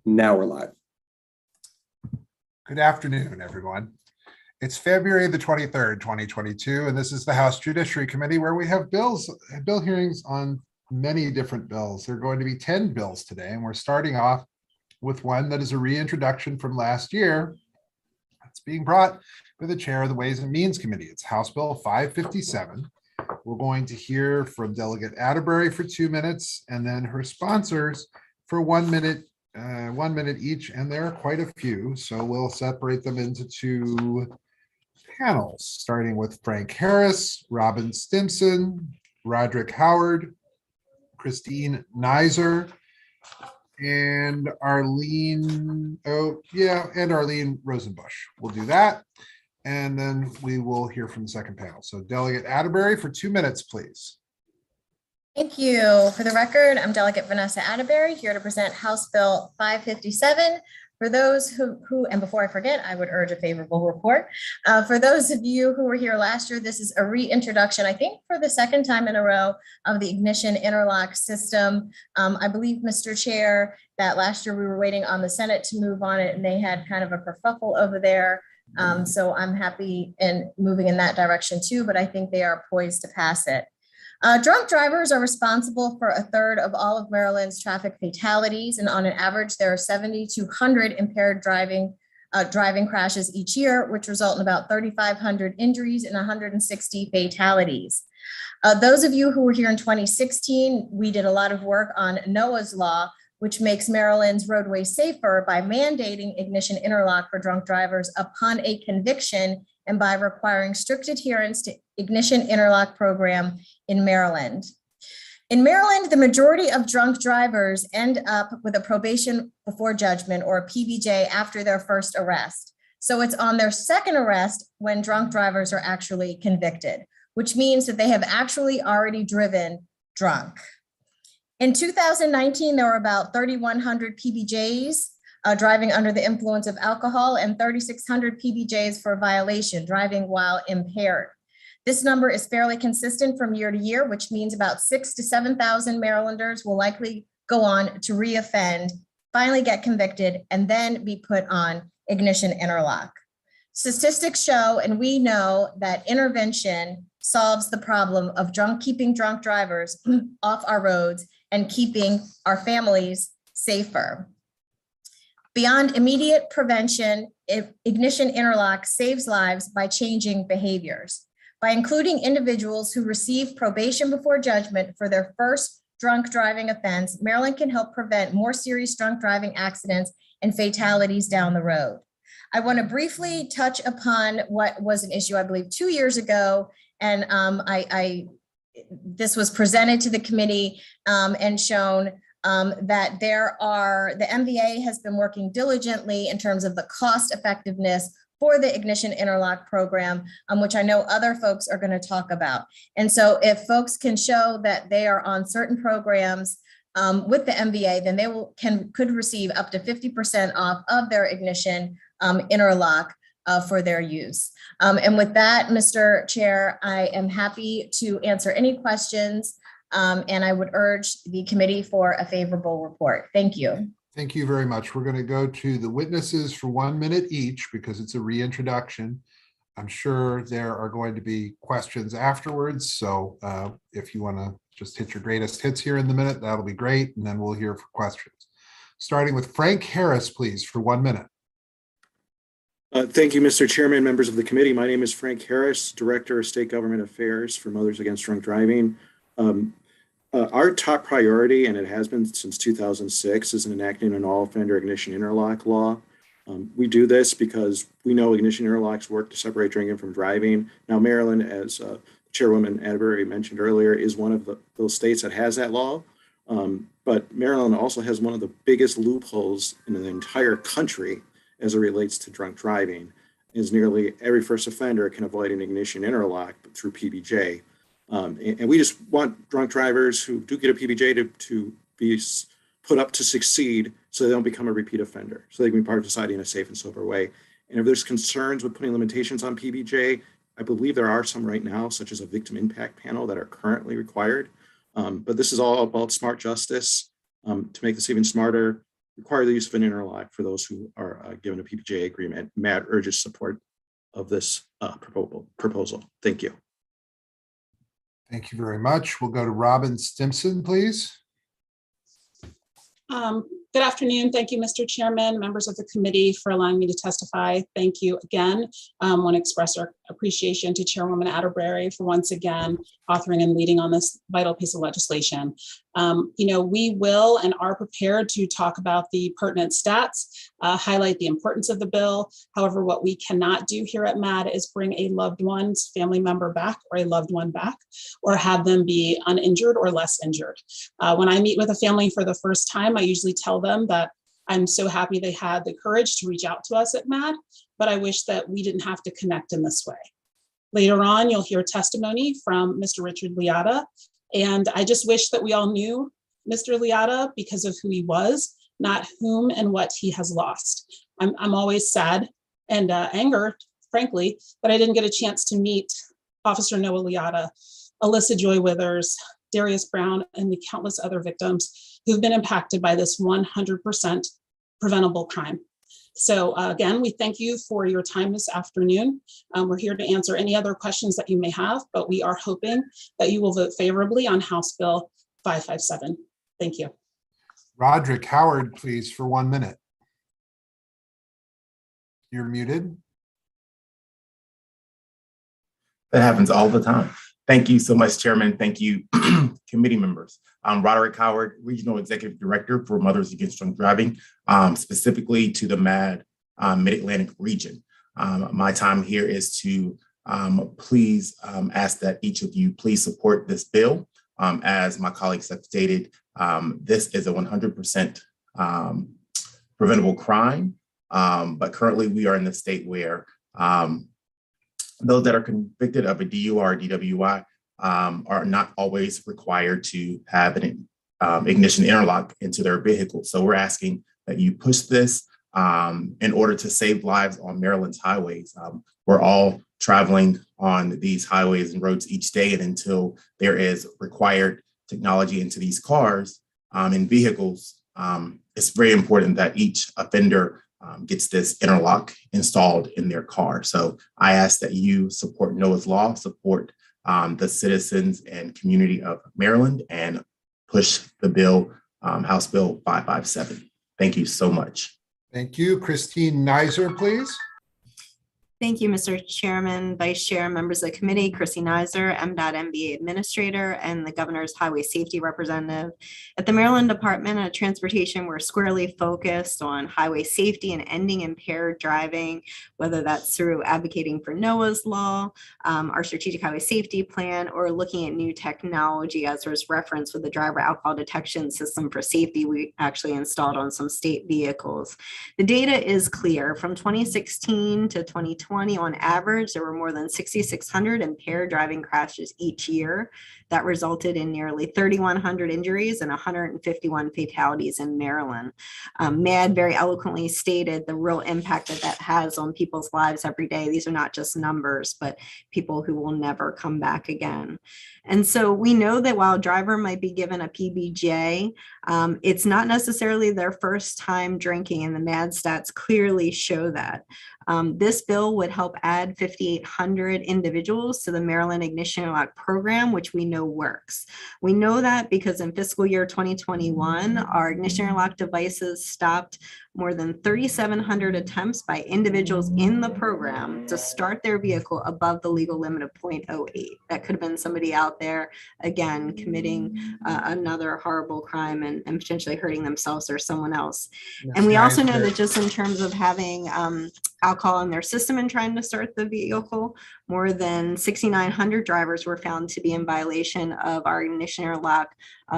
Now we're live. Good afternoon, everyone. It's February the 23rd, 2022, and this is the House Judiciary Committee where we have bill hearings on many different bills. There are going to be 10 bills today, and we're starting off with one that is a reintroduction from last year. It's being brought by the chair of the Ways and Means Committee. It's House Bill 557. We're going to hear from Delegate Atterbury for 2 minutes, and then her sponsors for 1 minute. 1 minute each, and there are quite a few, so we'll separate them into two panels, starting with Frank Harris, Robin Stimson, Roderick Howard, Christine Nizer, and Arlene Rosenbush. We'll do that, and then we will hear from the second panel. So Delegate Atterbury for 2 minutes, please. Thank you. For the record, I'm Delegate Vanessa Atterbury, here to present House Bill 557. For those who, and before I forget, I would urge a favorable report. For those of you who were here last year, this is a reintroduction, I think for the second time in a row, of the ignition interlock system. I believe, Mr. Chair, that last year we were waiting on the Senate to move on it, and they had kind of a kerfuffle over there. So I'm happy in moving in that direction too, but I think they are poised to pass it. Drunk drivers are responsible for a third of all of Maryland's traffic fatalities, and on an average, there are 7,200 impaired driving crashes each year, which result in about 3,500 injuries and 160 fatalities. Those of you who were here in 2016, we did a lot of work on Noah's Law, which makes Maryland's roadways safer by mandating ignition interlock for drunk drivers upon a conviction and by requiring strict adherence to ignition interlock program in Maryland. In Maryland, the majority of drunk drivers end up with a probation before judgment, or a PBJ, after their first arrest. So it's on their second arrest when drunk drivers are actually convicted, which means that they have actually already driven drunk. In 2019, there were about 3,100 PBJs driving under the influence of alcohol, and 3,600 PBJs for violation, driving while impaired. This number is fairly consistent from year to year, which means about 6,000 to 7,000 Marylanders will likely go on to reoffend, finally get convicted, and then be put on ignition interlock. Statistics show, and we know, that intervention solves the problem of keeping drunk drivers off our roads and keeping our families safer. Beyond immediate prevention, ignition interlock saves lives by changing behaviors. By including individuals who receive probation before judgment for their first drunk driving offense, Maryland can help prevent more serious drunk driving accidents and fatalities down the road. I want to briefly touch upon what was an issue, I believe, 2 years ago, and this was presented to the committee and shown that the MVA has been working diligently in terms of the cost effectiveness for the ignition interlock program, which I know other folks are going to talk about. And so if folks can show that they are on certain programs with the MVA, then they could receive up to 50% off of their ignition interlock for their use. And with that, Mr. Chair, I am happy to answer any questions, and I would urge the committee for a favorable report. Thank you. Thank you very much. We're going to go to the witnesses for 1 minute each because it's a reintroduction. I'm sure there are going to be questions afterwards. So if you want to just hit your greatest hits here in the minute, that'll be great. And then we'll hear for questions. Starting with Frank Harris, please, for 1 minute. Thank you, Mr. Chairman, members of the committee. My name is Frank Harris, Director of State Government Affairs for Mothers Against Drunk Driving. Our top priority, and it has been since 2006, is enacting an all-offender ignition interlock law. We do this because we know ignition interlocks work to separate drinking from driving. Now, Maryland, as Chairwoman Atterbury mentioned earlier, is one of those states that has that law. But Maryland also has one of the biggest loopholes in the entire country as it relates to drunk driving, is nearly every first offender can avoid an ignition interlock through PBJ. And we just want drunk drivers who do get a PBJ to be put up to succeed so they don't become a repeat offender, so they can be part of society in a safe and sober way. And if there's concerns with putting limitations on PBJ, I believe there are some right now, such as a victim impact panel, that are currently required. But this is all about smart justice to make this even smarter. require the use of an interlock for those who are given a PPJ agreement. Matt urges support of this proposal. Thank you. Thank you very much. We'll go to Robin Stimson, please. Good afternoon. Thank you, Mr. Chairman, members of the committee, for allowing me to testify. Thank you again. Want to express our appreciation to Chairwoman Atterbury for once again authoring and leading on this vital piece of legislation. We will and are prepared to talk about the pertinent stats, highlight the importance of the bill. However, what we cannot do here at MAD is bring a loved one's family member back or a loved one back, or have them be uninjured or less injured. When I meet with a family for the first time, I usually tell them that I'm so happy they had the courage to reach out to us at MAD, but I wish that we didn't have to connect in this way. Later on, you'll hear testimony from Mr. Richard Liotta, and I just wish that we all knew Mr. Liotta because of who he was, not whom and what he has lost. I'm always sad and angered, frankly, that I didn't get a chance to meet Officer Noah Liotta, Alyssa Joy Withers, Darius Brown, and the countless other victims who've been impacted by this 100% preventable crime. So again, we thank you for your time this afternoon. We're here to answer any other questions that you may have, but we are hoping that you will vote favorably on House Bill 557. Thank you. Roderick Howard, please, for 1 minute. You're muted. That happens all the time. Thank you so much, Chairman. Thank you, committee members. I'm Roderick Howard, Regional Executive Director for Mothers Against Drunk Driving, specifically to the MAD Mid-Atlantic region. My time here is to please ask that each of you please support this bill. As my colleagues have stated, this is a 100% preventable crime, but currently we are in the state where those that are convicted of a DUI or DWI are not always required to have an ignition interlock into their vehicle. So we're asking that you push this in order to save lives on Maryland's highways. We're all traveling on these highways and roads each day, and until there is required technology into these cars and vehicles, it's very important that each offender gets this interlock installed in their car. So I ask that you support Noah's Law, support the citizens and community of Maryland, and push the bill, House Bill 557. Thank you so much. Thank you. Christine Nizer, please. Thank you, Mr. Chairman, Vice Chair, members of the committee, Chrissy Nizer, MDOT MBA Administrator, and the Governor's Highway Safety Representative. At the Maryland Department of Transportation, we're squarely focused on highway safety and ending impaired driving, whether that's through advocating for Noah's Law, our strategic highway safety plan, or looking at new technology, as was referenced with the driver alcohol detection system for safety we actually installed on some state vehicles. The data is clear. From 2016 to 2020, on average, there were more than 6,600 impaired driving crashes each year. That resulted in nearly 3,100 injuries and 151 fatalities in Maryland. MAD very eloquently stated the real impact that has on people's lives every day. These are not just numbers, but people who will never come back again. And so we know that while a driver might be given a PBJ, it's not necessarily their first time drinking, and the MAD stats clearly show that. This bill would help add 5,800 individuals to the Maryland Ignition Interlock program, which we know works. We know that because in fiscal year 2021, our ignition interlock devices stopped more than 3,700 attempts by individuals in the program to start their vehicle above the legal limit of 0.08. That could have been somebody out there, again, committing another horrible crime and potentially hurting themselves or someone else. And we also know that just in terms of having alcohol in their system and trying to start the vehicle, more than 6,900 drivers were found to be in violation of our ignition interlock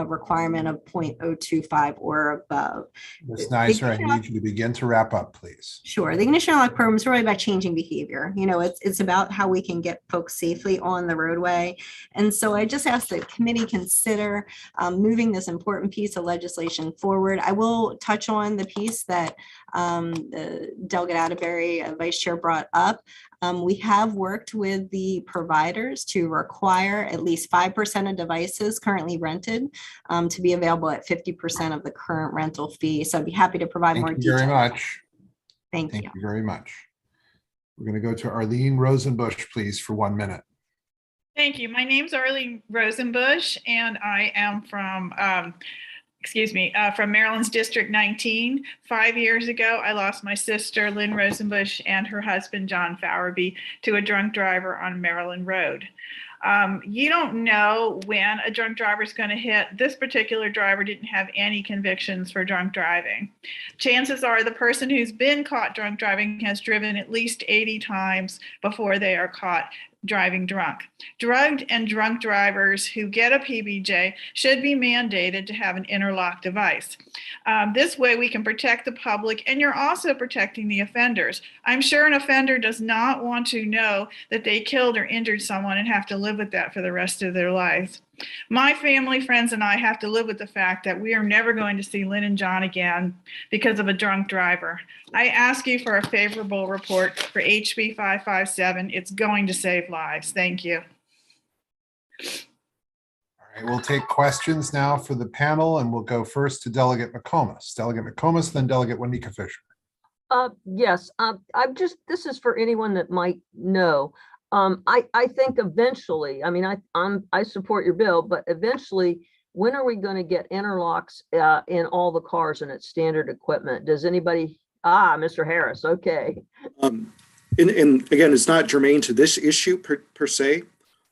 requirement of 0.025 or above. Ms. Nizer, I need you to begin to wrap up, please. Sure. The ignition interlock program is really about changing behavior. You know, it's about how we can get folks safely on the roadway. And so I just ask that committee consider moving this important piece of legislation forward. I will touch on the piece that Delegate Atterbury, Vice Chair, brought up. We have worked with the providers to require at least 5% of devices currently rented to be available at 50% of the current rental fee. So I'd be happy to provide more Thank you very detail. much. Thank Thank you. you very much. We're going to go to Arlene Rosenbush, please, for 1 minute. Thank you. My name's Arlene Rosenbush, and I am from, from Maryland's District 19. 5 years ago, I lost my sister, Lynn Rosenbush, and her husband, John Fowerby, to a drunk driver on Maryland Road. You don't know when a drunk driver is going to hit. This particular driver didn't have any convictions for drunk driving. Chances are the person who's been caught drunk driving has driven at least 80 times before they are caught driving drunk. Drugged and drunk drivers who get a PBJ should be mandated to have an interlock device. This way we can protect the public, and you're also protecting the offenders. I'm sure an offender does not want to know that they killed or injured someone and have to live with that for the rest of their lives. My family, friends, and I have to live with the fact that we are never going to see Lynn and John again because of a drunk driver. I ask you for a favorable report for HB 557. It's going to save lives. Thank you. All right, we'll take questions now for the panel, and we'll go first to Delegate McComas. Delegate McComas, then Delegate Juanita Fisher. Yes, this is for anyone that might know. I think eventually, I mean, I support your bill, but eventually, when are we going to get interlocks in all the cars and its standard equipment? Does anybody? Mr. Harris. Okay. And again, it's not germane to this issue per se,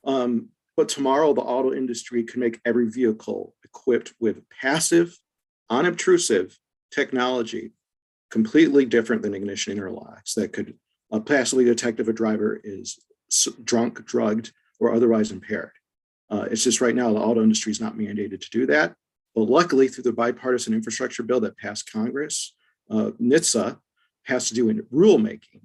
but tomorrow the auto industry can make every vehicle equipped with passive, unobtrusive technology, completely different than ignition interlocks that could passively detect if a driver is drunk, drugged, or otherwise impaired. It's just right now the auto industry is not mandated to do that. But luckily, through the bipartisan infrastructure bill that passed Congress, NHTSA has to do in rulemaking.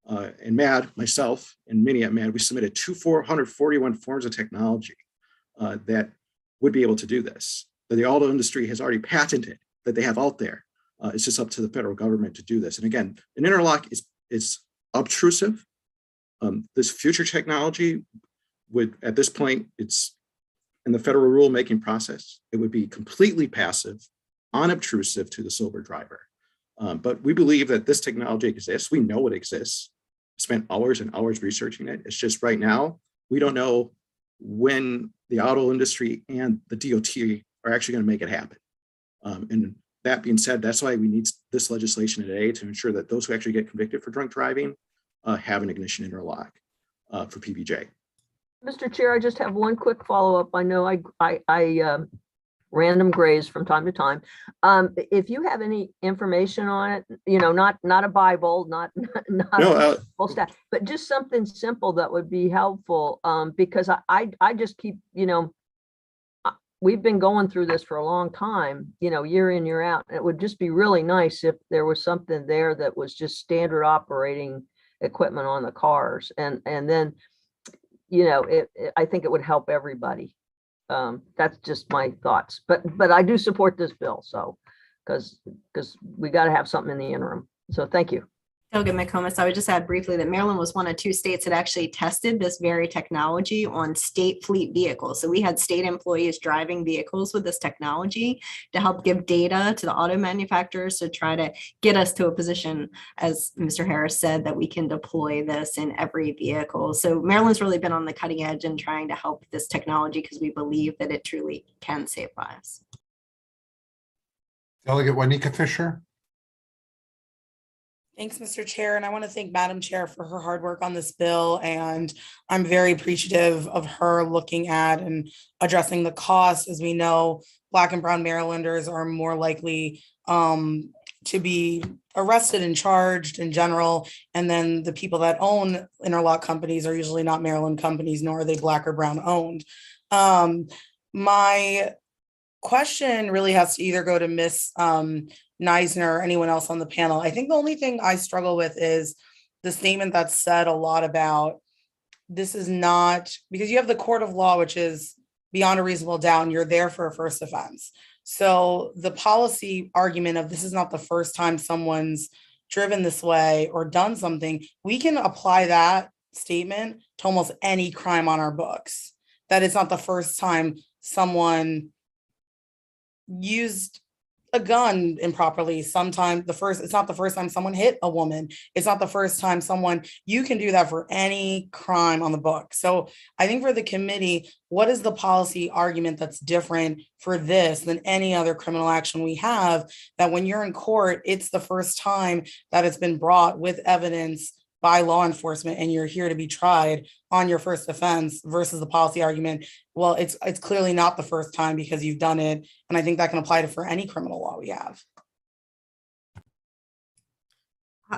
And MAD, myself, and many at MAD, we submitted 441 forms of technology that would be able to do this. That the auto industry has already patented, that they have out there. It's just up to the federal government to do this. And again, an interlock is obtrusive. This future technology would, at this point, it's in the federal rulemaking process. It would be completely passive, unobtrusive to the sober driver. But we believe that this technology exists. We know it exists. Spent hours and hours researching it. It's just right now, we don't know when the auto industry and the DOT are actually going to make it happen. And that being said, that's why we need this legislation today to ensure that those who actually get convicted for drunk driving have an ignition interlock for PBJ. Mr. Chair, I just have one quick follow-up. I know I random graze from time to time. If you have any information on it, not a Bible, not a full stack, but just something simple that would be helpful. Because I just keep, we've been going through this for a long time, year in, year out. It would just be really nice if there was something there that was just standard operating equipment on the cars. And then, I think it would help everybody. That's just my thoughts, but I do support this bill. So, because we got to have something in the interim. So thank you. Delegate McComas, I would just add briefly that Maryland was one of 2 states that actually tested this very technology on state fleet vehicles. So we had state employees driving vehicles with this technology to help give data to the auto manufacturers to try to get us to a position, as Mr. Harris said, that we can deploy this in every vehicle. So Maryland's really been on the cutting edge in trying to help this technology because we believe that it truly can save lives. Delegate Juanita Fisher. Thanks, Mr. Chair. And I want to thank Madam Chair for her hard work on this bill. And I'm very appreciative of her looking at and addressing the cost. As we know, Black and Brown Marylanders are more likely to be arrested and charged in general. And then the people that own interlock companies are usually not Maryland companies, nor are they Black or Brown owned. My question really has to either go to Ms. Neisner or anyone else on the panel. I think the only thing I struggle with is the statement that said a lot about this is not, because you have the court of law, which is beyond a reasonable doubt, and you're there for a first offense. So the policy argument of this is not the first time someone's driven this way or done something, we can apply that statement to almost any crime on our books. That it's not the first time someone used a gun improperly. It's not the first time someone hit a woman. It's not the first time you can do that for any crime on the book. So I think for the committee, what is the policy argument that's different for this than any other criminal action we have, that when you're in court, it's the first time that it's been brought with evidence by law enforcement and you're here to be tried on your first offense, versus the policy argument, well, it's clearly not the first time because you've done it. And I think that can apply to for any criminal law we have.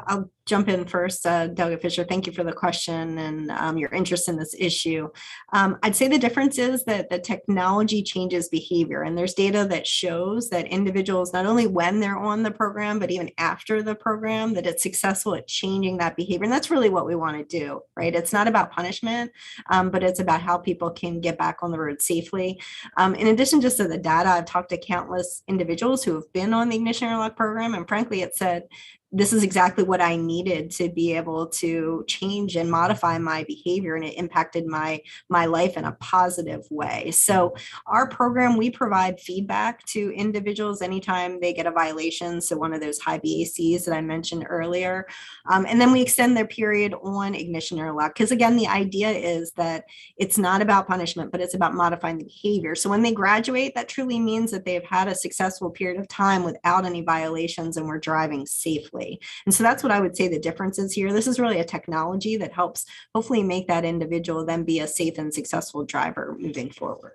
I'll jump in first. Delegate Fisher, thank you for the question and your interest in this issue. I'd say the difference is that the technology changes behavior, and there's data that shows that individuals, not only when they're on the program, but even after the program, that it's successful at changing that behavior. And that's really what we want to do, right? It's not about punishment, but it's about how people can get back on the road safely. In addition just to the data, I've talked to countless individuals who have been on the Ignition Interlock program, and frankly, it said, this is exactly what I needed to be able to change and modify my behavior, and it impacted my life in a positive way. So our program, we provide feedback to individuals anytime they get a violation. So one of those high BACs that I mentioned earlier. And then we extend their period on Ignition Interlock, because again, the idea is that it's not about punishment, but it's about modifying the behavior. So when they graduate, that truly means that they've had a successful period of time without any violations and we're driving safely. And so that's what I would say the difference is here. This is really a technology that helps hopefully make that individual then be a safe and successful driver moving forward.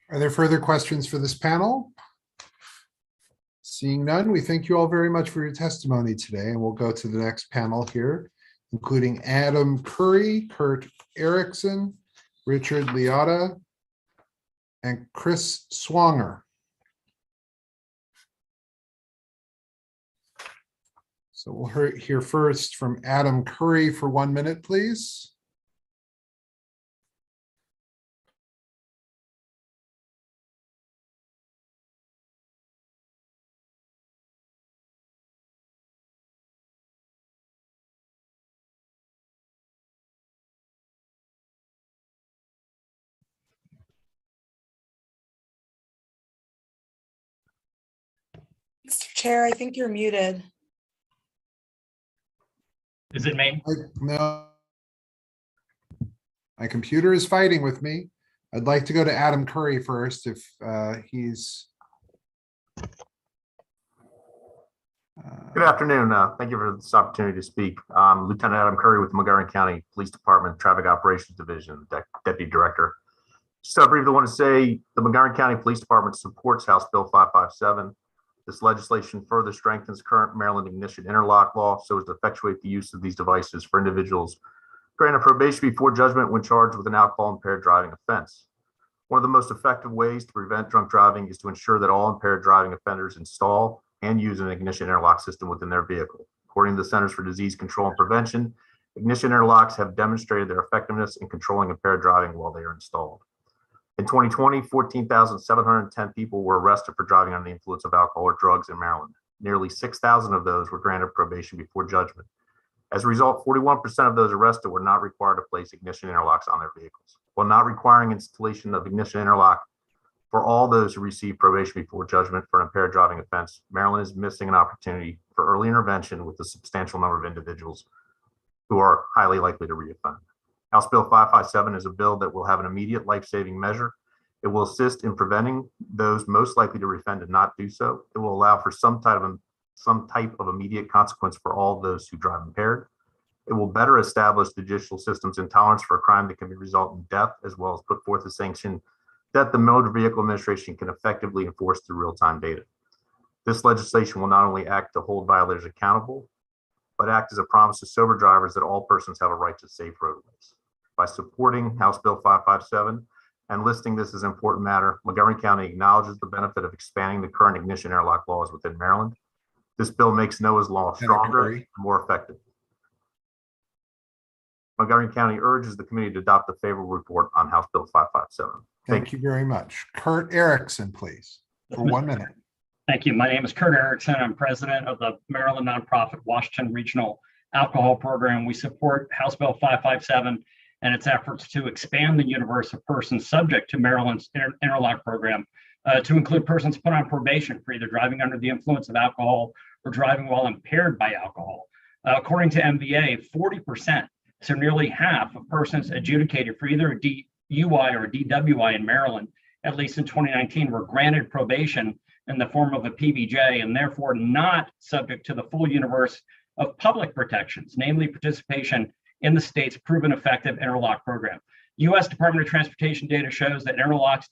Are there further questions for this panel? Seeing none, we thank you all very much for your testimony today, and we'll go to the next panel here, including Adam Curry, Kurt Erickson, Richard Liotta, and Chris Swanger. So we'll hear first from Adam Curry for 1 minute, please. Mr. Chair, I think you're muted. Is it me? No. My computer is fighting with me. I'd like to go to Adam Curry first if he's. Good afternoon. Thank you for this opportunity to speak. Lieutenant Adam Curry with Montgomery County Police Department Traffic Operations Division, Deputy Director. Just briefly want to say the Montgomery County Police Department supports House Bill 557. This legislation further strengthens current Maryland ignition interlock law so as to effectuate the use of these devices for individuals granted probation before judgment when charged with an alcohol impaired driving offense. One of the most effective ways to prevent drunk driving is to ensure that all impaired driving offenders install and use an ignition interlock system within their vehicle. According to the Centers for Disease Control and Prevention, ignition interlocks have demonstrated their effectiveness in controlling impaired driving while they are installed. In 2020, 14,710 people were arrested for driving under the influence of alcohol or drugs in Maryland. Nearly 6,000 of those were granted probation before judgment. As a result, 41% of those arrested were not required to place ignition interlocks on their vehicles. While not requiring installation of ignition interlock for all those who receive probation before judgment for an impaired driving offense, Maryland is missing an opportunity for early intervention with a substantial number of individuals who are highly likely to reoffend. House Bill 557 is a bill that will have an immediate life-saving measure. It will assist in preventing those most likely to reoffend and not do so. It will allow for some type of immediate consequence for all those who drive impaired. It will better establish the judicial system's intolerance for a crime that can result in death, as well as put forth a sanction that the Motor Vehicle Administration can effectively enforce through real-time data. This legislation will not only act to hold violators accountable, but act as a promise to sober drivers that all persons have a right to safe roadways. By supporting House Bill 557 and listing this as an important matter, Montgomery County acknowledges the benefit of expanding the current ignition interlock laws within Maryland. This bill makes NOAA's law stronger and more effective. Montgomery County urges the committee to adopt a favorable report on House Bill 557. Thank you very much. Kurt Erickson, please, for 1 minute. Thank you. My name is Kurt Erickson. I'm president of the Maryland nonprofit Washington Regional Alcohol Program. We support House Bill 557 and its efforts to expand the universe of persons subject to Maryland's interlock program to include persons put on probation for either driving under the influence of alcohol or driving while impaired by alcohol. According to MVA, 40%, so nearly half of persons adjudicated for either a DUI or a DWI in Maryland, at least in 2019, were granted probation in the form of a PBJ and therefore not subject to the full universe of public protections, namely participation in the state's proven effective interlock program. U.S. Department of Transportation data shows that interlocks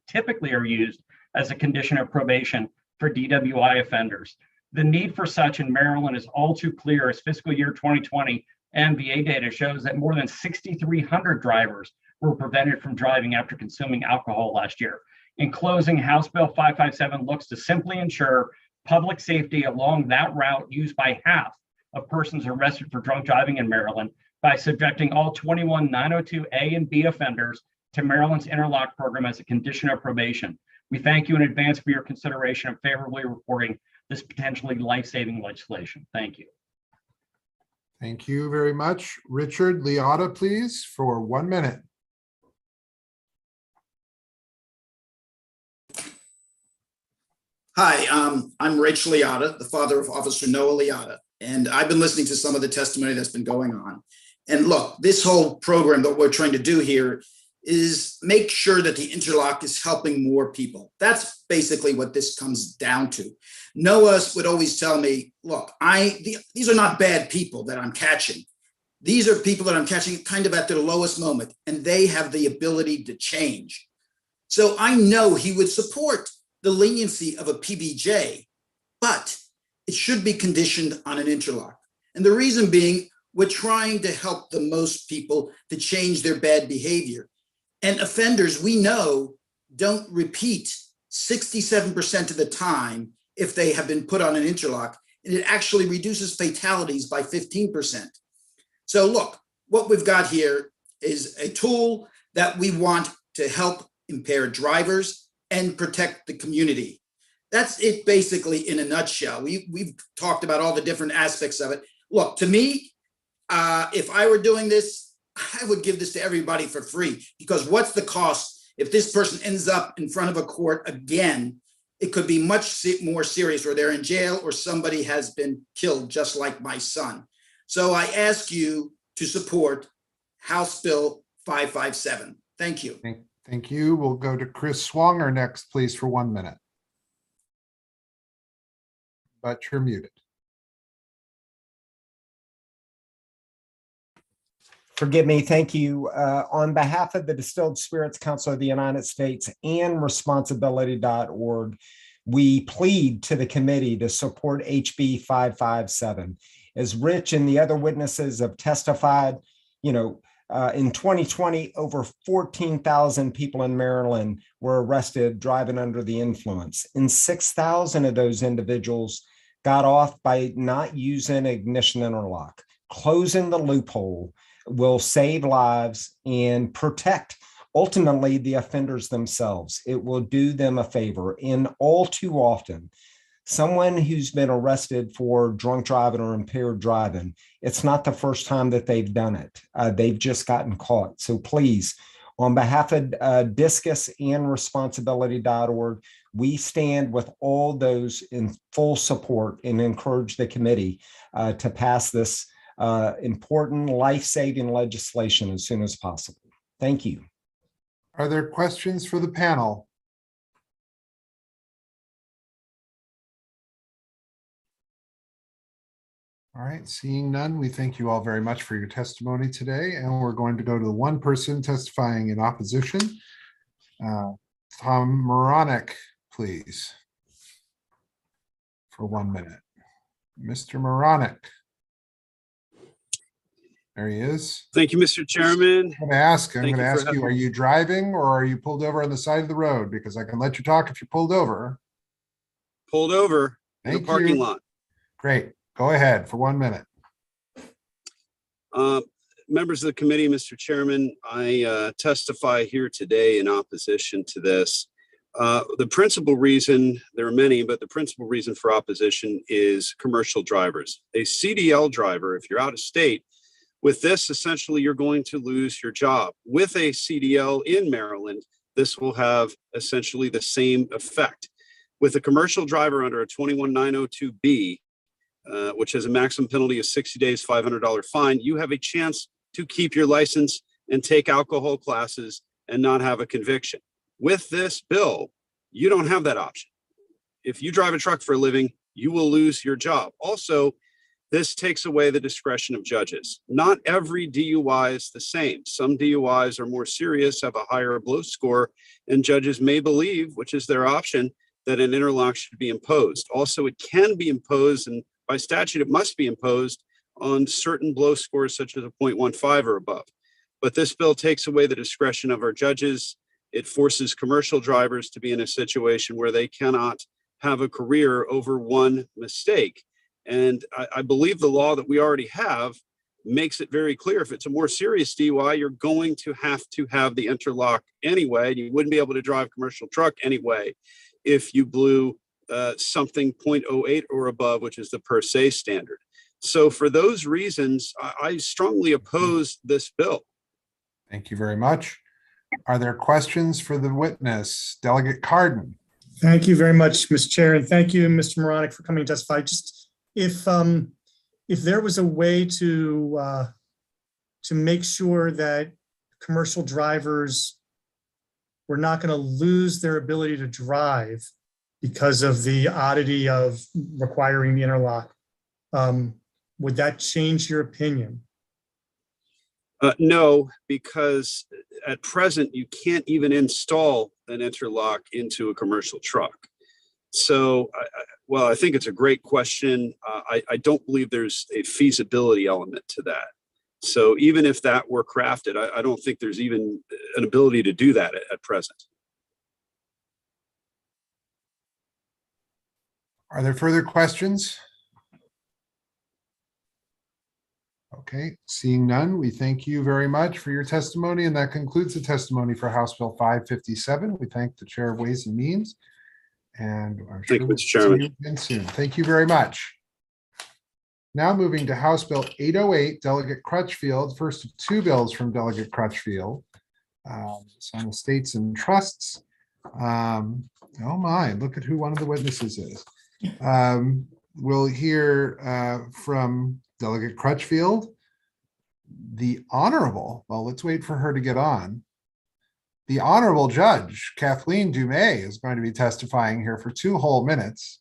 typically are used as a condition of probation for DWI offenders. The need for such in Maryland is all too clear, as fiscal year 2020 MVA data shows that more than 6,300 drivers were prevented from driving after consuming alcohol last year. In closing, House Bill 557 looks to simply ensure public safety along that route used by half of persons arrested for drunk driving in Maryland by subjecting all 21 902A and B offenders to Maryland's interlock program as a condition of probation. We thank you in advance for your consideration of favorably reporting this potentially life-saving legislation. Thank you. Thank you very much. Richard Liotta, please, for 1 minute. Hi, I'm Rich Liotta, the father of Officer Noah Liotta, and I've been listening to some of the testimony that's been going on. And look, this whole program that we're trying to do here is make sure that the interlock is helping more people. That's basically what this comes down to. Noah would always tell me, look, these are not bad people that I'm catching. These are people that I'm catching kind of at their lowest moment, and they have the ability to change. So I know he would support the leniency of a PBJ, but it should be conditioned on an interlock. And the reason being, we're trying to help the most people to change their bad behavior. And offenders, we know, don't repeat 67% of the time if they have been put on an interlock, and it actually reduces fatalities by 15%. So look, what we've got here is a tool that we want to help impaired drivers and protect the community. That's it basically in a nutshell. We've talked about all the different aspects of it. Look, to me, if I were doing this, I would give this to everybody for free, because what's the cost if this person ends up in front of a court again? It could be much more serious, or they're in jail, or somebody has been killed, just like my son. So I ask you to support House Bill 557. Thank you. Thank you. We'll go to Chris Swanger next, please, for 1 minute. But you're muted. Forgive me. Thank you. On behalf of the Distilled Spirits Council of the United States and responsibility.org, we plead to the committee to support HB 557. As Rich and the other witnesses have testified, in 2020, over 14,000 people in Maryland were arrested driving under the influence, and 6,000 of those individuals got off by not using ignition interlock. Closing the loophole will save lives and protect, ultimately, the offenders themselves. It will do them a favor. And all too often, someone who's been arrested for drunk driving or impaired driving, it's not the first time that they've done it. They've just gotten caught. So please, on behalf of Discus and responsibility.org, we stand with all those in full support and encourage the committee to pass this important life-saving legislation as soon as possible. Thank you. Are there questions for the panel? All right, seeing none, we thank you all very much for your testimony today, and we're going to go to the one person testifying in opposition. Tom Moronic, please, for 1 minute. Mr. Moronic. There he is. Thank you, Mr. Chairman. I'm going to ask you, are you driving or are you pulled over on the side of the road? Because I can let you talk if you're pulled over. Pulled over in the parking lot. Great. Go ahead for 1 minute. Members of the committee, Mr. Chairman, I testify here today in opposition to this. The principal reason, there are many, but the principal reason for opposition is commercial drivers. A CDL driver, if you're out of state, with this, essentially, you're going to lose your job. With a CDL in Maryland, this will have essentially the same effect. With a commercial driver under a 21902B, which has a maximum penalty of 60 days, $500 fine, you have a chance to keep your license and take alcohol classes and not have a conviction. With this bill, you don't have that option. If you drive a truck for a living, you will lose your job. Also, this takes away the discretion of judges. Not every DUI is the same. Some DUIs are more serious, have a higher blow score, and judges may believe, which is their option, that an interlock should be imposed. Also, it can be imposed, and by statute, it must be imposed on certain blow scores, such as a 0.15 or above. But this bill takes away the discretion of our judges. It forces commercial drivers to be in a situation where they cannot have a career over one mistake. And I believe the law that we already have makes it very clear. If it's a more serious DUI, you're going to have the interlock anyway. You wouldn't be able to drive a commercial truck anyway if you blew something 0.08 or above, which is the per se standard. So for those reasons, I strongly oppose this bill. Thank you very much. Are there questions for the witness? Delegate Carden. Thank you very much, Mr. Chair, and thank you, Mr. Moronic, for coming to testify. Just if there was a way to make sure that commercial drivers were not going to lose their ability to drive because of the oddity of requiring the interlock, would that change your opinion? No, because at present, you can't even install an interlock into a commercial truck. So, well, I think it's a great question. I don't believe there's a feasibility element to that. So even if that were crafted, I don't think there's even an ability to do that at present. Are there further questions? Okay, seeing none, we thank you very much for your testimony, and that concludes the testimony for House Bill 557. We thank the Chair of Ways and Means, and I'm sure Thank you, we'll Mr. Chairman. see you again soon. Thank you very much. Now moving to House Bill 808, Delegate Crutchfield, first of two bills from Delegate Crutchfield. It's on estates and trusts. Oh my, look at who one of the witnesses is. We'll hear from Delegate Crutchfield, the Honorable, well, let's wait for her to get on. The Honorable Judge Kathleen Dumais is going to be testifying here for 2 whole minutes.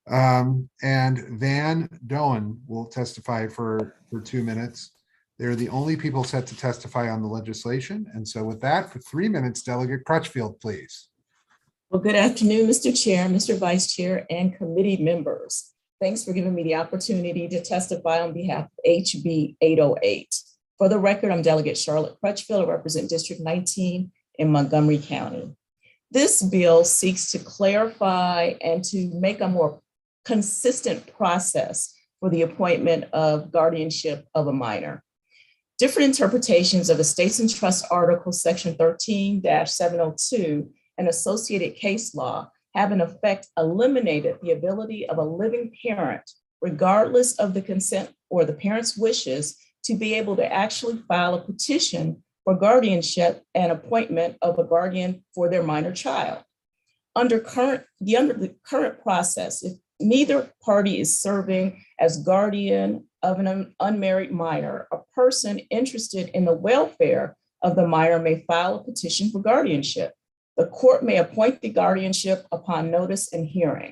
And Van Doen will testify for 2 minutes. They're the only people set to testify on the legislation. And so with that, for 3 minutes, Delegate Crutchfield, please. Well, good afternoon, Mr. Chair, Mr. Vice Chair, and committee members. Thanks for giving me the opportunity to testify on behalf of HB 808. For the record, I'm Delegate Charlotte Crutchfield. I represent District 19 in Montgomery County. This bill seeks to clarify and to make a more consistent process for the appointment of guardianship of a minor. Different interpretations of Estates and Trust Article Section 13-702 and associated case law have in effect eliminated the ability of a living parent, regardless of the consent or the parent's wishes, to be able to actually file a petition for guardianship and appointment of a guardian for their minor child. Under the current process, if neither party is serving as guardian of an unmarried minor, a person interested in the welfare of the minor may file a petition for guardianship. The court may appoint the guardianship upon notice and hearing.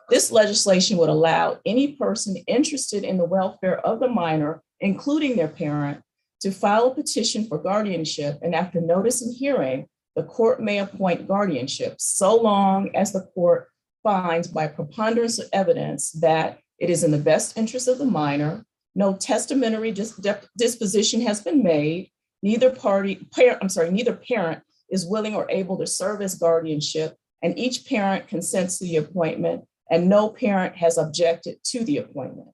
This legislation would allow any person interested in the welfare of the minor, including their parent, to file a petition for guardianship, and after notice and hearing, the court may appoint guardianship so long as the court finds by preponderance of evidence that it is in the best interest of the minor, no testamentary disposition has been made, neither parent is willing or able to serve as guardianship, and each parent consents to the appointment, and no parent has objected to the appointment.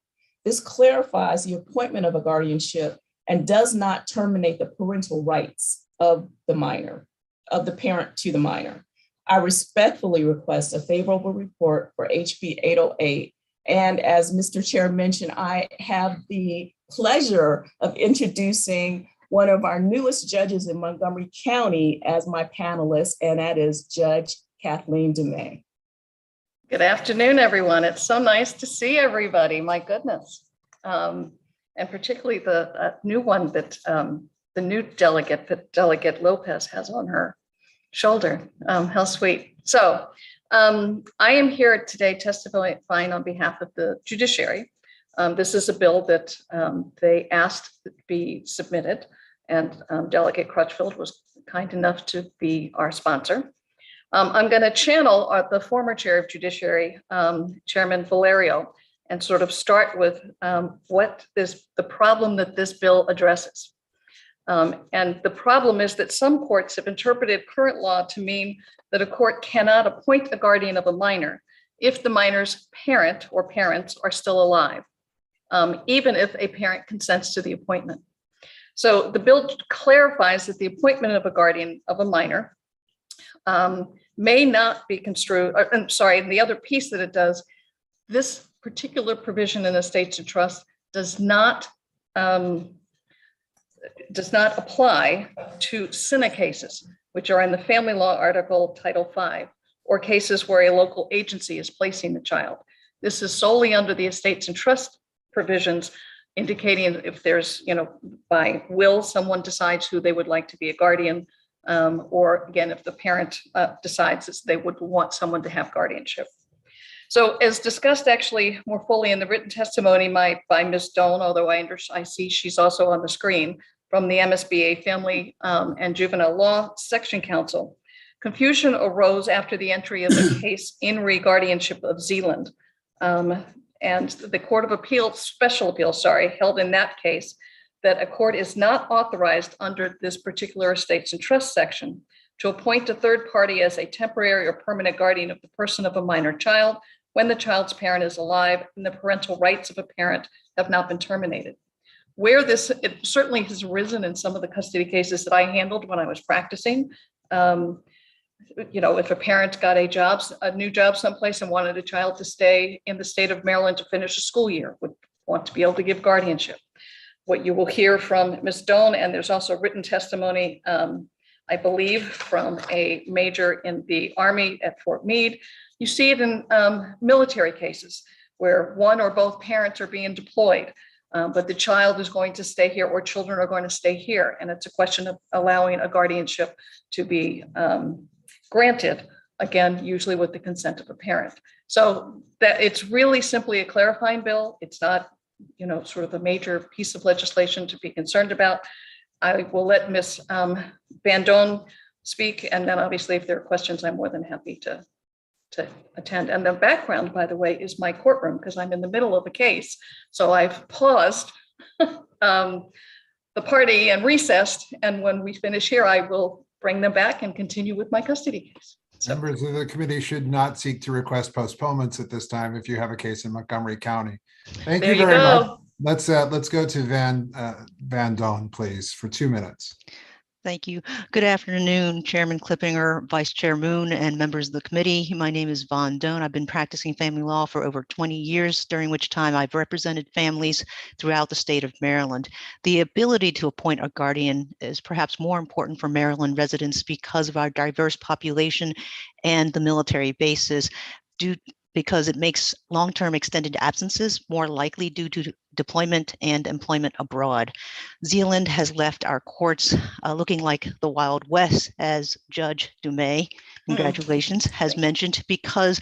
This clarifies the appointment of a guardianship and does not terminate the parental rights of the minor, of the parent to the minor. I respectfully request a favorable report for HB 808. And as Mr. Chair mentioned, I have the pleasure of introducing one of our newest judges in Montgomery County as my panelist, and that is Judge Kathleen DeMay. Good afternoon, everyone. It's so nice to see everybody. My goodness. And particularly the new one that the new delegate that Delegate Lopez has on her shoulder. How sweet. So I am here today testifying on behalf of the judiciary. This is a bill that they asked to be submitted, and Delegate Crutchfield was kind enough to be our sponsor. I'm going to channel the former chair of Judiciary, Chairman Valerio, and sort of start with the problem that this bill addresses. And the problem is that some courts have interpreted current law to mean that a court cannot appoint a guardian of a minor if the minor's parent or parents are still alive, even if a parent consents to the appointment. So the bill clarifies that the appointment of a guardian of a minor may not be construed, and the other piece that it does, this particular provision in the Estates and Trust does not apply to SINA cases, which are in the Family Law Article Title V, or cases where a local agency is placing the child. This is solely under the Estates and Trust provisions, indicating if there's, by will, someone decides who they would like to be a guardian, or again, if the parent decides that they would want someone to have guardianship. So as discussed actually more fully in the written testimony by Ms. Doan, although I see she's also on the screen, from the MSBA Family and Juvenile Law Section Council, confusion arose after the entry of the case in re guardianship of Zealand. And the Court of Appeals, Special Appeals, held in that case that a court is not authorized under this particular Estates and Trust section to appoint a third party as a temporary or permanent guardian of the person of a minor child when the child's parent is alive and the parental rights of a parent have not been terminated. Where it certainly has arisen in some of the custody cases that I handled when I was practicing. If a parent got a new job someplace and wanted a child to stay in the state of Maryland to finish a school year, would want to be able to give guardianship. What you will hear from Ms. Doan, and there's also written testimony, I believe, from a major in the Army at Fort Meade. You see it in military cases where one or both parents are being deployed, but the child is going to stay here, or children are going to stay here. And it's a question of allowing a guardianship to be granted, again, usually with the consent of a parent. So that it's really simply a clarifying bill. It's not, sort of a major piece of legislation to be concerned about. I will let Ms. Van Doan speak, and then obviously if there are questions, I'm more than happy to attend. And the background, by the way, is my courtroom, because I'm in the middle of a case. So I've paused the party and recessed, and when we finish here, I will bring them back and continue with my custody case. So. Members of the committee should not seek to request postponements at this time if you have a case in Montgomery County. Thank you very much. Let's go to Van Doan, please, for 2 minutes. Thank you. Good afternoon, Chairman Clippinger, Vice Chair Moon, and members of the committee. My name is Von Doan. I've been practicing family law for over 20 years, during which time I've represented families throughout the state of Maryland. The ability to appoint a guardian is perhaps more important for Maryland residents because of our diverse population and the military bases, because it makes long-term extended absences more likely due to deployment and employment abroad. Zealand has left our courts looking like the Wild West, as Judge DeMay, congratulations, has mentioned, because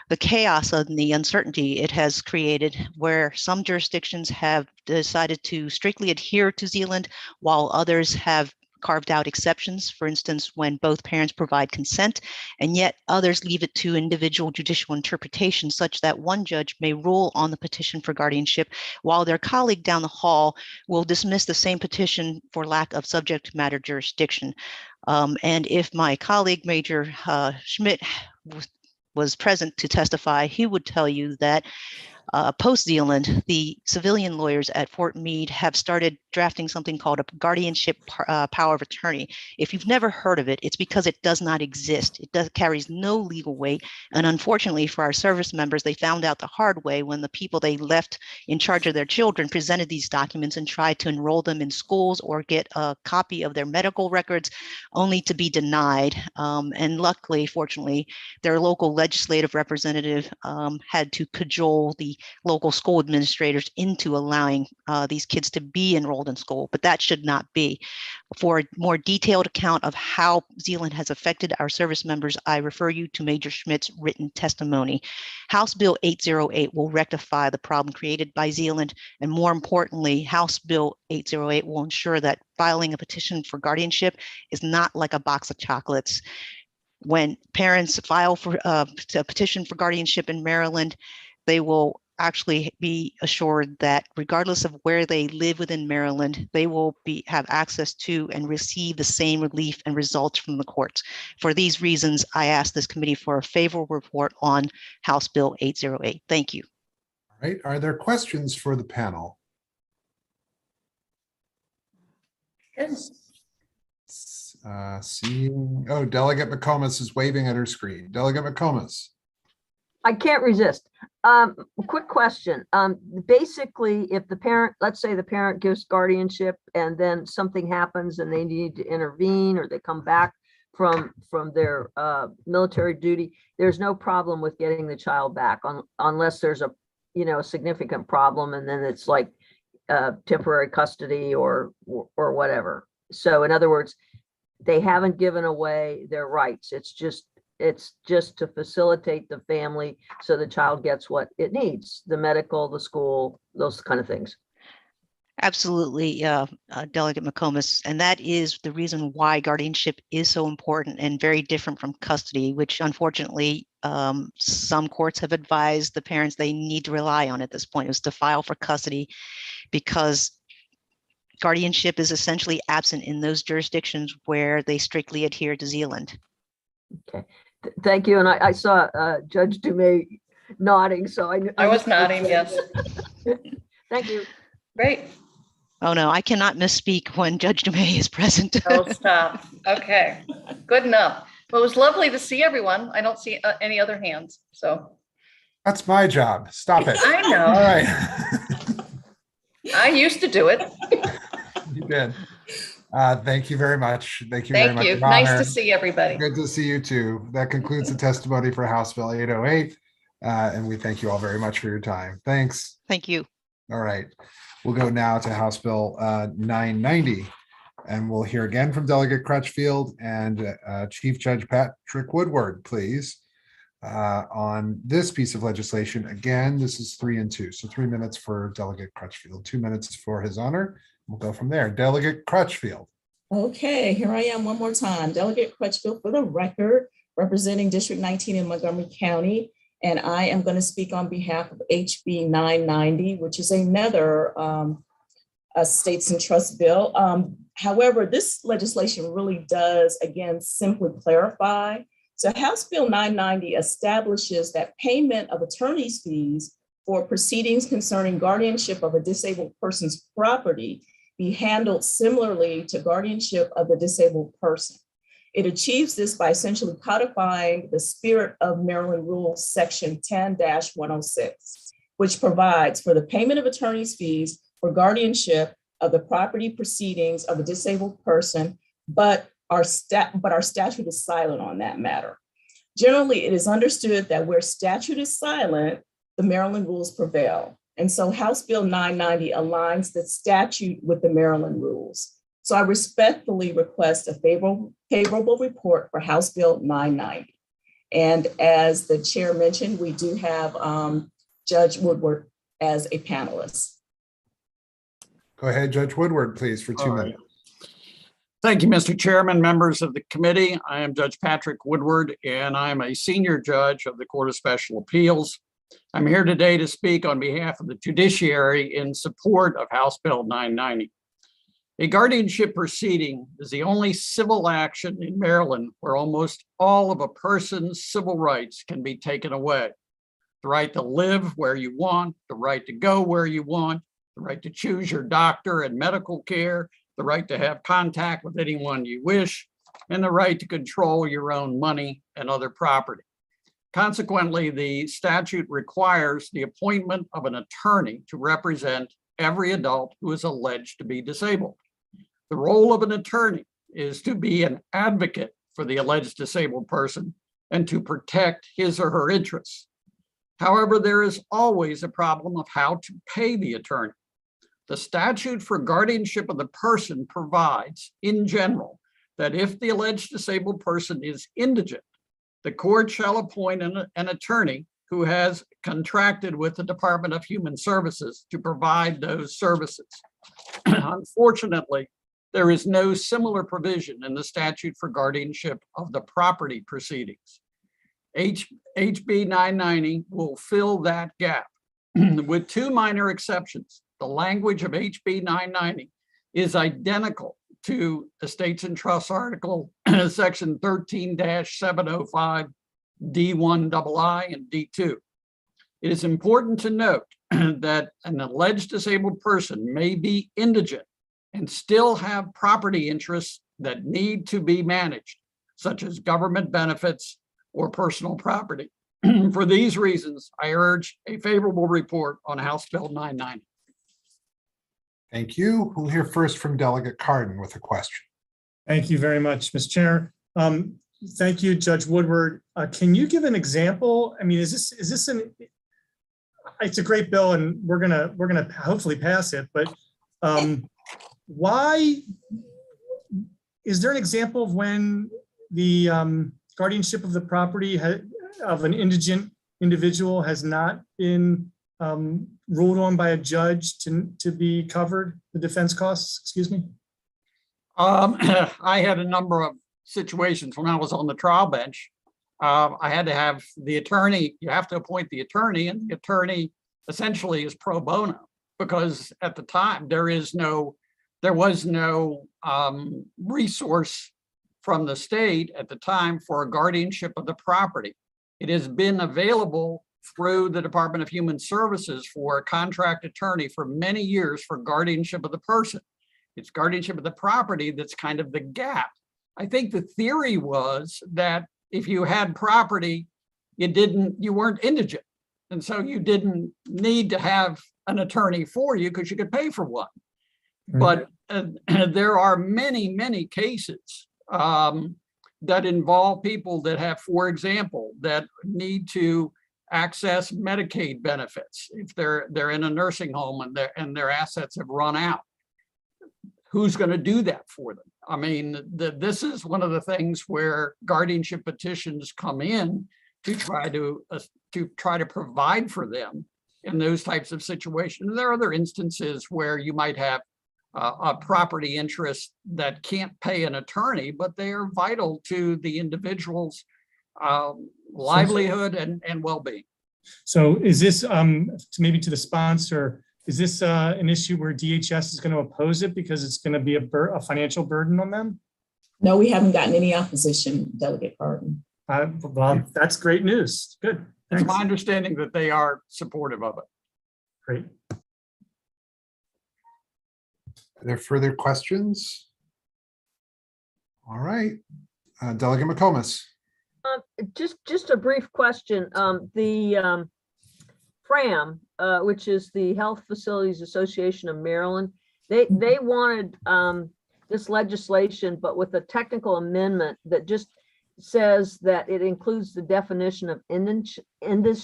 the chaos and the uncertainty it has created, where some jurisdictions have decided to strictly adhere to Zealand, while others have carved out exceptions, for instance, when both parents provide consent, and yet others leave it to individual judicial interpretation, such that one judge may rule on the petition for guardianship, while their colleague down the hall will dismiss the same petition for lack of subject matter jurisdiction. And if my colleague, Major Schmidt, was present to testify, he would tell you that post-Zealand, the civilian lawyers at Fort Meade have started drafting something called a guardianship power of attorney. If you've never heard of it, it's because it does not exist. It carries no legal weight. And unfortunately for our service members, they found out the hard way when the people they left in charge of their children presented these documents and tried to enroll them in schools or get a copy of their medical records, only to be denied. And luckily, fortunately, their local legislative representative had to cajole the local school administrators into allowing these kids to be enrolled in school, but that should not be. For a more detailed account of how Zealand has affected our service members, I refer you to Major Schmidt's written testimony. House Bill 808 will rectify the problem created by Zealand, and more importantly, House Bill 808 will ensure that filing a petition for guardianship is not like a box of chocolates. When parents file for a petition for guardianship in Maryland, they will actually be assured that regardless of where they live within Maryland, they will have access to and receive the same relief and results from the courts. For these reasons, I ask this committee for a favorable report on House Bill 808. Thank you. All right, are there questions for the panel? Good. Seeing, oh, Delegate McComas is waving at her screen. Delegate McComas. I can't resist. Quick question. Basically, if the parent, let's say the parent gives guardianship and then something happens and they need to intervene or they come back from their military duty, there's no problem with getting the child back unless there's a significant problem, and then it's like temporary custody or whatever. So in other words, they haven't given away their rights. It's just to facilitate the family so the child gets what it needs, the medical, the school, those kind of things. Absolutely, Delegate McComas, and that is the reason why guardianship is so important and very different from custody, which unfortunately some courts have advised the parents they need to rely on at this point, is to file for custody, because guardianship is essentially absent in those jurisdictions where they strictly adhere to Zealand. Okay, thank you. And I saw Judge Dumais nodding, so I was nodding, yes. Thank you. Great. Oh no, I cannot misspeak when Judge Dumais is present. Oh, stop. Okay, good enough. Well, it was lovely to see everyone. I don't see any other hands, so. That's my job. Stop it. I know. All right. I used to do it. You did. Thank you very much. Thank you very much. Thank you. Nice to see everybody. Good to see you too. That concludes the testimony for House Bill 808. And we thank you all very much for your time. Thanks. Thank you. All right. We'll go now to House Bill 990. And we'll hear again from Delegate Crutchfield and Chief Judge Patrick Woodward, please, on this piece of legislation. Again, this is 3 and 2. So 3 minutes for Delegate Crutchfield, 2 minutes for his honor. We'll go from there. Delegate Crutchfield. Okay, here I am one more time. Delegate Crutchfield for the record, representing District 19 in Montgomery County. And I am going to speak on behalf of HB 990, which is another States and Trust bill. However, this legislation really does, again, simply clarify. So House Bill 990 establishes that payment of attorney's fees for proceedings concerning guardianship of a disabled person's property be handled similarly to guardianship of the disabled person. It achieves this by essentially codifying the spirit of Maryland Rules Section 10-106, which provides for the payment of attorney's fees for guardianship of the property proceedings of a disabled person, but our statute is silent on that matter. Generally, it is understood that where statute is silent, the Maryland rules prevail. And so House Bill 990 aligns the statute with the Maryland rules. So I respectfully request a favorable report for House Bill 990. And as the chair mentioned, we do have Judge Woodward as a panelist. Go ahead, Judge Woodward, please, for 2 minutes. Thank you, Mr. Chairman, members of the committee. I am Judge Patrick Woodward, and I am a senior judge of the Court of Special Appeals. I'm here today to speak on behalf of the judiciary in support of House Bill 990. A guardianship proceeding is the only civil action in Maryland where almost all of a person's civil rights can be taken away. The right to live where you want, the right to go where you want, the right to choose your doctor and medical care, the right to have contact with anyone you wish, and the right to control your own money and other property. Consequently, the statute requires the appointment of an attorney to represent every adult who is alleged to be disabled. The role of an attorney is to be an advocate for the alleged disabled person and to protect his or her interests. However, there is always a problem of how to pay the attorney. The statute for guardianship of the person provides, in general, that if the alleged disabled person is indigent, the court shall appoint an attorney who has contracted with the Department of Human Services to provide those services. Unfortunately, there is no similar provision in the statute for guardianship of the property proceedings. HB 990 will fill that gap with two minor exceptions. The language of HB 990 is identical to Estates and Trusts Article Section 13-705 D1II and D2. It is important to note that an alleged disabled person may be indigent and still have property interests that need to be managed, such as government benefits or personal property. For these reasons, I urge a favorable report on House Bill 990. Thank you. We'll hear first from Delegate Cardin with a question. Thank you very much, Mr. Chair. Thank you, Judge Woodward. Can you give an example? I mean, is this an? It's a great bill, and we're gonna hopefully pass it. But why is there an example of when the guardianship of the property of an indigent individual has not been ruled on by a judge to be covered, the defense costs? Excuse me. I had a number of situations when I was on the trial bench. I had to have the attorney, you have to appoint the attorney, and the attorney essentially is pro bono, because at the time there was no resource from the state at the time for a guardianship of the property. It has been available through the Department of Human Services for a contract attorney for many years for guardianship of the person. It's guardianship of the property that's kind of the gap. I think the theory was that if you had property, you weren't indigent. And so you didn't need to have an attorney for you because you could pay for one. But there are many, many cases that involve people that have, for example, that need to access Medicaid benefits if they're in a nursing home and their assets have run out. Who's going to do that for them? I mean, this is one of the things where guardianship petitions come in to try to provide for them in those types of situations. There are other instances where you might have a property interest that can't pay an attorney, but they are vital to the individual's livelihood and well-being. So is this maybe to the sponsor? Is this an issue where DHS is going to oppose it because it's going to be a financial burden on them? No, we haven't gotten any opposition, Delegate Cardin. Well, that's great news. Good. It's my understanding that they are supportive of it. Great. Are there further questions? All right. Delegate McComas. Just a brief question. The FRAM, which is the Health Facilities Association of Maryland, they wanted this legislation, but with a technical amendment that just says that it includes the definition of indigence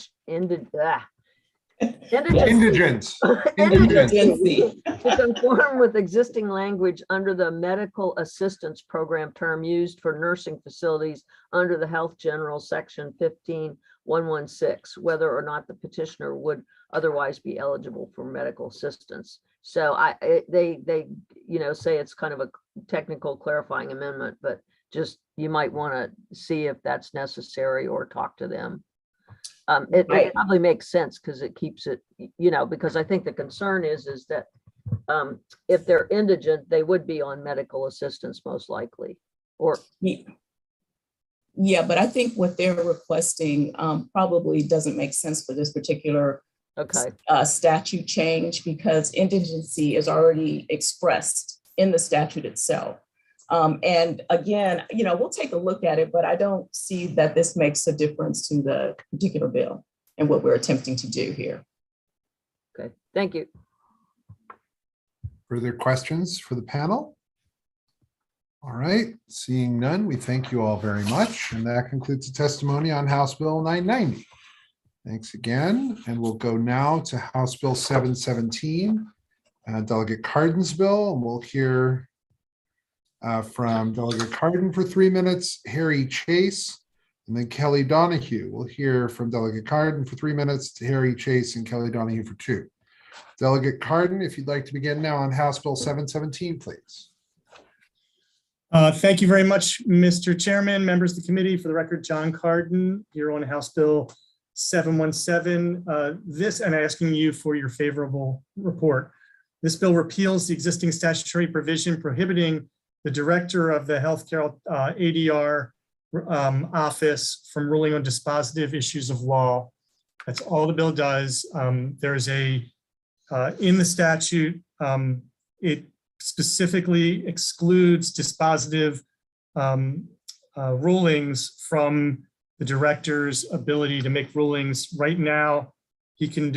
to conform with existing language under the medical assistance program term used for nursing facilities under the Health General Section 15116, whether or not the petitioner would otherwise be eligible for medical assistance. So they say it's kind of a technical clarifying amendment, but just you might want to see if that's necessary or talk to them. It probably makes sense because it keeps it, because I think the concern is that if they're indigent, they would be on medical assistance most likely. Or yeah, but I think what they're requesting probably doesn't make sense for this particular Okay. statute change because indigency is already expressed in the statute itself. And again, we'll take a look at it, but I don't see that this makes a difference to the particular bill and what we're attempting to do here. Okay, thank you. Further questions for the panel? All right, seeing none, we thank you all very much. And that concludes the testimony on House Bill 990. Thanks again. And we'll go now to House Bill 717, Delegate Cardin's bill. And we'll hear from Delegate Cardin for 3 minutes, Harry Chase, and then Kelly Donahue. We'll hear from Delegate Cardin for 3 minutes, to Harry Chase and Kelly Donahue for 2. Delegate Cardin, if you'd like to begin now on House Bill 717, please. Thank you very much, Mr. Chairman, members of the committee. For the record, John Cardin, here on House Bill 717. This, and asking you for your favorable report. This bill repeals the existing statutory provision prohibiting the director of the healthcare ADR office from ruling on dispositive issues of law. That's all the bill does. There's a, in the statute, it specifically excludes dispositive rulings from the director's ability to make rulings. Right now, he can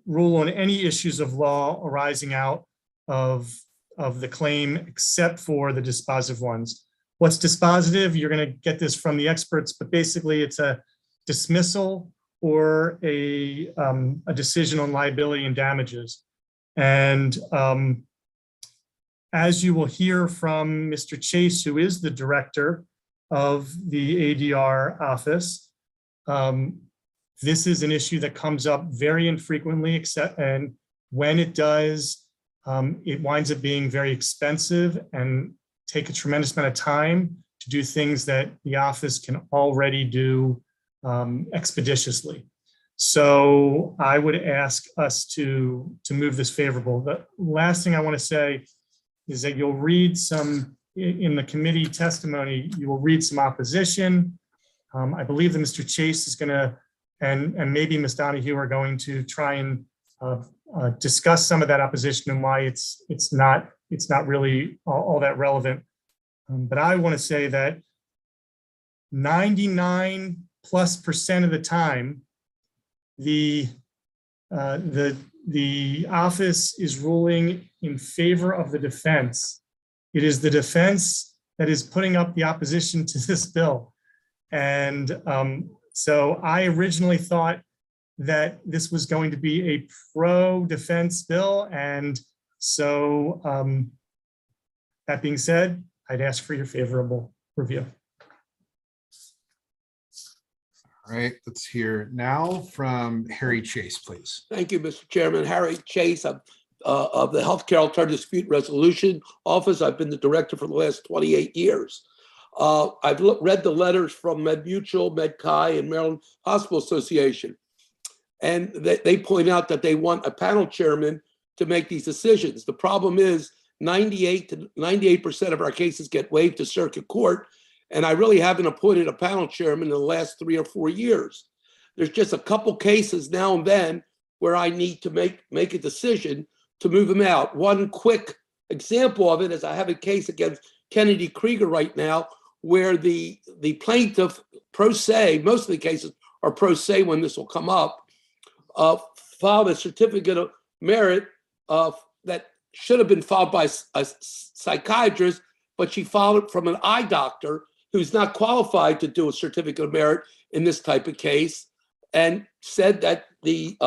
rule on any issues of law arising out of the claim except for the dispositive ones. What's dispositive? You're going to get this from the experts, but basically it's a dismissal or a decision on liability and damages. And as you will hear from Mr. Chase, who is the director of the ADR office, this is an issue that comes up very infrequently, and when it does, it winds up being very expensive and take a tremendous amount of time to do things that the office can already do expeditiously. So I would ask us to move this favorable. The last thing I want to say is that you'll read some, in the committee testimony, you will read some opposition. I believe that Mr. Chase is going to, and maybe Ms. Donahue are going to try and discuss some of that opposition and why it's not really all that relevant. But I want to say that 99+% of the time, the office is ruling in favor of the defense. It is the defense that is putting up the opposition to this bill. And so I originally thought that this was going to be a pro-defense bill. And so that being said, I'd ask for your favorable review. All right, let's hear now from Harry Chase, please. Thank you, Mr. Chairman. Harry Chase of the Healthcare Alternative Dispute Resolution Office. I've been the director for the last 28 years. I've read the letters from MedMutual, MedChi, and Maryland Hospital Association. And they point out that they want a panel chairman to make these decisions. The problem is 98 to 98% of our cases get waived to circuit court. And I really haven't appointed a panel chairman in the last 3 or 4 years. There's just a couple cases now and then where I need to make a decision to move them out. One quick example of it is I have a case against Kennedy Krieger right now where the plaintiff, pro se, most of the cases are pro se when this will come up, filed a certificate of merit that should have been filed by a psychiatrist, but she filed it from an eye doctor who's not qualified to do a certificate of merit in this type of case, and said that the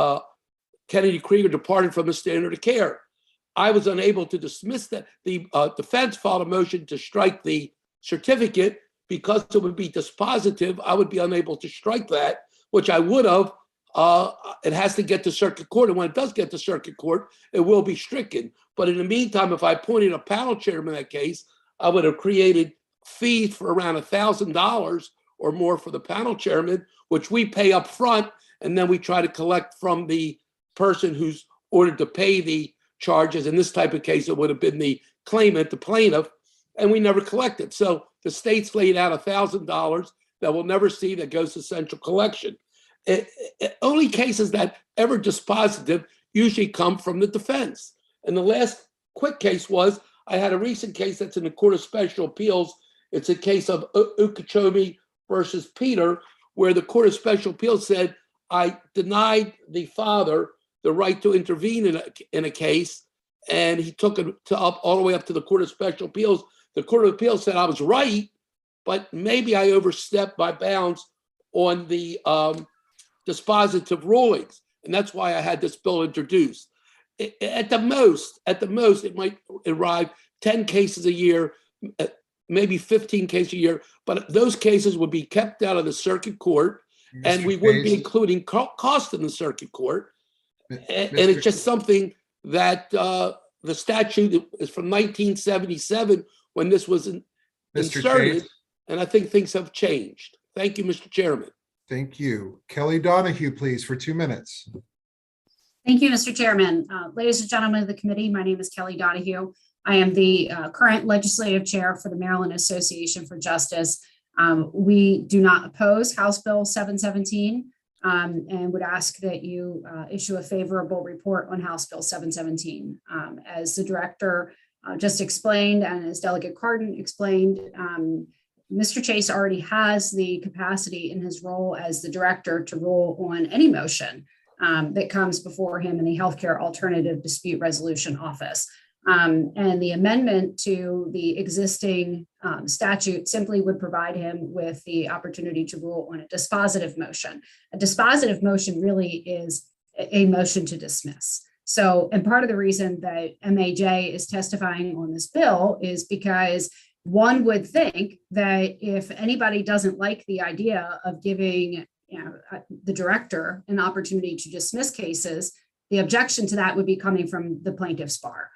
Kennedy Krieger departed from the standard of care. I was unable to dismiss that. The defense filed a motion to strike the certificate because it would be dispositive. I would be unable to strike that, which I would have. It has to get to circuit court, and when it does get to circuit court, it will be stricken. But in the meantime, if I appointed a panel chairman in that case, I would have created fees for around $1,000 or more for the panel chairman, which we pay up front, and then we try to collect from the person who's ordered to pay the charges. In this type of case, it would have been the claimant, the plaintiff, and we never collected. So the state's laid out $1,000 that we'll never see that goes to central collection. Only cases that ever dispositive usually come from the defense. And the last quick case was, I had a recent case that's in the Court of Special Appeals. It's a case of Okeechobee versus Peter, where the Court of Special Appeals said, I denied the father the right to intervene in a case, and he took it all the way up to the Court of Special Appeals. The Court of Appeals said I was right, but maybe I overstepped my bounds on the dispositive rulings. And that's why I had this bill introduced. At the most, it might arrive 10 cases a year, maybe 15 cases a year, but those cases would be kept out of the circuit court, and we wouldn't be including cost in the circuit court. And it's just something that the statute is from 1977 when this was inserted, and I think things have changed. Thank you, Mr. Chairman. Thank you. Kelly Donahue, please, for 2 minutes. Thank you, Mr. Chairman. Ladies and gentlemen of the committee, my name is Kelly Donahue. I am the current legislative chair for the Maryland Association for Justice. We do not oppose House Bill 717 and would ask that you issue a favorable report on House Bill 717. As the director just explained, and as Delegate Cardin explained, Mr. Chase already has the capacity in his role as the director to rule on any motion that comes before him in the Healthcare Alternative Dispute Resolution Office. And the amendment to the existing statute simply would provide him with the opportunity to rule on a dispositive motion. A dispositive motion really is a motion to dismiss. So, and part of the reason that MAJ is testifying on this bill is because one would think that if anybody doesn't like the idea of giving the director an opportunity to dismiss cases, the objection to that would be coming from the plaintiff's bar.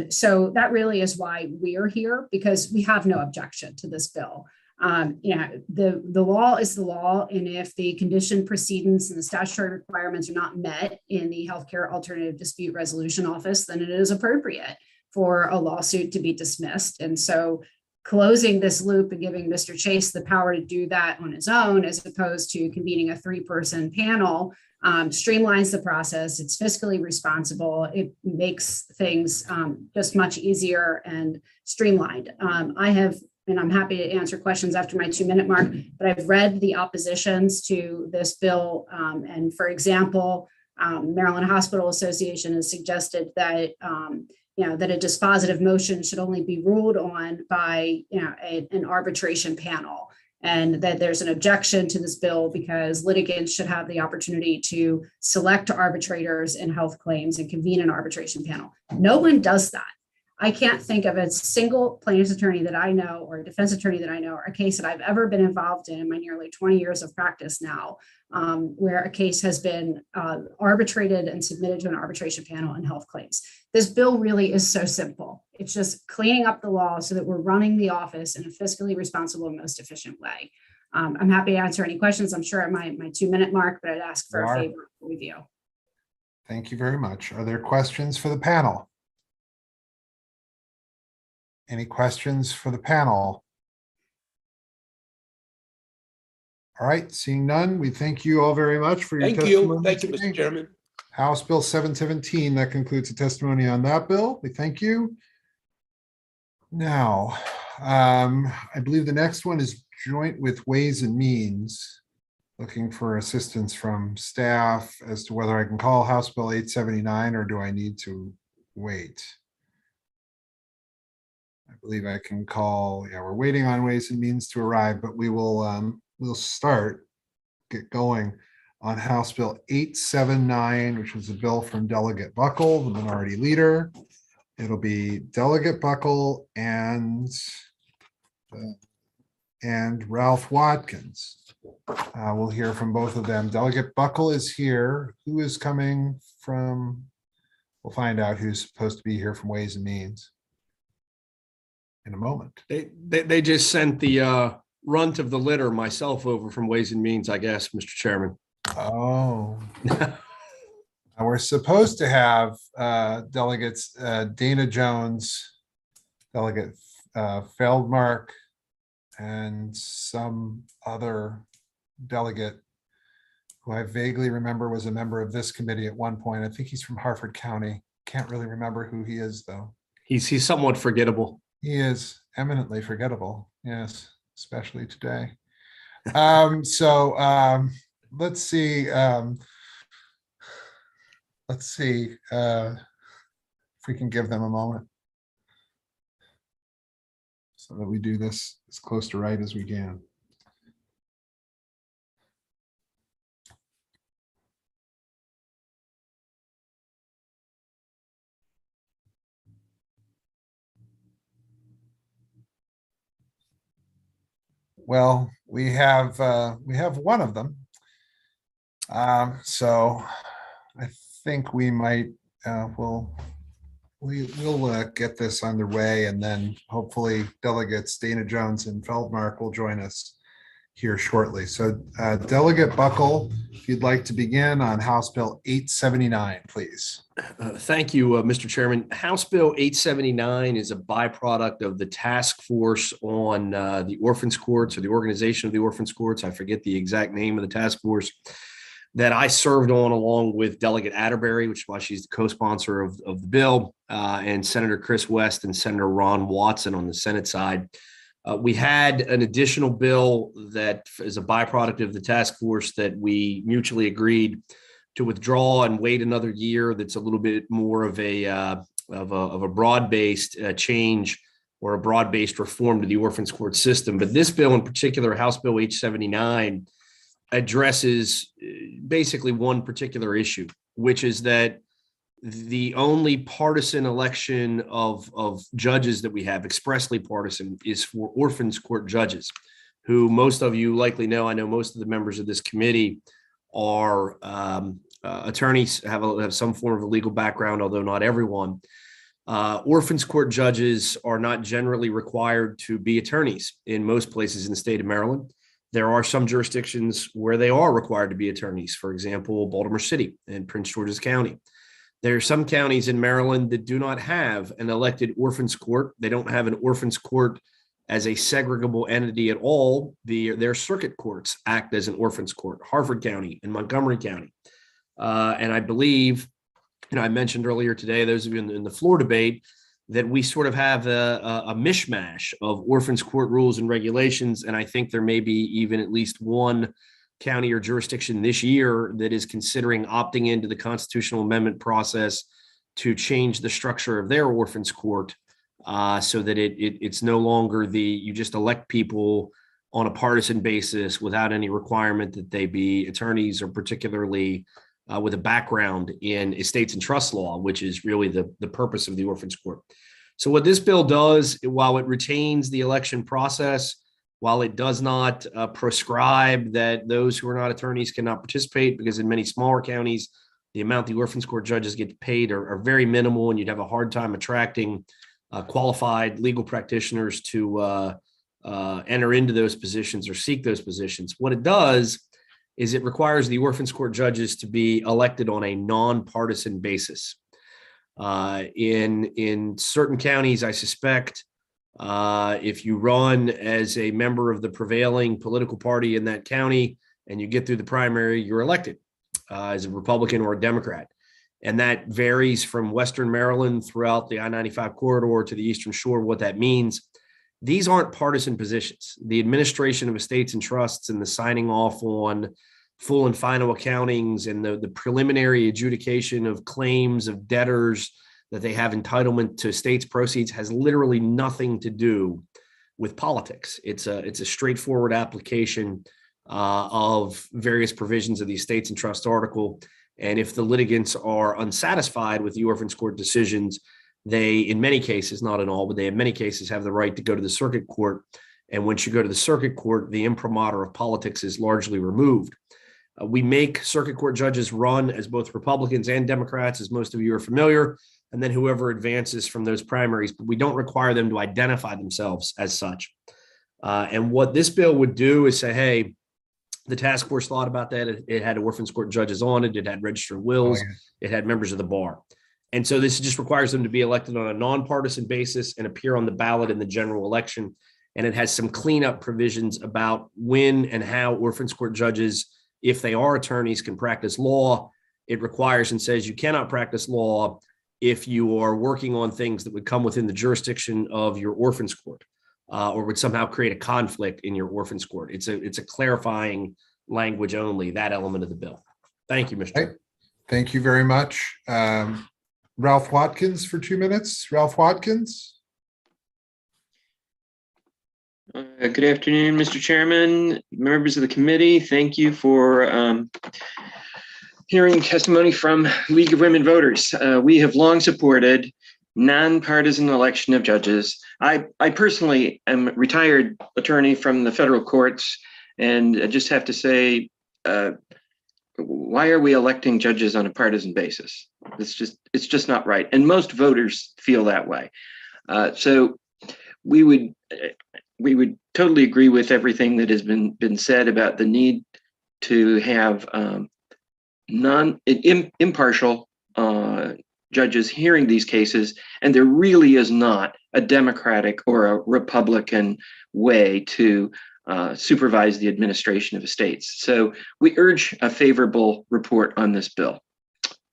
So that really is why we are here, because we have no objection to this bill. The law is the law, and if the condition precedents and the statutory requirements are not met in the Healthcare Alternative Dispute Resolution Office, then it is appropriate for a lawsuit to be dismissed. And so closing this loop and giving Mr. Chase the power to do that on his own, as opposed to convening a 3-person panel, streamlines the process. It's fiscally responsible. It makes things just much easier and streamlined. And I'm happy to answer questions after my 2-minute mark, but I've read the oppositions to this bill. And for example, Maryland Hospital Association has suggested that that a dispositive motion should only be ruled on by an arbitration panel, and that there's an objection to this bill because litigants should have the opportunity to select arbitrators in health claims and convene an arbitration panel. No one does that. I can't think of a single plaintiff's attorney that I know, or a defense attorney that I know, or a case that I've ever been involved in my nearly 20 years of practice now, where a case has been arbitrated and submitted to an arbitration panel in health claims. This bill really is so simple. It's just cleaning up the law so that we're running the office in a fiscally responsible and most efficient way. I'm happy to answer any questions. I'm sure at my 2-minute mark, but I'd ask for a favorable review. Thank you very much. Are there questions for the panel? Any questions for the panel? All right, seeing none, we thank you all very much for your testimony. Thank you, Mr. Chairman. House Bill 717, that concludes the testimony on that bill. We thank you. Now, I believe the next one is joint with Ways and Means, looking for assistance from staff as to whether I can call House Bill 879 or do I need to wait? I believe I can call, we're waiting on Ways and Means to arrive, but we will we'll get going on House Bill 879, which was a bill from Delegate Buckle, the minority leader. It'll be Delegate Buckle and Ralph Watkins. We'll hear from both of them. Delegate Buckle is here. Who is coming from? We'll find out who's supposed to be here from Ways and Means in a moment. They just sent the runt of the litter myself over from Ways and Means, I guess, Mr. Chairman. Oh. We're supposed to have delegates Dana Jones, Delegate Feldmark, and some other delegate who I vaguely remember was a member of this committee at one point. I think he's from Harford County. Can't really remember who he is, though. He's somewhat forgettable. He is eminently forgettable. Yes, especially today. Let's see. If we can give them a moment so that we do this as close to right as we can. Well, we have one of them. So I think we might we'll get this underway, and then hopefully delegates Dana Jones and Feldmark will join us here shortly. So Delegate Buckle, if you'd like to begin on House Bill 879, please. Thank you, Mr. Chairman. House Bill 879 is a byproduct of the task force on the orphans courts, or the organization of the orphans courts. I forget the exact name of the task force that I served on, along with Delegate Atterbury, which is why she's the co-sponsor of the bill, and Senator Chris West and Senator Ron Watson on the Senate side. We had an additional bill that is a byproduct of the task force that we mutually agreed to withdraw and wait another year. That's a little bit more of a broad-based change, or a broad-based reform to the orphans court system. But this bill in particular, House Bill 879, addresses basically one particular issue, which is that the only partisan election of judges that we have, expressly partisan, is for orphans court judges, who most of you likely know. I know most of the members of this committee are attorneys, have some form of a legal background, although not everyone. Orphans court judges are not generally required to be attorneys in most places in the state of Maryland. There are some jurisdictions where they are required to be attorneys, for example, Baltimore City and Prince George's County. There are some counties in Maryland that do not have an elected orphans court. They don't have an orphans court as a segregable entity at all. Their circuit courts act as an orphans court, Harford County and Montgomery County. And I believe, I mentioned earlier today, those of you in the floor debate, that we sort of have a mishmash of orphans court rules and regulations. And I think there may be even at least one county or jurisdiction this year that is considering opting into the constitutional amendment process to change the structure of their orphans court, so that it's no longer you just elect people on a partisan basis without any requirement that they be attorneys, or particularly with a background in estates and trust law, which is really the purpose of the orphans court. So what this bill does, while it retains the election process, while it does not prescribe that those who are not attorneys cannot participate, because in many smaller counties, the amount the orphans court judges get paid are very minimal, and you'd have a hard time attracting qualified legal practitioners to enter into those positions or seek those positions. What it does is it requires the orphans court judges to be elected on a nonpartisan basis. In certain counties, I suspect, if you run as a member of the prevailing political party in that county and you get through the primary, you're elected as a Republican or a Democrat. And that varies from Western Maryland throughout the I-95 corridor to the Eastern Shore. What that means, these aren't partisan positions. The administration of estates and trusts and the signing off on full and final accountings and the preliminary adjudication of claims of debtors that they have entitlement to estates proceeds has literally nothing to do with politics. It's a straightforward application of various provisions of the Estates and Trust Article. And if the litigants are unsatisfied with the orphans court decisions, they, in many cases, not in all, but they in many cases have the right to go to the circuit court. And once you go to the circuit court, the imprimatur of politics is largely removed. We make circuit court judges run as both Republicans and Democrats, as most of you are familiar, and then whoever advances from those primaries, but we don't require them to identify themselves as such. And what this bill would do is say, hey, the task force thought about that. It had orphans court judges on it. It had registered wills. It had members of the bar. And so this just requires them to be elected on a nonpartisan basis and appear on the ballot in the general election. And it has some cleanup provisions about when and how orphans court judges if they are attorneys, can practice law. It requires and says you cannot practice law if you are working on things that would come within the jurisdiction of your orphans court, or would somehow create a conflict in your orphans court. It's a clarifying language only, that element of the bill. Thank you, Mr. Chair. Thank you very much. Ralph Watkins for 2 minutes. Ralph Watkins. Good afternoon, Mr. Chairman, members of the committee. Thank you for hearing testimony from League of Women Voters. We have long supported nonpartisan election of judges. I personally am a retired attorney from the federal courts, and I just have to say, why are we electing judges on a partisan basis? It's just not right. And most voters feel that way. So we would totally agree with everything that has been said about the need to have impartial judges hearing these cases, and there really is not a Democratic or a Republican way to supervise the administration of estates. So we urge a favorable report on this bill.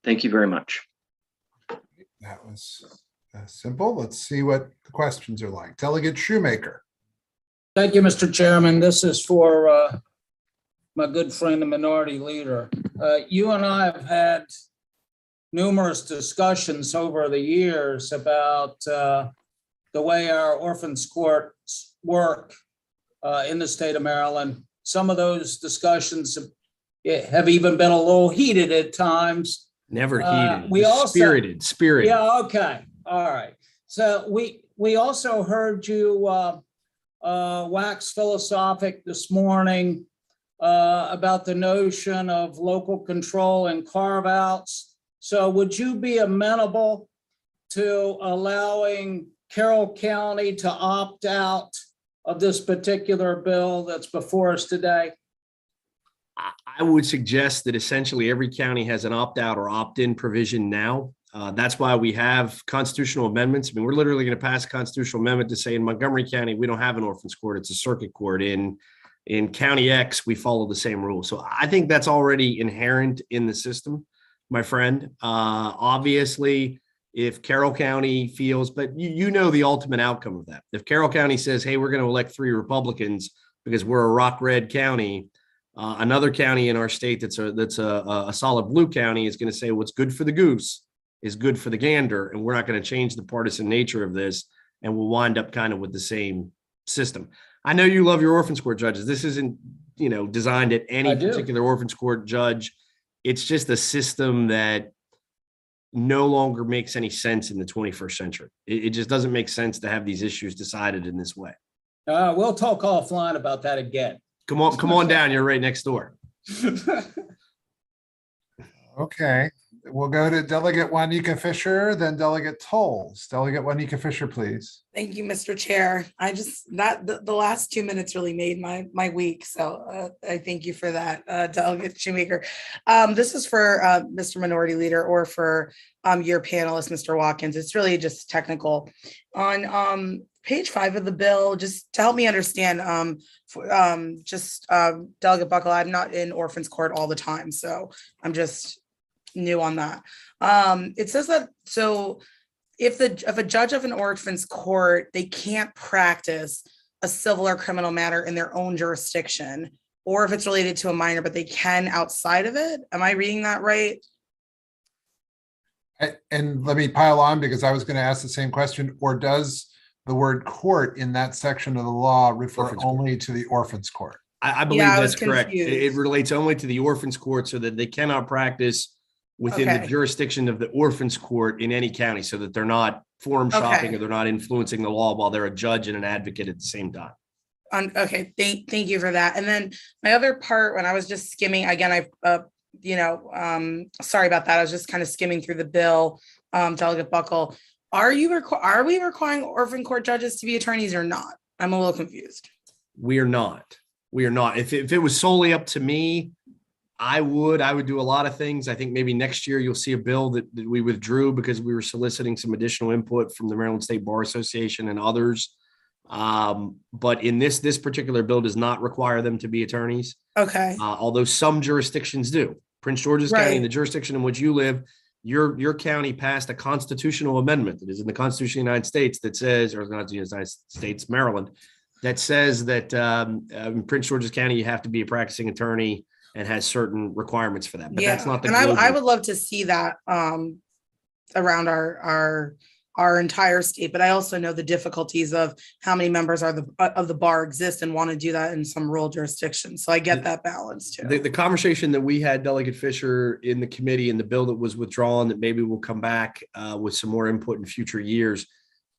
Thank you very much. That was simple. Let's see what the questions are like. Delegate Shoemaker. Thank you, Mr. Chairman. This is for my good friend, the minority leader. You and I have had numerous discussions over the years about the way our orphans courts work in the state of Maryland. Some of those discussions have even been a little heated at times. Never heated. We also spirited. Yeah. Okay. All right. So we also heard you wax philosophic this morning about the notion of local control and carve-outs. So would you be amenable to allowing Carroll County to opt out of this particular bill that's before us today? I would suggest that essentially every county has an opt-out or opt-in provision now. That's why we have constitutional amendments. I mean, we're literally going to pass a constitutional amendment to say in Montgomery County, we don't have an orphans court, it's a circuit court. In County X, we follow the same rules. So I think that's already inherent in the system, my friend. Obviously, if Carroll County feels, but you know the ultimate outcome of that. If Carroll County says, hey, we're going to elect 3 Republicans because we're a rock red county, another county in our state that's a solid blue county is going to say what's good for the goose is good for the gander, and we're not going to change the partisan nature of this, and we'll wind up kind of with the same system. I know you love your orphans court judges. This isn't, designed at any particular orphans court judge. It's just a system that no longer makes any sense in the 21st century. It just doesn't make sense to have these issues decided in this way. We'll talk offline about that again. Come on down. You're right next door. Okay, we'll go to Delegate Juanita Fisher, then Delegate Tolles. Delegate Juanita Fisher, please. Thank you, Mr. Chair. The last 2 minutes really made my week. So I thank you for that, Delegate Shoemaker. This is for Mr. Minority Leader or for your panelist, Mr. Watkins. It's really just technical. On page 5 of the bill, just to help me understand, Delegate Buckle, I'm not in orphans court all the time, so I'm just new on that. It says that, so if a judge of an orphans court, they can't practice a civil or criminal matter in their own jurisdiction, or if it's related to a minor, but they can outside of it. Am I reading that right? And let me pile on because I was going to ask the same question. Or does the word court in that section of the law refer only to the orphans court? I believe that's correct. It relates only to the orphans court, so that they cannot practice within the jurisdiction of the orphans court in any county, so that they're not forum shopping or they're not influencing the law while they're a judge and an advocate at the same time. Okay, thank you for that. And then my other part, when I was just skimming, again, sorry about that. I was just kind of skimming through the bill, Delegate Buckle. Are we requiring orphan court judges to be attorneys or not? I'm a little confused. We are not. If it was solely up to me, I would do a lot of things. I think maybe next year you'll see a bill that we withdrew because we were soliciting some additional input from the Maryland State Bar Association and others. But in this particular bill does not require them to be attorneys. Okay. Although some jurisdictions do. Prince George's County, Right. in the jurisdiction in which you live, your county passed a constitutional amendment that is in the Constitution of the United States that says, or not the United States, Maryland, that says that in Prince George's County, you have to be a practicing attorney and has certain requirements for that. But that's not the and I global. would love to see that around our entire state, but I also know the difficulties of how many members of the bar exist and want to do that in some rural jurisdictions. So I get that balance too. The conversation that we had, Delegate Fisher, in the committee and the bill that was withdrawn, that maybe we'll come back with some more input in future years.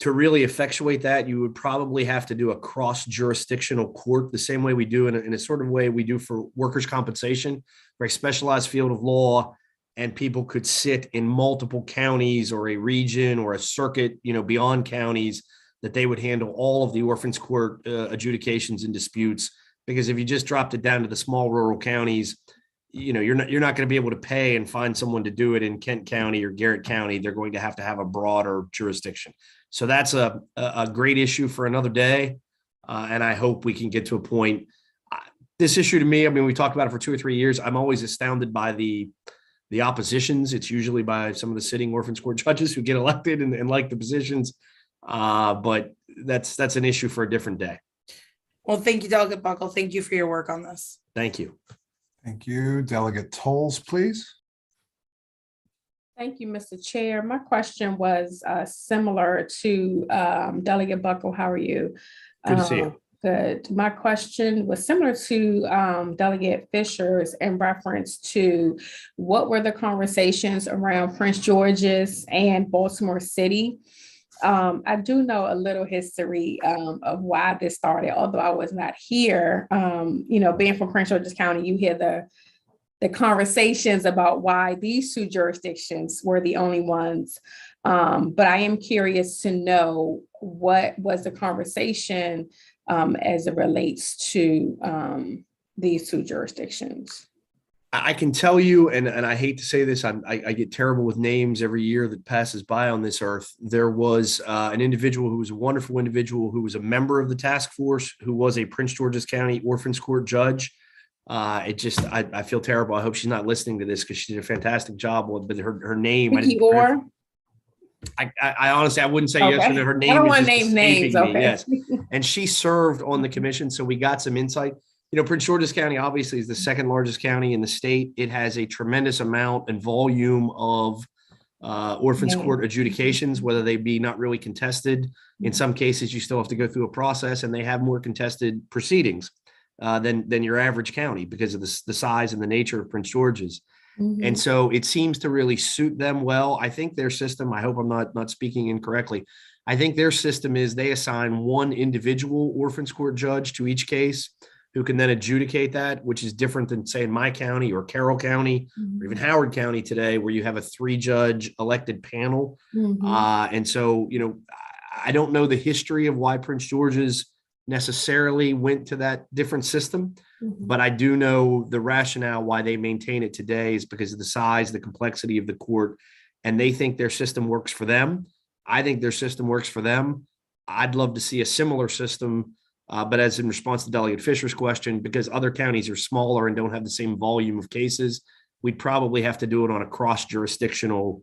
To really effectuate that, you would probably have to do a cross-jurisdictional court the same way we do in a sort of way we do for workers' compensation, very specialized field of law, and people could sit in multiple counties or a region or a circuit, beyond counties, that they would handle all of the orphans court adjudications and disputes. Because if you just dropped it down to the small rural counties, you're not going to be able to pay and find someone to do it in Kent County or Garrett County. They're going to have a broader jurisdiction. So that's a great issue for another day. And I hope we can get to a point. This issue to me, we talked about it for 2 or 3 years. I'm always astounded by the oppositions. It's usually by some of the sitting orphans court judges who get elected and like the positions. But that's an issue for a different day. Well, thank you, Delegate Buckle. Thank you for your work on this. Thank you. Thank you. Delegate Tolles, please. Thank you, Mr. Chair. My question was similar to Delegate Buckle. How are you? Good to see you. Good. My question was similar to Delegate Fisher's in reference to what were the conversations around Prince George's and Baltimore City. I do know a little history of why this started, although I was not here. Being from Prince George's County, you hear the conversations about why these two jurisdictions were the only ones. But I am curious to know what was the conversation as it relates to these two jurisdictions. I can tell you, and I hate to say this, I get terrible with names every year that passes by on this earth. There was an individual who was a wonderful individual who was a member of the task force, who was a Prince George's County Orphans Court judge. I feel terrible. I hope she's not listening to this because she did a fantastic job. But her name, I honestly, I wouldn't say yes or no. Her name. I don't want to name names. Okay. Yes, and she served on the commission, so we got some insight. Prince George's County obviously is the second largest county in the state. It has a tremendous amount and volume of orphans court adjudications, whether they be not really contested. In some cases, you still have to go through a process, and they have more contested proceedings than your average county because of the size and the nature of Prince George's. And so it seems to really suit them well. I think their system, I hope I'm not speaking incorrectly, I think their system is they assign one individual orphans court judge to each case who can then adjudicate that, which is different than, say, in my county or Carroll County or even Howard County today, where you have a 3-judge elected panel. And so, I don't know the history of why Prince George's necessarily went to that different system, but I do know the rationale why they maintain it today is because of the size, the complexity of the court, and they think their system works for them. I think their system works for them. I'd love to see a similar system, but as in response to Delegate Fisher's question, because other counties are smaller and don't have the same volume of cases, we'd probably have to do it on a cross-jurisdictional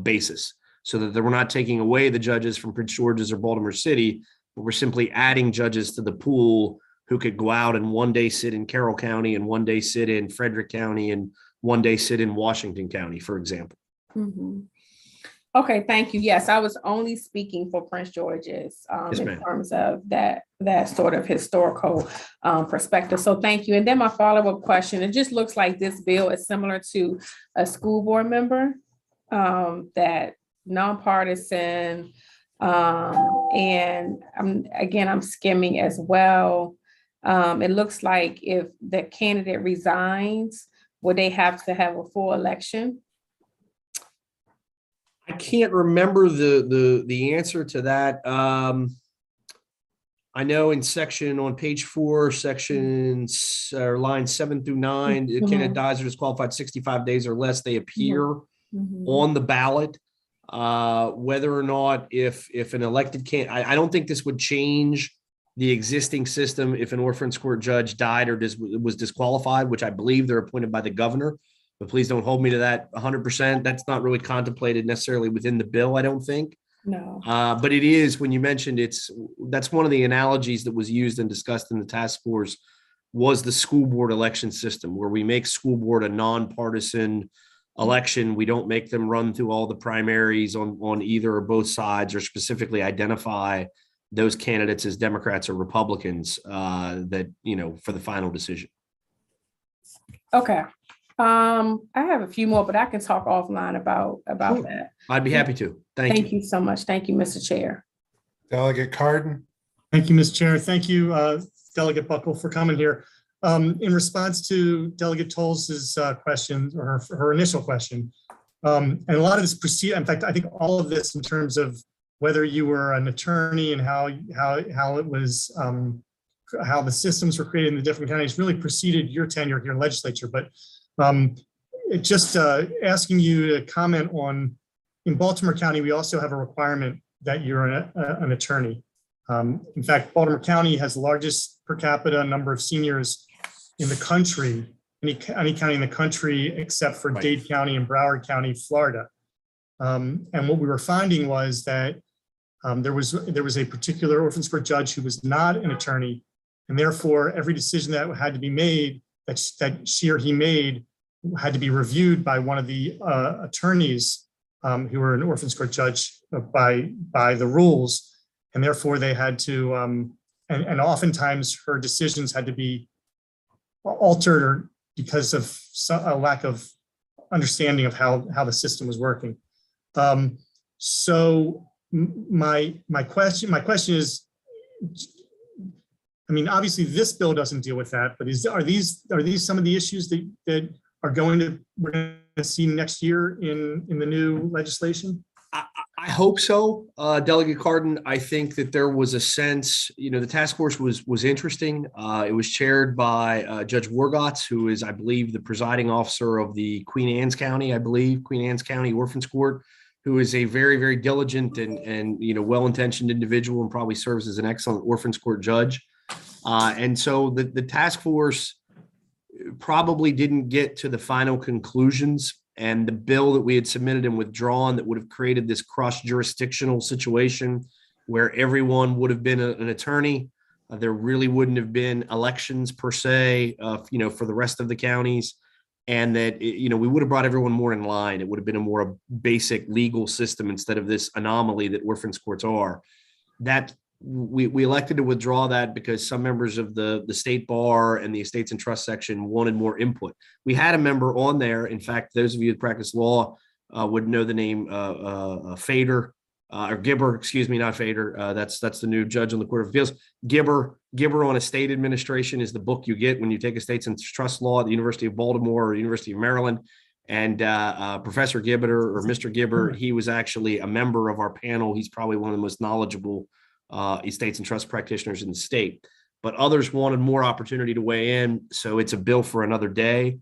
basis so that we're not taking away the judges from Prince George's or Baltimore City, but we're simply adding judges to the pool who could go out and one day sit in Carroll County and one day sit in Frederick County and one day sit in Washington County, for example. Okay, thank you. Yes, I was only speaking for Prince George's in terms of that sort of historical perspective. So thank you. And then my follow-up question, it just looks like this bill is similar to a school board member that nonpartisan, and I'm skimming as well. It looks like if the candidate resigns, would they have to have a full election? I can't remember the answer to that. I know in on page 4, sections or lines 7 through 9, the candidate dies or is qualified 65 days or less, they appear on the ballot. Whether or not if an elected candidate, I don't think this would change the existing system if an orphans court judge died or was disqualified, which I believe they're appointed by the governor. But please don't hold me to that 100%. That's not really contemplated necessarily within the bill, I don't think. No. But it is, when you mentioned that's one of the analogies that was used and discussed in the task force was the school board election system, where we make school board a nonpartisan election. We don't make them run through all the primaries on either or both sides, or specifically identify those candidates as Democrats or Republicans that, for the final decision. Okay. I have a few more, but I can talk offline about Sure. that. I'd be happy to. Thank you so much. Thank you, Mr. Chair. Delegate Cardin. Thank you, Mr. Chair. Thank you, Delegate Buckle, for coming here. In response to Delegate Toll's question, or her initial question, and a lot of this in fact, I think all of this in terms of whether you were an attorney and how it was, how the systems were created in the different counties really preceded your tenure here in legislature. But asking you to comment on, in Baltimore County, we also have a requirement that you're an attorney. In fact, Baltimore County has the largest per capita number of seniors in the country, any county in the country except for Dade County and Broward County, Florida. And what we were finding was that there was a particular orphans court judge who was not an attorney, and therefore every decision that had to be made, that she or he made, had to be reviewed by one of the attorneys who were an orphans court judge by the rules, and therefore they had to, and oftentimes her decisions had to be altered because of a lack of understanding of how the system was working. So my question is, I mean, obviously this bill doesn't deal with that, but are these some of the issues that we're going to see next year in the new legislation? I hope so. Delegate Cardin, I think that there was a sense, the task force was interesting. It was chaired by Judge Wargotz, who is, I believe, the presiding officer of the Queen Anne's County Orphans Court, who is a very, very diligent and well-intentioned individual, and probably serves as an excellent orphans court judge. And so the task force probably didn't get to the final conclusions, and the bill that we had submitted and withdrawn that would have created this cross-jurisdictional situation where everyone would have been an attorney. There really wouldn't have been elections per se, for the rest of the counties. And that, we would have brought everyone more in line. It would have been a more basic legal system instead of this anomaly that orphans courts are. That we elected to withdraw that because some members of the state bar and the estates and trust section wanted more input. We had a member on there. In fact, those of you that practice law would know the name Fader or Gibber, excuse me, not Fader. That's the new judge on the Court of Appeals. Gibber on Estate Administration is the book you get when you take estates and trust law at the University of Baltimore or University of Maryland. And Professor Gibber or Mr. Gibber, he was actually a member of our panel. He's probably one of the most knowledgeable estates and trust practitioners in the state, but others wanted more opportunity to weigh in. So it's a bill for another day.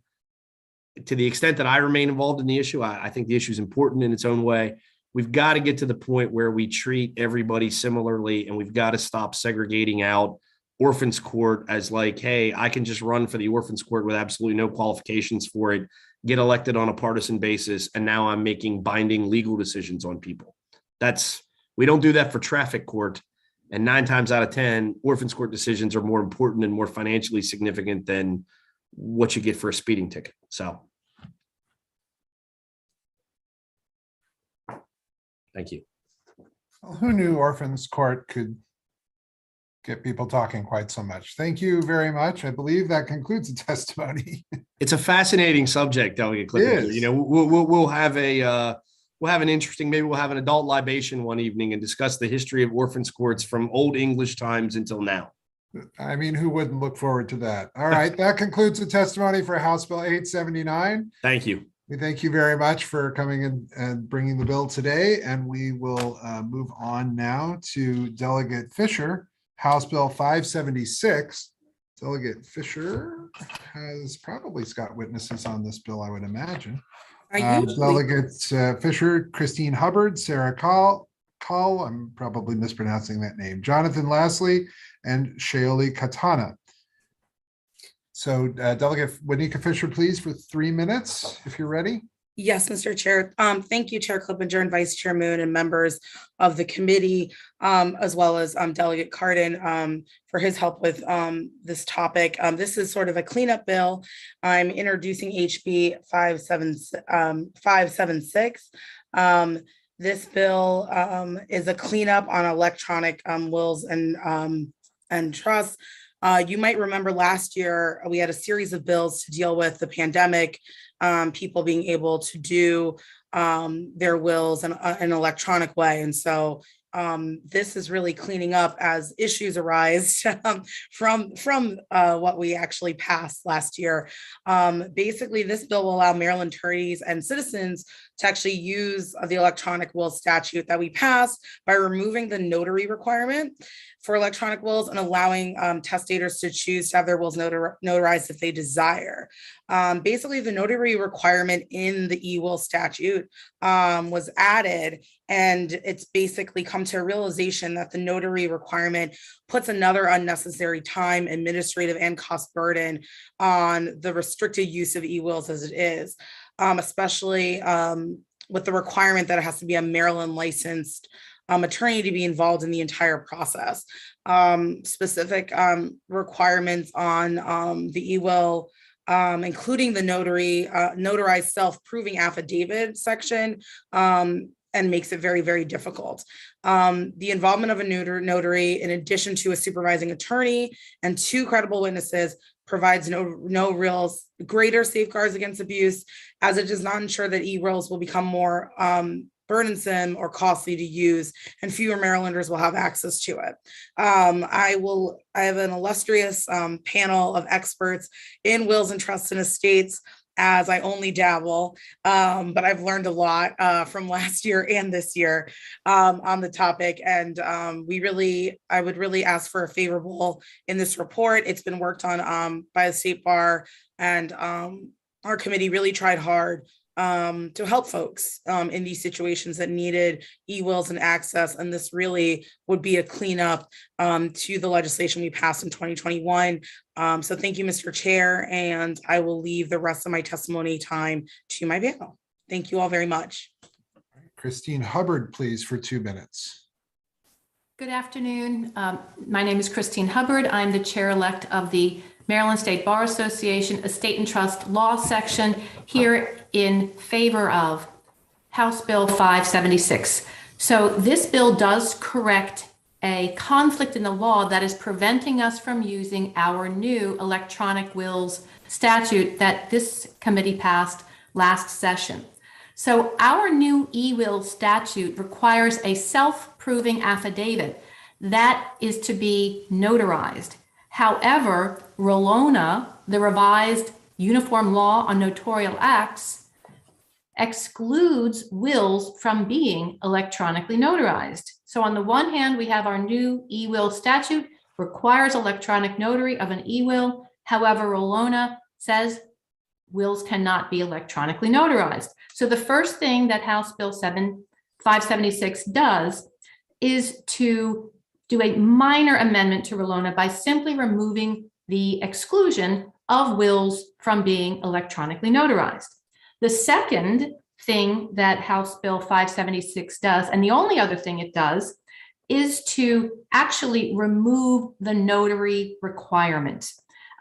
To the extent that I remain involved in the issue, I think the issue is important in its own way. We've got to get to the point where we treat everybody similarly, and we've got to stop segregating out orphans court as like, hey, I can just run for the orphans court with absolutely no qualifications for it, get elected on a partisan basis, and now I'm making binding legal decisions on people. We don't do that for traffic court. And 9 times out of 10, orphans court decisions are more important and more financially significant than what you get for a speeding ticket. So, thank you. Well, who knew orphans court could get people talking quite so much? Thank you very much. I believe that concludes the testimony. It's a fascinating subject, Delegate Clifford. We'll have an interesting, maybe we'll have an adult libation one evening and discuss the history of orphans courts from old English times until now. I mean, who wouldn't look forward to that? All right, that concludes the testimony for House Bill 879. Thank you. We thank you very much for coming in and bringing the bill today. And we will move on now to Delegate Fisher, House Bill 576. Delegate Fisher has probably got witnesses on this bill, I would imagine. Delegates Fisher, Christine Hubbard, Sarah Call, I'm probably mispronouncing that name, Jonathan Lasley, and Shaoli Katana. So Delegate Wanika Fisher, please, for 3 minutes, if you're ready. Yes, Mr. Chair. Thank you, Chair Clippinger and Vice Chair Moon and members of the committee, as well as Delegate Cardin for his help with this topic. This is sort of a cleanup bill. I'm introducing HB 576. This bill is a cleanup on electronic wills and trusts. You might remember last year, we had a series of bills to deal with the pandemic, people being able to do their wills in an electronic way. And so this is really cleaning up as issues arise from what we actually passed last year. Basically, this bill will allow Maryland attorneys and citizens to actually use the electronic will statute that we passed by removing the notary requirement for electronic wills and allowing testators to choose to have their wills notarized if they desire. Basically, the notary requirement in the e-will statute was added, and it's basically come to a realization that the notary requirement puts another unnecessary time, administrative, and cost burden on the restricted use of e-wills as it is, especially with the requirement that it has to be a Maryland licensed attorney to be involved in the entire process. Specific requirements on the e-will, including the notarized self-proving affidavit section, and makes it very, very difficult. The involvement of a notary, in addition to a supervising attorney and 2 credible witnesses, provides no real greater safeguards against abuse, as it does not ensure that e-wills will become more burdensome or costly to use, and fewer Marylanders will have access to it. I have an illustrious panel of experts in wills and trusts and estates, as I only dabble, but I've learned a lot from last year and this year on the topic. And I would really ask for a favorable in this report. It's been worked on by the State Bar, and our committee really tried hard to help folks in these situations that needed e-wills and access. And this really would be a cleanup to the legislation we passed in 2021. So thank you, Mr. Chair, and I will leave the rest of my testimony time to my panel. Thank you all very much. Christine Hubbard, please, for 2 minutes. Good afternoon. My name is Christine Hubbard. I'm the chair-elect of the Maryland State Bar Association Estate and Trust Law Section, here in favor of House Bill 576. So this bill does correct a conflict in the law that is preventing us from using our new electronic wills statute that this committee passed last session. So our new e-will statute requires a self-proving affidavit that is to be notarized. However, ROLONA, the revised Uniform Law on Notarial Acts, excludes wills from being electronically notarized. So on the one hand, we have our new e-will statute requires electronic notary of an e-will. However, ROLONA says wills cannot be electronically notarized. So the first thing that House Bill 576 does is to do a minor amendment to ROLONA by simply removing the exclusion of wills from being electronically notarized. The second thing that House Bill 576 does, and the only other thing it does, is to actually remove the notary requirement.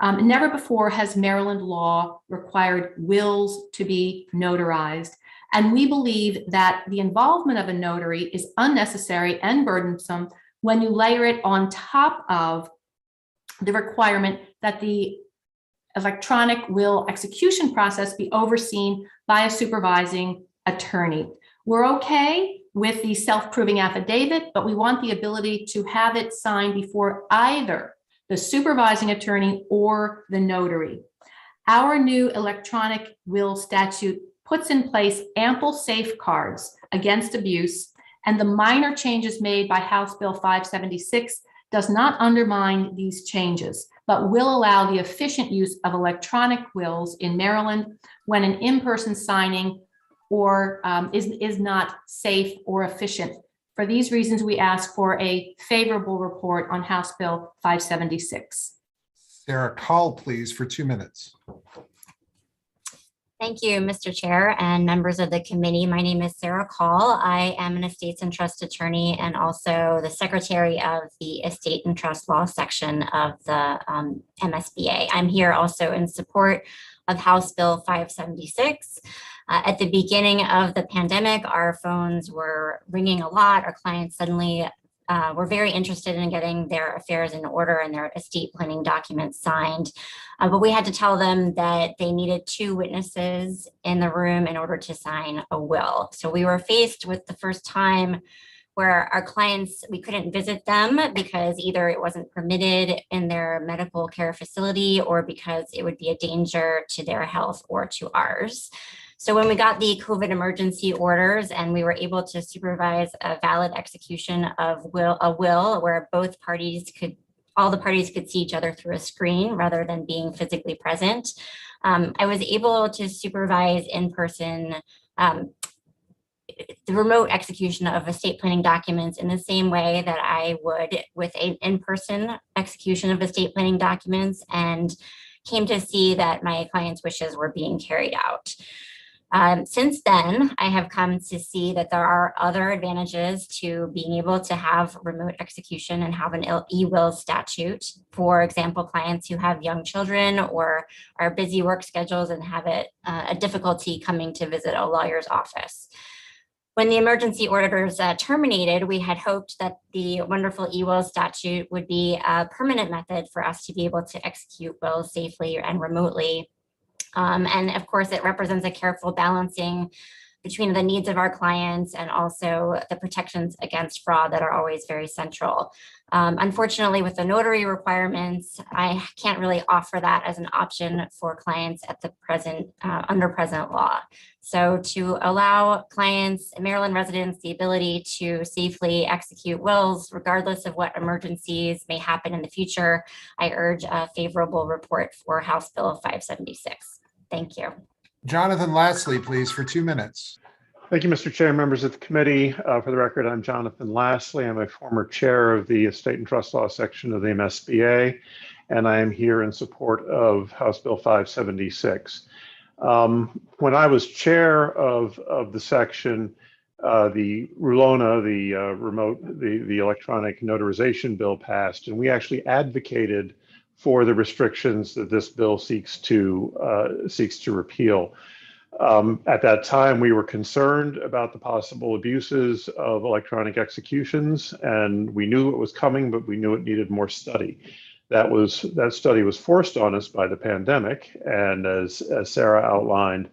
Never before has Maryland law required wills to be notarized. And we believe that the involvement of a notary is unnecessary and burdensome when you layer it on top of the requirement that the electronic will execution process be overseen by a supervising attorney. We're okay with the self-proving affidavit, but we want the ability to have it signed before either the supervising attorney or the notary. Our new electronic will statute puts in place ample safeguards against abuse, and the minor changes made by House Bill 576 does not undermine these changes, but will allow the efficient use of electronic wills in Maryland when an in-person signing or is not safe or efficient For these reasons, we ask for a favorable report on House Bill 576. Sarah Call, please, for 2 minutes. Thank you, Mr. Chair and members of the committee. My name is Sarah Call. I am an estates and trust attorney and also the secretary of the Estate and Trust Law section of the MSBA. I'm here also in support of House Bill 576. At the beginning of the pandemic, our phones were ringing a lot. Our clients suddenly were very interested in getting their affairs in order and their estate planning documents signed. But we had to tell them that they needed 2 witnesses in the room in order to sign a will. So we were faced with the first time where our clients, we couldn't visit them because either it wasn't permitted in their medical care facility or because it would be a danger to their health or to ours. So when we got the COVID emergency orders and we were able to supervise a valid execution of a will where all the parties could see each other through a screen rather than being physically present, I was able to supervise in person the remote execution of estate planning documents in the same way that I would with an in-person execution of estate planning documents, and came to see that my clients' wishes were being carried out. Since then, I have come to see that there are other advantages to being able to have remote execution and have an e-will statute. For example, clients who have young children or are busy work schedules and have a difficulty coming to visit a lawyer's office. When the emergency orders terminated, we had hoped that the wonderful e-will statute would be a permanent method for us to be able to execute wills safely and remotely. And of course, it represents a careful balancing between the needs of our clients and also the protections against fraud that are always very central. Unfortunately, with the notary requirements, I can't really offer that as an option for clients at the present, under present law. So to allow clients, Maryland residents, the ability to safely execute wills, regardless of what emergencies may happen in the future, I urge a favorable report for House Bill 576. Thank you. Jonathan Lastly, please, for 2 minutes. Thank you, Mr. Chair, members of the committee. For the record, I'm Jonathan Lastly. I'm a former chair of the Estate and Trust Law section of the MSBA, and I am here in support of House Bill 576. When I was chair of the section, the RULONA, the electronic notarization bill passed, and we actually advocated for the restrictions that this bill seeks to repeal. At that time, we were concerned about the possible abuses of electronic executions, and we knew it was coming, but we knew it needed more study. That study was forced on us by the pandemic, and as Sarah outlined,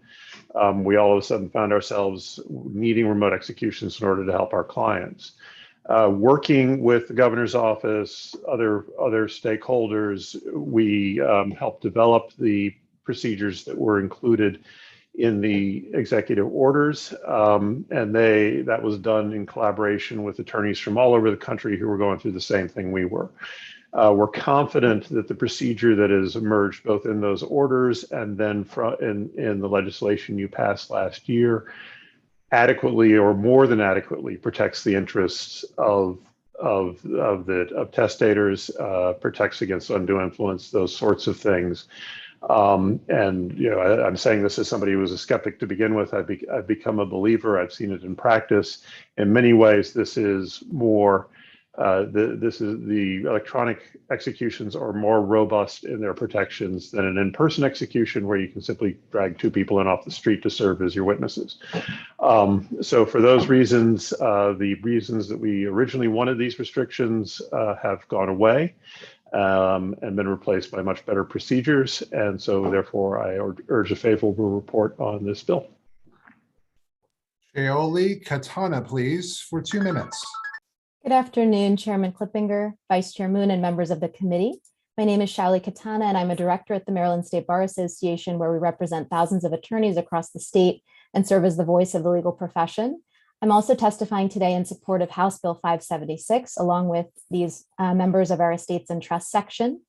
we all of a sudden found ourselves needing remote executions in order to help our clients. Working with the governor's office, other stakeholders, we helped develop the procedures that were included in the executive orders, and that was done in collaboration with attorneys from all over the country who were going through the same thing we were. We're confident that the procedure that has emerged both in those orders and then in the legislation you passed last year adequately or more than adequately protects the interests of testators, protects against undue influence, those sorts of things. And I'm saying this as somebody who was a skeptic to begin with. I've become a believer. I've seen it in practice. In many ways, this is more. The electronic executions are more robust in their protections than an in-person execution where you can simply drag 2 people in off the street to serve as your witnesses. So for those reasons, the reasons that we originally wanted these restrictions have gone away and been replaced by much better procedures. And so therefore, I urge a favorable report on this bill. Shaoli Katana, please, for 2 minutes. Good afternoon, Chairman Clippinger, Vice Chair Moon, and members of the committee. My name is Shaoli Katana, and I'm a director at the Maryland State Bar Association, where we represent thousands of attorneys across the state and serve as the voice of the legal profession. I'm also testifying today in support of House Bill 576, along with these members of our Estates and Trust section.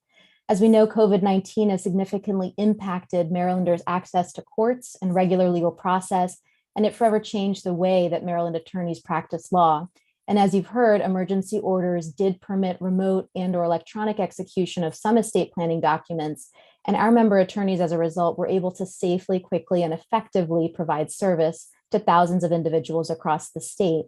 As we know, COVID-19 has significantly impacted Marylanders' access to courts and regular legal process, and it forever changed the way that Maryland attorneys practice law. And as you've heard, emergency orders did permit remote and/or electronic execution of some estate planning documents. And our member attorneys, as a result, were able to safely, quickly, and effectively provide service to thousands of individuals across the state.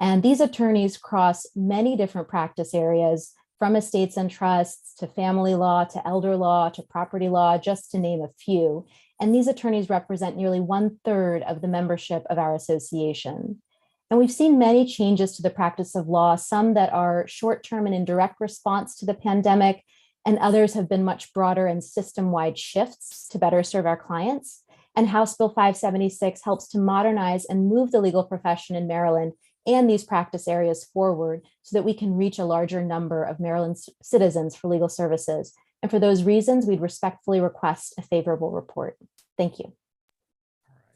And these attorneys cross many different practice areas, from estates and trusts to family law, to elder law, to property law, just to name a few. And these attorneys represent nearly 1/3 of the membership of our association. And we've seen many changes to the practice of law, some that are short-term and in direct response to the pandemic, and others have been much broader and system-wide shifts to better serve our clients. And House Bill 576 helps to modernize and move the legal profession in Maryland and these practice areas forward so that we can reach a larger number of Maryland's citizens for legal services. And for those reasons, we'd respectfully request a favorable report. Thank you.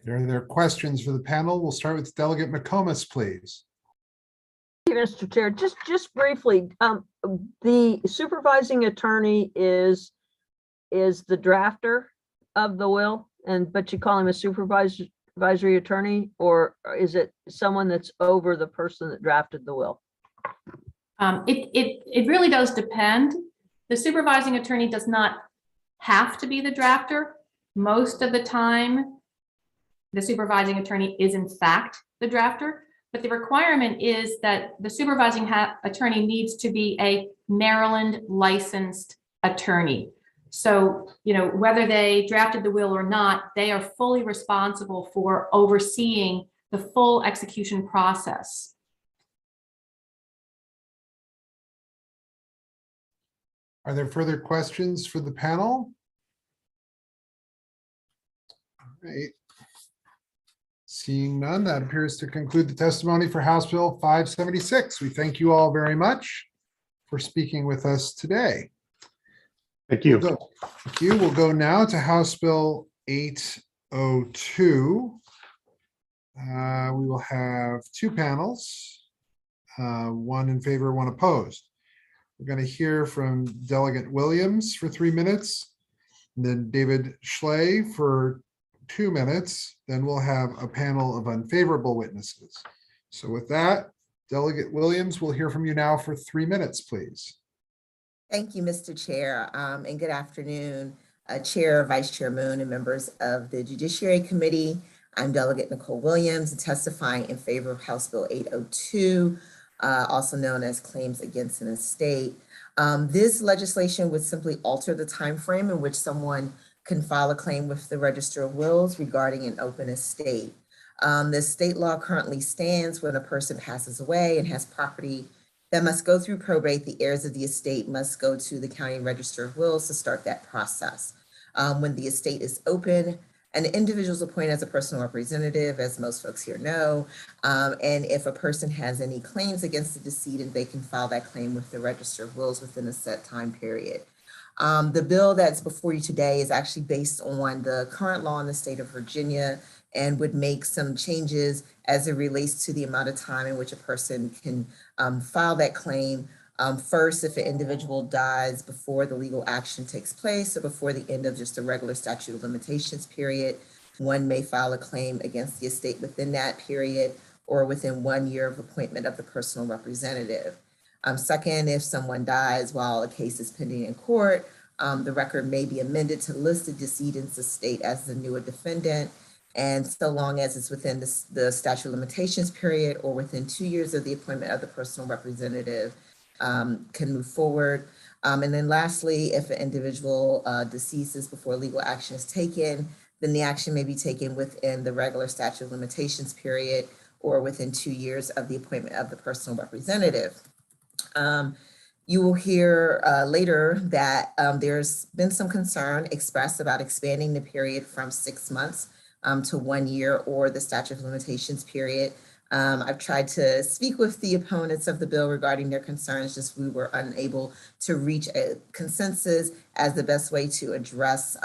Are there questions for the panel? We'll start with Delegate McComas, please. Thank you, Mr. Chair. Just briefly, the supervising attorney is the drafter of the will, but you call him a supervisory attorney, or is it someone that's over the person that drafted the will? It really does depend. The supervising attorney does not have to be the drafter. Most of the time, the supervising attorney is in fact the drafter, but the requirement is that the supervising attorney needs to be a Maryland licensed attorney. So, whether they drafted the will or not, they are fully responsible for overseeing the full execution process. Are there further questions for the panel? All right. Seeing none, that appears to conclude the testimony for House Bill 576. We thank you all very much for speaking with us today. Thank you. Thank you. We'll go now to House Bill 802. We will have two panels, one in favor, one opposed. We're going to hear from Delegate Williams for 3 minutes, and then David Schley for 2 minutes. Then we'll have a panel of unfavorable witnesses. So with that, Delegate Williams, we'll hear from you now for 3 minutes, please. Thank you, Mr. Chair, and good afternoon, Chair, Vice Chair Moon, and members of the Judiciary Committee. I'm Delegate Nicole Williams, testifying in favor of House Bill 802, also known as Claims Against an Estate. This legislation would simply alter the timeframe in which someone can file a claim with the Register of Wills regarding an open estate. The state law currently stands when a person passes away and has property that must go through probate. The heirs of the estate must go to the County Register of Wills to start that process. When the estate is open, an individual is appointed as a personal representative, as most folks here know, and if a person has any claims against the decedent, they can file that claim with the Register of Wills within a set time period. The bill that's before you today is actually based on the current law in the state of Virginia and would make some changes as it relates to the amount of time in which a person can file that claim. First, if an individual dies before the legal action takes place or before the end of just a regular statute of limitations period, one may file a claim against the estate within that period or within 1 year of appointment of the personal representative. Second, if someone dies while a case is pending in court, the record may be amended to list the decedent's estate as the newer defendant, and so long as it's within the statute of limitations period or within 2 years of the appointment of the personal representative, can move forward. And then lastly, if an individual deceases before legal action is taken, then the action may be taken within the regular statute of limitations period or within 2 years of the appointment of the personal representative. You will hear later that there's been some concern expressed about expanding the period from 6 months to 1 year or the statute of limitations period. I've tried to speak with the opponents of the bill regarding their concerns, just we were unable to reach a consensus as the best way to address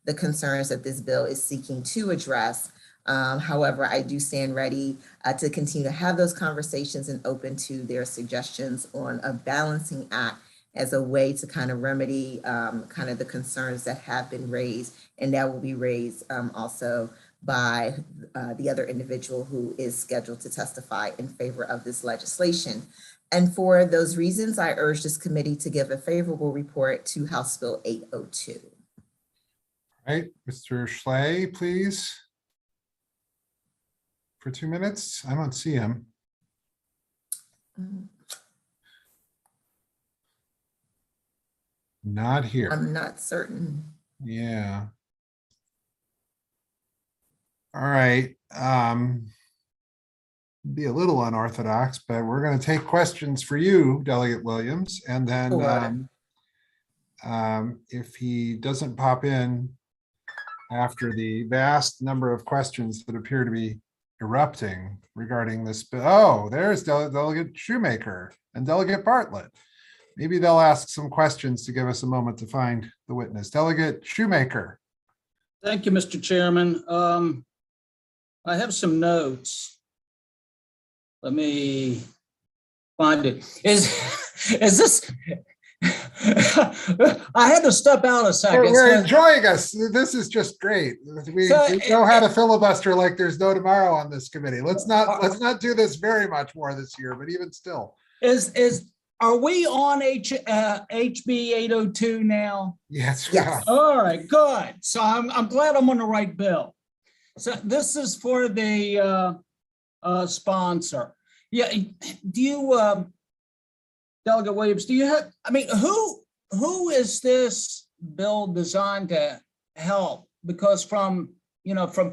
the concerns that this bill is seeking to address. However, I do stand ready to continue to have those conversations and open to their suggestions on a balancing act as a way to kind of remedy kind of the concerns that have been raised, and that will be raised also by the other individual who is scheduled to testify in favor of this legislation. And for those reasons, I urge this committee to give a favorable report to House Bill 802. All right, Mr. Schley, please. For 2 minutes. I don't see him. Not here. I'm not certain. Yeah. All right. Be a little unorthodox, but we're going to take questions for you, Delegate Williams, and then if he doesn't pop in after the vast number of questions that appear to be erupting regarding this bill. Oh, there's Delegate Shoemaker and Delegate Bartlett. Maybe they'll ask some questions to give us a moment to find the witness. Delegate Shoemaker. Thank you, Mr. Chairman. I have some notes. Let me find it. Is this? I had to step out a second. We're enjoying us. This is just great. We know how to filibuster like there's no tomorrow on this committee. Let's not do this very much more this year, but even still. Are we on HB 802 now? Yes. Yes. All right, good. So I'm glad I'm on the right bill. So this is for the sponsor. Yeah. Do you, Delegate Williams, do you have, I mean, who is this bill designed to help? Because from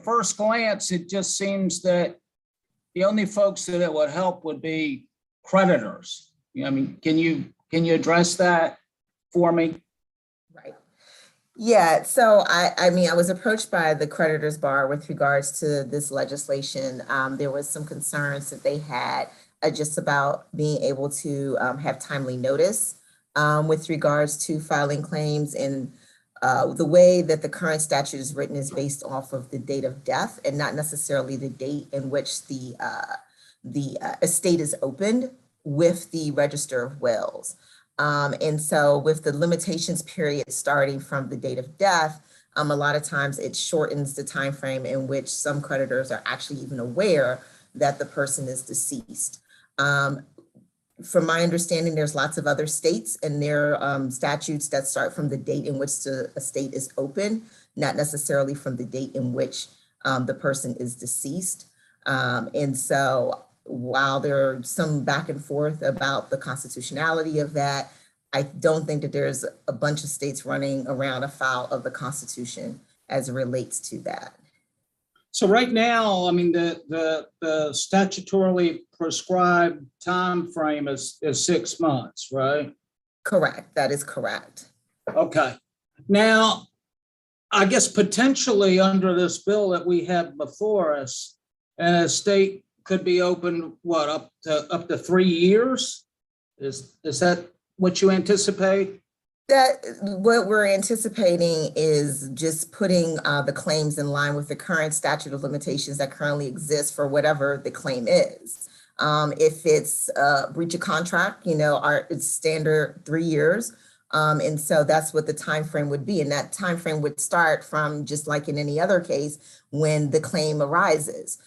first glance, it just seems that the only folks that it would help would be creditors. I mean, can you address that for me? Right. Yeah, so I mean, I was approached by the creditors bar with regards to this legislation. There was some concerns that they had just about being able to have timely notice with regards to filing claims, and the way that the current statute is written is based off of the date of death and not necessarily the date in which the estate is opened with the Register of Wills. And so with the limitations period starting from the date of death, a lot of times it shortens the time frame in which some creditors are actually even aware that the person is deceased. From my understanding, there's lots of other states and their statutes that start from the date in which the estate is open, not necessarily from the date in which the person is deceased. And so while there's some back and forth about the constitutionality of that, I don't think that there's a bunch of states running around afoul of the Constitution as it relates to that. So right now, I mean, the statutorily prescribed time frame is 6 months, right? Correct. That is correct. Okay. Now, I guess potentially under this bill that we have before us, an estate could be open, what, up to 3 years? Is that what you anticipate? That what we're anticipating is just putting the claims in line with the current statute of limitations that currently exists for whatever the claim is. If it's a breach of contract, it's standard 3 years. And so that's what the time frame would be. And that time frame would start from, just like in any other case, when the claim arises.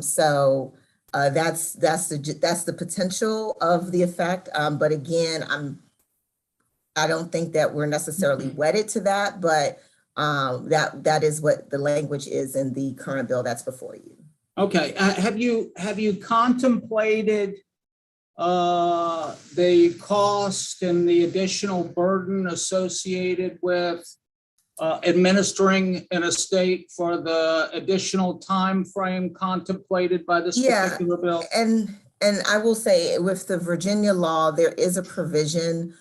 So that's the potential of the effect. But again, I don't think that we're necessarily wedded to that, but that is what the language is in the current bill that's before you. Okay. Have you contemplated the cost and the additional burden associated with administering an estate for the additional time frame contemplated by this particular bill? And I will say, with the Virginia law, there is a provision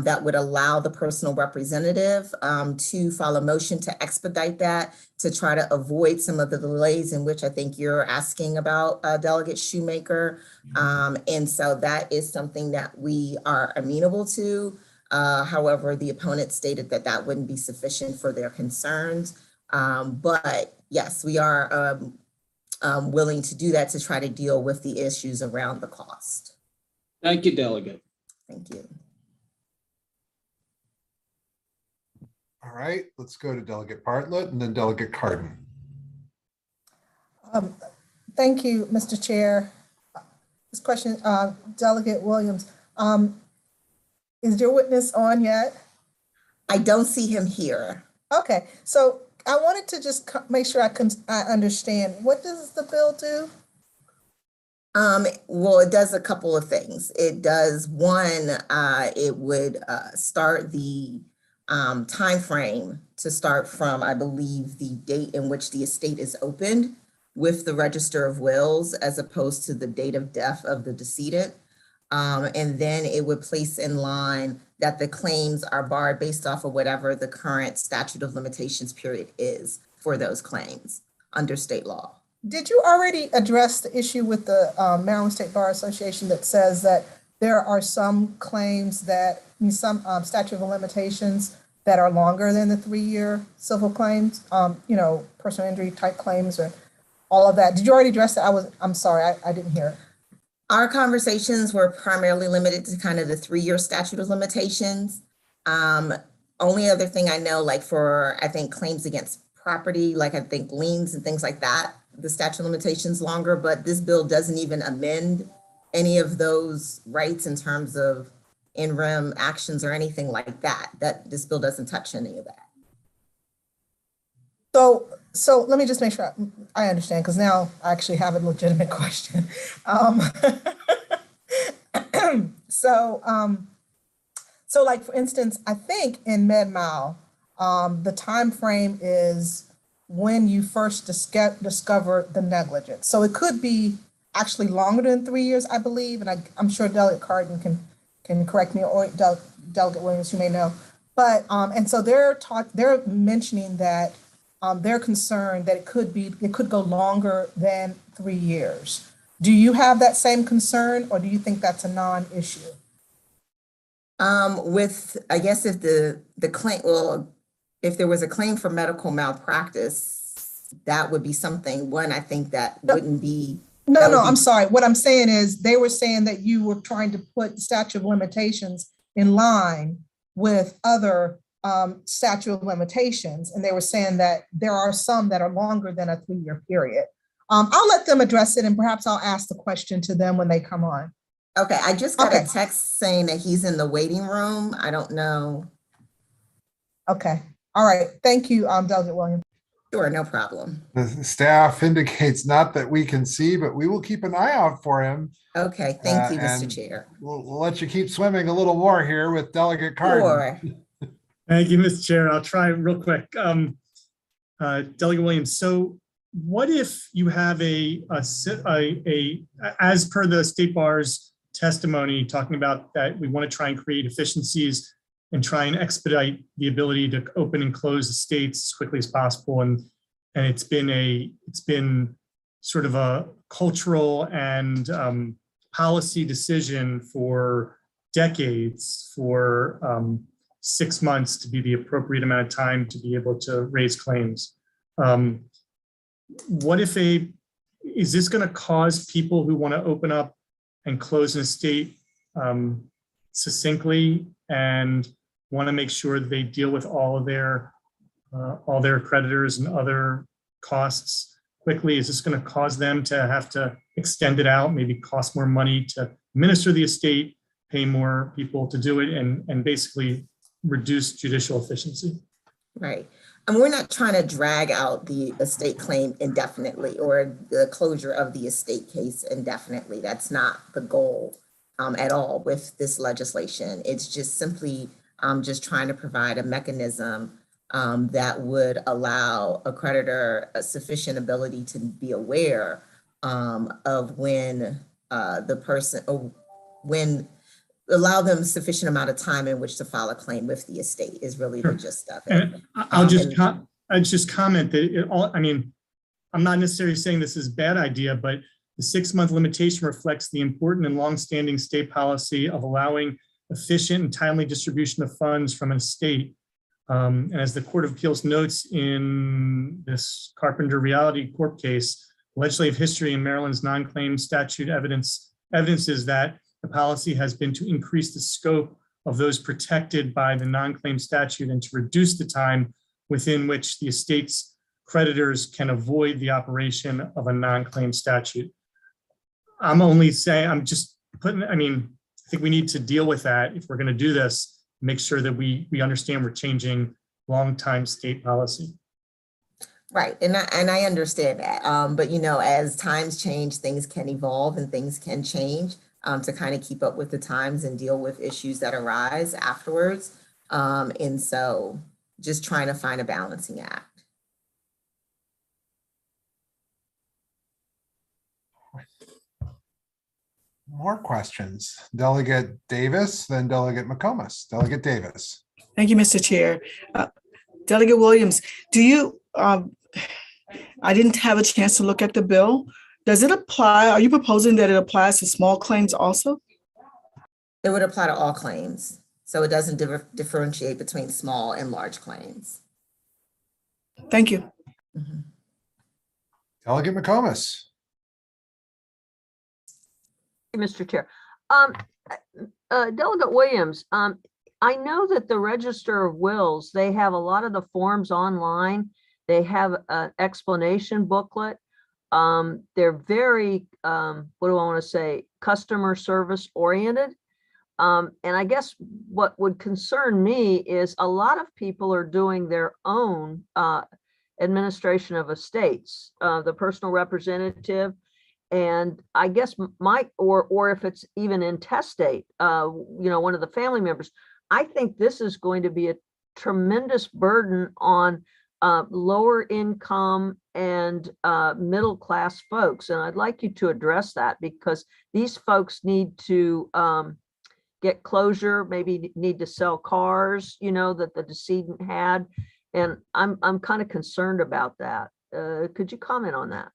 that would allow the personal representative to file a motion to expedite that, to try to avoid some of the delays in which I think you're asking about, Delegate Shoemaker. And so that is something that we are amenable to. However, the opponent stated that that wouldn't be sufficient for their concerns. But yes, we are willing to do that to try to deal with the issues around the cost. Thank you, Delegate. Thank you. All right, let's go to Delegate Bartlett and then Delegate Cardin. Thank you, Mr. Chair. This question, Delegate Williams, is your witness on yet? I don't see him here. Okay, so I wanted to just make sure I understand. What does the bill do? Well, it does a couple of things. It does one, it would start the time frame to start from, I believe, the date in which the estate is opened with the Register of Wills as opposed to the date of death of the decedent. And then it would place in line that the claims are barred based off of whatever the current statute of limitations period is for those claims under state law. Did you already address the issue with the Maryland State Bar Association that says that there are some claims that, some statute of limitations that are longer than the 3-year civil claims, personal injury type claims or all of that? Did you already address that? I'm sorry, I didn't hear it. Our conversations were primarily limited to kind of the 3-year statute of limitations. Only other thing I know, like for, I think, claims against property, like I think liens and things like that, the statute of limitations longer, but this bill doesn't even amend any of those rights in terms of in rem actions or anything like that. This bill doesn't touch any of that. So let me just make sure I understand, because now I actually have a legitimate question. So like, for instance, I think in Med-Mal, the time frame is when you first discover the negligence. So it could be actually longer than 3 years, I believe, and I'm sure Delegate Cardin can correct me, or Delegate Williams, you may know. But and so they're mentioning that they're concerned that it could go longer than 3 years. Do you have that same concern, or do you think that's a non-issue? I guess if the claim, well, if there was a claim for medical malpractice, that would be something. One, I think that wouldn't be. No, I'm sorry. What I'm saying is they were saying that you were trying to put statute of limitations in line with other statute of limitations. And they were saying that there are some that are longer than a 3-year period. I'll let them address it, and perhaps I'll ask the question to them when they come on. Okay, I just got a text saying that he's in the waiting room. I don't know. Okay, all right. Thank you, Delegate Williams. Sure, no problem. The staff indicates not that we can see, but we will keep an eye out for him. Okay, thank you, Mr. Chair. We'll let you keep swimming a little more here with Delegate Cardin. Sure. Thank you, Mr. Chair. I'll try real quick. Delegate Williams, so what if you have as per the State Bar's testimony, talking about that we want to try and create efficiencies and try and expedite the ability to open and close estates as quickly as possible. And it's been sort of a cultural and policy decision for decades for 6 months to be the appropriate amount of time to be able to raise claims. What if is this going to cause people who want to open up and close an estate succinctly and want to make sure that they deal with all their creditors and other costs quickly? Is this going to cause them to have to extend it out, maybe cost more money to administer the estate, pay more people to do it, and basically reduce judicial efficiency? Right. And we're not trying to drag out the estate claim indefinitely or the closure of the estate case indefinitely. That's not the goal at all with this legislation. It's just simply just trying to provide a mechanism that would allow a creditor a sufficient ability to be aware of when allow them sufficient amount of time in which to file a claim with the estate is really the gist of it. And I'll just comment that I'm not necessarily saying this is a bad idea, but the 6-month limitation reflects the important and longstanding state policy of allowing efficient and timely distribution of funds from an estate. And as the Court of Appeals notes in this Carpenter Reality Corp case, legislative history in Maryland's non-claim statute evidences that the policy has been to increase the scope of those protected by the non-claim statute and to reduce the time within which the estate's creditors can avoid the operation of a non-claim statute. I'm only saying, I'm just putting, I think we need to deal with that if we're going to do this, make sure that we understand we're changing long-time state policy. Right, and I understand that, but as times change, things can evolve and things can change to kind of keep up with the times and deal with issues that arise afterwards. And so just trying to find a balancing act. More questions. Delegate Davis, then Delegate McComas. Delegate Davis. Thank you, Mr. Chair. Delegate Williams, do you, I didn't have a chance to look at the bill. Does it apply? Are you proposing that it applies to small claims also? It would apply to all claims. So it doesn't differentiate between small and large claims. Thank you. Mm-hmm. Delegate McComas. Mr. Chair. Delegate Williams, I know that the Register of Wills, they have a lot of the forms online. They have an explanation booklet. They're very, what do I want to say, customer service oriented. And I guess what would concern me is a lot of people are doing their own administration of estates, the personal representative. And I guess or if it's even intestate, one of the family members, I think this is going to be a tremendous burden on lower income and middle class folks. And I'd like you to address that because these folks need to get closure, maybe need to sell cars, that the decedent had. And I'm kind of concerned about that. Could you comment on that?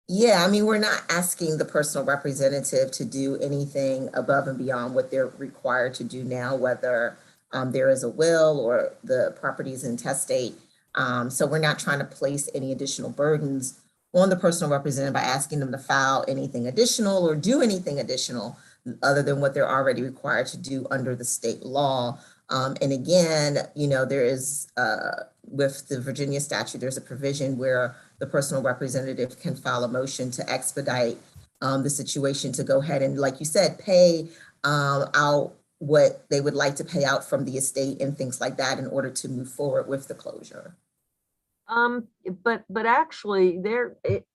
Yeah, we're not asking the personal representative to do anything above and beyond what they're required to do now, whether there is a will or the property is intestate. So we're not trying to place any additional burdens on the personal representative by asking them to file anything additional or do anything additional other than what they're already required to do under the state law. And again, there is, with the Virginia statute, there's a provision where the personal representative can file a motion to expedite the situation to go ahead and, like you said, pay out what they would like to pay out from the estate and things like that in order to move forward with the closure. But actually,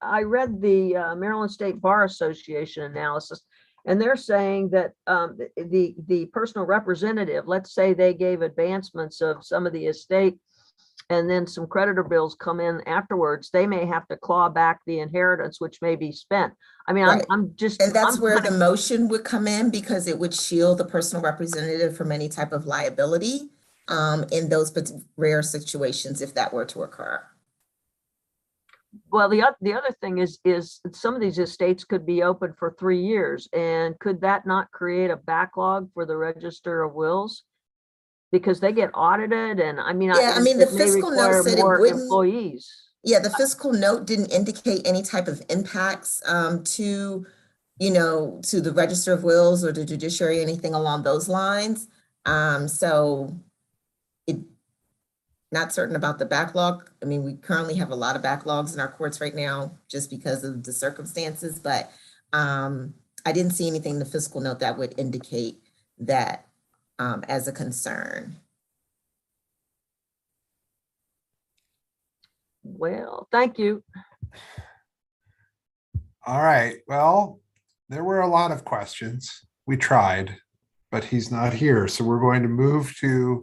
I read the Maryland State Bar Association analysis, and they're saying that the personal representative, let's say they gave advancements of some of the estate and then some creditor bills come in afterwards, they may have to claw back the inheritance, which may be spent. Right. I'm just. And that's where the motion would come in because it would shield the personal representative from any type of liability in those rare situations if that were to occur. Well, the other thing is some of these estates could be open for 3 years, and could that not create a backlog for the Register of Wills? Because they get audited, and the fiscal note said it wouldn't. Employees. Yeah, the fiscal note didn't indicate any type of impacts to the Register of Wills or the judiciary, anything along those lines. So not certain about the backlog. We currently have a lot of backlogs in our courts right now just because of the circumstances, but I didn't see anything in the fiscal note that would indicate that as a concern. Well, thank you. All right. Well, there were a lot of questions. We tried, but he's not here. So we're going to move to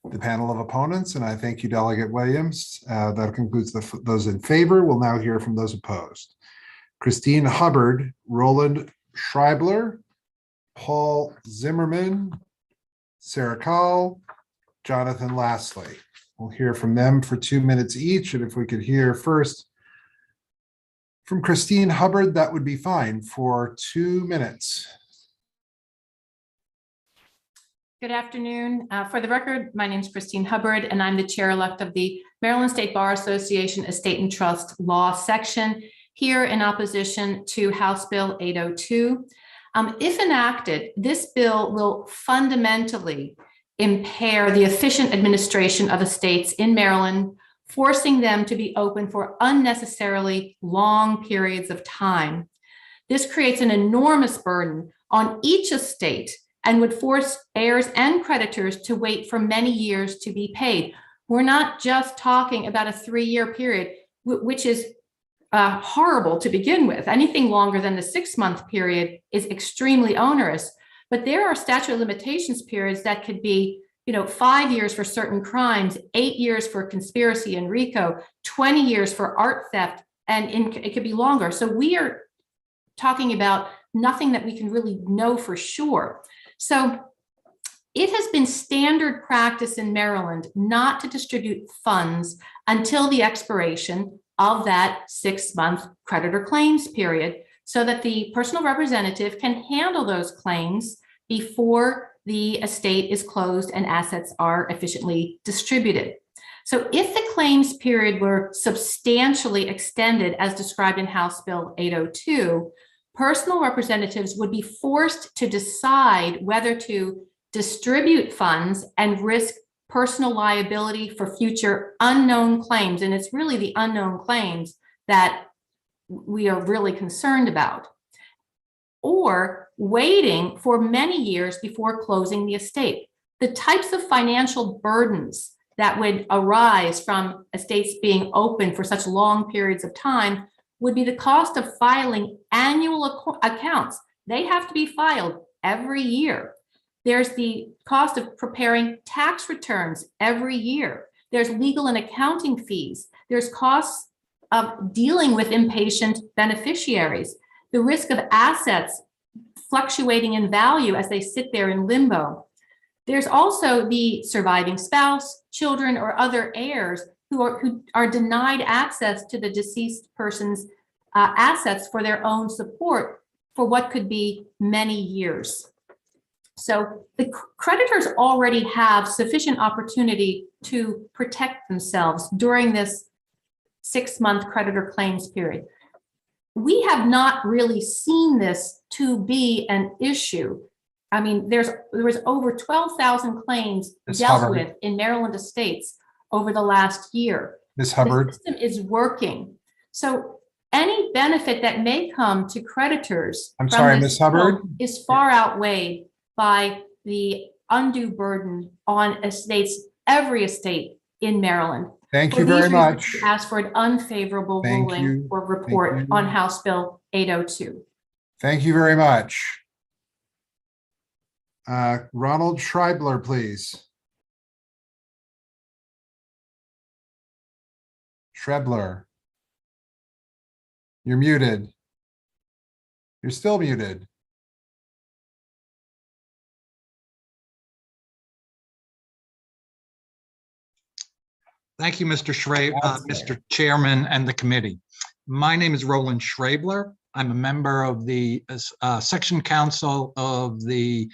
the panel of opponents. And I thank you, Delegate Williams. That concludes those in favor. We'll now hear from those opposed. Christine Hubbard, Roland Schreibler, Paul Zimmerman, Sarah Call, Jonathan Lastly. We'll hear from them for 2 minutes each. And if we could hear first from Christine Hubbard, that would be fine for 2 minutes. Good afternoon. For the record, my name is Christine Hubbard, and I'm the chair-elect of the Maryland State Bar Association Estate and Trust Law Section, here in opposition to House Bill 802. If enacted, this bill will fundamentally impair the efficient administration of estates in Maryland forcing them to be open for unnecessarily long periods of time. This creates an enormous burden on each estate and would force heirs and creditors to wait for many years to be paid. We're not just talking about a 3-year period, which is horrible to begin with. Anything longer than the 6-month period is extremely onerous. But there are statute of limitations periods that could be 5 years for certain crimes, 8 years for conspiracy and RICO, 20 years for art theft, and it could be longer. So we are talking about nothing that we can really know for sure. So it has been standard practice in Maryland not to distribute funds until the expiration of that 6-month creditor claims period, so that the personal representative can handle those claims before the estate is closed and assets are efficiently distributed. So if the claims period were substantially extended, as described in House Bill 802, personal representatives would be forced to decide whether to distribute funds and risk personal liability for future unknown claims. And it's really the unknown claims that we are really concerned about, or waiting for many years before closing the estate. The types of financial burdens that would arise from estates being open for such long periods of time would be the cost of filing annual accounts. They have to be filed every year. There's the cost of preparing tax returns every year. There's legal and accounting fees. There's costs of dealing with impatient beneficiaries, the risk of assets fluctuating in value as they sit there in limbo. There's also the surviving spouse, children, or other heirs who are denied access to the deceased person's assets for their own support for what could be many years. So the creditors already have sufficient opportunity to protect themselves during this 6-month creditor claims period. We have not really seen this to be an issue. I mean, there was over 12,000 claims dealt with in Maryland estates over the last year. Ms. Hubbard. The system is working. So any benefit that may come to creditors Ms. Hubbard, is far outweighed by the undue burden on estates, every estate in Maryland. Thank you very much. Ask for an unfavorable ruling or report on House Bill 802. Thank you very much. Ronald Schreibler, please. Schreibler. You're muted. You're still muted. Thank you, Mr. Mr. Chairman and the committee. My name is Roland Schreibler. I'm a member of the Section Council of the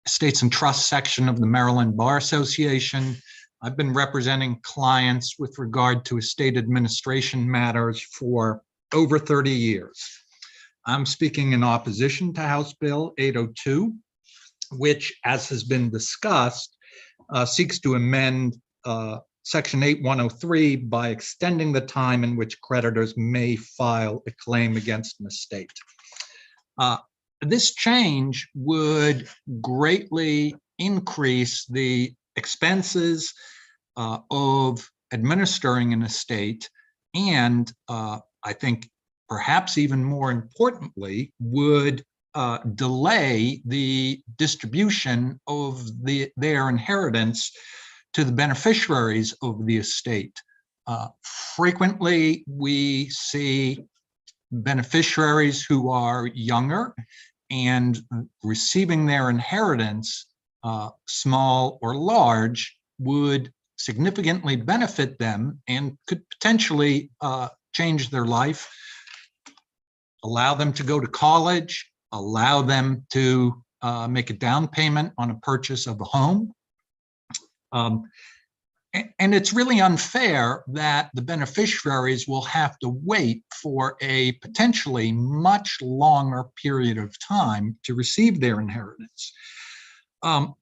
Estates and Trust section of the Maryland Bar Association. I've been representing clients with regard to estate administration matters for over 30 years. I'm speaking in opposition to House Bill 802, which, as has been discussed, seeks to amend Section 8103 by extending the time in which creditors may file a claim against an estate. This change would greatly increase the expenses of administering an estate, and I think perhaps even more importantly, would delay the distribution of their inheritance to the beneficiaries of the estate. Frequently, we see beneficiaries who are younger and receiving their inheritance, small or large, would significantly benefit them and could potentially change their life, allow them to go to college, allow them to make a down payment on a purchase of a home. And it's really unfair that the beneficiaries will have to wait for a potentially much longer period of time to receive their inheritance. As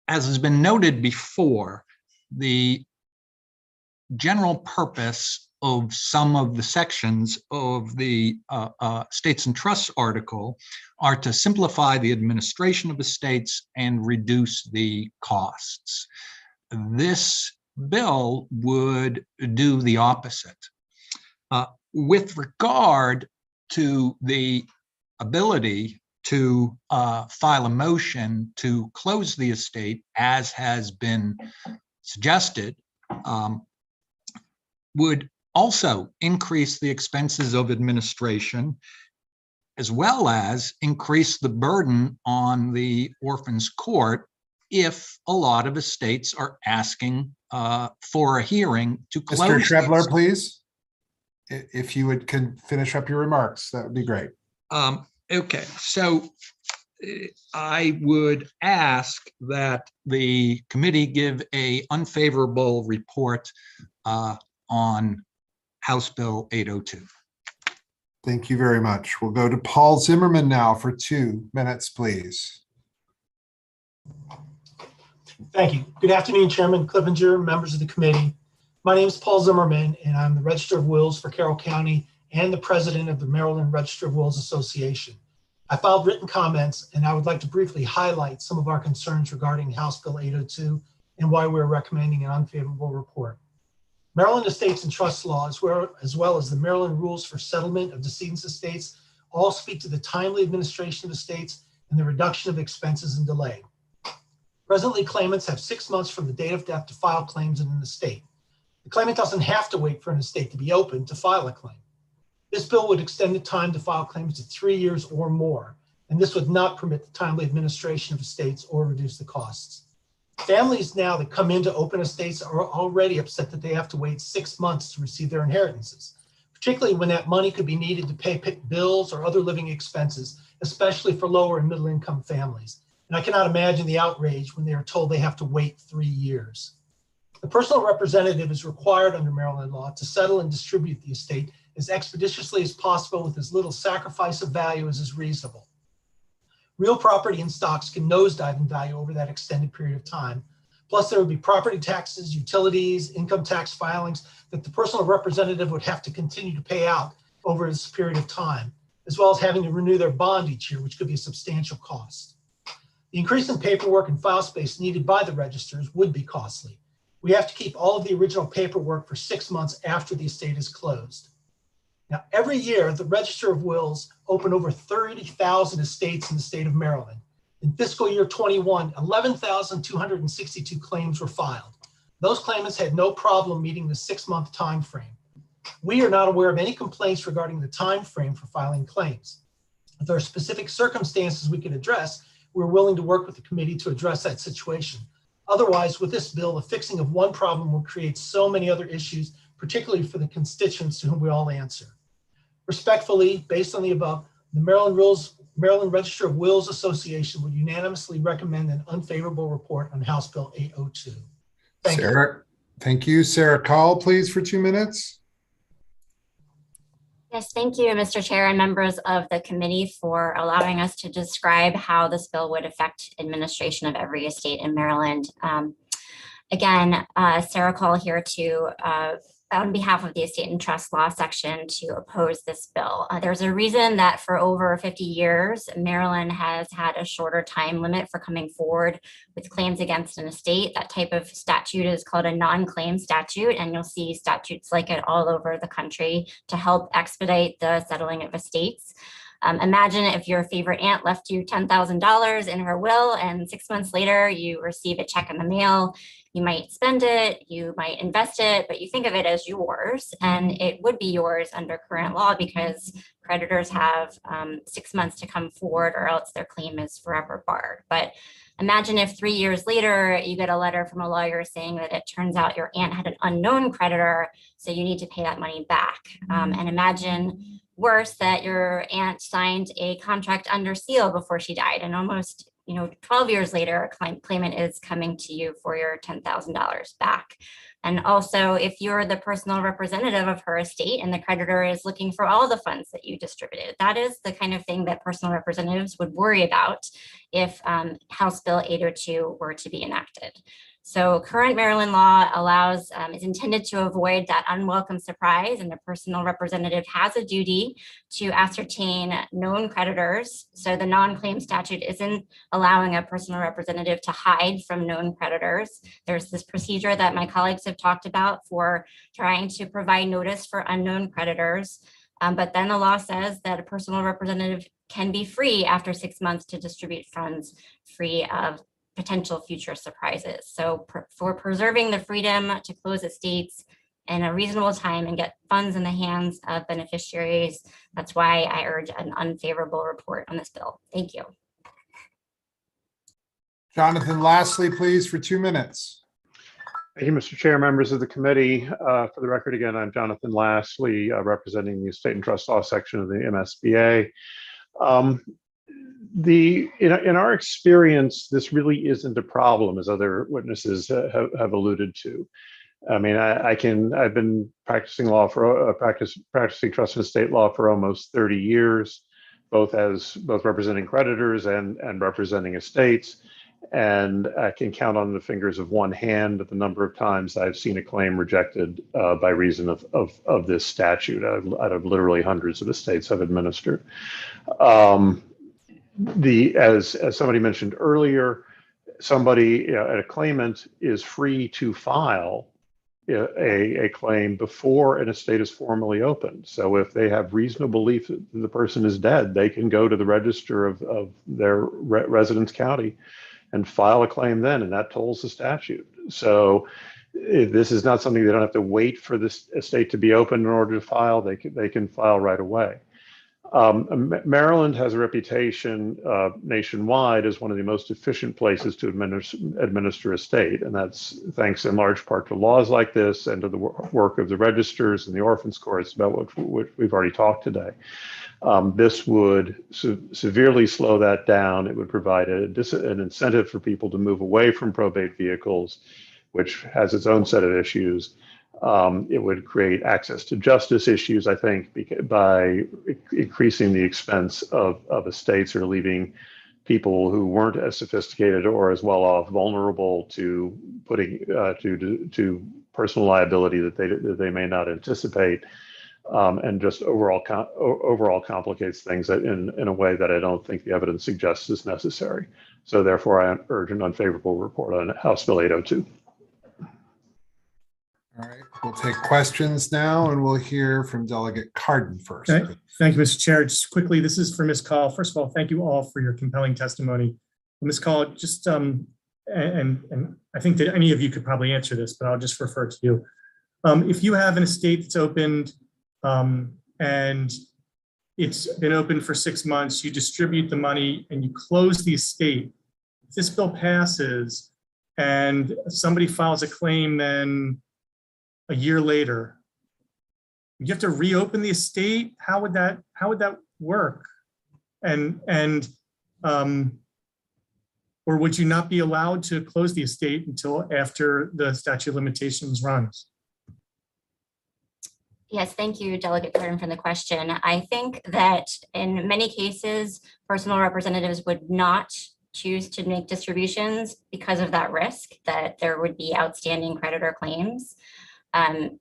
has been noted before, the general purpose of some of the sections of the States and Trusts article are to simplify the administration of estates and reduce the costs. This bill would do the opposite. With regard to the ability to file a motion to close the estate, as has been suggested, would also increase the expenses of administration, as well as increase the burden on the orphans court if a lot of estates are asking for a hearing to close. Mr. Shrebler, please. If you would finish up your remarks, that would be great. Okay, so I would ask that the committee give an unfavorable report on House Bill 802. Thank you very much. We'll go to Paul Zimmerman now for 2 minutes, please. Thank you. Good afternoon, Chairman Clippinger, members of the committee. My name is Paul Zimmerman, and I'm the Register of Wills for Carroll County and the president of the Maryland Register of Wills Association. I filed written comments, and I would like to briefly highlight some of our concerns regarding House Bill 802 and why we're recommending an unfavorable report. Maryland Estates and Trust Law, as well as the Maryland Rules for Settlement of Decedents' Estates, all speak to the timely administration of estates and the reduction of expenses and delay. Presently, claimants have 6 months from the date of death to file claims in an estate. The claimant doesn't have to wait for an estate to be open to file a claim. This bill would extend the time to file claims to 3 years or more, and this would not permit the timely administration of estates or reduce the costs. Families now that come in to open estates are already upset that they have to wait 6 months to receive their inheritances, particularly when that money could be needed to pay bills or other living expenses, especially for lower and middle income families. And I cannot imagine the outrage when they are told they have to wait 3 years. The personal representative is required under Maryland law to settle and distribute the estate as expeditiously as possible with as little sacrifice of value as is reasonable. Real property and stocks can nosedive in value over that extended period of time. Plus, there would be property taxes, utilities, income tax filings that the personal representative would have to continue to pay out over this period of time, as well as having to renew their bond each year, which could be a substantial cost. The increase in paperwork and file space needed by the registers would be costly. We have to keep all of the original paperwork for 6 months after the estate is closed. Now, every year, the Register of Wills open over 30,000 estates in the state of Maryland. In fiscal year 21, 11,262 claims were filed. Those claimants had no problem meeting the 6-month time frame. We are not aware of any complaints regarding the time frame for filing claims. If there are specific circumstances we can address, we're willing to work with the committee to address that situation. Otherwise, with this bill, the fixing of one problem will create so many other issues, particularly for the constituents to whom we all answer. Respectfully, based on the above, the Maryland Register of Wills Association would unanimously recommend an unfavorable report on House Bill 802. Thank you. Thank you. Sarah Call, please, for 2 minutes. Yes, thank you, Mr. Chair and members of the committee for allowing us to describe how this bill would affect administration of every estate in Maryland. Again, Sarah Call here to on behalf of the Estate and Trust Law section to oppose this bill. There's a reason that for over 50 years, Maryland has had a shorter time limit for coming forward with claims against an estate. That type of statute is called a non-claim statute, and you'll see statutes like it all over the country to help expedite the settling of estates. Imagine if your favorite aunt left you $10,000 in her will and 6 months later you receive a check in the mail. You might spend it, you might invest it, but you think of it as yours, and it would be yours under current law because creditors have 6 months to come forward or else their claim is forever barred. But imagine if 3 years later you get a letter from a lawyer saying that it turns out your aunt had an unknown creditor, so you need to pay that money back. And imagine worse that your aunt signed a contract under seal before she died, and almost 12 years later, a claimant is coming to you for your $10,000 back. And also, if you're the personal representative of her estate and the creditor is looking for all the funds that you distributed, that is the kind of thing that personal representatives would worry about if House Bill 802 were to be enacted. So current Maryland law allows, is intended to avoid that unwelcome surprise, and the personal representative has a duty to ascertain known creditors. So the non-claim statute isn't allowing a personal representative to hide from known creditors. There's this procedure that my colleagues have talked about for trying to provide notice for unknown creditors. But then the law says that a personal representative can be free after 6 months to distribute funds free of potential future surprises. So for preserving the freedom to close estates in a reasonable time and get funds in the hands of beneficiaries, that's why I urge an unfavorable report on this bill. Thank you. Jonathan, lastly, please, for 2 minutes. Thank you, Mr. Chair, members of the committee. For the record, again, I'm Jonathan Lastly, representing the Estate and Trust Law section of the MSBA. In our experience, this really isn't a problem, as other witnesses have alluded to. I mean, I've been practicing law for practicing trust and estate law for almost 30 years, both representing creditors and representing estates. And I can count on the fingers of one hand the number of times I've seen a claim rejected by reason of this statute out of literally hundreds of estates I've administered. As somebody mentioned earlier, a claimant is free to file a claim before an estate is formally opened. So if they have reasonable belief that the person is dead, they can go to the register of their residence county and file a claim then, and that tolls the statute. So this is not something they don't have to wait for this estate to be open in order to file. They can file right away. Maryland has a reputation nationwide as one of the most efficient places to administer estate, and that's thanks in large part to laws like this and to the work of the registers and the orphans courts, about what we've already talked today. This would severely slow that down. It would provide an incentive for people to move away from probate vehicles, which has its own set of issues. It would create access to justice issues, I think, by increasing the expense of estates, or leaving people who weren't as sophisticated or as well off vulnerable to putting to personal liability that they may not anticipate, and just overall complicates things in a way that I don't think the evidence suggests is necessary. So therefore, I urge an unfavorable report on House Bill 802. All right, we'll take questions now, and we'll hear from Delegate Cardin first. Okay. Thank you, Mr. Chair. Just quickly, this is for Ms. Call. First of all, thank you all for your compelling testimony. Ms. Call, just and I think that any of you could probably answer this, but I'll just refer to you. If you have an estate that's opened and it's been open for 6 months, you distribute the money and you close the estate. If this bill passes and somebody files a claim then a year later, you have to reopen the estate. How would that work? Or would you not be allowed to close the estate until after the statute of limitations runs? Yes, thank you, Delegate Cardin, for the question. I think that in many cases, personal representatives would not choose to make distributions because of that risk that there would be outstanding creditor claims. But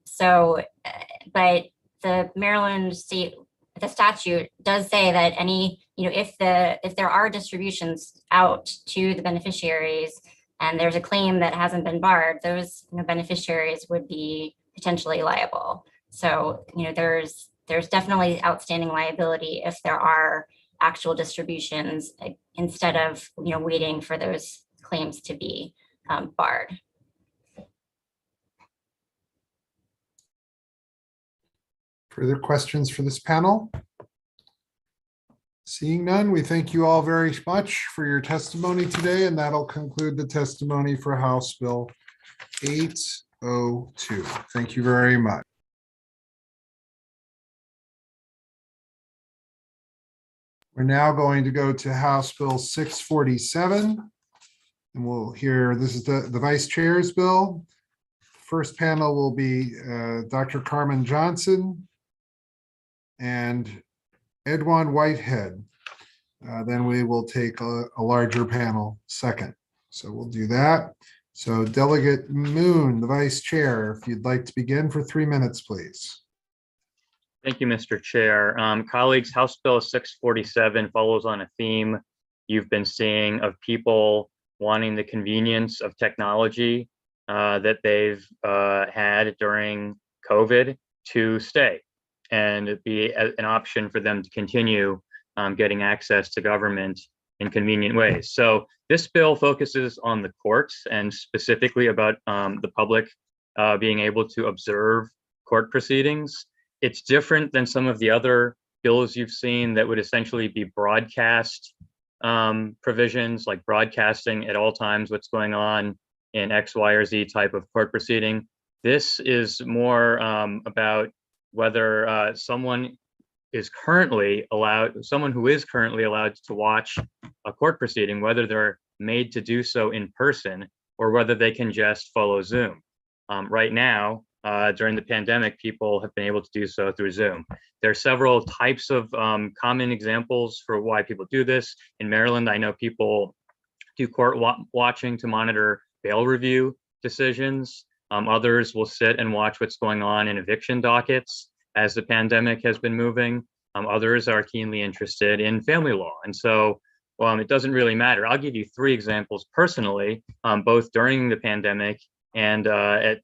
the Maryland the statute does say that if there are distributions out to the beneficiaries and there's a claim that hasn't been barred, those beneficiaries would be potentially liable. So, there's definitely outstanding liability if there are actual distributions instead of, waiting for those claims to be barred. Further questions for this panel? Seeing none, we thank you all very much for your testimony today, and that'll conclude the testimony for House Bill 802. Thank you very much. We're now going to go to House Bill 647, and we'll hear, this is the Vice Chair's bill. First panel will be Dr. Carmen Johnson and Edwin Whitehead. Then we will take a larger panel second. So we'll do that. So Delegate Moon, the Vice Chair, if you'd like to begin for 3 minutes, please. Thank you, Mr. Chair. Colleagues, House Bill 647 follows on a theme you've been seeing of people wanting the convenience of technology that they've had during COVID to stay and be an option for them to continue getting access to government in convenient ways. So this bill focuses on the courts and specifically about the public being able to observe court proceedings. It's different than some of the other bills you've seen that would essentially be broadcast provisions, like broadcasting at all times what's going on in X, Y, or Z type of court proceeding. This is more about whether someone who is currently allowed to watch a court proceeding, whether they're made to do so in person or whether they can just follow Zoom. Right now, during the pandemic, people have been able to do so through Zoom. There are several types of common examples for why people do this. In Maryland, I know people do court watching to monitor bail review decisions. Others will sit and watch what's going on in eviction dockets as the pandemic has been moving. Others are keenly interested in family law. And so it doesn't really matter. I'll give you 3 examples personally, both during the pandemic and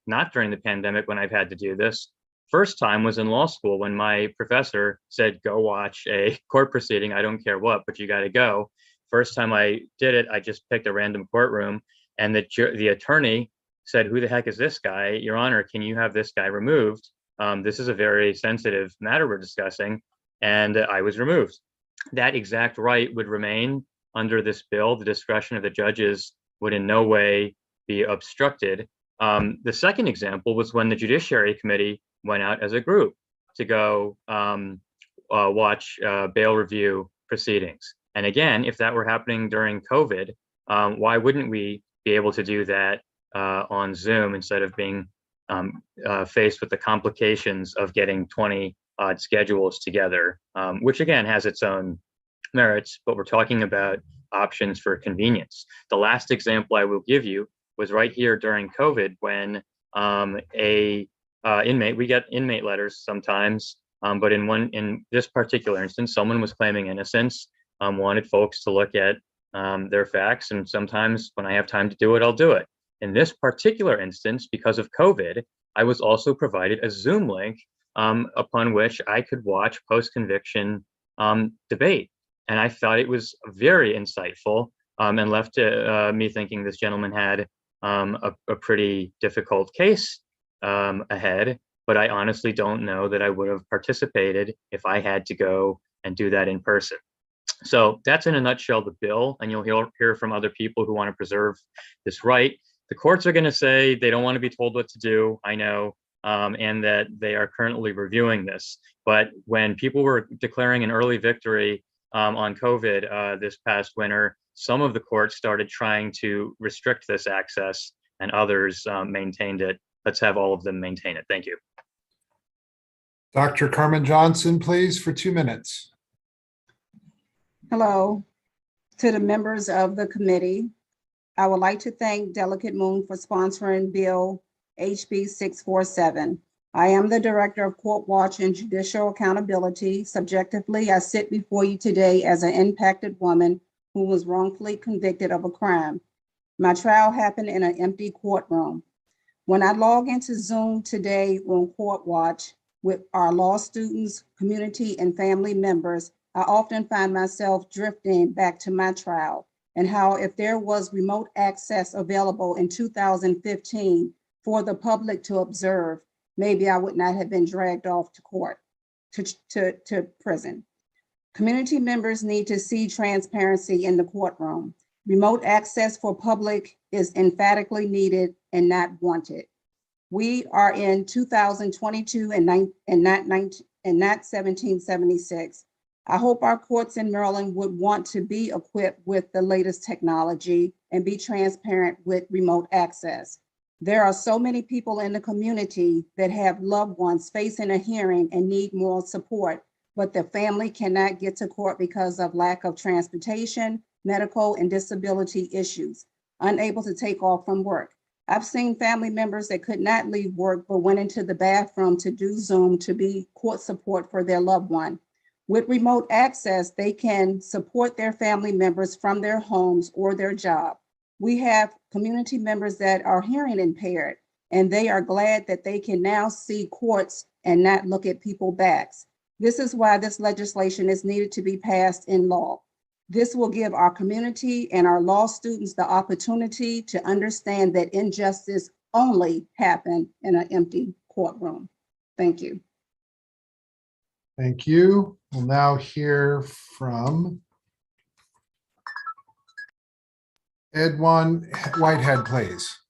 not during the pandemic when I've had to do this. First time was in law school when my professor said, go watch a court proceeding. I don't care what, but you got to go. First time I did it, I just picked a random courtroom and the attorney said, who the heck is this guy? Your Honor, can you have this guy removed? This is a very sensitive matter we're discussing. And I was removed. That exact right would remain under this bill. The discretion of the judges would in no way be obstructed. The second example was when the Judiciary Committee went out as a group to go watch bail review proceedings. And again, if that were happening during COVID, why wouldn't we be able to do that on Zoom instead of being faced with the complications of getting 20 odd schedules together, which again has its own merits, but we're talking about options for convenience. The last example I will give you was right here during COVID when we get inmate letters sometimes, but in this particular instance, someone was claiming innocence, wanted folks to look at their facts, and sometimes when I have time to do it, I'll do it. In this particular instance, because of COVID, I was also provided a Zoom link upon which I could watch post-conviction debate. And I thought it was very insightful and left me thinking this gentleman had a pretty difficult case ahead, but I honestly don't know that I would have participated if I had to go and do that in person. So that's in a nutshell the bill, and you'll hear from other people who want to preserve this right. The courts are going to say they don't want to be told what to do, I know, and that they are currently reviewing this. But when people were declaring an early victory on COVID this past winter, some of the courts started trying to restrict this access and others maintained it. Let's have all of them maintain it. Thank you. Dr. Carmen Johnson, please, for 2 minutes. Hello to the members of the committee. I would like to thank Delegate Moon for sponsoring Bill HB 647. I am the Director of Court Watch and Judicial Accountability. Subjectively, I sit before you today as an impacted woman who was wrongfully convicted of a crime. My trial happened in an empty courtroom. When I log into Zoom today on Court Watch with our law students, community, and family members, I often find myself drifting back to my trial and how if there was remote access available in 2015 for the public to observe, maybe I would not have been dragged off to court, to prison. Community members need to see transparency in the courtroom. Remote access for public is emphatically needed and not wanted. We are in 2022 and not 1776. I hope our courts in Maryland would want to be equipped with the latest technology and be transparent with remote access. There are so many people in the community that have loved ones facing a hearing and need moral support, but the family cannot get to court because of lack of transportation, medical, and disability issues, unable to take off from work. I've seen family members that could not leave work but went into the bathroom to do Zoom to be court support for their loved one. With remote access, they can support their family members from their homes or their job. We have community members that are hearing impaired, and they are glad that they can now see courts and not look at people's backs. This is why this legislation is needed to be passed in law. This will give our community and our law students the opportunity to understand that injustice only happens in an empty courtroom. Thank you. Thank you. We'll now hear from Edwin Whitehead, please.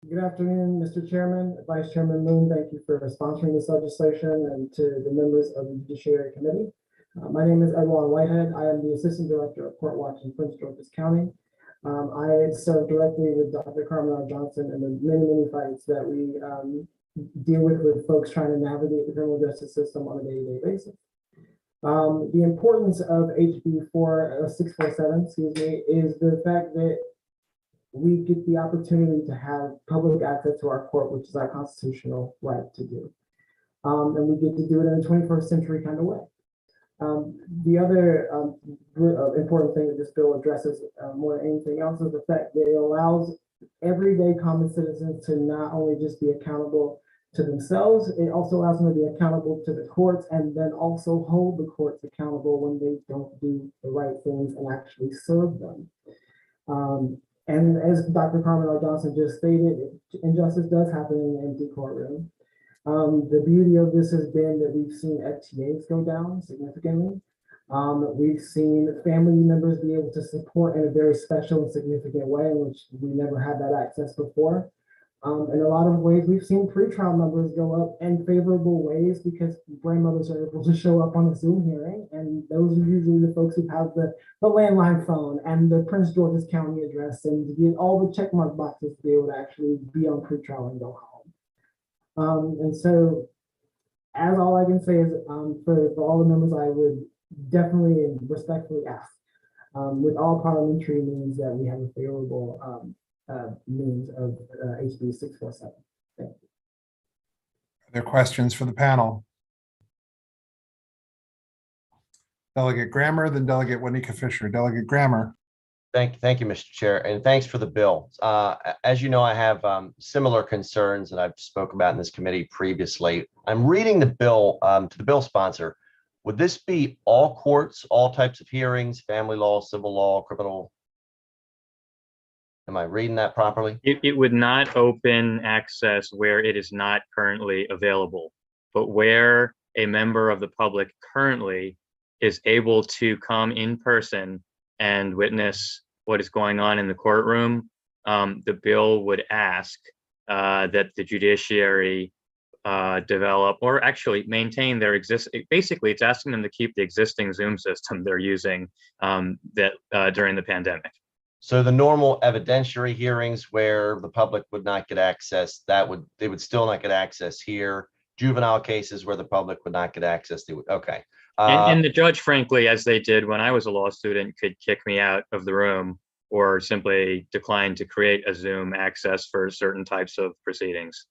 Good afternoon, Mr. Chairman, Vice Chairman Moon. Thank you for sponsoring this legislation, and to the members of the Judiciary Committee. My name is Edwin Whitehead. I am the Assistant Director of Court Watch in Prince George's County. I serve directly with Dr. Carmen R. Johnson in the many fights that we deal with folks trying to navigate the criminal justice system on a day-to-day basis. The importance of HB 647, is the fact that we get the opportunity to have public access to our court, which is our constitutional right to do. And we get to do it in a 21st century kind of way. The other important thing that this bill addresses more than anything else is the fact that it allows everyday common citizens to not only just be accountable to themselves, it also allows them to be accountable to the courts, and then also hold the courts accountable when they don't do the right things and actually serve them. And as Dr. Carmen R. Johnson just stated, injustice does happen in an empty courtroom. The beauty of this has been that we've seen FTAs go down significantly. We've seen family members be able to support in a very special and significant way, in which we never had that access before. In a lot of ways, we've seen pretrial numbers go up in favorable ways because grandmothers are able to show up on a Zoom hearing, and those are usually the folks who have the landline phone and the Prince George's County address, and to get all the checkmark boxes to be able to actually be on pretrial and go home. And so, as all I can say is, for all the members, I would definitely and respectfully ask, with all parliamentary means, that we have a favorable means of HB 647. Thank you. Are there questions for the panel? Delegate Grammer, then Delegate Wanika Fisher. Delegate Grammer. Thank you, Mr. Chair, and thanks for the bill. As you know, I have similar concerns that I've spoken about in this committee previously. I'm reading the bill to the bill sponsor. Would this be all courts, all types of hearings, family law, civil law, criminal? Am I reading that properly? It would not open access where it is not currently available, but where a member of the public currently is able to come in person and witness what is going on in the courtroom. The bill would ask that the judiciary develop or actually maintain their basically it's asking them to keep the existing Zoom system they're using during the pandemic. So the normal evidentiary hearings where the public would not get access, they would still not get access here. Juvenile cases where the public would not get access, they would, okay. And the judge, frankly, as they did when I was a law student, could kick me out of the room or simply decline to create a Zoom access for certain types of proceedings.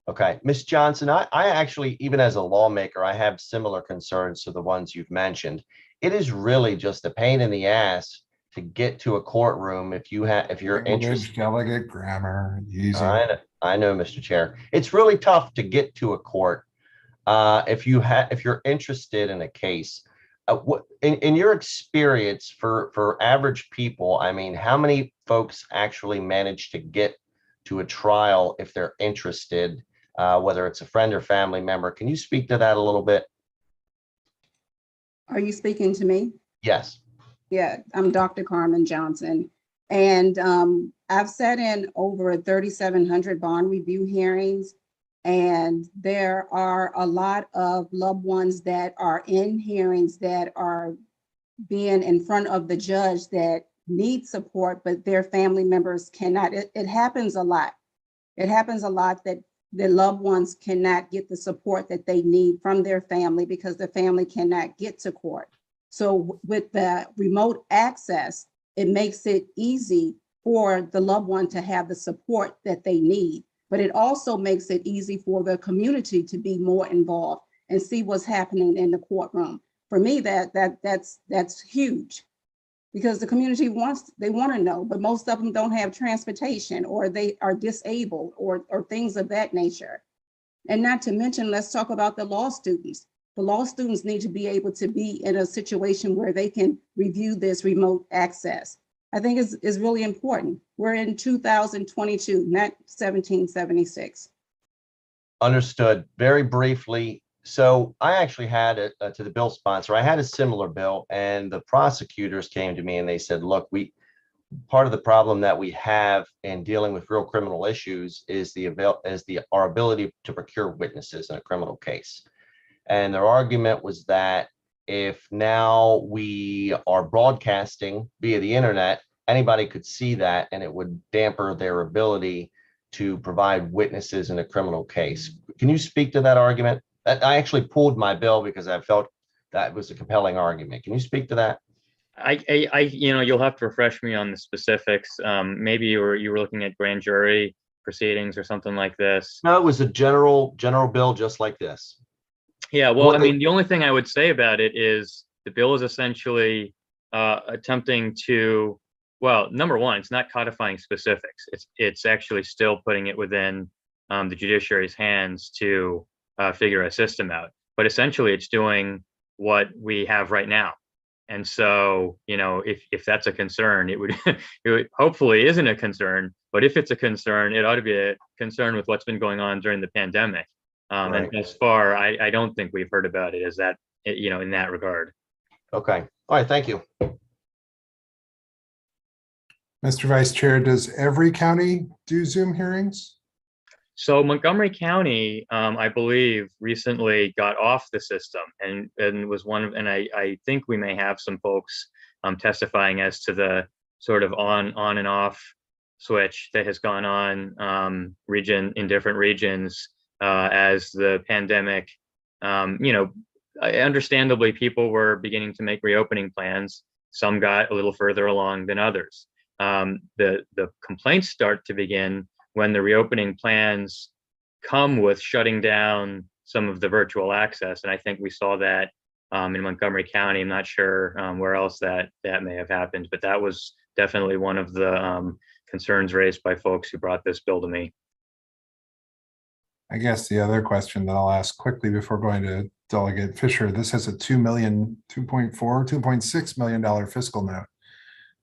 Okay, Ms. Johnson, I actually, even as a lawmaker, I have similar concerns to the ones you've mentioned. It is really just a pain in the ass to get to a courtroom if you're interested. Delegate Grammer, easy. I know, Mr. Chair. It's really tough to get to a court if you're interested in a case. In your experience for average people, I mean, how many folks actually manage to get to a trial if they're interested, whether it's a friend or family member? Can you speak to that a little bit? Are you speaking to me? Yes. Yeah, I'm Dr. Carmen Johnson, and I've sat in over 3,700 bond review hearings, and there are a lot of loved ones that are in hearings that are being in front of the judge that need support, but their family members cannot. It happens a lot. It happens a lot that the loved ones cannot get the support that they need from their family because the family cannot get to court. So with the remote access, it makes it easy for the loved one to have the support that they need. But it also makes it easy for the community to be more involved and see what's happening in the courtroom. For me, that's huge, because the community want to know, but most of them don't have transportation, or they are disabled, or things of that nature. And not to mention, let's talk about the law students. The law students need to be able to be in a situation where they can review this remote access. I think is really important. We're in 2022, not 1776. Understood. Very briefly. So I actually had to the bill sponsor, I had a similar bill, and the prosecutors came to me and they said, look, part of the problem that we have in dealing with real criminal issues is our ability to procure witnesses in a criminal case. And their argument was that if now we are broadcasting via the internet, anybody could see that, and it would damper their ability to provide witnesses in a criminal case. Can you speak to that argument? I actually pulled my bill because I felt that was a compelling argument. Can you speak to that? You'll have to refresh me on the specifics. Maybe you were looking at grand jury proceedings or something like this. No, it was a general bill just like this. Yeah, well, I mean, the only thing I would say about it is the bill is essentially attempting to, well, number one, it's not codifying specifics. It's actually still putting it within the judiciary's hands to figure a system out. But essentially, it's doing what we have right now. And so, if that's a concern, it would hopefully isn't a concern. But if it's a concern, it ought to be a concern with what's been going on during the pandemic. Right. And as far, I don't think we've heard about it as that, in that regard. Okay. All right. Thank you. Mr. Vice Chair, does every county do Zoom hearings? So Montgomery County, I believe, recently got off the system and was one of, and I think we may have some folks testifying as to the sort of on and off switch that has gone on in different regions as the pandemic, understandably, people were beginning to make reopening plans. Some got a little further along than others. The complaints start to begin when the reopening plans come with shutting down some of the virtual access. And I think we saw that in Montgomery County. I'm not sure where else that may have happened, but that was definitely one of the concerns raised by folks who brought this bill to me. I guess the other question that I'll ask quickly before going to Delegate Fisher, this has a $2.6 million fiscal note.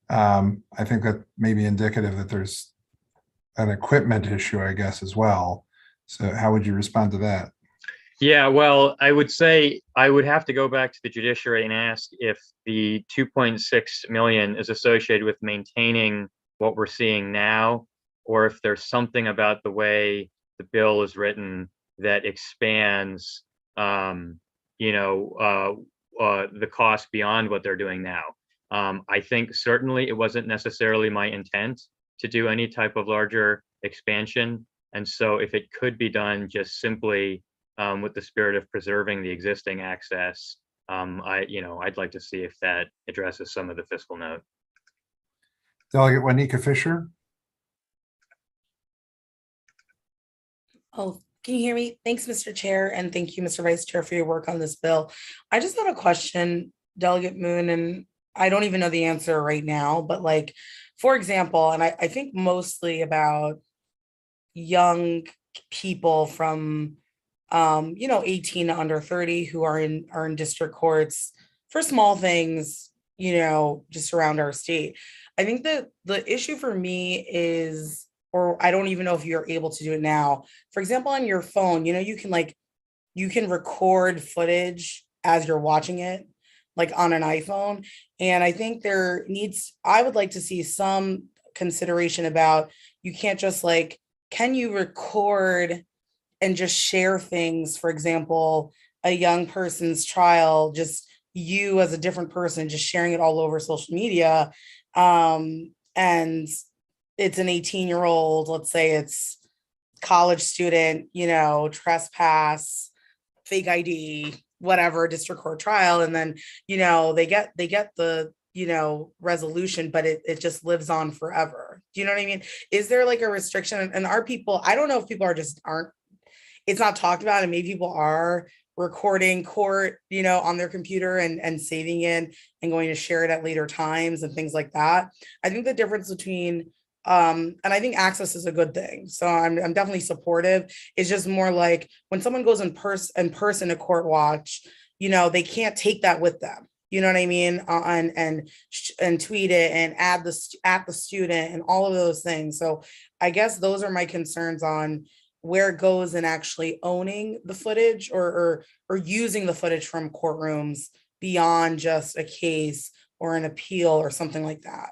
I think that may be indicative that there's an equipment issue, I guess, as well. So how would you respond to that? Yeah, well, I would say I would have to go back to the judiciary and ask if the 2.6 million is associated with maintaining what we're seeing now, or if there's something about the way the bill is written that expands, the cost beyond what they're doing now. I think certainly it wasn't necessarily my intent to do any type of larger expansion. And so if it could be done just simply with the spirit of preserving the existing access, I'd like to see if that addresses some of the fiscal note. Delegate Juanita Fisher. Oh, can you hear me? Thanks, Mr. Chair, and thank you, Mr. Vice Chair, for your work on this bill. I just have a question, Delegate Moon, and I don't even know the answer right now, but like, for example, and I think mostly about young people from 18 to under 30 who are in district courts for small things, just around our state. I think that the issue for me is, or I don't even know if you're able to do it now. For example, on your phone, you can record footage as you're watching it, like on an iPhone. And I think I would like to see some consideration about, you can't just can you record and just share things? For example, a young person's trial, just you as a different person, just sharing it all over social media. And it's an 18-year-old, let's say it's college student, trespass, fake ID, whatever, district court trial. And then, they get the, resolution, but it just lives on forever. Do you know what I mean? Is there like a restriction? And are people, I don't know if people aren't, it's not talked about, and maybe people are recording court, on their computer and saving it and going to share it at later times and things like that. I think the difference between, and I think access is a good thing. So I'm definitely supportive. It's just more like when someone goes in person to court watch, they can't take that with them. You know what I mean? And tweet it and add the student and all of those things. So I guess those are my concerns on where it goes in actually owning the footage or using the footage from courtrooms beyond just a case or an appeal or something like that.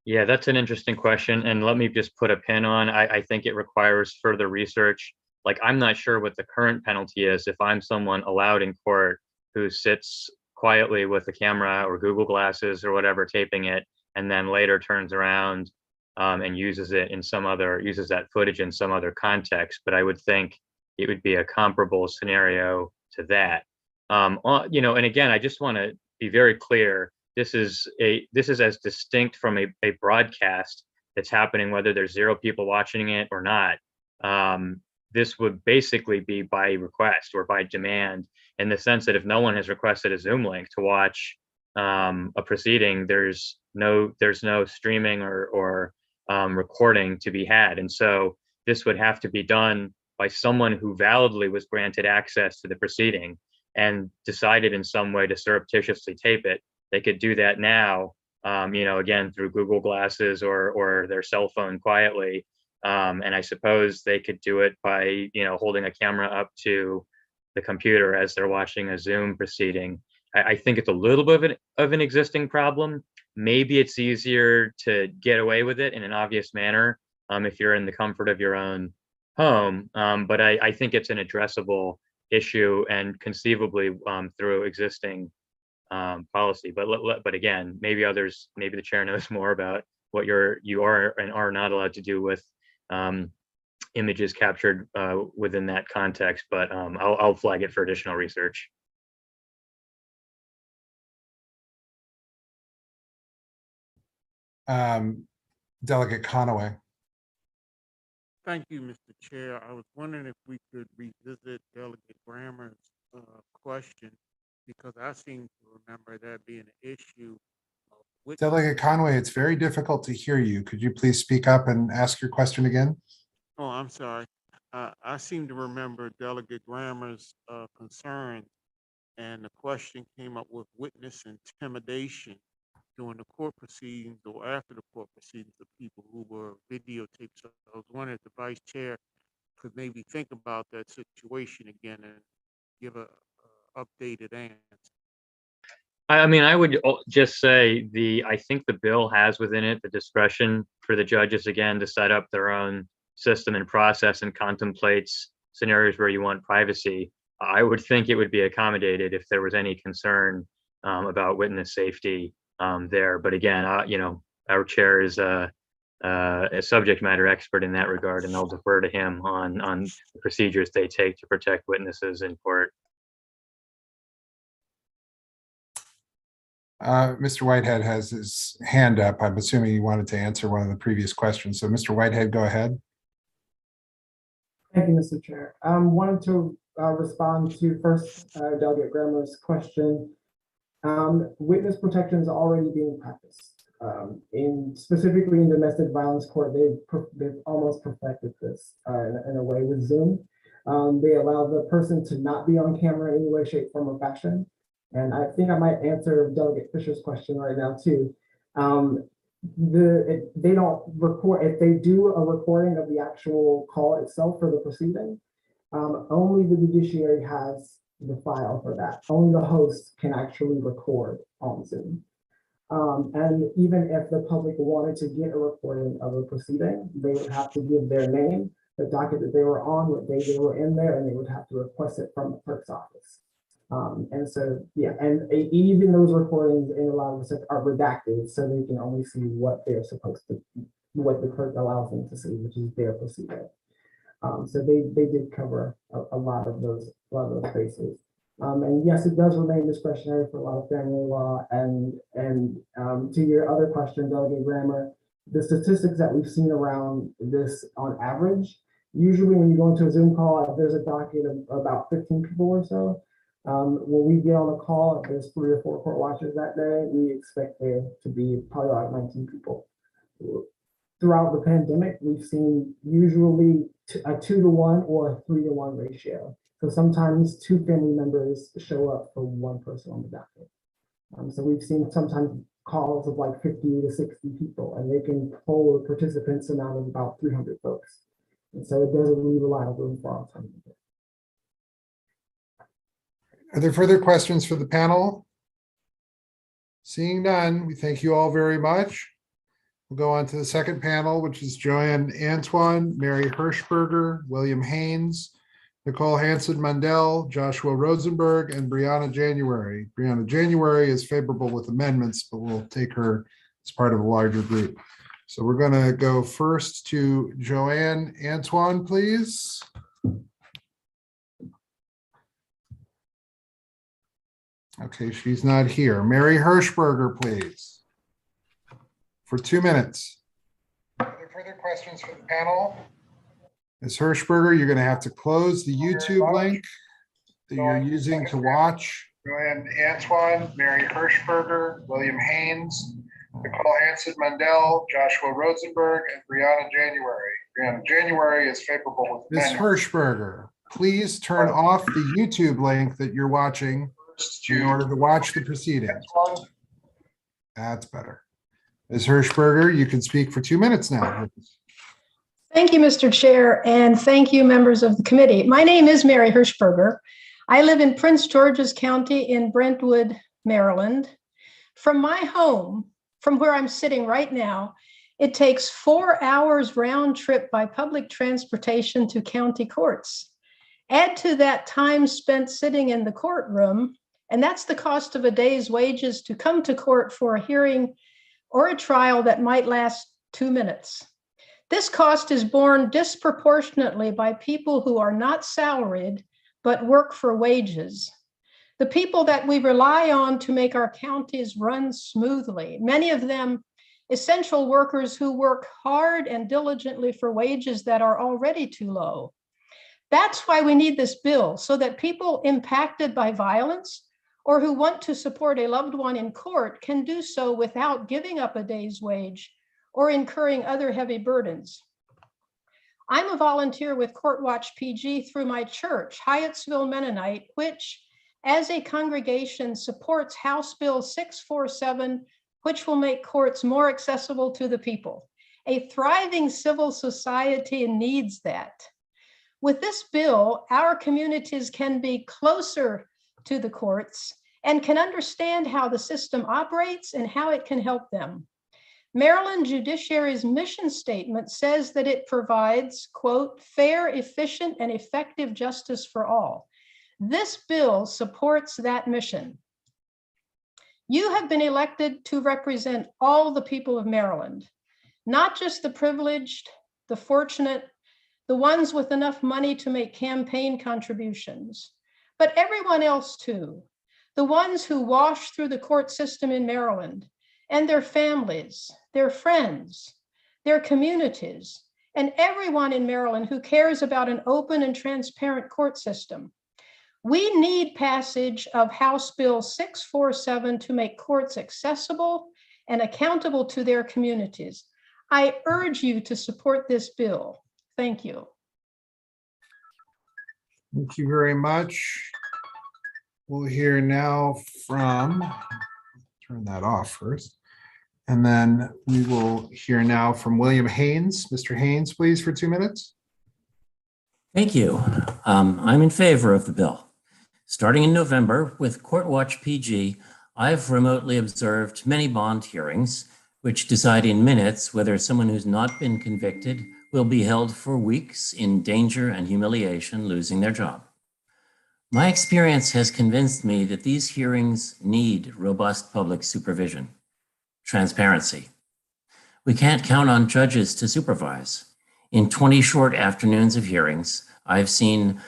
Yeah, that's an interesting question. And let me just put a pin on, I think it requires further research. Like, I'm not sure what the current penalty is if I'm someone allowed in court who sits quietly with a camera or Google glasses or whatever, taping it, and then later turns around and uses that footage in some other context. But I would think it would be a comparable scenario to that. And again, I just want to be very clear. This is as distinct from a broadcast that's happening, whether there's 0 people watching it or not. This would basically be by request or by demand, in the sense that if no one has requested a Zoom link to watch a proceeding, there's no streaming or recording to be had. And so this would have to be done by someone who validly was granted access to the proceeding and decided in some way to surreptitiously tape it. They could do that now, again, through Google glasses or their cell phone quietly. And I suppose they could do it by, holding a camera up to the computer as they're watching a Zoom proceeding. I think it's a little bit of an existing problem. Maybe it's easier to get away with it in an obvious manner if you're in the comfort of your own home. But I think it's an addressable issue and conceivably through existing policy. But again, maybe the chair knows more about what you are and are not allowed to do with images captured within that context. But I'll flag it for additional research. Delegate Conaway. Thank you, Mr. Chair. I was wondering if we could revisit Delegate Grammer's question, because I seem to remember that being an issue. Delegate Conway, it's very difficult to hear you. Could you please speak up and ask your question again? Oh, I'm sorry. I seem to remember Delegate Grammer's concern, and the question came up with witness intimidation during the court proceedings or after the court proceedings of people who were videotaped. So I was wondering if the vice chair could maybe think about that situation again and give a updated answer. I mean, I would just say I think the bill has within it the discretion for the judges, again, to set up their own system and process and contemplates scenarios where you want privacy. I would think it would be accommodated if there was any concern about witness safety there. But again, our chair is a subject matter expert in that regard, and I'll defer to him on the procedures they take to protect witnesses in court. Mr. Whitehead has his hand up. I'm assuming he wanted to answer one of the previous questions. So Mr. Whitehead, go ahead. Thank you, Mr. Chair. Wanted to respond to first Delegate Grammer's question. Witness protection is already being practiced. Specifically in domestic violence court, they've almost perfected this in a way with Zoom. They allow the person to not be on camera in any way, shape, form, or fashion. And I think I might answer Delegate Fisher's question right now too. They don't record, if they do a recording of the actual call itself for the proceeding, only the judiciary has the file for that. Only the host can actually record on Zoom. And even if the public wanted to get a recording of a proceeding, they would have to give their name, the docket that they were on, what day they were in there, and they would have to request it from the clerk's office. And so, yeah, and even those recordings in a lot of respects are redacted, so they can only see what they're supposed to, what the clerk allows them to see, which is their proceeding. So they did cover a lot of those bases. And yes, it does remain discretionary for a lot of family law. And to your other question, Delegate Grammer, the statistics that we've seen around this on average, usually when you go into a Zoom call, if there's a docket of about 15 people or so, when we get on a call, if there's 3 or 4 court watchers that day, we expect there to be probably about 19 people. Throughout the pandemic, we've seen usually a 2-to-1 or a 3-to-1 ratio. So sometimes 2 family members show up for 1 person on the docket. So we've seen sometimes calls of like 50 to 60 people, and they can hold a participants amount of about 300 folks. And so it doesn't leave a lot of room for autonomy. Are there further questions for the panel? Seeing none, we thank you all very much. We'll go on to the second panel, which is Joanne Antoine, Mary Hirschberger, William Haynes, Nicole Hansen-Mundell, Joshua Rosenberg, and Brianna January. Brianna January is favorable with amendments, but we'll take her as part of a larger group. So we're going to go first to Joanne Antoine, please. Okay, she's not here. Mary Hirschberger, please. For 2 minutes. Are there further questions for the panel? Ms. Hirschberger, you're going to have to close the YouTube link that you're using to watch. Joanne Antoine, Mary Hirschberger, William Haynes, Nicole Hansen-Mundell, Joshua Rosenberg, and Brianna January. Brianna January is favorable with Ms. Hirschberger, please turn off the YouTube link that you're watching in order to watch the proceedings. That's better. Ms. Hirschberger, you can speak for 2 minutes now. Thank you, Mr. Chair, and thank you, members of the committee. My name is Mary Hirschberger. I live in Prince George's County in Brentwood, Maryland. From my home, from where I'm sitting right now, it takes 4 hours round trip by public transportation to county courts. Add to that time spent sitting in the courtroom, and that's the cost of a day's wages to come to court for a hearing or a trial that might last 2 minutes. This cost is borne disproportionately by people who are not salaried, but work for wages. The people that we rely on to make our counties run smoothly, many of them essential workers who work hard and diligently for wages that are already too low. That's why we need this bill, so that people impacted by violence or who want to support a loved one in court can do so without giving up a day's wage or incurring other heavy burdens. I'm a volunteer with Court Watch PG through my church, Hyattsville Mennonite, which as a congregation supports House Bill 647, which will make courts more accessible to the people. A thriving civil society needs that. With this bill, our communities can be closer to the courts and can understand how the system operates and how it can help them. Maryland Judiciary's mission statement says that it provides, quote, fair, efficient, and effective justice for all. This bill supports that mission. You have been elected to represent all the people of Maryland, not just the privileged, the fortunate, the ones with enough money to make campaign contributions, but everyone else too. The ones who wash through the court system in Maryland, and their families, their friends, their communities, and everyone in Maryland who cares about an open and transparent court system. We need passage of House Bill 647 to make courts accessible and accountable to their communities. I urge you to support this bill. Thank you. Thank you very much. We'll hear now from, turn that off first. And then we will hear now from William Haynes. Mr. Haynes, please, for 2 minutes. Thank you. I'm in favor of the bill. Starting in November with Court Watch PG, I've remotely observed many bond hearings, which decide in minutes whether someone who's not been convicted will be held for weeks in danger and humiliation, losing their job. My experience has convinced me that these hearings need robust public supervision. Transparency. We can't count on judges to supervise. In 20 short afternoons of hearings, I've seen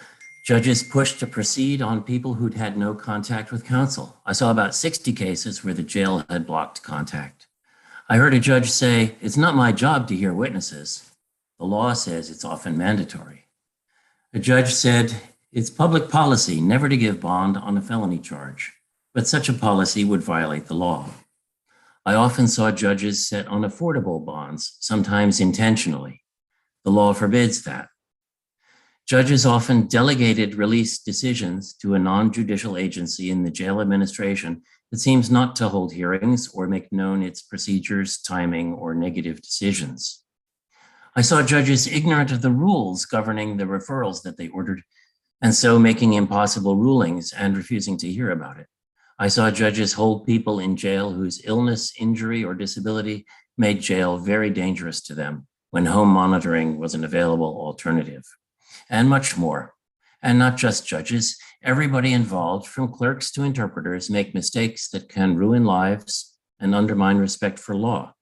Judges pushed to proceed on people who'd had no contact with counsel. I saw about 60 cases where the jail had blocked contact. I heard a judge say, "It's not my job to hear witnesses. The law says it's often mandatory." A judge said, "It's public policy never to give bond on a felony charge, but such a policy would violate the law." I often saw judges set unaffordable bonds, sometimes intentionally. The law forbids that. Judges often delegated release decisions to a non-judicial agency in the jail administration that seems not to hold hearings or make known its procedures, timing, or negative decisions. I saw judges ignorant of the rules governing the referrals that they ordered, and so making impossible rulings and refusing to hear about it. I saw judges hold people in jail whose illness, injury, or disability made jail very dangerous to them when home monitoring was an available alternative, and much more. And not just judges, everybody involved, from clerks to interpreters, make mistakes that can ruin lives and undermine respect for law.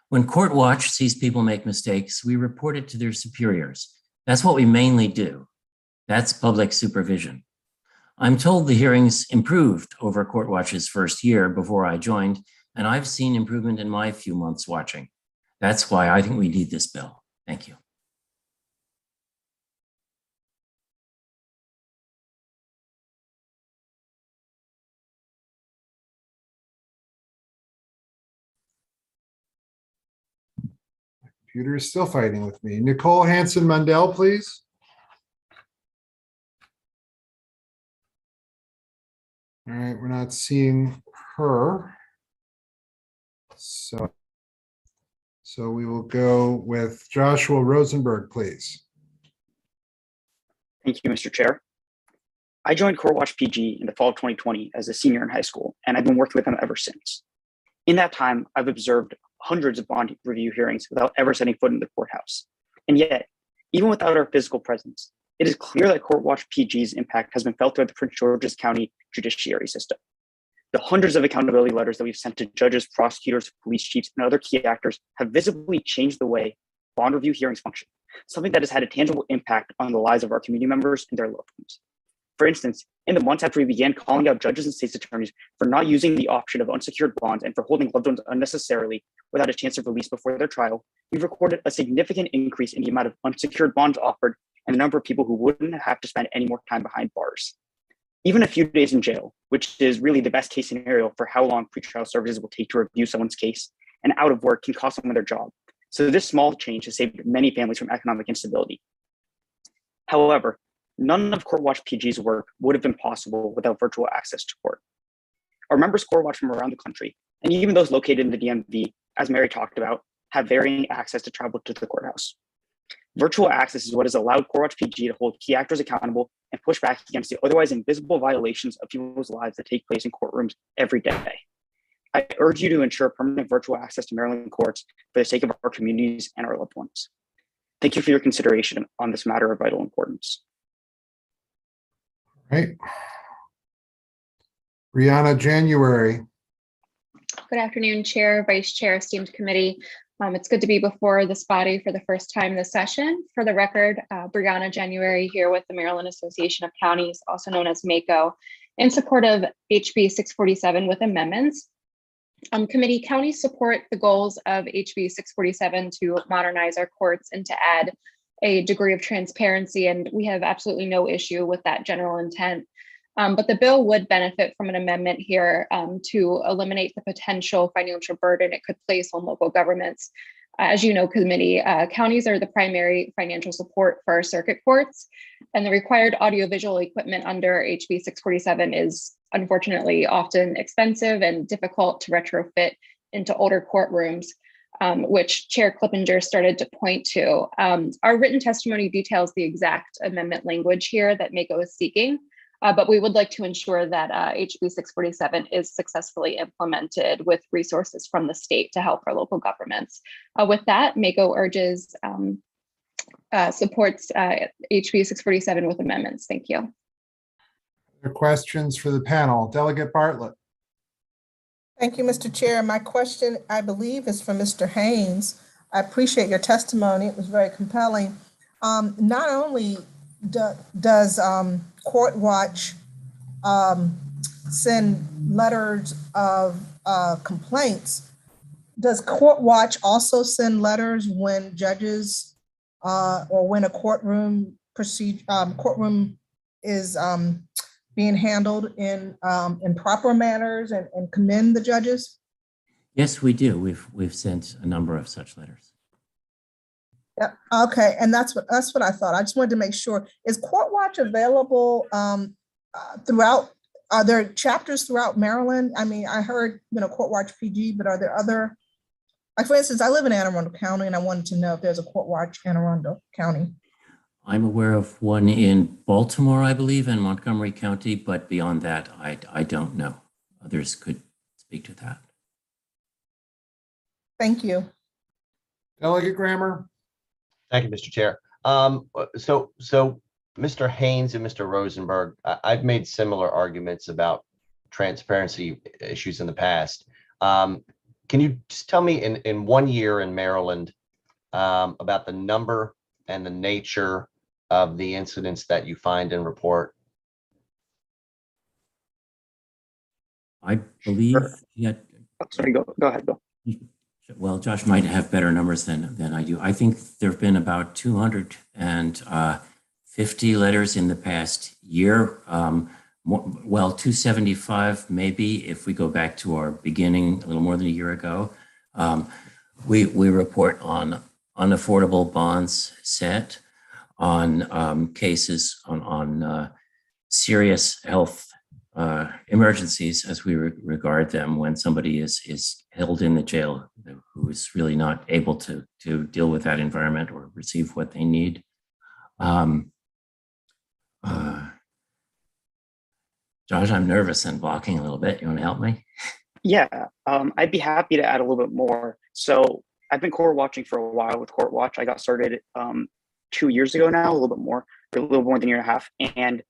When Court Watch sees people make mistakes, we report it to their superiors. That's what we mainly do. That's public supervision. I'm told the hearings improved over Court Watch's first year before I joined, and I've seen improvement in my few months watching. That's why I think we need this bill. Thank you. Computer is still fighting with me. Nicole Hanson Mundell, please. All right, we're not seeing her. So we will go with Joshua Rosenberg, please. Thank you, Mr. Chair. I joined Court Watch PG in the fall of 2020 as a senior in high school, and I've been working with them ever since. In that time, I've observed hundreds of bond review hearings without ever setting foot in the courthouse. And yet, even without our physical presence, it is clear that Court Watch PG's impact has been felt throughout the Prince George's County judiciary system. The hundreds of accountability letters that we've sent to judges, prosecutors, police chiefs, and other key actors have visibly changed the way bond review hearings function, something that has had a tangible impact on the lives of our community members and their loved ones. For instance, in the months after we began calling out judges and state's attorneys for not using the option of unsecured bonds and for holding loved ones unnecessarily without a chance of release before their trial, we've recorded a significant increase in the amount of unsecured bonds offered and the number of people who wouldn't have to spend any more time behind bars. Even a few days in jail, which is really the best case scenario for how long pretrial services will take to review someone's case, and out of work can cost someone their job. So this small change has saved many families from economic instability. However, none of Court Watch PG's work would have been possible without virtual access to court. Our members Court Watch from around the country, and even those located in the DMV, as Mary talked about, have varying access to travel to the courthouse. Virtual access is what has allowed Court Watch PG to hold key actors accountable and push back against the otherwise invisible violations of people's lives that take place in courtrooms every day. I urge you to ensure permanent virtual access to Maryland courts for the sake of our communities and our loved ones. Thank you for your consideration on this matter of vital importance. Right. Brianna January. Good afternoon, Chair, Vice Chair, esteemed committee. It's good to be before this body for the first time this session. For the record, Brianna January here with the Maryland Association of Counties, also known as MACO, in support of HB 647 with amendments. Committee, counties support the goals of HB 647 to modernize our courts and to add a degree of transparency, and we have absolutely no issue with that general intent. But the bill would benefit from an amendment here to eliminate the potential financial burden it could place on local governments. As you know, committee, counties are the primary financial support for our circuit courts, and the required audiovisual equipment under HB 647 is unfortunately often expensive and difficult to retrofit into older courtrooms, which Chair Clippinger started to point to. Our written testimony details the exact amendment language here that MACO is seeking. But we would like to ensure that HB 647 is successfully implemented with resources from the state to help our local governments. With that, MACO urges supports HB 647 with amendments. Thank you. Other questions for the panel? Delegate Bartlett. Thank you, Mr. Chair. My question, I believe, is for Mr. Haynes. I appreciate your testimony. It was very compelling. Not only does Court Watch send letters of complaints? Does Court Watch also send letters when judges or when a courtroom is being handled in proper manners and commend the judges? Yes, we do. We've sent a number of such letters. Yeah, okay, and that's what I thought. I just wanted to make sure. Is Court Watch available throughout? Are there chapters throughout Maryland? I mean, I heard, Court Watch PG, but are there other? Like, for instance, I live in Anne Arundel County, and I wanted to know if there's a Court Watch Anne Arundel County. I'm aware of one in Baltimore, I believe, and Montgomery County, but beyond that, I don't know. Others could speak to that. Thank you. Delegate Grammer. Thank you, Mr. Chair. So Mr. Haynes and Mr. Rosenberg, I've made similar arguments about transparency issues in the past. Can you just tell me in 1 year in Maryland about the number and the nature of the incidents that you find and report? I believe Sorry, go ahead, Bill. Well, Josh might have better numbers than I do. I think there have been about 250 letters in the past year. Well, 275 maybe if we go back to our beginning a little more than a year ago. We report on unaffordable bonds set, on cases on serious health emergencies, as we regard them, when somebody is held in the jail who is really not able to deal with that environment or receive what they need. Josh, I'm nervous and blocking a little bit. You want to help me? Yeah, I'd be happy to add a little bit more. So I've been court watching for a while with Court Watch. I got started 2 years ago now, a little bit more, or a little more than a year and a half. And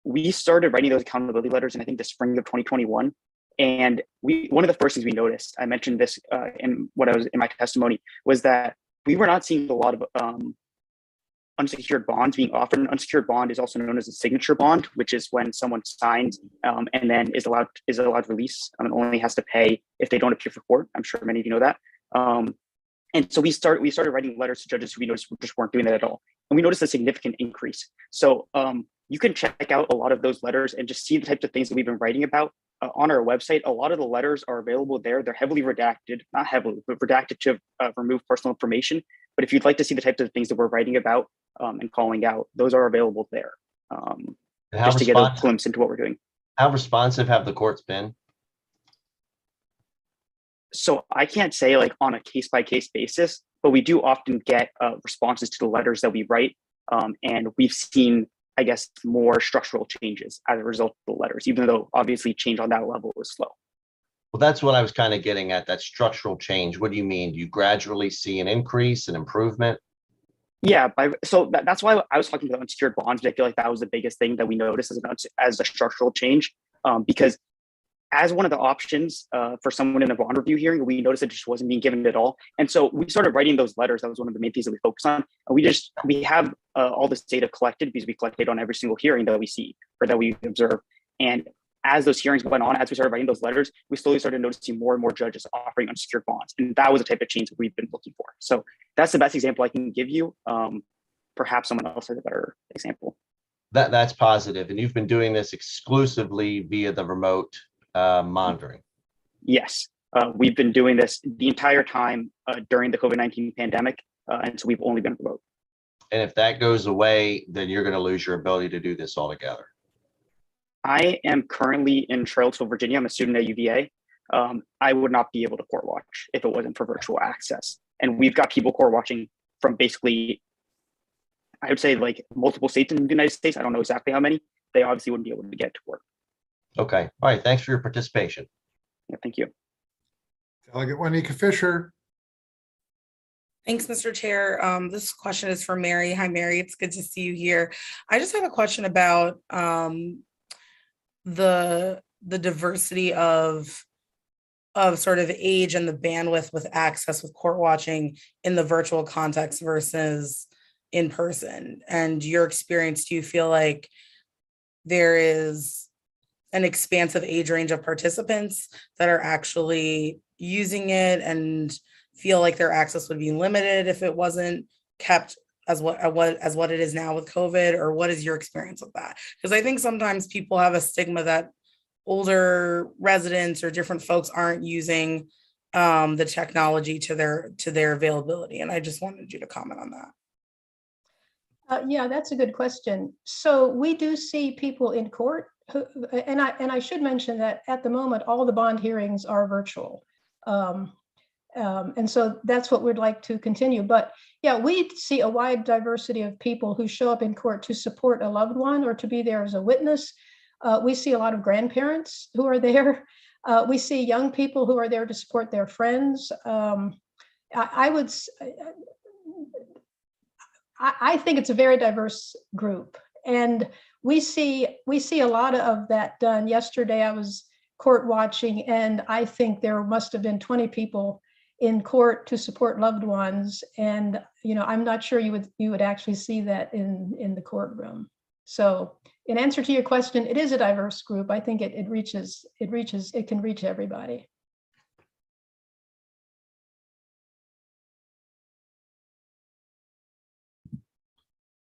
we started writing those accountability letters in, I think, the spring of 2021. And one of the first things we noticed, I mentioned this in my testimony, was that we were not seeing a lot of unsecured bonds being offered. An unsecured bond is also known as a signature bond, which is when someone signs and then is allowed release and only has to pay if they don't appear for court. I'm sure many of you know that. And so we started writing letters to judges who we noticed just weren't doing that at all. And we noticed a significant increase. So you can check out a lot of those letters and just see the types of things that we've been writing about on our website. A lot of the letters are available there. They're heavily redacted, not heavily, but redacted to remove personal information. But if you'd like to see the types of things that we're writing about and calling out, those are available there. Just to get a glimpse into what we're doing. How responsive have the courts been? So I can't say like on a case-by-case basis, but we do often get responses to the letters that we write. And we've seen, I guess, more structural changes as a result of the letters, even though obviously change on that level is slow. Well, that's what I was kind of getting at, that structural change. What do you mean? Do you gradually see an increase, an improvement? Yeah, so that's why I was talking about unsecured bonds, but I feel like that was the biggest thing that we noticed as a structural change, because as one of the options for someone in a bond review hearing, we noticed it just wasn't being given at all. And so we started writing those letters. That was one of the main things that we focused on. And we have all this data collected because we collect data on every single hearing that we see or that we observe. And as those hearings went on, as we started writing those letters, we slowly started noticing more and more judges offering unsecured bonds. And that was the type of change that we've been looking for. So that's the best example I can give you. Perhaps someone else has a better example. That's positive. And you've been doing this exclusively via the remote monitoring. Yes, we've been doing this the entire time during the COVID-19 pandemic. And so we've only been remote. And if that goes away, then you're going to lose your ability to do this altogether. I am currently in Charlottesville, Virginia. I'm a student at UVA. I would not be able to court watch if it wasn't for virtual access. And we've got people court watching from basically, I would say like multiple states in the United States. I don't know exactly how many. They obviously wouldn't be able to get to work. Okay. All right. Thanks for your participation. Yeah, thank you. Delegate Juanita Fisher. Thanks, Mr. Chair. This question is for Mary. Hi, Mary. It's good to see you here. I just have a question about the diversity of sort of age and the bandwidth with access with court watching in the virtual context versus in person? And your experience, do you feel like there is an expansive age range of participants that are actually using it and feel like their access would be limited if it wasn't kept as what it is now with COVID? Or what is your experience with that? Because I think sometimes people have a stigma that older residents or different folks aren't using the technology to their availability. And I just wanted you to comment on that. Yeah, that's a good question. So we do see people in court who, and I should mention that at the moment, all the bond hearings are virtual. And so that's what we'd like to continue. But yeah, we see a wide diversity of people who show up in court to support a loved one or to be there as a witness. We see a lot of grandparents who are there. We see young people who are there to support their friends. I think it's a very diverse group, and we see a lot of that done. Yesterday, I was court watching, and I think there must have been 20 people in court to support loved ones. And I'm not sure you would actually see that in the courtroom. So, in answer to your question, it is a diverse group. I think it can reach everybody.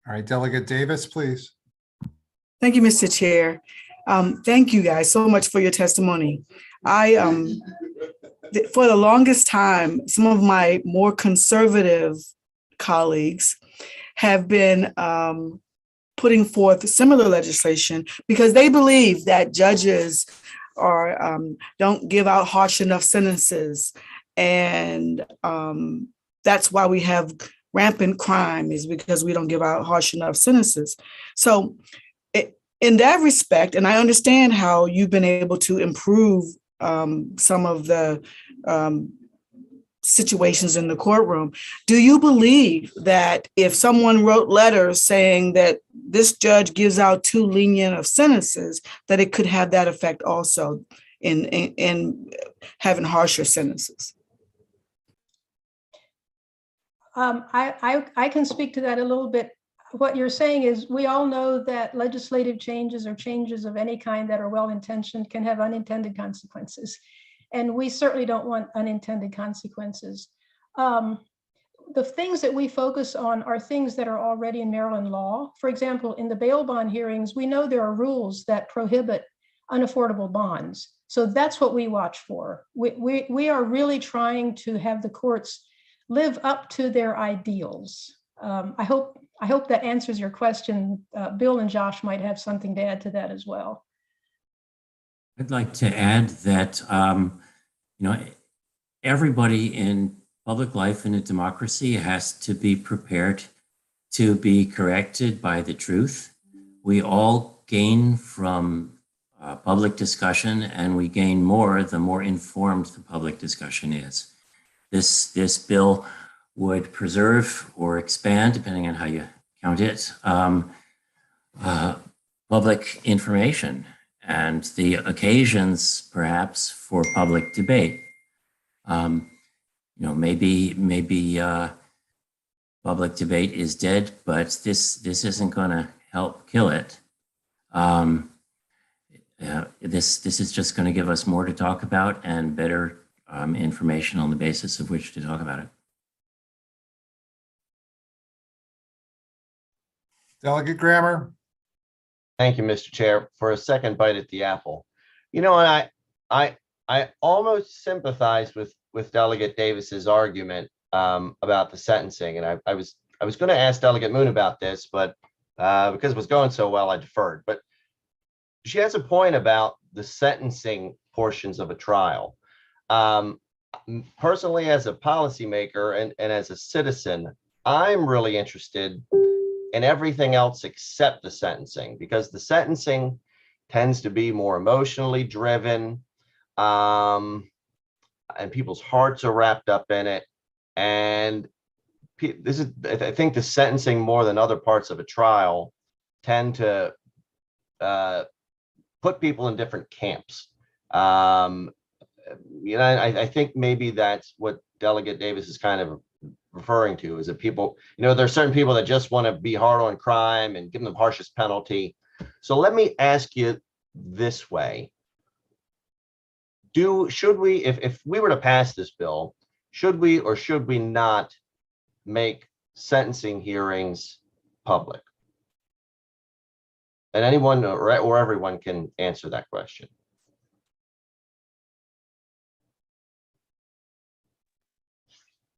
All right, Delegate Davis, please. Thank you, Mr. Chair. Thank you guys so much for your testimony. For the longest time, some of my more conservative colleagues have been putting forth similar legislation because they believe that judges don't give out harsh enough sentences. And that's why we have rampant crime, is because we don't give out harsh enough sentences. So in that respect, and I understand how you've been able to improve some of the situations in the courtroom, do you believe that if someone wrote letters saying that this judge gives out too lenient of sentences, that it could have that effect also in having harsher sentences? I can speak to that a little bit. What you're saying is, we all know that legislative changes or changes of any kind that are well-intentioned can have unintended consequences. And we certainly don't want unintended consequences. The things that we focus on are things that are already in Maryland law. For example, in the bail bond hearings, we know there are rules that prohibit unaffordable bonds. So that's what we watch for. We are really trying to have the courts live up to their ideals. I hope that answers your question. Bill and Josh might have something to add to that as well. I'd like to add that, everybody in public life in a democracy has to be prepared to be corrected by the truth. We all gain from public discussion, and we gain more the more informed the public discussion is. This bill would preserve or expand, depending on how you count it, public information and the occasions, perhaps, for public debate. Maybe public debate is dead, but this isn't going to help kill it. This is just going to give us more to talk about and better information on the basis of which to talk about it. Delegate Grammer. Thank you, Mr. Chair, for a second bite at the apple. And I almost sympathize with Delegate Davis's argument about the sentencing. And I was going to ask Delegate Moon about this, but because it was going so well, I deferred. But she has a point about the sentencing portions of a trial. Personally, as a policymaker and as a citizen, I'm really interested in everything else except the sentencing, because the sentencing tends to be more emotionally driven, and people's hearts are wrapped up in it. And I think the sentencing, more than other parts of a trial, tend to put people in different camps. I think maybe that's what Delegate Davis is kind of referring to? Is it people, there's certain people that just want to be hard on crime and give them the harshest penalty. So let me ask you this way. Should we, if we were to pass this bill, should we or should we not make sentencing hearings public? And anyone or everyone can answer that question.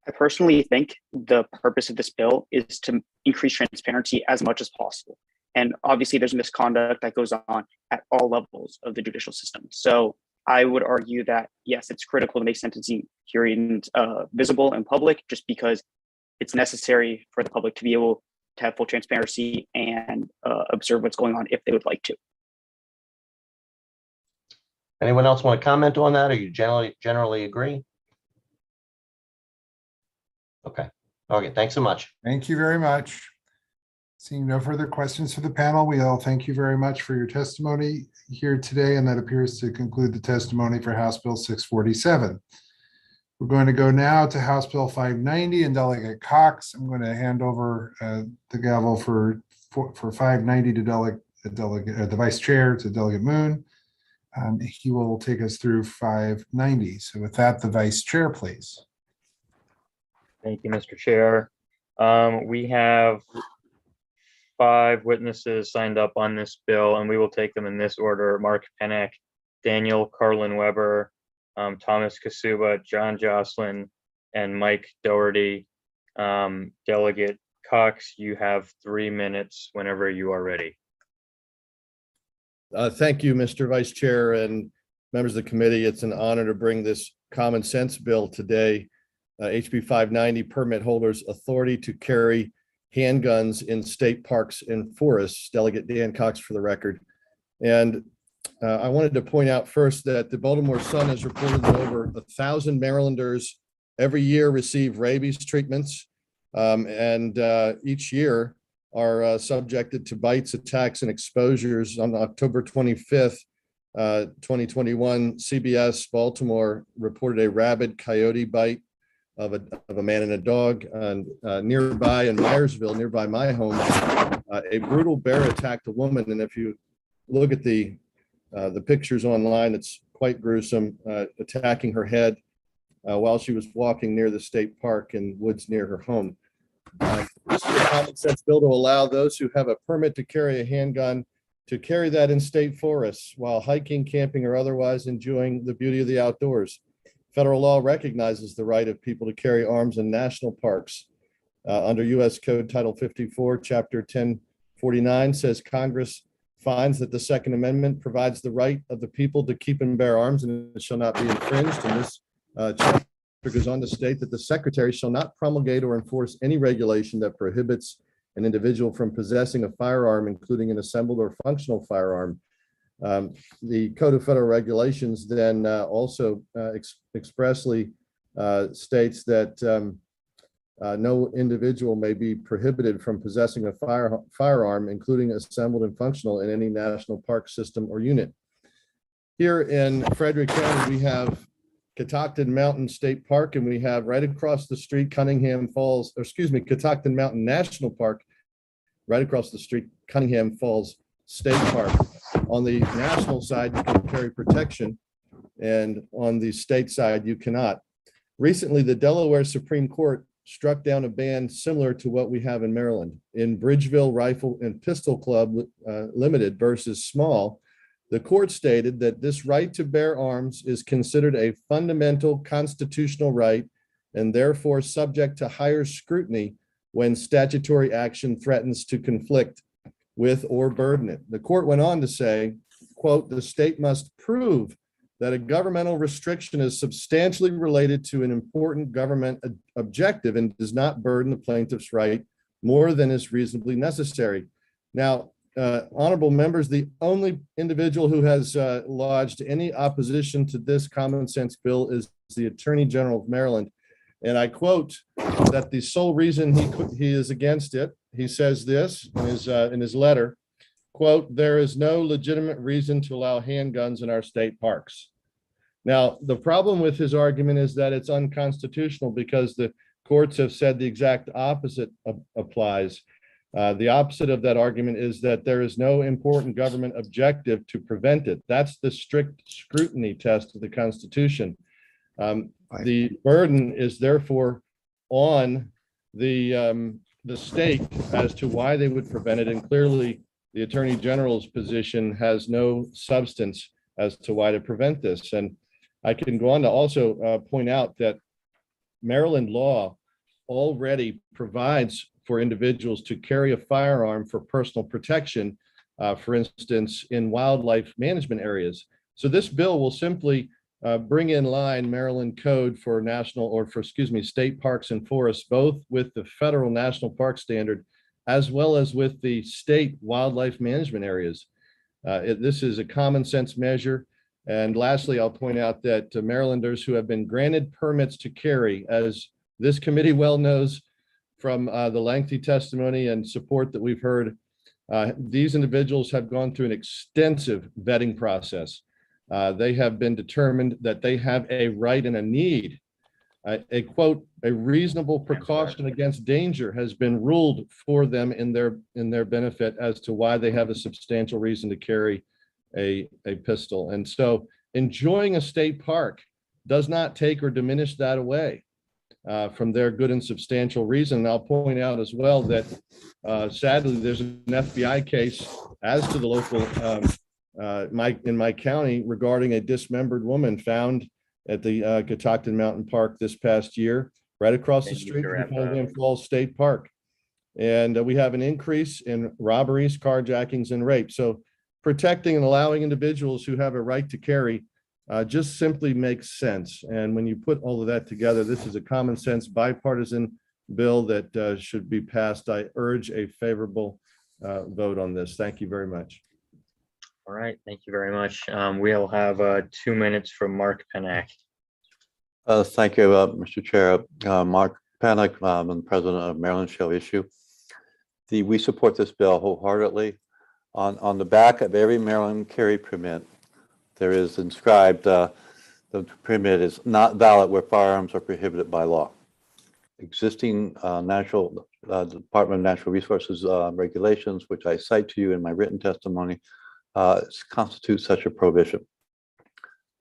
I personally think the purpose of this bill is to increase transparency as much as possible. And obviously there's misconduct that goes on at all levels of the judicial system. So I would argue that, yes, it's critical to make sentencing hearings visible and public, just because it's necessary for the public to be able to have full transparency and observe what's going on if they would like to. Anyone else want to comment on that, or you generally agree? Okay. Thanks so much. Thank you very much. Seeing no further questions for the panel, we all thank you very much for your testimony here today, and that appears to conclude the testimony for House Bill 647. We're going to go now to House Bill 590 and Delegate Cox. I'm going to hand over the gavel for 590 to the Vice Chair, to Delegate Moon. He will take us through 590. So with that, the Vice Chair, please. Thank you, Mr. Chair. We have 5 witnesses signed up on this bill, and we will take them in this order: Mark Pennick, Daniel Carlin Weber, Thomas Kasuba, John Jocelyn, and Mike Doherty. Delegate Cox, you have 3 minutes whenever you are ready. Thank you, Mr. Vice Chair and members of the committee. It's an honor to bring this common sense bill today. HB 590, permit holders authority to carry handguns in state parks and forests. Delegate Dan Cox for the record. And I wanted to point out first that the Baltimore Sun has reported that over 1,000 Marylanders every year receive rabies treatments, and each year are subjected to bites, attacks, and exposures. On October 25th, 2021, CBS Baltimore reported a rabid coyote bite of a man and a dog. And nearby in Myersville, nearby my home, a brutal bear attacked a woman. And if you look at the pictures online, it's quite gruesome, attacking her head while she was walking near the state park and woods near her home. This is a common sense bill to allow those who have a permit to carry a handgun to carry that in state forests while hiking, camping, or otherwise enjoying the beauty of the outdoors. Federal law recognizes the right of people to carry arms in national parks. Under U.S. Code Title 54, Chapter 1049 says Congress finds that the Second Amendment provides the right of the people to keep and bear arms, and it shall not be infringed. And this chapter goes on to state that the Secretary shall not promulgate or enforce any regulation that prohibits an individual from possessing a firearm, including an assembled or functional firearm. The Code of Federal Regulations then also expressly states that no individual may be prohibited from possessing a firearm, including assembled and functional, in any national park system or unit. Here in Frederick County, we have Catoctin Mountain State Park, and we have right across the street Catoctin Mountain National Park, right across the street Cunningham Falls State Park. On the national side, you can carry protection, and on the state side, you cannot. Recently, the Delaware Supreme Court struck down a ban similar to what we have in Maryland. In Bridgeville Rifle and Pistol Club Limited versus Small, the court stated that this right to bear arms is considered a fundamental constitutional right and therefore subject to higher scrutiny when statutory action threatens to conflict with or burden it. The court went on to say, quote, the state must prove that a governmental restriction is substantially related to an important government objective and does not burden the plaintiff's right more than is reasonably necessary. Now, honorable members, the only individual who has lodged any opposition to this common sense bill is the Attorney General of Maryland. And I quote that the sole reason he is against it, he says this in his letter, quote, there is no legitimate reason to allow handguns in our state parks. Now, the problem with his argument is that it's unconstitutional because the courts have said the exact opposite applies. The opposite of that argument is that there is no important government objective to prevent it. That's the strict scrutiny test of the Constitution. The burden is therefore on the state as to why they would prevent it, and clearly the Attorney General's position has no substance as to why to prevent this. And I can go on to also point out that Maryland law already provides for individuals to carry a firearm for personal protection, for instance, in wildlife management areas. So this bill will simply bring in line Maryland code for state parks and forests, both with the federal national park standard, as well as with the state wildlife management areas. This is a common sense measure. And lastly, I'll point out that Marylanders who have been granted permits to carry, as this committee well knows from the lengthy testimony and support that we've heard, these individuals have gone through an extensive vetting process. They have been determined that they have a right and a need. A quote, a reasonable precaution against danger has been ruled for them in their benefit as to why they have a substantial reason to carry a pistol. And so enjoying a state park does not take or diminish that away from their good and substantial reason. And I'll point out as well that sadly, there's an FBI case as to the local in my county regarding a dismembered woman found at the Catoctin Mountain Park this past year, right across the street from Colgan Falls State Park. And we have an increase in robberies, carjackings, and rape. So protecting and allowing individuals who have a right to carry just simply makes sense. And when you put all of that together, this is a common sense bipartisan bill that should be passed. I urge a favorable vote on this. Thank you very much. All right, thank you very much. We'll have 2 minutes from Mark Panak. Thank you, Mr. Chair. Mark Panak, I'm the president of Maryland Shall Issue. We support this bill wholeheartedly. On the back of every Maryland carry permit, there is inscribed the permit is not valid where firearms are prohibited by law. Existing Department of Natural Resources regulations, which I cite to you in my written testimony, constitute such a prohibition.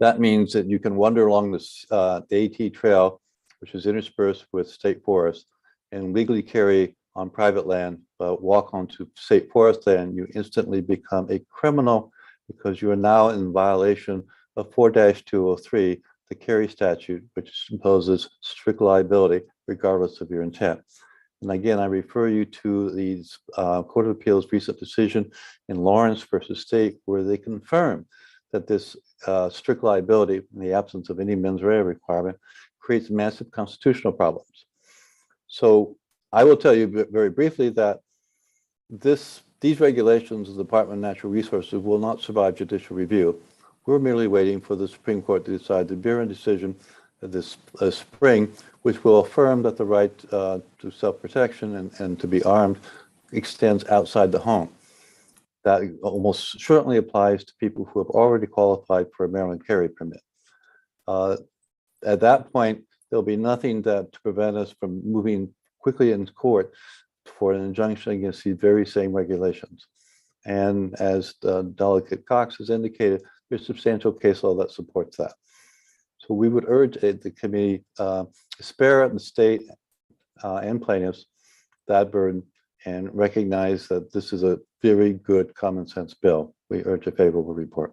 That means that you can wander along the AT trail, which is interspersed with state forest, and legally carry on private land, but walk onto state forest land, you instantly become a criminal because you are now in violation of 4-203, the carry statute, which imposes strict liability regardless of your intent. And again, I refer you to the Court of Appeals recent decision in Lawrence versus State, where they confirm that this strict liability, in the absence of any mens rea requirement, creates massive constitutional problems. So I will tell you very briefly that these regulations of the Department of Natural Resources will not survive judicial review. We're merely waiting for the Supreme Court to decide the Buren decision this spring, which will affirm that the right to self-protection and to be armed extends outside the home. That almost certainly applies to people who have already qualified for a Maryland carry permit. At that point, there'll be nothing to prevent us from moving quickly into court for an injunction against these very same regulations. And as Delegate Cox has indicated, there's substantial case law that supports that. So we would urge the committee spare the state and plaintiffs that burden and recognize that this is a very good common sense bill. We urge a favorable report.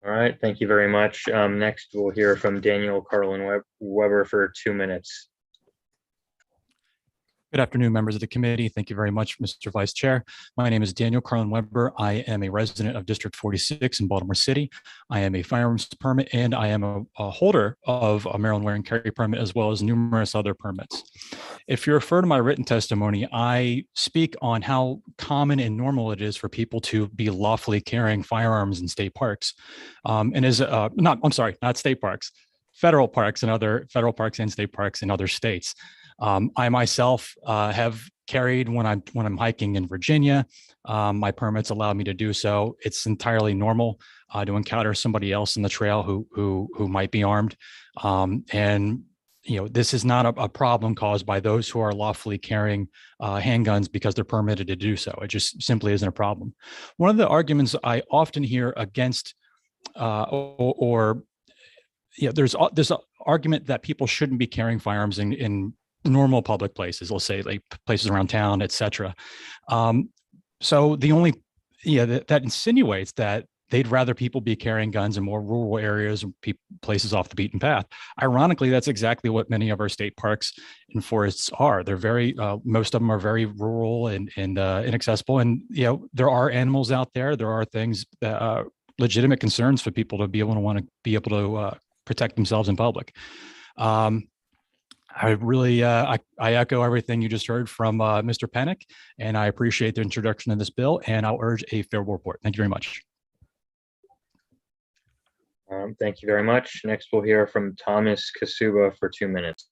All right, thank you very much. Next, we'll hear from Daniel Carlin Weber for 2 minutes. Good afternoon, members of the committee. Thank you very much, Mr. Vice Chair. My name is Daniel Carlin Weber. I am a resident of District 46 in Baltimore City. I am a firearms permit and I am a holder of a Maryland wear and carry permit as well as numerous other permits. If you refer to my written testimony, I speak on how common and normal it is for people to be lawfully carrying firearms in state parks. Not state parks, federal parks and state parks in other states. I myself have carried when I'm hiking in Virginia. My permits allow me to do so. It's entirely normal to encounter somebody else in the trail who might be armed. And this is not a problem caused by those who are lawfully carrying handguns because they're permitted to do so. It just simply isn't a problem. One of the arguments I often hear against there's this argument that people shouldn't be carrying firearms in normal public places, let's say like places around town, etc. So the only, that insinuates that they'd rather people be carrying guns in more rural areas and places off the beaten path. Ironically, that's exactly what many of our state parks and forests are. They're very, most of them are very rural and inaccessible. And, there are animals out there. There are things that legitimate concerns for people to be able to want to be able to protect themselves in public. I really, I echo everything you just heard from Mr. Penick, and I appreciate the introduction of this bill, and I'll urge a favorable report. Thank you very much. Thank you very much. Next, we'll hear from Thomas Kasuba for 2 minutes.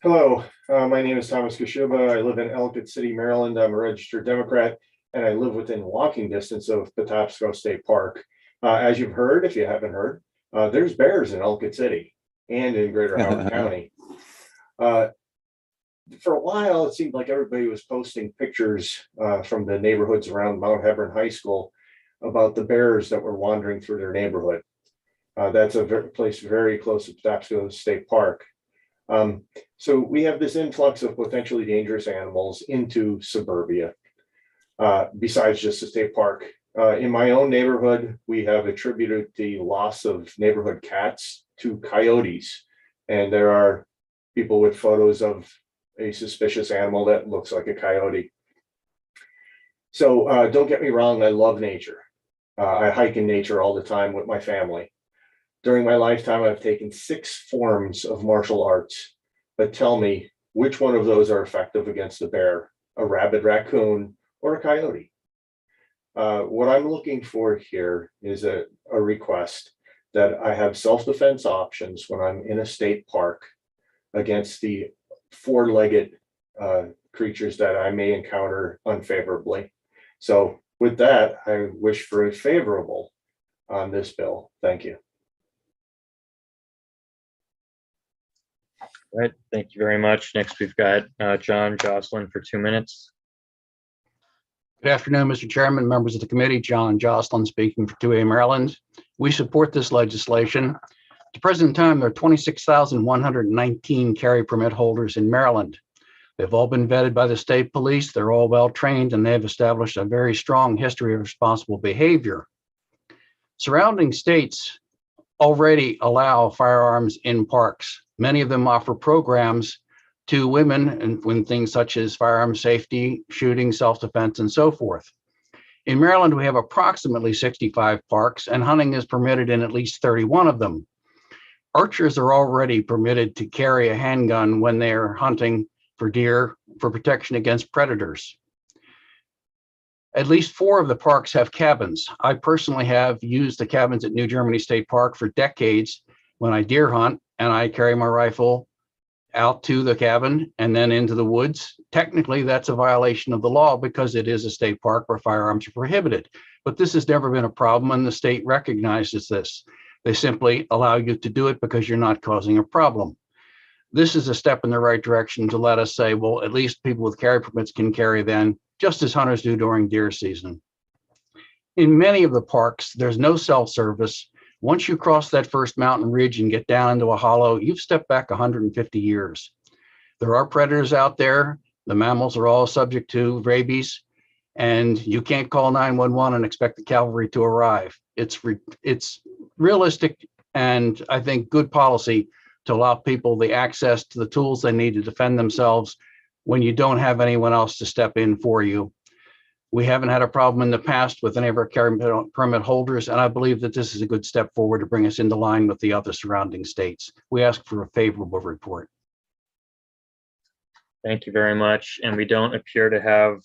Hello, my name is Thomas Kasuba. I live in Ellicott City, Maryland. I'm a registered Democrat, and I live within walking distance of Patapsco State Park. As you've heard, if you haven't heard, there's bears in Ellicott City and in Greater Howard County. For a while, it seemed like everybody was posting pictures from the neighborhoods around Mount Hebron High School about the bears that were wandering through their neighborhood. That's a place very close to Patapsco State Park. So we have this influx of potentially dangerous animals into suburbia, besides just the state park. In my own neighborhood, we have attributed the loss of neighborhood cats to coyotes. And there are people with photos of a suspicious animal that looks like a coyote. So don't get me wrong, I love nature. I hike in nature all the time with my family. During my lifetime, I've taken 6 forms of martial arts, but tell me which one of those are effective against a bear, a rabid raccoon, or a coyote? What I'm looking for here is a request that I have self-defense options when I'm in a state park against the 4-legged creatures that I may encounter unfavorably. So with that, I wish for a favorable on this bill. Thank you. All right, thank you very much. Next, we've got John Jocelyn for 2 minutes. Good afternoon, Mr. Chairman, members of the committee. John Jocelyn speaking for 2A Maryland. We support this legislation. At the present time, there are 26,119 carry permit holders in Maryland. They've all been vetted by the state police. They're all well trained, and they've established a very strong history of responsible behavior. Surrounding states already allow firearms in parks. Many of them offer programs to women and when things such as firearm safety, shooting, self-defense, and so forth. In Maryland, we have approximately 65 parks, and hunting is permitted in at least 31 of them. Archers are already permitted to carry a handgun when they're hunting for deer for protection against predators. At least 4 of the parks have cabins. I personally have used the cabins at New Germany State Park for decades when I deer hunt, and I carry my rifle out to the cabin and then into the woods. Technically, that's a violation of the law because it is a state park where firearms are prohibited. But this has never been a problem, and the state recognizes this. They simply allow you to do it because you're not causing a problem. This is a step in the right direction to let us say, well, at least people with carry permits can carry then, just as hunters do during deer season. In many of the parks, there's no self-service. Once you cross that first mountain ridge and get down into a hollow, you've stepped back 150 years. There are predators out there. The mammals are all subject to rabies, and you can't call 911 and expect the cavalry to arrive. It's realistic and I think good policy to allow people the access to the tools they need to defend themselves when you don't have anyone else to step in for you. We haven't had a problem in the past with any of our carry permit holders, and I believe that this is a good step forward to bring us into line with the other surrounding states. We ask for a favorable report. Thank you very much. And we don't appear to have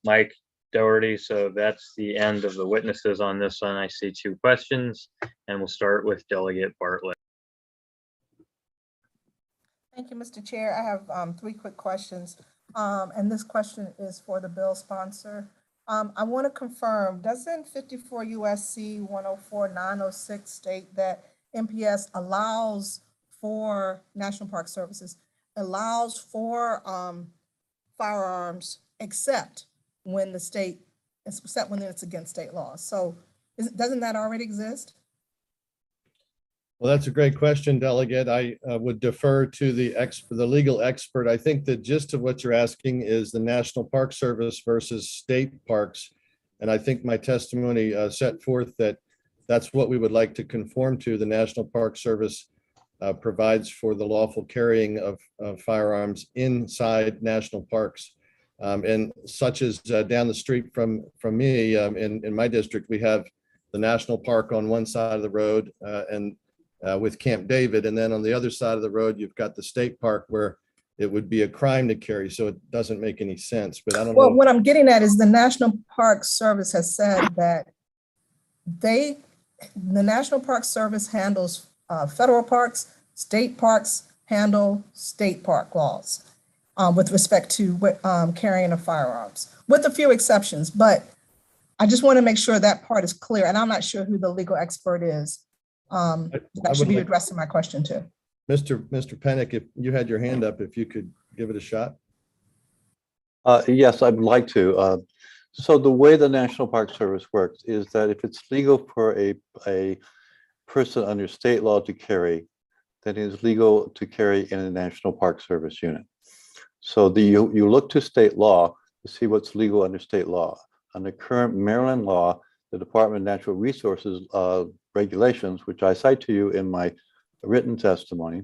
Mike Doherty, so that's the end of the witnesses on this one. I see 2 questions, and we'll start with Delegate Bartlett. Thank you, Mr. Chair. I have 3 quick questions. And this question is for the bill sponsor. I want to confirm, doesn't 54 USC 104906 state that MPS allows for National Park Services, allows for firearms except when the state, except when it's against state law? So doesn't that already exist? Well, that's a great question, Delegate. I would defer to the legal expert. I think the gist of what you're asking is the National Park Service versus state parks. And I think my testimony set forth that that's what we would like to conform to. The National Park Service provides for the lawful carrying of firearms inside national parks. And such as down the street from me in my district, we have the national park on one side of the road and with Camp David. And then on the other side of the road, you've got the state park where it would be a crime to carry. So it doesn't make any sense, but I don't know. Well, what I'm getting at is the National Park Service has said that the National Park Service handles federal parks, state parks handle state park laws with respect to carrying of firearms, with a few exceptions. But I just want to make sure that part is clear. And I'm not sure who the legal expert is. That should be addressing my question too. Mr. Pennick, if you had your hand up, if you could give it a shot. Yes, I'd like to. So the way the National Park Service works is that if it's legal for a person under state law to carry, then it is legal to carry in a National Park Service unit. So you look to state law to see what's legal under state law. Under current Maryland law, the Department of Natural Resources regulations, which I cite to you in my written testimony,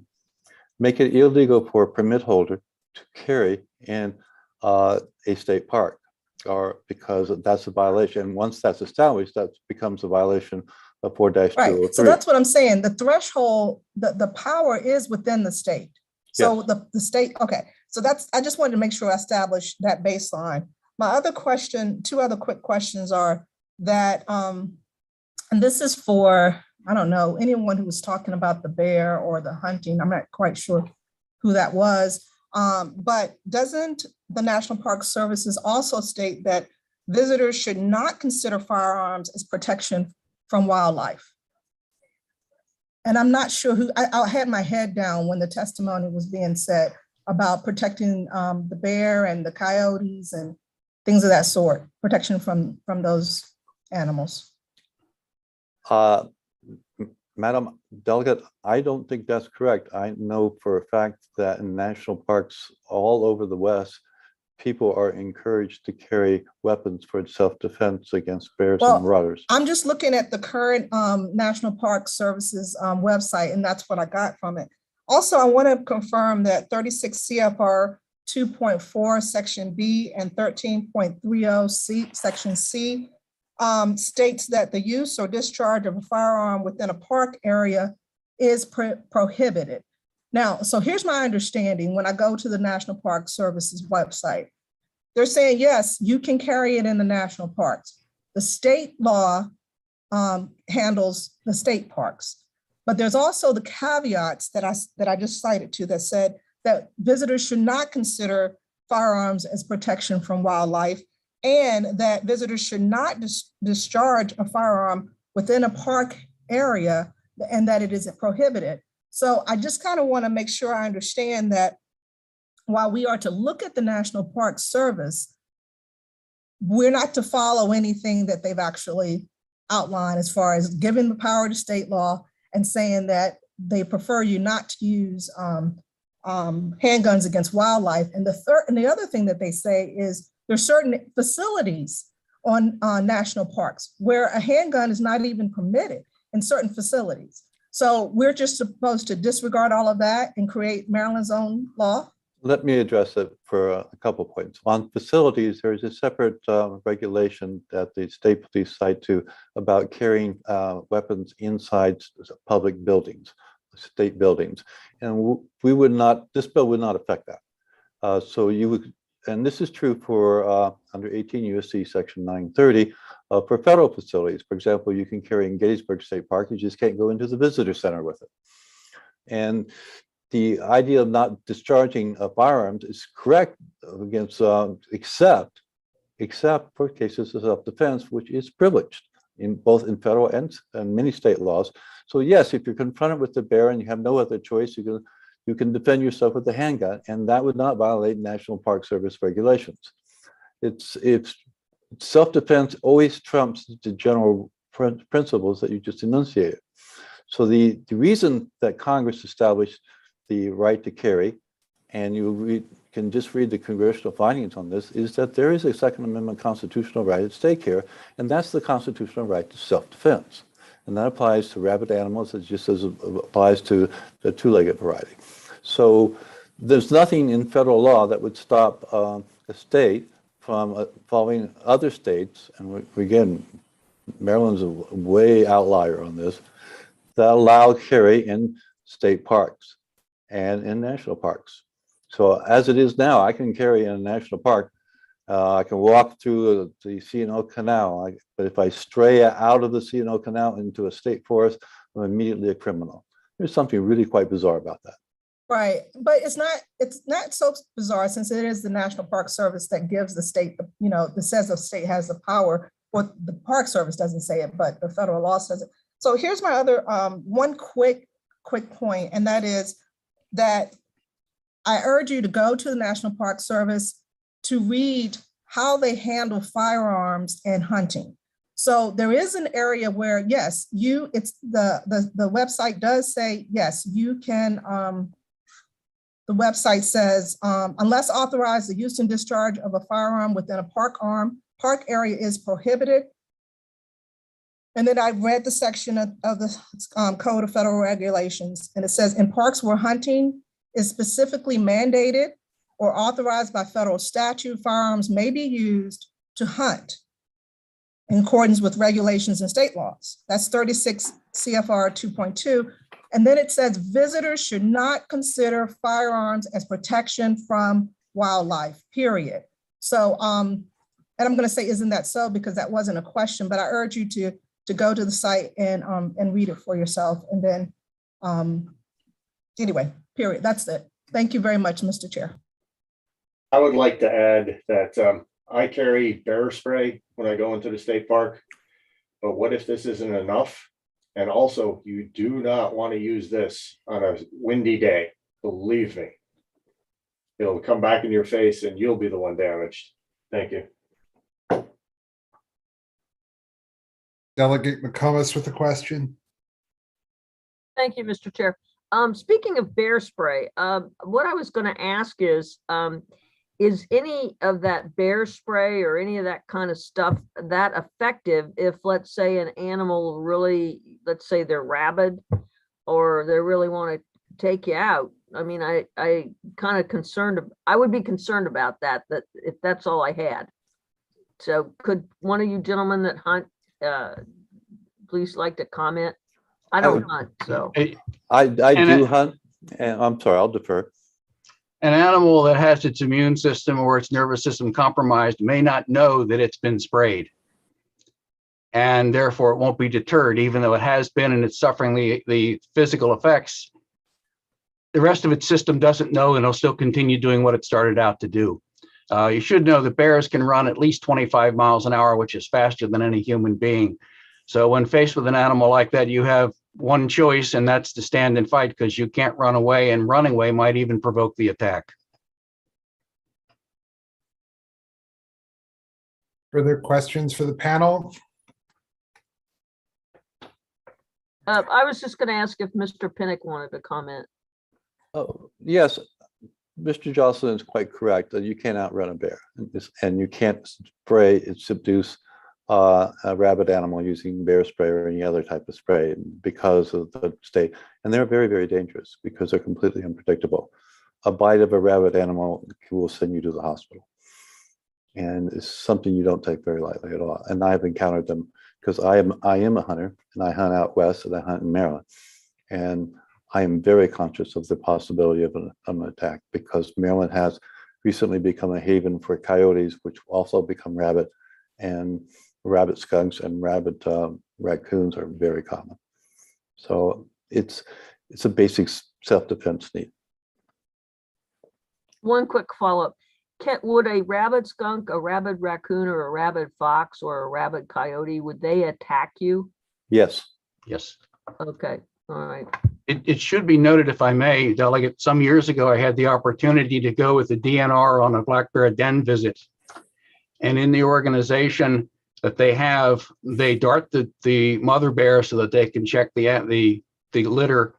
make it illegal for a permit holder to carry in a state park, or because that's a violation. Once that's established, that becomes a violation of 4-203. Right. So that's what I'm saying. The threshold, the power is within the state. So yes. the state, okay. So I just wanted to make sure I established that baseline. My other question, two other quick questions are that, and this is for, I don't know, anyone who was talking about the bear or the hunting. I'm not quite sure who that was. But doesn't the National Park Services also state that visitors should not consider firearms as protection from wildlife? And I'm not sure who, I had my head down when the testimony was being said about protecting the bear and the coyotes and things of that sort, protection from those animals. Madam Delegate, I don't think that's correct. I know for a fact that in national parks all over the West, people are encouraged to carry weapons for self-defense against bears and marauders. I'm just looking at the current National Park Services website, and that's what I got from it. Also, I want to confirm that 36 CFR 2.4 Section B and 13.30 C Section C states that the use or discharge of a firearm within a park area is prohibited. Now, so here's my understanding when I go to the National Park Services website. They're saying, yes, you can carry it in the national parks. The state law handles the state parks. But there's also the caveats that I just cited to that said that visitors should not consider firearms as protection from wildlife, and that visitors should not discharge a firearm within a park area, and that it is prohibited. So I just kind of want to make sure I understand that while we are to look at the National Park Service, we're not to follow anything that they've actually outlined as far as giving the power to state law and saying that they prefer you not to use handguns against wildlife. And the other thing that they say is there's certain facilities on national parks where a handgun is not even permitted in certain facilities. So we're just supposed to disregard all of that and create Maryland's own law? Let me address it for a couple of points. On facilities, there's a separate regulation that the state police cite to about carrying weapons inside public buildings, state buildings. And we would not, this bill would not affect that. So you would, and this is true for under 18 U.S.C. section 930 for federal facilities. For example, you can carry in Gettysburg State Park, you just can't go into the visitor center with it. And the idea of not discharging firearms is correct against, except for cases of self-defense, which is privileged in both in federal and many state laws. So yes, if you're confronted with the bear and you have no other choice, you can defend yourself with a handgun, and that would not violate National Park Service regulations. It's self-defense always trumps the general principles that you just enunciated. So the reason that Congress established the right to carry, and you can just read the congressional findings on this, is that there is a Second Amendment constitutional right at stake here, and that's the constitutional right to self-defense. And that applies to rabid animals just as it applies to the two-legged variety. So there's nothing in federal law that would stop a state from following other states, and again, Maryland's a way outlier on this, that allow carry in state parks and in national parks. So as it is now, I can carry in a national park. I can walk through the C&O Canal, but if I stray out of the C&O Canal into a state forest, I'm immediately a criminal. There's something really quite bizarre about that. Right, but it's not so bizarre since it is the National Park Service that gives the state, that says the state has the power. Well, the Park Service doesn't say it, but the federal law says it. So here's my other one quick point, and that is that I urge you to go to the National Park Service to read how they handle firearms and hunting. So there is an area where, yes, the website does say, yes, you can, the website says, unless authorized, the use and discharge of a firearm within a park area is prohibited. And then I read the section of the Code of Federal Regulations, and it says in parks where hunting is specifically mandated or authorized by federal statute, firearms may be used to hunt in accordance with regulations and state laws. That's 36 CFR 2.2. And then it says visitors should not consider firearms as protection from wildlife, period. So, and I'm going to say, isn't that so? Because that wasn't a question, but I urge you to go to the site and read it for yourself. And then, anyway, period. That's it. Thank you very much, Mr. Chair. I would like to add that I carry bear spray when I go into the state park, but what if this isn't enough? And also, you do not want to use this on a windy day. Believe me, it'll come back in your face and you'll be the one damaged. Thank you. Delegate McComas with a question. Thank you, Mr. Chair. Speaking of bear spray, what I was going to ask is any of that bear spray or any of that kind of stuff that effective if, let's say, an animal really, let's say they're rabid or they really want to take you out? I mean, I kind of concerned, I would be concerned about that if that's all I had. So could one of you gentlemen that hunt, please like to comment? I don't hunt, so. I do hunt, and I'm sorry, I'll defer. An animal that has its immune system or its nervous system compromised may not know that it's been sprayed. And therefore it won't be deterred, even though it has been and it's suffering the physical effects. The rest of its system doesn't know, and it'll still continue doing what it started out to do. You should know that bears can run at least 25 miles an hour, which is faster than any human being. So when faced with an animal like that, you have one choice, and that's to stand and fight, because you can't run away, and running away might even provoke the attack. Further questions for the panel? I was just going to ask if Mr. Pinnock wanted to comment. Oh, yes, Mr. Jocelyn is quite correct that you can't outrun a bear, and you can't spray and subduce a rabid animal using bear spray or any other type of spray because of the state. And they're very, very dangerous because they're completely unpredictable. A bite of a rabid animal will send you to the hospital. And it's something you don't take very lightly at all. And I've encountered them because I am a hunter, and I hunt out west and I hunt in Maryland. And I am very conscious of the possibility of an attack because Maryland has recently become a haven for coyotes, which also become rabid, and rabbit skunks and rabbit raccoons are very common. So it's a basic self-defense need. one quick follow-up. Would a rabid skunk, a rabid raccoon, or a rabid fox, or a rabid coyote, would they attack you? Yes. Yes. Okay, all right. It should be noted, if I may, Delegate, some years ago, I had the opportunity to go with the DNR on a black bear den visit. And in the organization that they have, they dart the mother bear so that they can check the litter.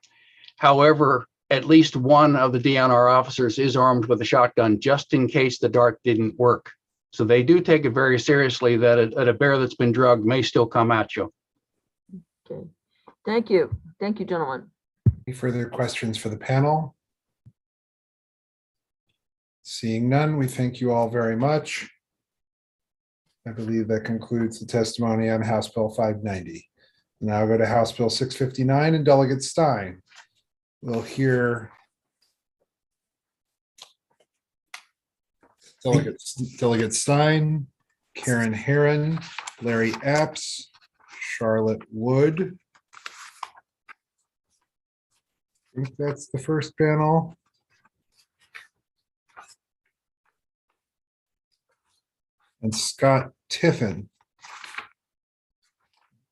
However, at least one of the DNR officers is armed with a shotgun just in case the dart didn't work. So they do take it very seriously that a bear that's been drugged may still come at you. Okay, thank you. Thank you, gentlemen. Any further questions for the panel? Seeing none, we thank you all very much. I believe that concludes the testimony on House Bill 590. Now I'll go to House Bill 659 and Delegate Stein. We'll hear Delegate Stein, Karen Herron, Larry Epps, Charlotte Wood. I think that's the first panel. And Scott Tiffin.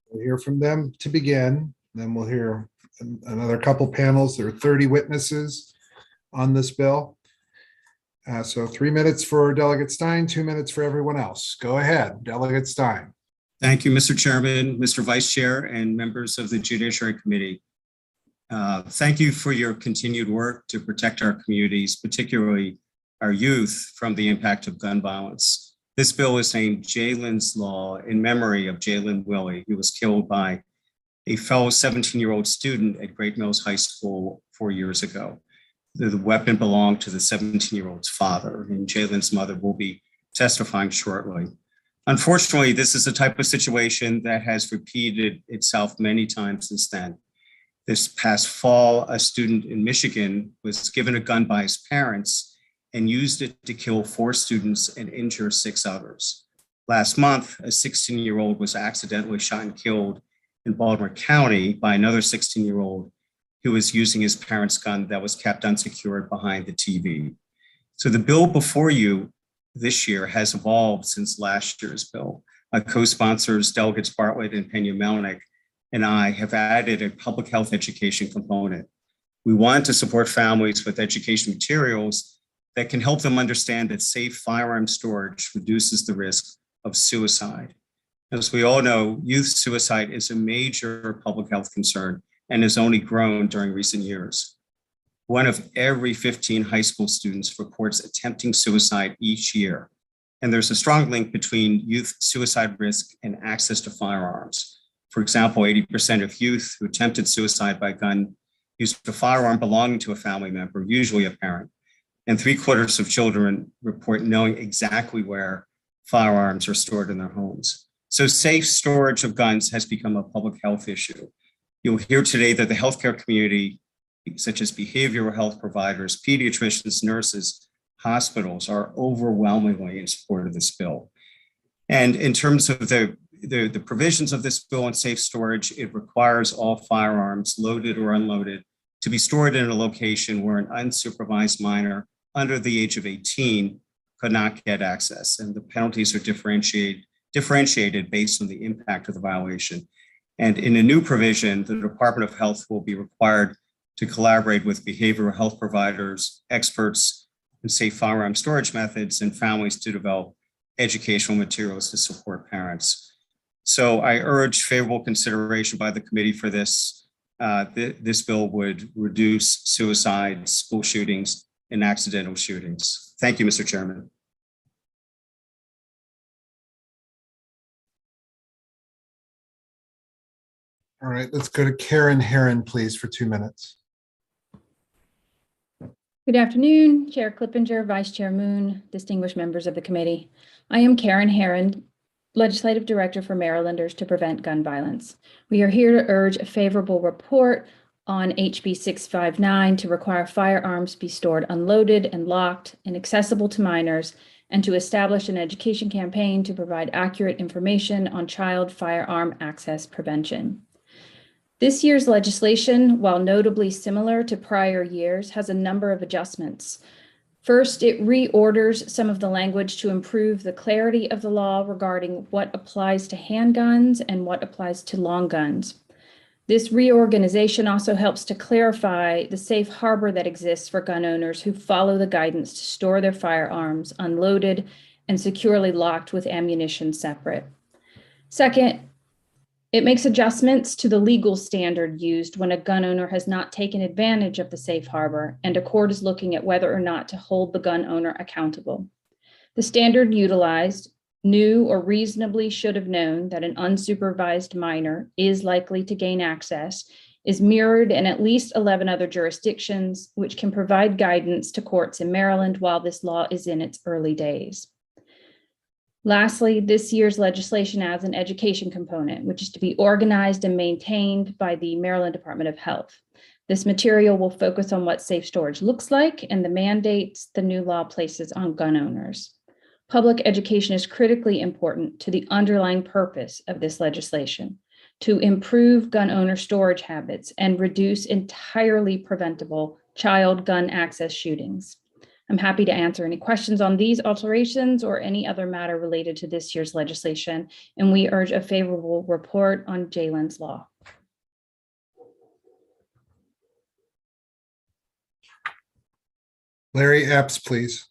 We'll hear from them to begin, then we'll hear another couple panels. There are 30 witnesses on this bill. So 3 minutes for Delegate Stein, 2 minutes for everyone else. Go ahead, Delegate Stein. Thank you, Mr. Chairman, Mr. Vice Chair, and members of the Judiciary Committee. Thank you for your continued work to protect our communities, particularly our youth, from the impact of gun violence. This bill is named Jalen's Law in memory of Jalen Willie, who was killed by a fellow 17-year-old student at Great Mills High School 4 years ago. The weapon belonged to the 17-year-old's father, and Jalen's mother will be testifying shortly. Unfortunately, this is a type of situation that has repeated itself many times since then. This past fall, a student in Michigan was given a gun by his parents and used it to kill 4 students and injure 6 others. Last month, a 16-year-old was accidentally shot and killed in Baltimore County by another 16-year-old who was using his parents' gun that was kept unsecured behind the TV. So the bill before you this year has evolved since last year's bill. My co-sponsors, Delegates Bartlett and Pena-Melnick, and I have added a public health education component. We want to support families with education materials that can help them understand that safe firearm storage reduces the risk of suicide. As we all know, youth suicide is a major public health concern and has only grown during recent years. 1 of every 15 high school students reports attempting suicide each year. And there's a strong link between youth suicide risk and access to firearms. For example, 80% of youth who attempted suicide by gun used a firearm belonging to a family member, usually a parent. And 3/4 of children report knowing exactly where firearms are stored in their homes. So safe storage of guns has become a public health issue. You'll hear today that the healthcare community, such as behavioral health providers, pediatricians, nurses, hospitals, are overwhelmingly in support of this bill. And in terms of the provisions of this bill on safe storage, it requires all firearms, loaded or unloaded, to be stored in a location where an unsupervised minor under the age of 18 could not get access. And the penalties are differentiated based on the impact of the violation. And in a new provision, the Department of Health will be required to collaborate with behavioral health providers, experts in safe firearm storage methods, and families to develop educational materials to support parents. So I urge favorable consideration by the committee for this. This bill would reduce suicides, school shootings, and accidental shootings. Thank you, Mr. Chairman. All right, let's go to Karen Herron, please, for 2 minutes. Good afternoon, Chair Clippinger, Vice Chair Moon, distinguished members of the committee. I am Karen Herron, Legislative Director for Marylanders to Prevent Gun Violence. We are here to urge a favorable report on HB 659 to require firearms be stored unloaded and locked and accessible to minors, and to establish an education campaign to provide accurate information on child firearm access prevention. This year's legislation, while notably similar to prior years, has a number of adjustments. First, it reorders some of the language to improve the clarity of the law regarding what applies to handguns and what applies to long guns. This reorganization also helps to clarify the safe harbor that exists for gun owners who follow the guidance to store their firearms unloaded and securely locked with ammunition separate. Second, it makes adjustments to the legal standard used when a gun owner has not taken advantage of the safe harbor and a court is looking at whether or not to hold the gun owner accountable. The standard utilized knew or reasonably should have known that an unsupervised minor is likely to gain access is mirrored in at least 11 other jurisdictions, which can provide guidance to courts in Maryland while this law is in its early days. Lastly, this year's legislation adds an education component, which is to be organized and maintained by the Maryland Department of Health. This material will focus on what safe storage looks like and the mandates the new law places on gun owners. Public education is critically important to the underlying purpose of this legislation, to improve gun owner storage habits and reduce entirely preventable child gun access shootings. I'm happy to answer any questions on these alterations or any other matter related to this year's legislation, and we urge a favorable report on Jalen's law. Larry Epps, please.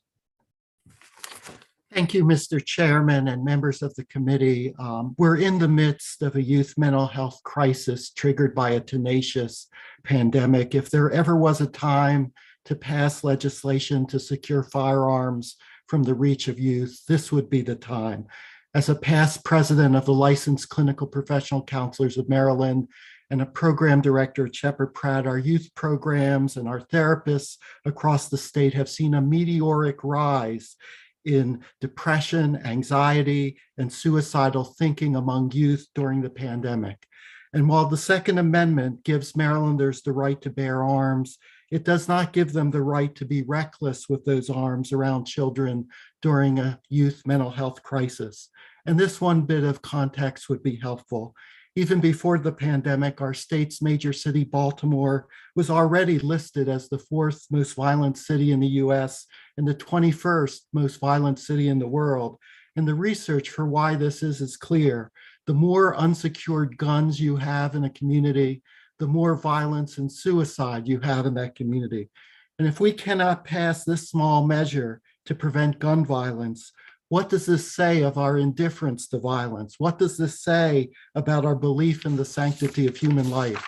Thank you, Mr. Chairman and members of the committee. We're in the midst of a youth mental health crisis triggered by a tenacious pandemic. If there ever was a time to pass legislation to secure firearms from the reach of youth, this would be the time. As a past president of the Licensed Clinical Professional Counselors of Maryland and a program director at Shepherd Pratt, our youth programs and our therapists across the state have seen a meteoric rise in depression, anxiety, and suicidal thinking among youth during the pandemic. And while the Second Amendment gives Marylanders the right to bear arms, it does not give them the right to be reckless with those arms around children during a youth mental health crisis. And this one bit of context would be helpful. Even before the pandemic, our state's major city, Baltimore, was already listed as the 4th most violent city in the US and the 21st most violent city in the world. And the research for why this is clear. The more unsecured guns you have in a community, the more violence and suicide you have in that community. And if we cannot pass this small measure to prevent gun violence, what does this say of our indifference to violence? What does this say about our belief in the sanctity of human life?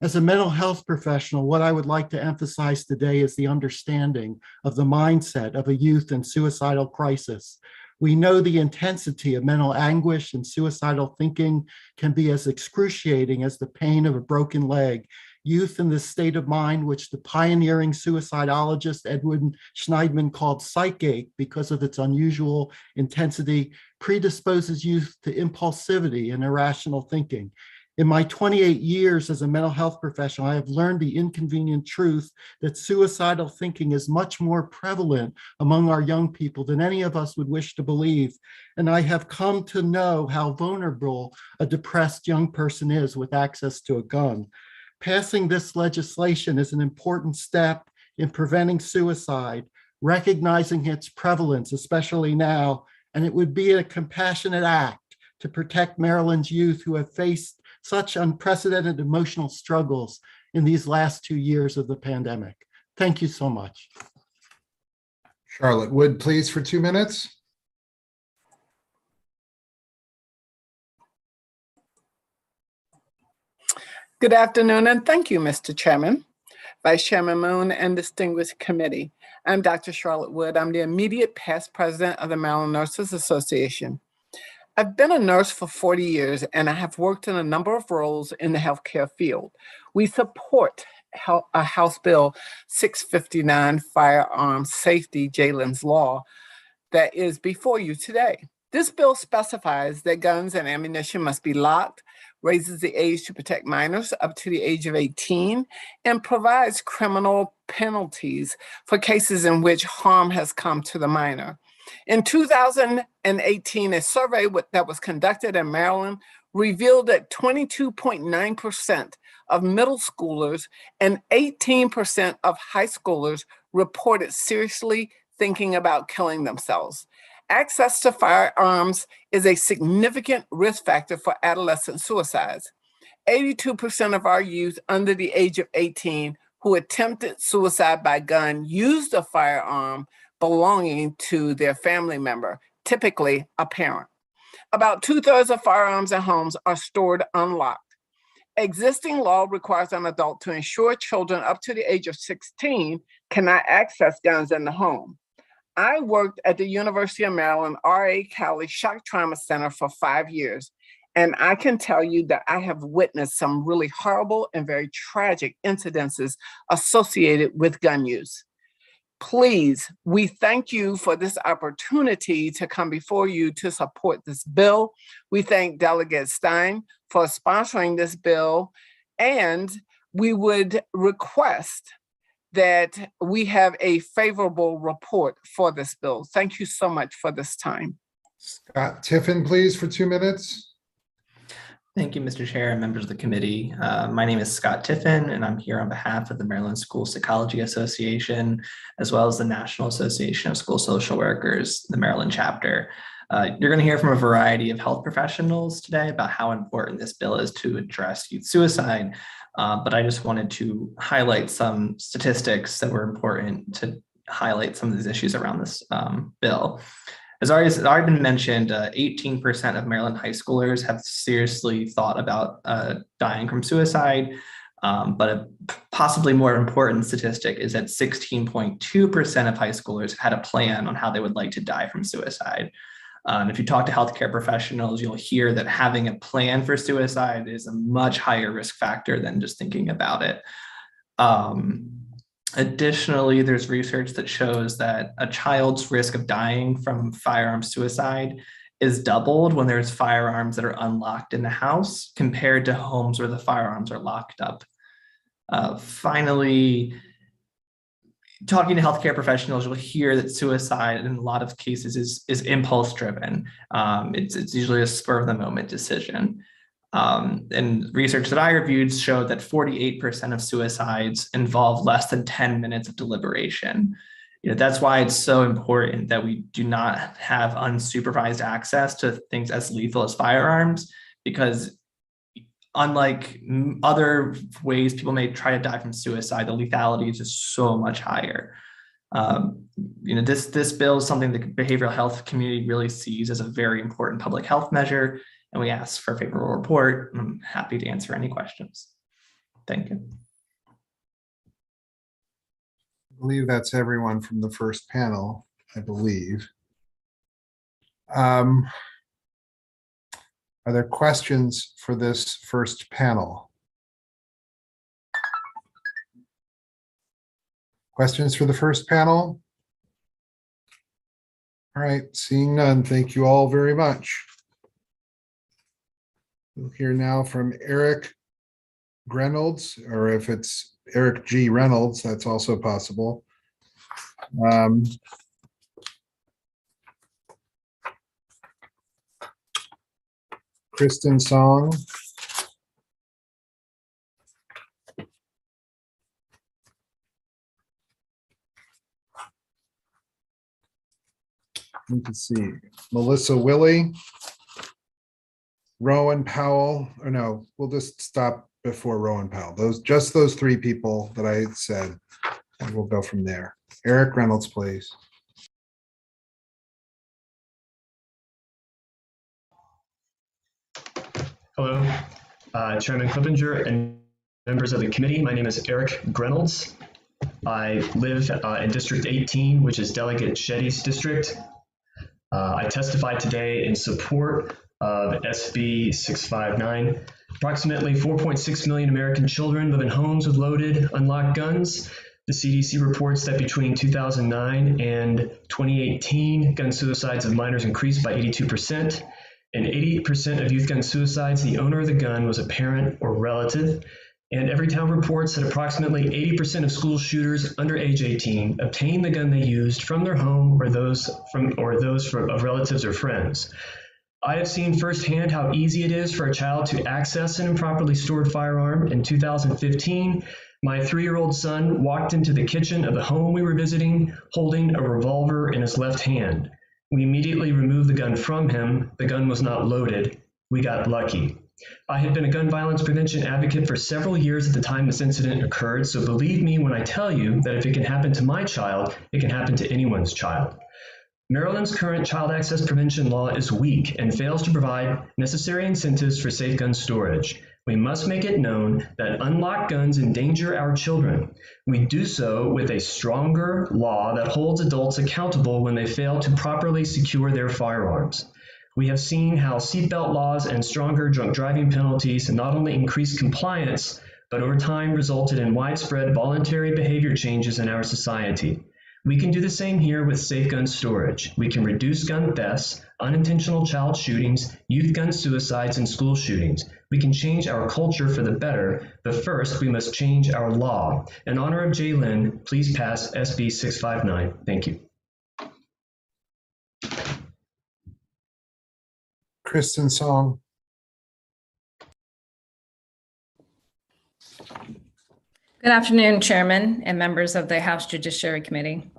As a mental health professional, what I would like to emphasize today is the understanding of the mindset of a youth in suicidal crisis. We know the intensity of mental anguish and suicidal thinking can be as excruciating as the pain of a broken leg. Youth in this state of mind, which the pioneering suicidologist Edwin Schneidman called psychache because of its unusual intensity, predisposes youth to impulsivity and irrational thinking. In my 28 years as a mental health professional, I have learned the inconvenient truth that suicidal thinking is much more prevalent among our young people than any of us would wish to believe. And I have come to know how vulnerable a depressed young person is with access to a gun. Passing this legislation is an important step in preventing suicide, recognizing its prevalence, especially now, and it would be a compassionate act to protect Maryland's youth who have faced such unprecedented emotional struggles in these last 2 years of the pandemic. Thank you so much. Charlotte Wood, please, for 2 minutes. Good afternoon, and thank you, Mr. Chairman, Vice Chairman Moon, and distinguished committee. I'm Dr. Charlotte Wood. I'm the immediate past president of the Maryland Nurses Association. I've been a nurse for 40 years, and I have worked in a number of roles in the healthcare field. We support House Bill 659, Firearms Safety, Jalen's Law, that is before you today. This bill specifies that guns and ammunition must be locked, raises the age to protect minors up to the age of 18, and provides criminal penalties for cases in which harm has come to the minor. In 2018, a survey that was conducted in Maryland revealed that 22.9% of middle schoolers and 18% of high schoolers reported seriously thinking about killing themselves. Access to firearms is a significant risk factor for adolescent suicides. 82% of our youth under the age of 18 who attempted suicide by gun used a firearm belonging to their family member, typically a parent. About 2/3 of firearms in homes are stored unlocked. Existing law requires an adult to ensure children up to the age of 16 cannot access guns in the home. I worked at the University of Maryland R.A. Cowley Shock Trauma Center for 5 years, and I can tell you that I have witnessed some really horrible and very tragic incidences associated with gun use. Please, we thank you for this opportunity to come before you to support this bill. We thank Delegate Stein for sponsoring this bill, and we would request that we have a favorable report for this bill. Thank you so much for this time. Scott Tiffin, please, for 2 minutes. Thank you, Mr. Chair and members of the committee. My name is Scott Tiffin, and I'm here on behalf of the Maryland School Psychology Association, as well as the National Association of School Social Workers, the Maryland chapter. You're going to hear from a variety of health professionals today about how important this bill is to address youth suicide, but I just wanted to highlight some statistics that were important to highlight some of these issues around this bill. As already been mentioned, 18% of Maryland high schoolers have seriously thought about dying from suicide, but a possibly more important statistic is that 16.2% of high schoolers had a plan on how they would like to die from suicide. If you talk to healthcare professionals, you'll hear that having a plan for suicide is a much higher risk factor than just thinking about it. Additionally, there's research that shows that a child's risk of dying from firearm suicide is doubled when there's firearms that are unlocked in the house compared to homes where the firearms are locked up. Finally, talking to healthcare professionals, you'll hear that suicide in a lot of cases is impulse driven. It's usually a spur of the moment decision. And research that I reviewed showed that 48% of suicides involve less than 10 minutes of deliberation. That's why it's so important that we do not have unsupervised access to things as lethal as firearms, because unlike other ways people may try to die from suicide, the lethality is just so much higher. This bill is something the behavioral health community really sees as a very important public health measure, and we ask for a favorable report. I'm happy to answer any questions. Thank you. I believe that's everyone from the first panel, I believe. Are there questions for this first panel? Questions for the first panel? All right, seeing none, thank you all very much. We'll hear now from Eric Reynolds, or if it's Eric G. Reynolds, that's also possible. Kristen Song. Let me see. Melissa Willie. Rowan Powell, or no, we'll just stop before Rowan Powell. Just those three people that I said, and we'll go from there. Eric Reynolds, please. Hello, Chairman Clippinger and members of the committee. My name is Eric Reynolds. I live in District 18, which is Delegate Shetty's district. I testified today in support of SB 659. Approximately 4.6 million American children live in homes with loaded, unlocked guns. The CDC reports that between 2009 and 2018, gun suicides of minors increased by 82%. In 80% of youth gun suicides, the owner of the gun was a parent or relative. And Everytown reports that approximately 80% of school shooters under age 18 obtained the gun they used from their home or those of relatives or friends. I have seen firsthand how easy it is for a child to access an improperly stored firearm. In 2015, My 3-year-old son walked into the kitchen of the home we were visiting, holding a revolver in his left hand. We immediately removed the gun from him. The gun was not loaded. We got lucky. I had been a gun violence prevention advocate for several years at the time this incident occurred, so believe me when I tell you that if it can happen to my child, it can happen to anyone's child. Maryland's current child access prevention law is weak and fails to provide necessary incentives for safe gun storage. We must make it known that unlocked guns endanger our children. We do so with a stronger law that holds adults accountable when they fail to properly secure their firearms. We have seen how seatbelt laws and stronger drunk driving penalties not only increase compliance, but over time resulted in widespread voluntary behavior changes in our society. We can do the same here with safe gun storage. We can reduce gun thefts, unintentional child shootings, youth gun suicides, and school shootings. We can change our culture for the better, but first we must change our law. In honor of Jay Lynn, please pass SB 659. Thank you. Kristen Song. Good afternoon, Chairman and members of the House Judiciary Committee.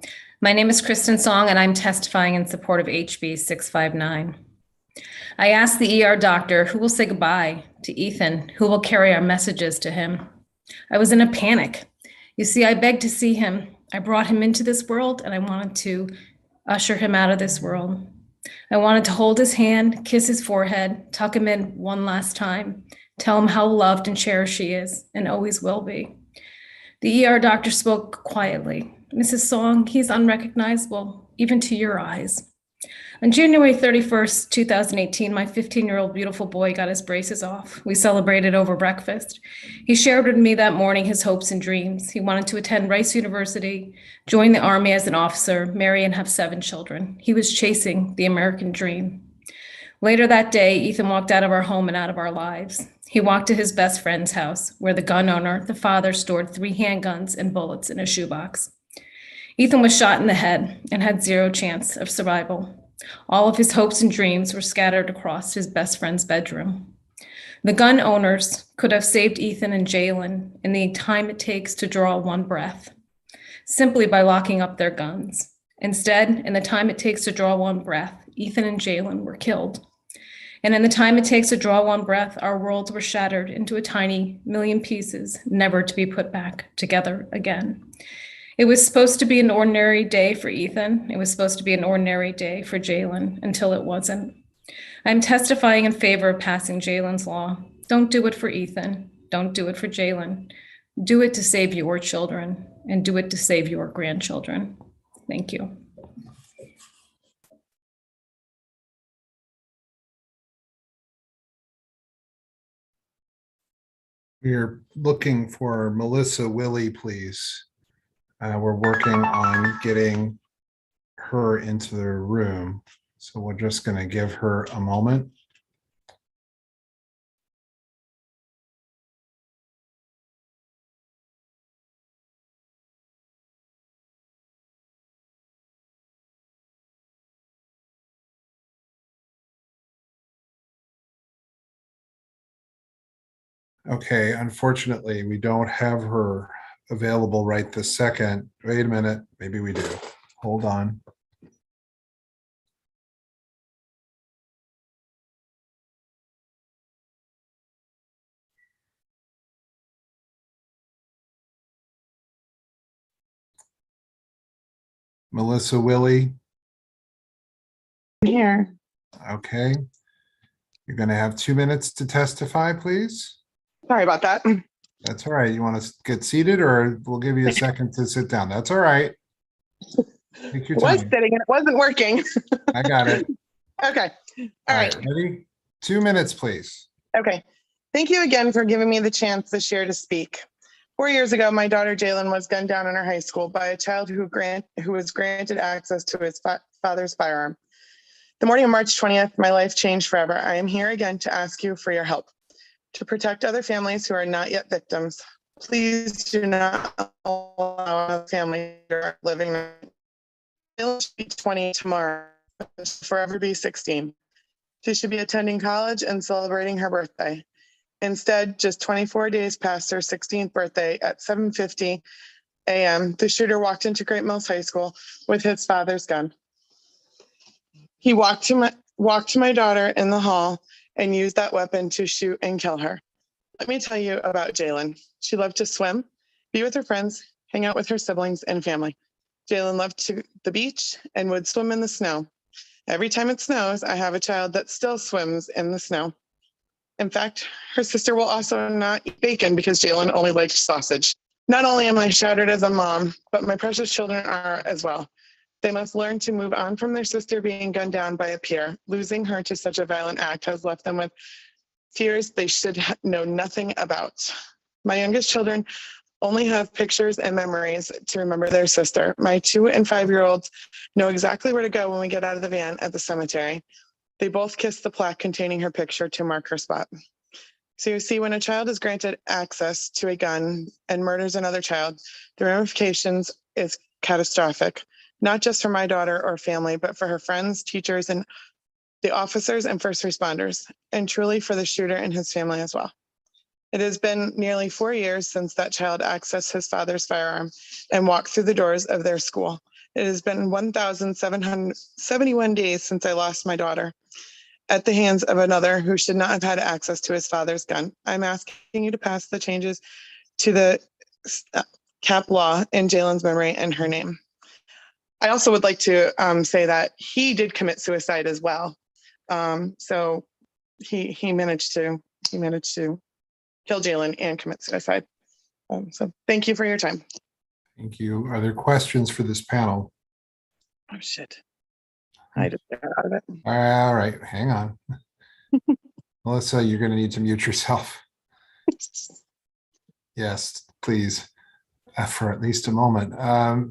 My name is Kristen Song, and I'm testifying in support of HB 659. I asked the ER doctor who will say goodbye to Ethan, who will carry our messages to him. I was in a panic. You see, I begged to see him. I brought him into this world, and I wanted to usher him out of this world. I wanted to hold his hand, kiss his forehead, tuck him in one last time, tell him how loved and cherished he is and always will be. The ER doctor spoke quietly. Mrs. Song, he's unrecognizable, even to your eyes. On January 31st, 2018, my 15-year-old beautiful boy got his braces off. We celebrated over breakfast. He shared with me that morning his hopes and dreams. He wanted to attend Rice University, join the Army as an officer, marry and have 7 children. He was chasing the American dream. Later that day, Ethan walked out of our home and out of our lives. He walked to his best friend's house, where the gun owner, the father, stored 3 handguns and bullets in a shoebox. Ethan was shot in the head and had 0 chance of survival. All of his hopes and dreams were scattered across his best friend's bedroom. The gun owners could have saved Ethan and Jalen in the time it takes to draw one breath, simply by locking up their guns. Instead, in the time it takes to draw one breath, Ethan and Jalen were killed. And in the time it takes to draw one breath, our worlds were shattered into a tiny million pieces, never to be put back together again. It was supposed to be an ordinary day for Ethan. It was supposed to be an ordinary day for Jalen until it wasn't. I'm testifying in favor of passing Jalen's law. Don't do it for Ethan. Don't do it for Jalen. Do it to save your children, and do it to save your grandchildren. Thank you. We're looking for Melissa Willie, please. We're working on getting her into the room, so we're just going to give her a moment. Okay, unfortunately, we don't have her available right this second. Wait a minute, maybe we do. Hold on. Melissa Willie. Here. Okay. You're going to have 2 minutes to testify, please. Sorry about that. That's all right. You want to get seated, or we'll give you a second to sit down? That's all right. Take your Was time. sitting and it wasn't working. I got it. Okay. All right. Ready? 2 minutes, please. Okay. Thank you again for giving me the chance this year to speak. 4 years ago, my daughter Jalen was gunned down in her high school by a child who was granted access to his father's firearm. The morning of March 20th, my life changed forever. I am here again to ask you for your help to protect other families who are not yet victims. Please do not allow a family living. Jalen should be 20 tomorrow, forever be 16. She should be attending college and celebrating her birthday. Instead, just 24 days past her 16th birthday at 7:50 a.m., the shooter walked into Great Mills High School with his father's gun. He walked to my daughter in the hall and used that weapon to shoot and kill her. Let me tell you about Jalen. She loved to swim, be with her friends, hang out with her siblings and family. Jalen loved the beach and would swim in the snow. Every time it snows, I have a child that still swims in the snow. In fact, her sister will also not eat bacon because Jalen only likes sausage. Not only am I shattered as a mom, but my precious children are as well. They must learn to move on from their sister being gunned down by a peer. Losing her to such a violent act has left them with fears they should know nothing about. My youngest children only have pictures and memories to remember their sister. My 2 and 5-year-olds know exactly where to go when we get out of the van at the cemetery. They both kiss the plaque containing her picture to mark her spot. So you see, when a child is granted access to a gun and murders another child, the ramifications is catastrophic, not just for my daughter or family, but for her friends, teachers, and the officers and first responders, and truly for the shooter and his family as well. It has been nearly 4 years since that child accessed his father's firearm and walked through the doors of their school. It has been 1,771 days since I lost my daughter at the hands of another who should not have had access to his father's gun. I'm asking you to pass the changes to the CAP law in Jalen's memory and her name. I also would like to say that he did commit suicide as well. So he managed to kill Jalen and commit suicide. So thank you for your time. Thank you. Are there questions for this panel? Oh, shit. I just got out of it. All right, hang on. Melissa, you're going to need to mute yourself. Yes, please, for at least a moment.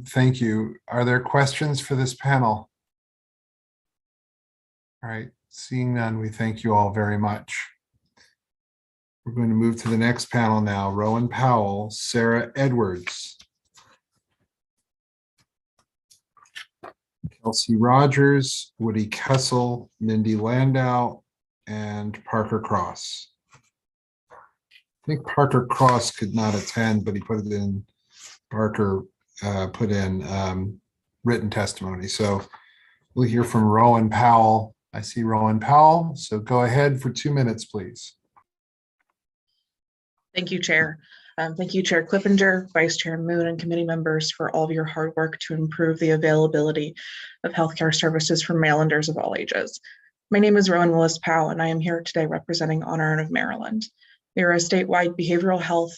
Thank you. Are there questions for this panel? All right, seeing none, we thank you all very much. We're going to move to the next panel now. Rowan Powell, Sarah Edwards, Kelsey Rogers, Woody Kessel, Mindy Landau, and Parker Cross. I think Parker Cross could not attend, but he put it in, Parker put in written testimony. So we'll hear from Rowan Powell. I see Rowan Powell, so go ahead for 2 minutes, please. Thank you, Chair. Thank you, Chair Clippinger, Vice Chair Moon, and committee members for all of your hard work to improve the availability of healthcare services for Marylanders of all ages. My name is Rowan Willis Powell, and I am here today representing On Our Own of Maryland. We are a statewide behavioral health,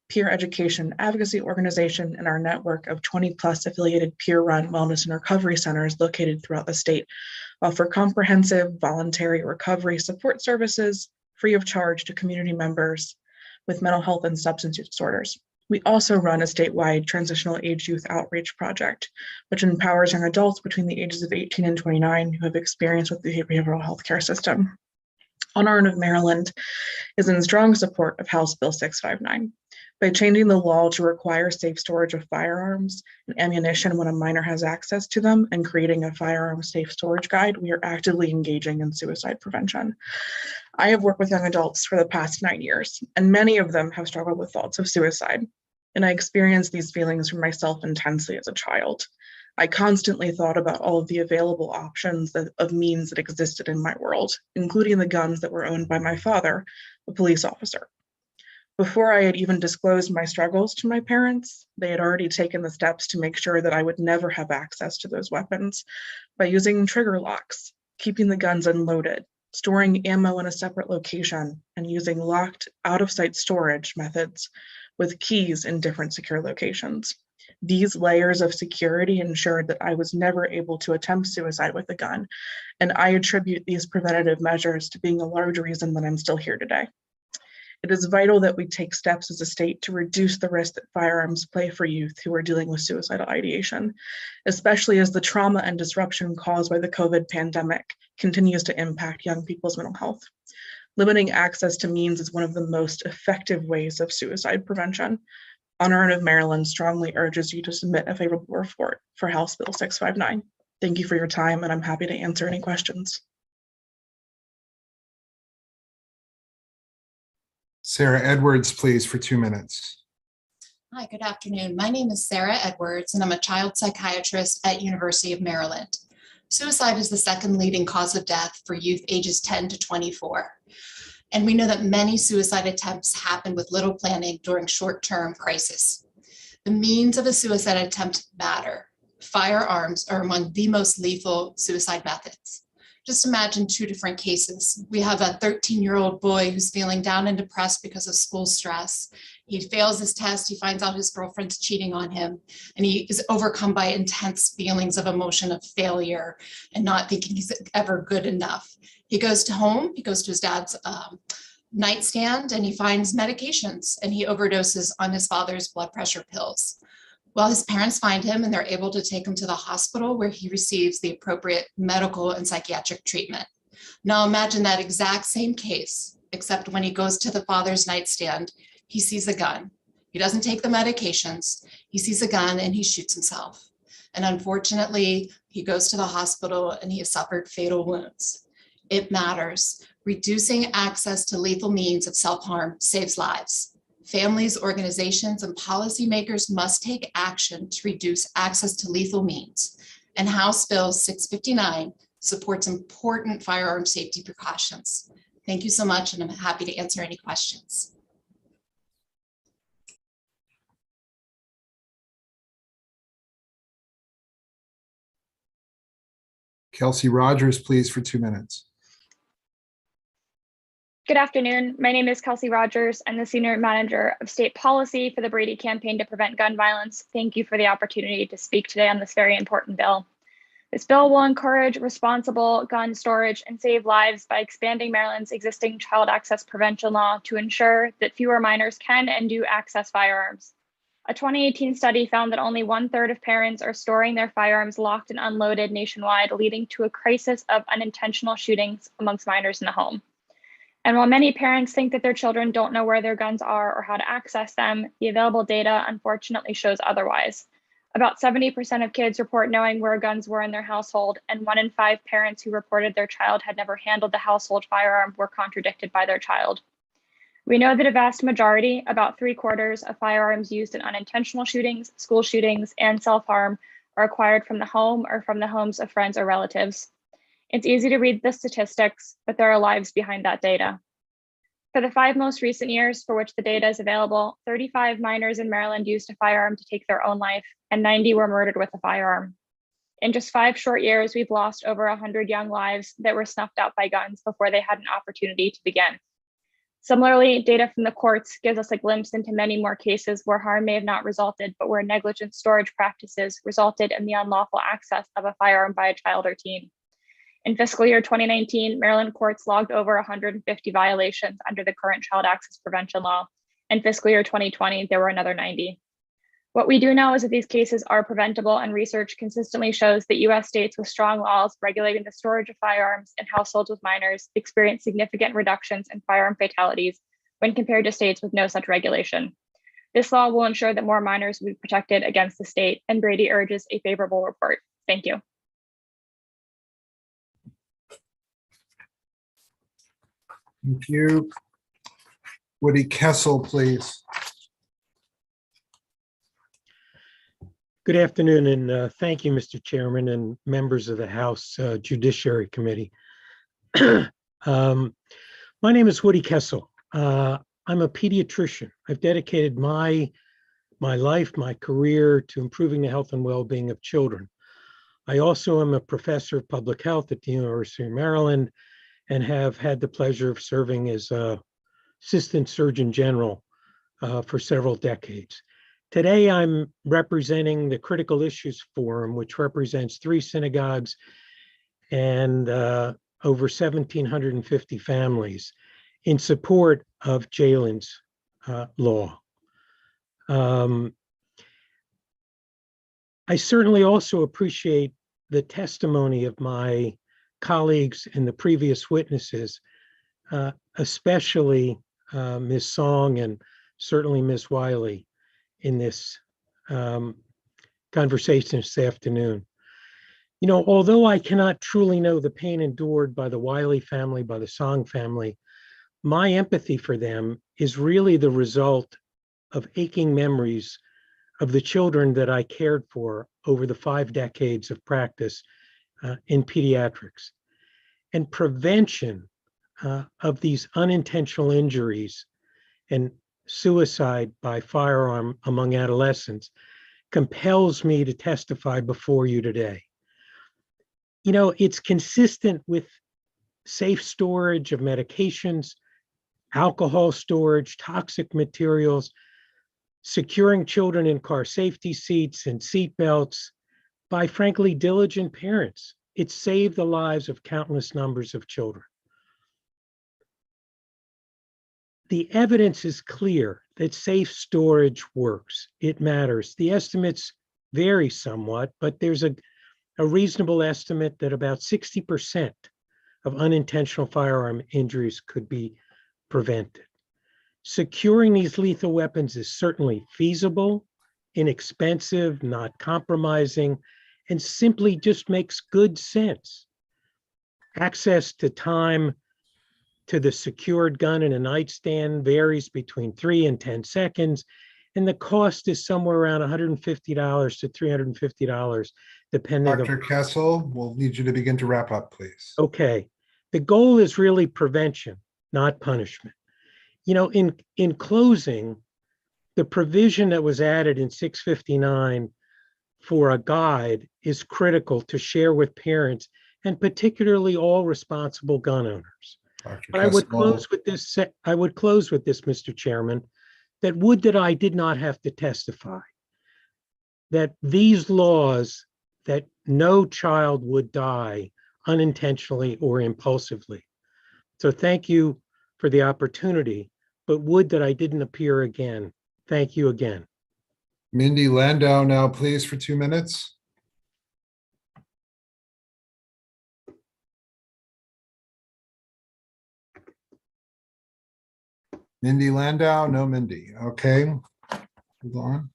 peer education advocacy organization in our network of 20+ affiliated peer-run wellness and recovery centers located throughout the state offer comprehensive voluntary recovery support services free of charge to community members with mental health and substance use disorders. We also run a statewide transitional age youth outreach project, which empowers young adults between the ages of 18 and 29 who have experience with the behavioral health care system. On Our Own of Maryland is in strong support of House Bill 659. By changing the law to require safe storage of firearms and ammunition when a minor has access to them and creating a firearm safe storage guide, we are actively engaging in suicide prevention. I have worked with young adults for the past 9 years, and many of them have struggled with thoughts of suicide. And I experienced these feelings for myself intensely as a child. I constantly thought about all of the available options of means that existed in my world, including the guns that were owned by my father, a police officer. Before I had even disclosed my struggles to my parents, they had already taken the steps to make sure that I would never have access to those weapons by using trigger locks, keeping the guns unloaded, storing ammo in a separate location, and using locked, out-of-sight storage methods with keys in different secure locations. These layers of security ensured that I was never able to attempt suicide with a gun, and I attribute these preventative measures to being a large reason that I'm still here today. It is vital that we take steps as a state to reduce the risk that firearms play for youth who are dealing with suicidal ideation, especially as the trauma and disruption caused by the COVID pandemic continues to impact young people's mental health. Limiting access to means is one of the most effective ways of suicide prevention. On Our Own of Maryland strongly urges you to submit a favorable report for House Bill 659. Thank you for your time, and I'm happy to answer any questions. Sarah Edwards, please, for 2 minutes. Hi, good afternoon. My name is Sarah Edwards, and I'm a child psychiatrist at University of Maryland. Suicide is the second leading cause of death for youth ages 10 to 24. And we know that many suicide attempts happen with little planning during short-term crisis. The means of a suicide attempt matter. Firearms are among the most lethal suicide methods. Just imagine two different cases. We have a 13-year-old boy who's feeling down and depressed because of school stress. He fails his test, he finds out his girlfriend's cheating on him, and he is overcome by intense feelings of emotion of failure and not thinking he's ever good enough. He goes to home, he goes to his dad's nightstand, and he finds medications, and he overdoses on his father's blood pressure pills. Well, his parents find him and they're able to take him to the hospital where he receives the appropriate medical and psychiatric treatment. Now imagine that exact same case, except when he goes to the father's nightstand, he sees a gun. He doesn't take the medications. He sees a gun and he shoots himself. And unfortunately, he goes to the hospital and he has suffered fatal wounds. It matters. Reducing access to lethal means of self-harm saves lives. Families, organizations, and policymakers must take action to reduce access to lethal means. And House Bill 659 supports important firearm safety precautions. Thank you so much, and I'm happy to answer any questions. Kelsey Rogers, please, for 2 minutes. Good afternoon. My name is Kelsey Rogers. I'm the Senior Manager of State Policy for the Brady Campaign to Prevent Gun Violence. Thank you for the opportunity to speak today on this very important bill. This bill will encourage responsible gun storage and save lives by expanding Maryland's existing child access prevention law to ensure that fewer minors can and do access firearms. A 2018 study found that only 1/3 of parents are storing their firearms locked and unloaded nationwide, leading to a crisis of unintentional shootings amongst minors in the home. And while many parents think that their children don't know where their guns are or how to access them, the available data unfortunately shows otherwise. About 70% of kids report knowing where guns were in their household, and 1 in 5 parents who reported their child had never handled the household firearm were contradicted by their child. We know that a vast majority, about 3/4 of firearms used in unintentional shootings, school shootings, and self-harm are acquired from the home or from the homes of friends or relatives. It's easy to read the statistics, but there are lives behind that data. For the 5 most recent years for which the data is available, 35 minors in Maryland used a firearm to take their own life, and 90 were murdered with a firearm. In just 5 short years, we've lost over 100 young lives that were snuffed out by guns before they had an opportunity to begin. Similarly, data from the courts gives us a glimpse into many more cases where harm may have not resulted, but where negligent storage practices resulted in the unlawful access of a firearm by a child or teen. In fiscal year 2019, Maryland courts logged over 150 violations under the current child access prevention law. In fiscal year 2020, there were another 90. What we do know is that these cases are preventable, and research consistently shows that US states with strong laws regulating the storage of firearms in households with minors experience significant reductions in firearm fatalities when compared to states with no such regulation. This law will ensure that more minors will be protected against the state, and Brady urges a favorable report. Thank you. Thank you. Woody Kessel, please. Good afternoon, and thank you, Mr. Chairman and members of the House Judiciary Committee. My name is Woody Kessel. I'm a pediatrician. I've dedicated my life, my career to improving the health and well-being of children. I also am a professor of public health at the University of Maryland and have had the pleasure of serving as Assistant Surgeon General for several decades. Today, I'm representing the Critical Issues Forum, which represents 3 synagogues and over 1,750 families in support of Jalen's law. I certainly also appreciate the testimony of my colleagues and the previous witnesses, especially Ms. Song and certainly Ms. Wiley in this conversation this afternoon. You know, although I cannot truly know the pain endured by the Wiley family, by the Song family, my empathy for them is really the result of aching memories of the children that I cared for over the 5 decades of practice in pediatrics. And prevention of these unintentional injuries and suicide by firearm among adolescents compels me to testify before you today. You know, it's consistent with safe storage of medications, alcohol storage, toxic materials, securing children in car safety seats and seat belts by, frankly, diligent parents. It saved the lives of countless numbers of children. The evidence is clear that safe storage works. It matters. The estimates vary somewhat, but there's a reasonable estimate that about 60% of unintentional firearm injuries could be prevented. Securing these lethal weapons is certainly feasible, inexpensive, not compromising, and simply just makes good sense. Access to time to the secured gun in a nightstand varies between 3 and 10 seconds, and the cost is somewhere around $150 to $350, depending on. Dr. Kessel, we'll need you to begin to wrap up, please. Okay. The goal is really prevention, not punishment. You know, in closing, the provision that was added in 659 for a guide is critical to share with parents and particularly all responsible gun owners. But I would close with this, Mr. Chairman, that would that I did not have to testify that these laws, that no child would die unintentionally or impulsively. So thank you for the opportunity, but would that I didn't appear again. Thank you again. Mindy Landau now, please, for 2 minutes. Mindy Landau, no Mindy. Okay, hold on.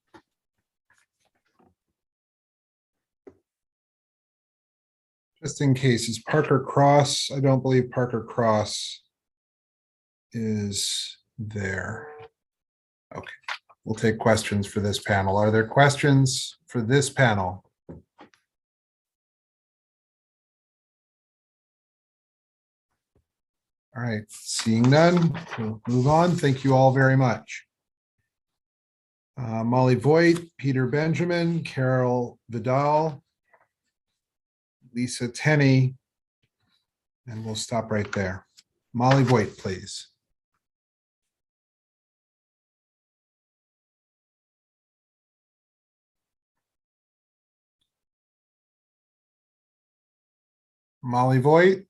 Just in case, is Parker Cross? I don't believe Parker Cross is there. Okay, we'll take questions for this panel. Are there questions for this panel? All right, seeing none, we'll move on. Thank you all very much. Molly Voigt, Peter Benjamin, Carol Vidal, Lisa Tenney, and we'll stop right there. Molly Voigt, please. Molly Voigt.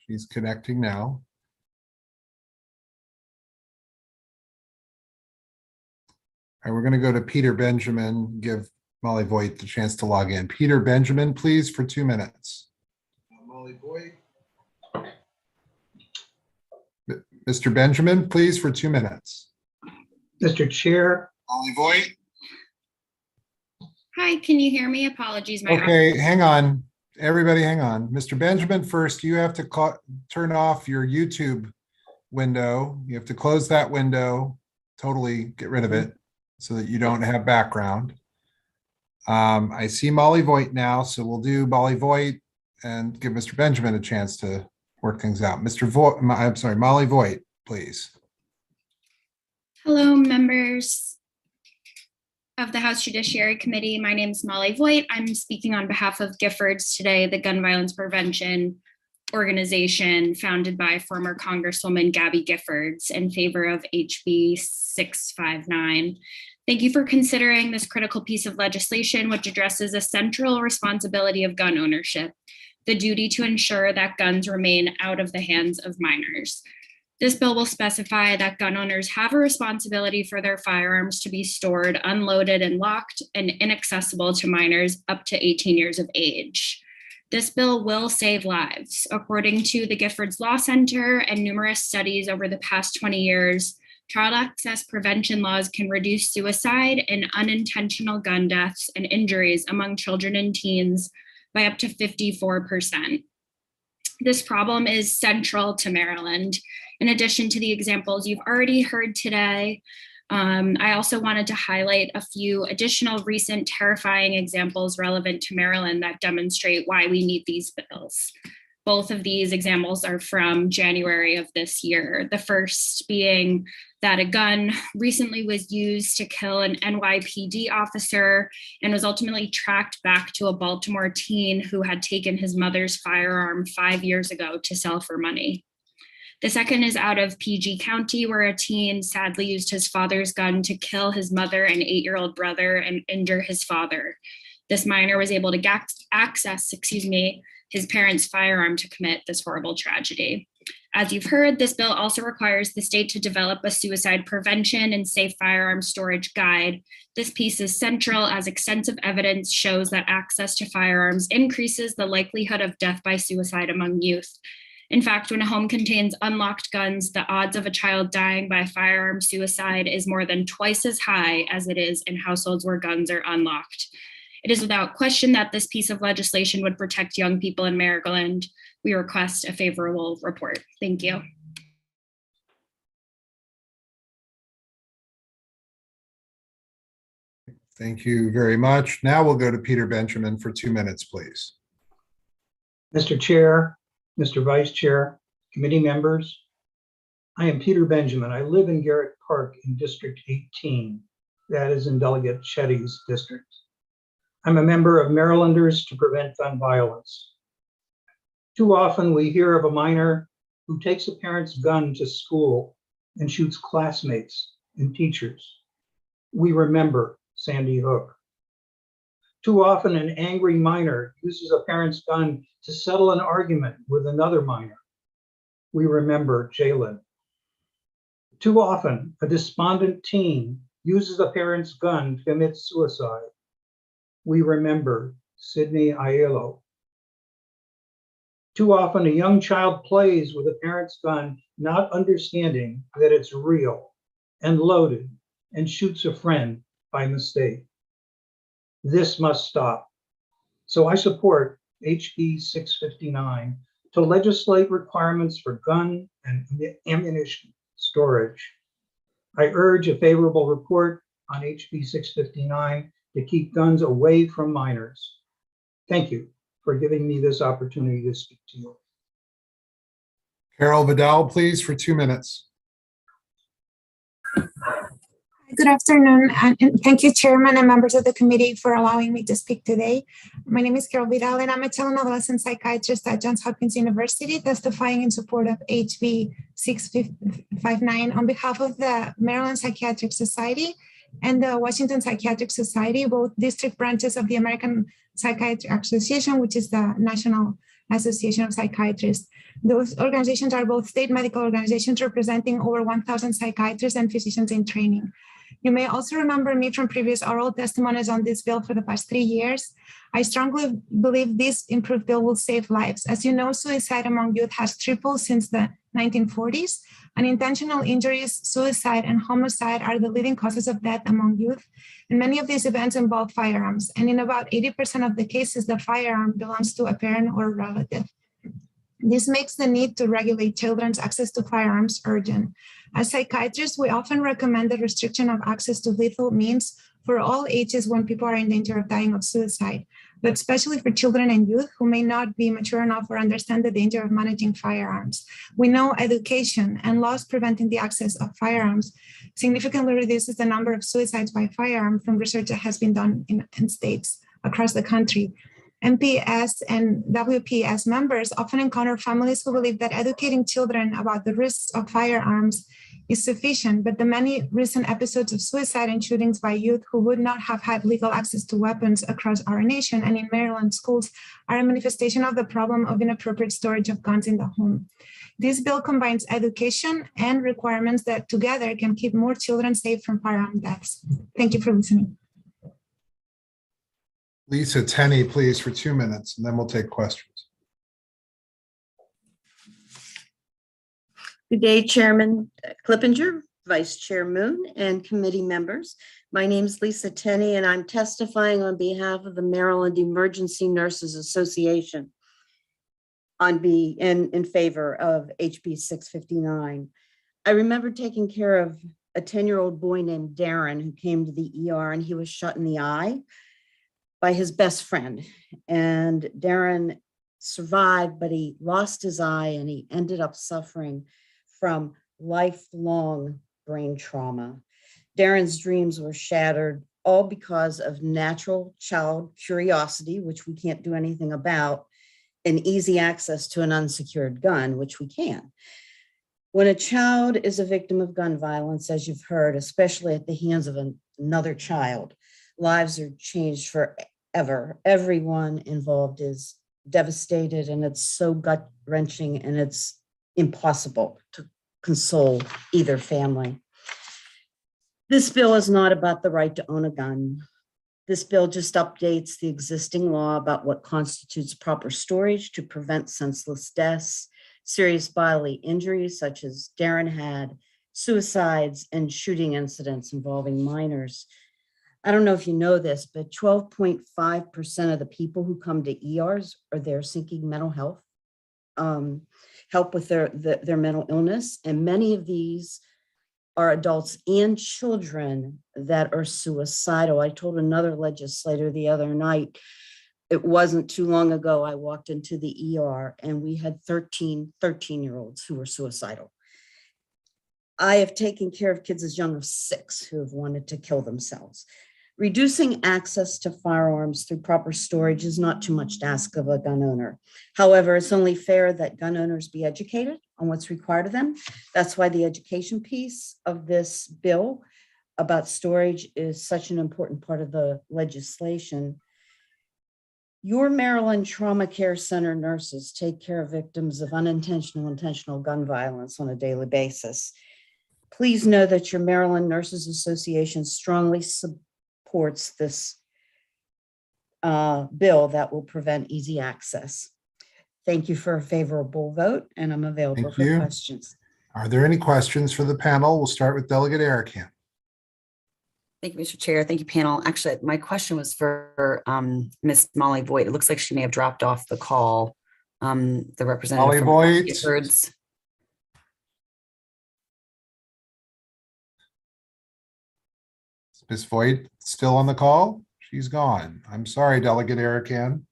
She's connecting now. All right, we're going to go to Peter Benjamin, give Molly Voigt the chance to log in. Peter Benjamin, please, for 2 minutes. Molly Voigt. Mr. Benjamin, please, for 2 minutes. Mr. Chair. Molly Voigt. Hi, can you hear me? Apologies. Okay, hang on. Everybody hang on. Mr. Benjamin, first, you have to turn off your YouTube window. You have to close that window, totally get rid of it so that you don't have background. I see Molly Voigt now, so we'll do Molly Voigt and give Mr. Benjamin a chance to work things out. Molly Voigt, please. Hello, members of the House Judiciary Committee. My name is Molly Voigt. I'm speaking on behalf of Giffords today, the gun violence prevention organization founded by former Congresswoman Gabby Giffords in favor of HB 659. Thank you for considering this critical piece of legislation, which addresses a central responsibility of gun ownership, the duty to ensure that guns remain out of the hands of minors. This bill will specify that gun owners have a responsibility for their firearms to be stored, unloaded, and locked and inaccessible to minors up to 18 years of age. This bill will save lives. According to the Giffords Law Center and numerous studies over the past 20 years, child access prevention laws can reduce suicide and unintentional gun deaths and injuries among children and teens by up to 54%. This problem is central to Maryland. In addition to the examples you've already heard today, I also wanted to highlight a few additional recent terrifying examples relevant to Maryland that demonstrate why we need these bills. Both of these examples are from January of this year. The first being that a gun recently was used to kill an NYPD officer and was ultimately tracked back to a Baltimore teen who had taken his mother's firearm 5 years ago to sell for money. The second is out of PG County, where a teen sadly used his father's gun to kill his mother and 8-year-old brother and injure his father. This minor was able to access his parents' firearm to commit this horrible tragedy. As you've heard, this bill also requires the state to develop a suicide prevention and safe firearm storage guide. This piece is central as extensive evidence shows that access to firearms increases the likelihood of death by suicide among youth. In fact, when a home contains unlocked guns, the odds of a child dying by firearm suicide is more than twice as high as it is in households where guns are unlocked. It is without question that this piece of legislation would protect young people in Maryland. We request a favorable report. Thank you. Thank you very much. Now we'll go to Peter Benjamin for 2 minutes, please. Mr. Chair, Mr. Vice Chair, committee members, I am Peter Benjamin. I live in Garrett Park in District 18. That is in Delegate Shetty's district. I'm a member of Marylanders to Prevent Gun Violence. Too often we hear of a minor who takes a parent's gun to school and shoots classmates and teachers. We remember Sandy Hook. Too often an angry minor uses a parent's gun to settle an argument with another minor. We remember Jalen. Too often a despondent teen uses a parent's gun to commit suicide. We remember Sydney Aiello. Too often a young child plays with a parent's gun, not understanding that it's real and loaded, and shoots a friend by mistake. This must stop. So I support HB 659 to legislate requirements for gun and ammunition storage. I urge a favorable report on HB 659 to keep guns away from minors. Thank you for giving me this opportunity to speak to you. Carol Vidal, please, for 2 minutes. Good afternoon, and thank you, Chairman and members of the committee, for allowing me to speak today. My name is Carol Vidal, and I'm a child and adolescent psychiatrist at Johns Hopkins University, testifying in support of HB 659 on behalf of the Maryland Psychiatric Society and the Washington Psychiatric Society, both district branches of the American Psychiatric Association, which is the National Association of Psychiatrists. Those organizations are both state medical organizations representing over 1,000 psychiatrists and physicians in training. You may also remember me from previous oral testimonies on this bill for the past 3 years. I strongly believe this improved bill will save lives. As you know, suicide among youth has tripled since the 1940s. Unintentional injuries, suicide, and homicide are the leading causes of death among youth. And many of these events involve firearms. And in about 80% of the cases, the firearm belongs to a parent or a relative. This makes the need to regulate children's access to firearms urgent. As psychiatrists, we often recommend the restriction of access to lethal means for all ages when people are in danger of dying of suicide, but especially for children and youth who may not be mature enough or understand the danger of managing firearms. We know education and laws preventing the access of firearms significantly reduces the number of suicides by firearm from research that has been done in states across the country. MPS and WPS members often encounter families who believe that educating children about the risks of firearms is sufficient, but the many recent episodes of suicide and shootings by youth who would not have had legal access to weapons across our nation and in Maryland schools are a manifestation of the problem of inappropriate storage of guns in the home. This bill combines education and requirements that together can keep more children safe from firearm deaths. Thank you for listening. Lisa Tenney, please, for 2 minutes, and then we'll take questions. Good day, Chairman Clippinger, Vice Chair Moon, and committee members. My name is Lisa Tenney, and I'm testifying on behalf of the Maryland Emergency Nurses Association in favor of HB 659. I remember taking care of a 10-year-old boy named Darren who came to the ER, and he was shot in the eye by his best friend. And Darren survived, but he lost his eye and he ended up suffering from lifelong brain trauma. Darren's dreams were shattered, all because of natural child curiosity, which we can't do anything about, and easy access to an unsecured gun, which we can. When a child is a victim of gun violence, as you've heard, especially at the hands of another child, lives are changed forever. Everyone involved is devastated, and it's so gut-wrenching, and it's impossible to console either family. This bill is not about the right to own a gun. This bill just updates the existing law about what constitutes proper storage to prevent senseless deaths, serious bodily injuries such as Darren had, suicides, and shooting incidents involving minors. I don't know if you know this, but 12.5% of the people who come to ERs are there seeking mental health, help with their mental illness. And many of these are adults and children that are suicidal. I told another legislator the other night, it wasn't too long ago, I walked into the ER and we had 13-year-olds who were suicidal. I have taken care of kids as young as 6 who have wanted to kill themselves. Reducing access to firearms through proper storage is not too much to ask of a gun owner. However, it's only fair that gun owners be educated on what's required of them. That's why the education piece of this bill about storage is such an important part of the legislation. Your Maryland Trauma Care Center nurses take care of victims of unintentional, intentional gun violence on a daily basis. Please know that your Maryland Nurses Association strongly supports this bill that will prevent easy access. Thank you for a favorable vote, and I'm available for questions. Are there any questions for the panel? We'll start with Delegate Arakan. Thank you, Mr. Chair. Thank you, panel. Actually, my question was for Ms. Molly Voigt. It looks like she may have dropped off the call. The representative Molly from Voigt. Giffords. Ms. Voigt still on the call? She's gone. I'm sorry, Delegate Arakan.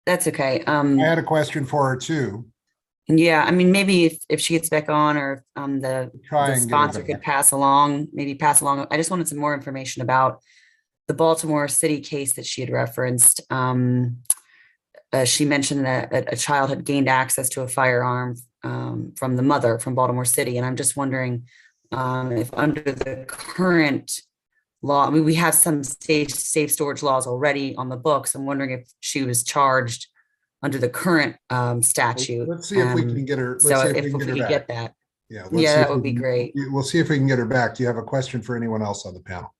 That's okay. I had a question for her too. Yeah, I mean, maybe if she gets back on, or the sponsor could pass along. I just wanted some more information about the Baltimore City case that she had referenced. She mentioned that a child had gained access to a firearm from the mother from Baltimore City. And I'm just wondering if under the current law, I mean, we have some safe storage laws already on the books. I'm wondering if she was charged under the current statute. Let's see if we can get her. So if we could get that. Yeah, that would be great. We'll see if we can get her back. Do you have a question for anyone else on the panel?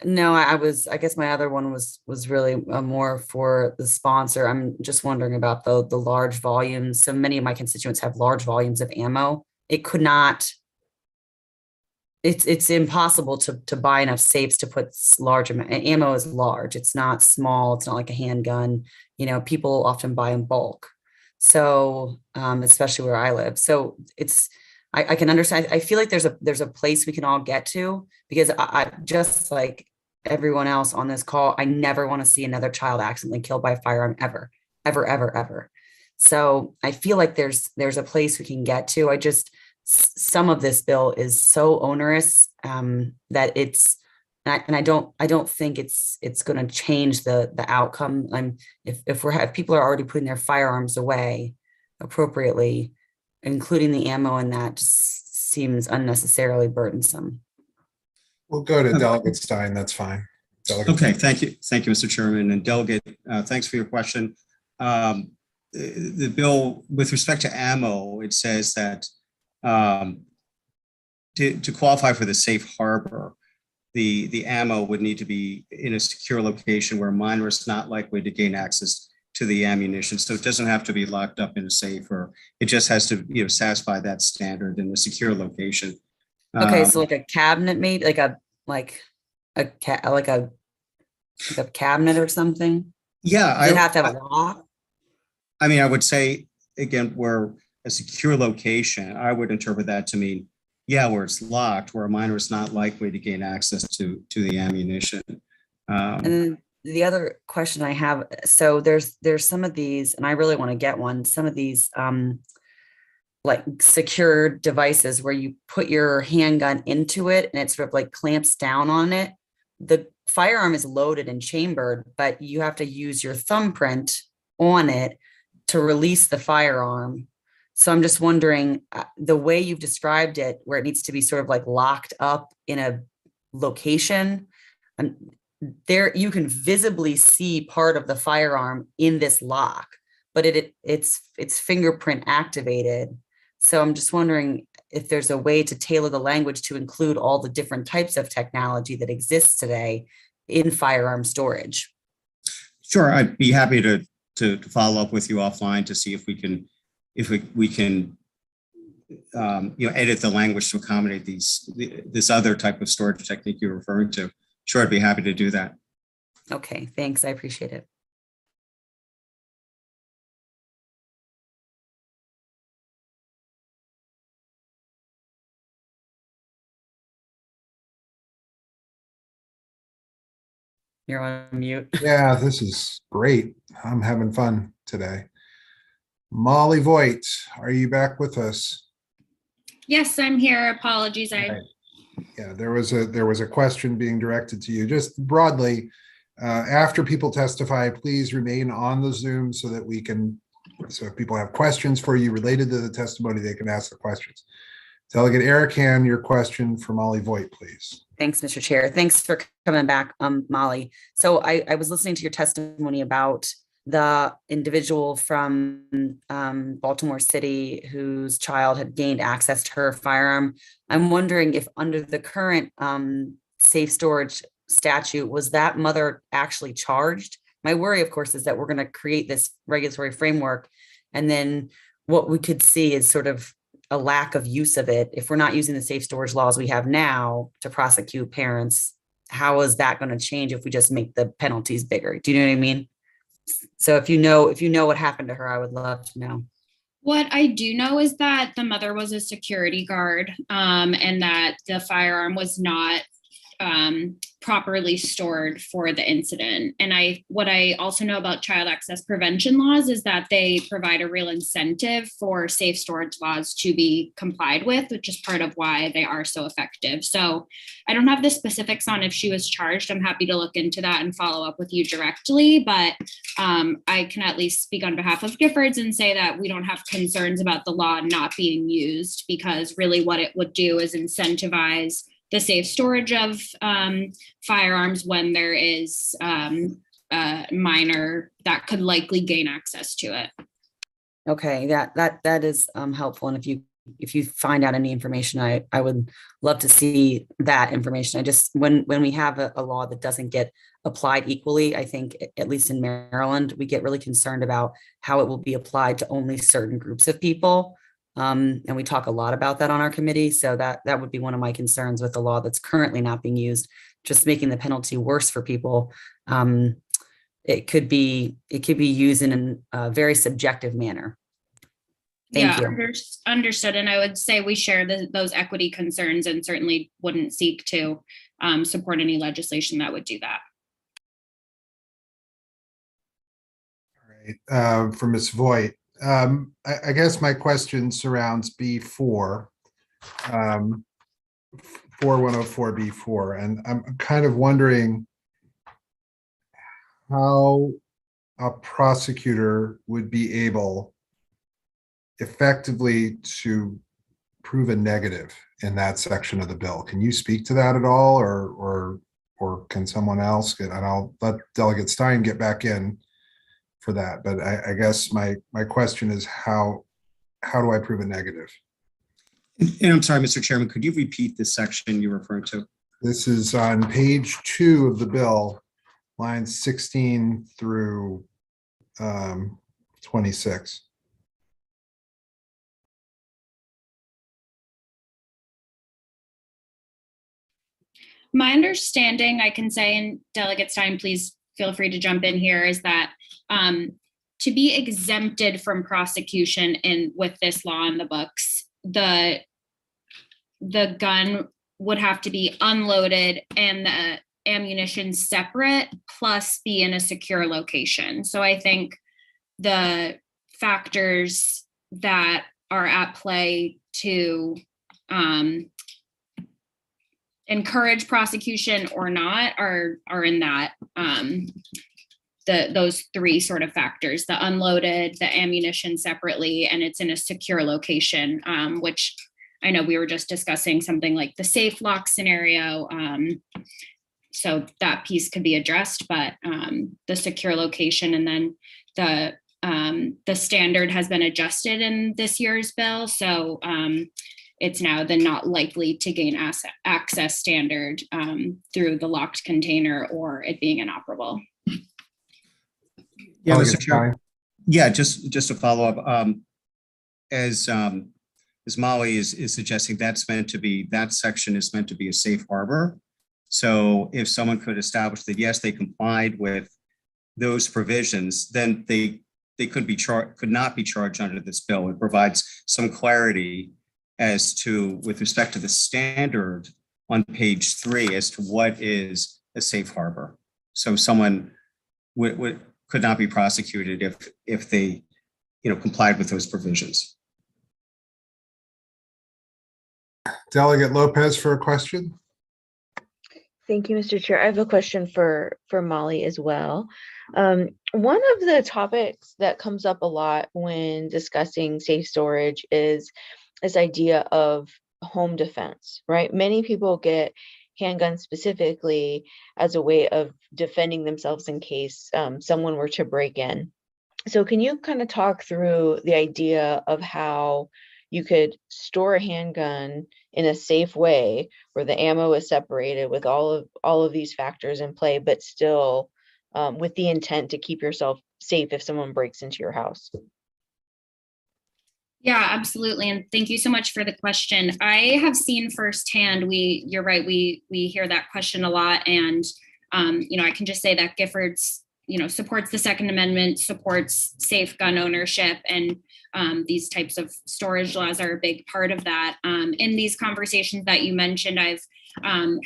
No, I guess my other one was really more for the sponsor. I'm just wondering about the large volumes. So many of my constituents have large volumes of ammo. It could not, it's impossible to buy enough safes to put large amount. Ammo is large. It's not small. It's not like a handgun. You know, people often buy in bulk. So especially where I live. So I can understand. I feel like there's a place we can all get to, because I just like everyone else on this call, I never want to see another child accidentally killed by a firearm ever. So I feel like there's a place we can get to. Some of this bill is so onerous that I don't think it's going to change the outcome. If people are already putting their firearms away appropriately, including the ammo in that just seems unnecessarily burdensome. We'll go to Delegate Stein. That's fine. Delegate. Okay, thank you, Mr. Chairman. And Delegate, thanks for your question. The bill, with respect to ammo, it says that to qualify for the safe harbor, the ammo would need to be in a secure location where a minor is not likely to gain access to the ammunition. So it doesn't have to be locked up in a safe, or it just has to satisfy that standard in a secure location. Okay, so like a cabinet, maybe like a cabinet or something. Yeah, Does it have to have a lock? I mean, I would say, again, where a secure location, I would interpret that to mean, yeah, where it's locked, where a minor is not likely to gain access to the ammunition. And then the other question I have, so there's some of these, and I really want to get one, some of these like secure devices where you put your handgun into it and it sort of like clamps down on it. The firearm is loaded and chambered, but you have to use your thumbprint on it to release the firearm. So I'm just wondering, the way you've described it, where it needs to be sort of like locked up in a location, there you can visibly see part of the firearm in this lock, but it's fingerprint activated. So I'm just wondering if there's a way to tailor the language to include all the different types of technology that exists today in firearm storage. Sure, I'd be happy to follow up with you offline to see if we can edit the language to accommodate this other type of storage technique you're referring to. Sure, I'd be happy to do that. Okay, thanks. I appreciate it. You're on mute. Yeah, this is great. I'm having fun today. Molly Voigt, are you back with us? Yes, I'm here. Apologies. Yeah, there was a question being directed to you. Just broadly, after people testify, please remain on the Zoom so that so if people have questions for you related to the testimony, they can ask the questions. Delegate Eric Han, your question for Molly Voigt, please. Thanks, Mr. Chair. Thanks for coming back, Molly. So I was listening to your testimony about the individual from Baltimore City whose child had gained access to her firearm. I'm wondering if under the current safe storage statute, was that mother actually charged? My worry, of course, is that we're going to create this regulatory framework, and then what we could see is sort of a lack of use of it. If we're not using the safe storage laws we have now to prosecute parents, how is that going to change if we just make the penalties bigger? Do you know what I mean? So if you know what happened to her, I would love to know. What I do know is that the mother was a security guard, and that the firearm was not properly stored for the incident. And what I also know about child access prevention laws is that they provide a real incentive for safe storage laws to be complied with, which is part of why they are so effective. So I don't have the specifics on if she was charged. I'm happy to look into that and follow up with you directly, but I can at least speak on behalf of Giffords and say that we don't have concerns about the law not being used, because really what it would do is incentivize the safe storage of firearms when there is a minor that could likely gain access to it. Okay, that is helpful. And if you find out any information, I would love to see that information. I just, when we have a law that doesn't get applied equally, I think, at least in Maryland, we get really concerned about how it will be applied to only certain groups of people. And we talk a lot about that on our committee. So that would be one of my concerns with the law that's currently not being used, just making the penalty worse for people. It could be used in a very subjective manner. Thank you. Understood. And I would say we share those equity concerns and certainly wouldn't seek to support any legislation that would do that. All right, for Ms. Voigt. I guess my question surrounds B4, 4104B4, and I'm kind of wondering how a prosecutor would be able effectively to prove a negative in that section of the bill. Can you speak to that at all, or can someone else get? And I'll let Delegate Stein get back in for that, but I guess my question is how do I prove a negative? And I'm sorry, Mr. Chairman, could you repeat the section you're referring to? This is on page 2 of the bill, lines 16 through 26. My understanding, I can say, and Delegate Stein, please feel free to jump in here, is that to be exempted from prosecution with this law in the books, the gun would have to be unloaded and the ammunition separate, plus be in a secure location. So I think the factors that are at play to encourage prosecution or not are in that those three sort of factors: the unloaded, the ammunition separately, and it's in a secure location, which I know we were just discussing something like the safe lock scenario. So that piece could be addressed, but the secure location, and then the standard has been adjusted in this year's bill. So it's now the not likely to gain access standard through the locked container or it being inoperable. Yeah, Mr. Chair. Yeah, just to follow up, as Molly is suggesting, that section is meant to be a safe harbor. So if someone could establish that, yes, they complied with those provisions, then they could not be charged under this bill. It provides some clarity as to, with respect to the standard on page 3, as to what is a safe harbor. So someone could not be prosecuted if they, complied with those provisions. Delegate Lopez for a question. Thank you, Mr. Chair. I have a question for Molly as well. One of the topics that comes up a lot when discussing safe storage is this idea of home defense, right? Many people get handguns specifically as a way of defending themselves in case someone were to break in. So can you kind of talk through the idea of how you could store a handgun in a safe way where the ammo is separated with all of these factors in play, but still with the intent to keep yourself safe if someone breaks into your house? Yeah, absolutely. And thank you so much for the question. I have seen firsthand, you're right, we hear that question a lot. And, I can just say that Giffords, supports the Second Amendment, supports safe gun ownership, and these types of storage laws are a big part of that. In these conversations that you mentioned, I've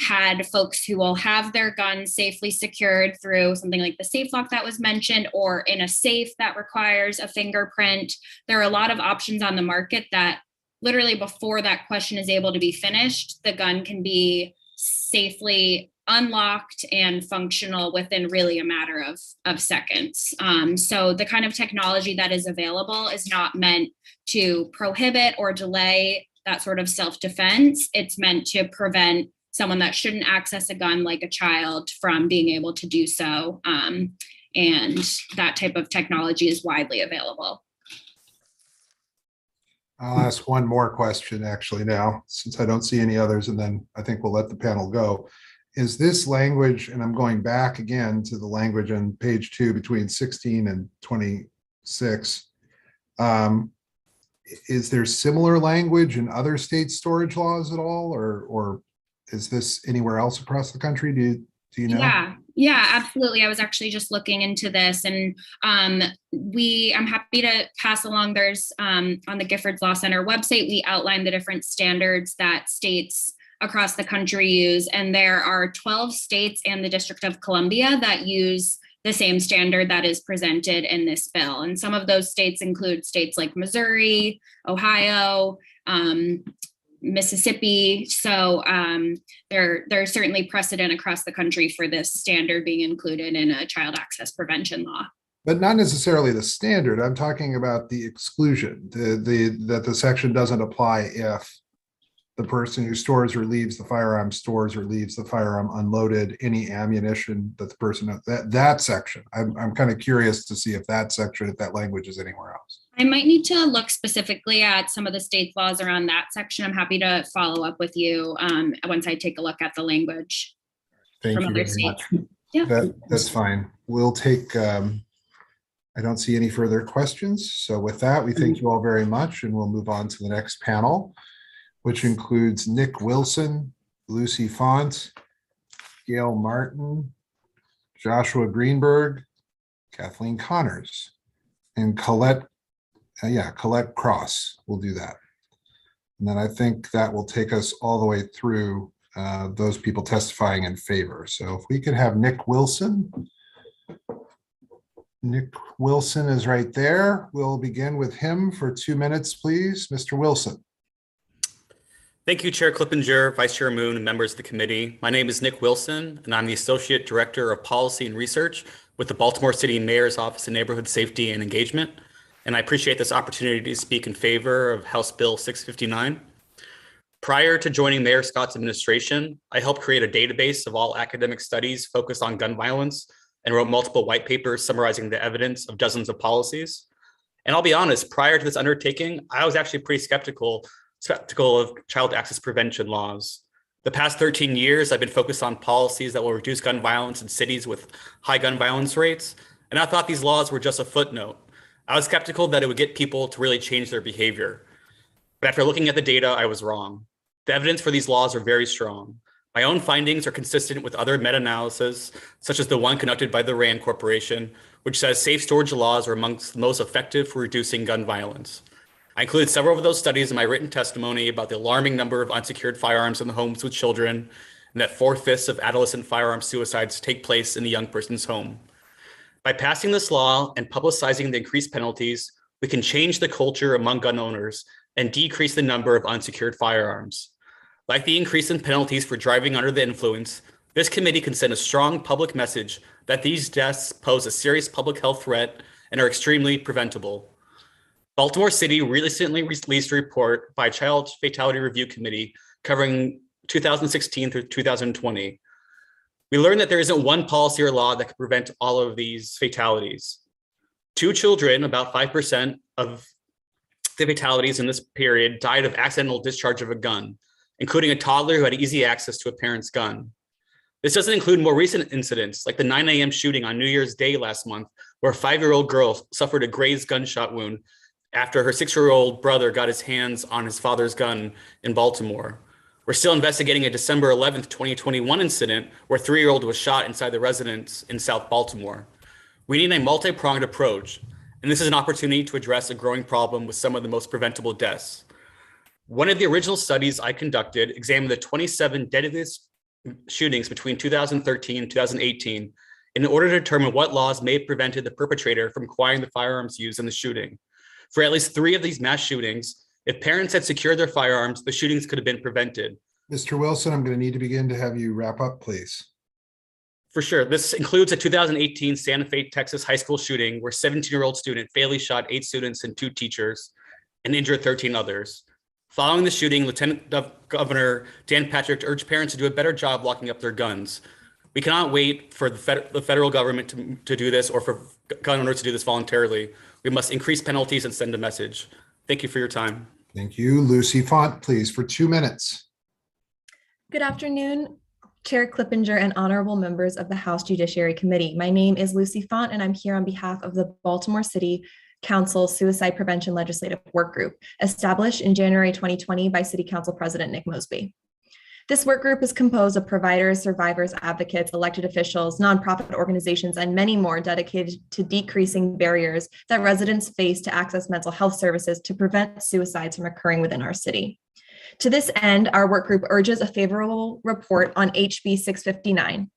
had folks who will have their guns safely secured through something like the safe lock that was mentioned, or in a safe that requires a fingerprint. There are a lot of options on the market that literally before that question is able to be finished, the gun can be safely unlocked and functional within really a matter of seconds. So the kind of technology that is available is not meant to prohibit or delay that sort of self-defense. It's meant to prevent someone that shouldn't access a gun, like a child, from being able to do so. And that type of technology is widely available. I'll ask one more question actually now, since I don't see any others, and then I think we'll let the panel go. Is this language, and I'm going back again to the language on page 2 between 16 and 26, is there similar language in other state storage laws at all, or is this anywhere else across the country? Do you know? Yeah, absolutely. I was actually just looking into this, and I'm happy to pass along. There's on the Giffords Law Center website, we outline the different standards that states across the country use, and there are 12 states and the District of Columbia that use the same standard that is presented in this bill. And some of those states include states like Missouri, Ohio, Mississippi. So there's certainly precedent across the country for this standard being included in a child access prevention law. But not necessarily the standard. I'm talking about the exclusion, that the section doesn't apply if the person who stores or leaves the firearm stores or leaves the firearm unloaded, any ammunition that the person, that section. I'm kind of curious to see if that section, if that language is anywhere else. I might need to look specifically at some of the state laws around that section. I'm happy to follow up with you once I take a look at the language. Thank you very much. Yeah, that's fine. We'll take, I don't see any further questions. So with that, we thank you all very much, and we'll move on to the next panel, which includes Nick Wilson, Lucy Font, Gail Martin, Joshua Greenberg, Kathleen Connors, and Colette Cross. We'll do that. And then I think that will take us all the way through those people testifying in favor. So if we could have Nick Wilson. Nick Wilson is right there. We'll begin with him for 2 minutes, please. Mr. Wilson. Thank you, Chair Clippinger, Vice Chair Moon, and members of the committee. My name is Nick Wilson, and I'm the Associate Director of Policy and Research with the Baltimore City Mayor's Office of Neighborhood Safety and Engagement. And I appreciate this opportunity to speak in favor of House Bill 659. Prior to joining Mayor Scott's administration, I helped create a database of all academic studies focused on gun violence and wrote multiple white papers summarizing the evidence of dozens of policies. And I'll be honest, prior to this undertaking, I was actually pretty skeptical of child access prevention laws. The past 13 years, I've been focused on policies that will reduce gun violence in cities with high gun violence rates. And I thought these laws were just a footnote. I was skeptical that it would get people to really change their behavior. But after looking at the data, I was wrong. The evidence for these laws are very strong. My own findings are consistent with other meta-analyses, such as the one conducted by the RAND Corporation, which says safe storage laws are amongst the most effective for reducing gun violence. I included several of those studies in my written testimony about the alarming number of unsecured firearms in the homes with children, and that 4/5 of adolescent firearm suicides take place in the young person's home. By passing this law and publicizing the increased penalties, we can change the culture among gun owners and decrease the number of unsecured firearms. Like the increase in penalties for driving under the influence, this committee can send a strong public message that these deaths pose a serious public health threat and are extremely preventable. Baltimore City recently released a report by Child Fatality Review Committee covering 2016 through 2020. We learned that there isn't one policy or law that could prevent all of these fatalities. 2 children, about 5% of the fatalities in this period, died of accidental discharge of a gun, including a toddler who had easy access to a parent's gun. This doesn't include more recent incidents, like the 9 a.m. shooting on New Year's Day last month, where a 5-year-old girl suffered a grazed gunshot wound after her 6-year-old brother got his hands on his father's gun in Baltimore. We're still investigating a December 11th, 2021 incident where a 3-year-old was shot inside the residence in South Baltimore. We need a multi-pronged approach, and this is an opportunity to address a growing problem with some of the most preventable deaths. One of the original studies I conducted examined the 27 deadliest shootings between 2013 and 2018 in order to determine what laws may have prevented the perpetrator from acquiring the firearms used in the shooting. For at least 3 of these mass shootings, if parents had secured their firearms, the shootings could have been prevented. Mr. Wilson, I'm going to need to begin to have you wrap up, please. For sure. This includes a 2018 Santa Fe, Texas high school shooting where a 17-year-old student fatally shot 8 students and 2 teachers and injured 13 others. Following the shooting, Lieutenant Governor Dan Patrick urged parents to do a better job locking up their guns. We cannot wait for the federal government to do this or for gun owners to do this voluntarily. We must increase penalties and send a message. Thank you for your time. Thank you. Lucy Font, please, for 2 minutes. Good afternoon, Chair Clippinger and honorable members of the House Judiciary Committee. My name is Lucy Font, and I'm here on behalf of the Baltimore City Council Suicide Prevention Legislative Work Group, established in January 2020 by City Council President Nick Mosby. This work group is composed of providers, survivors, advocates, elected officials, nonprofit organizations, and many more dedicated to decreasing barriers that residents face to access mental health services to prevent suicides from occurring within our city. To this end, our work group urges a favorable report on HB 659.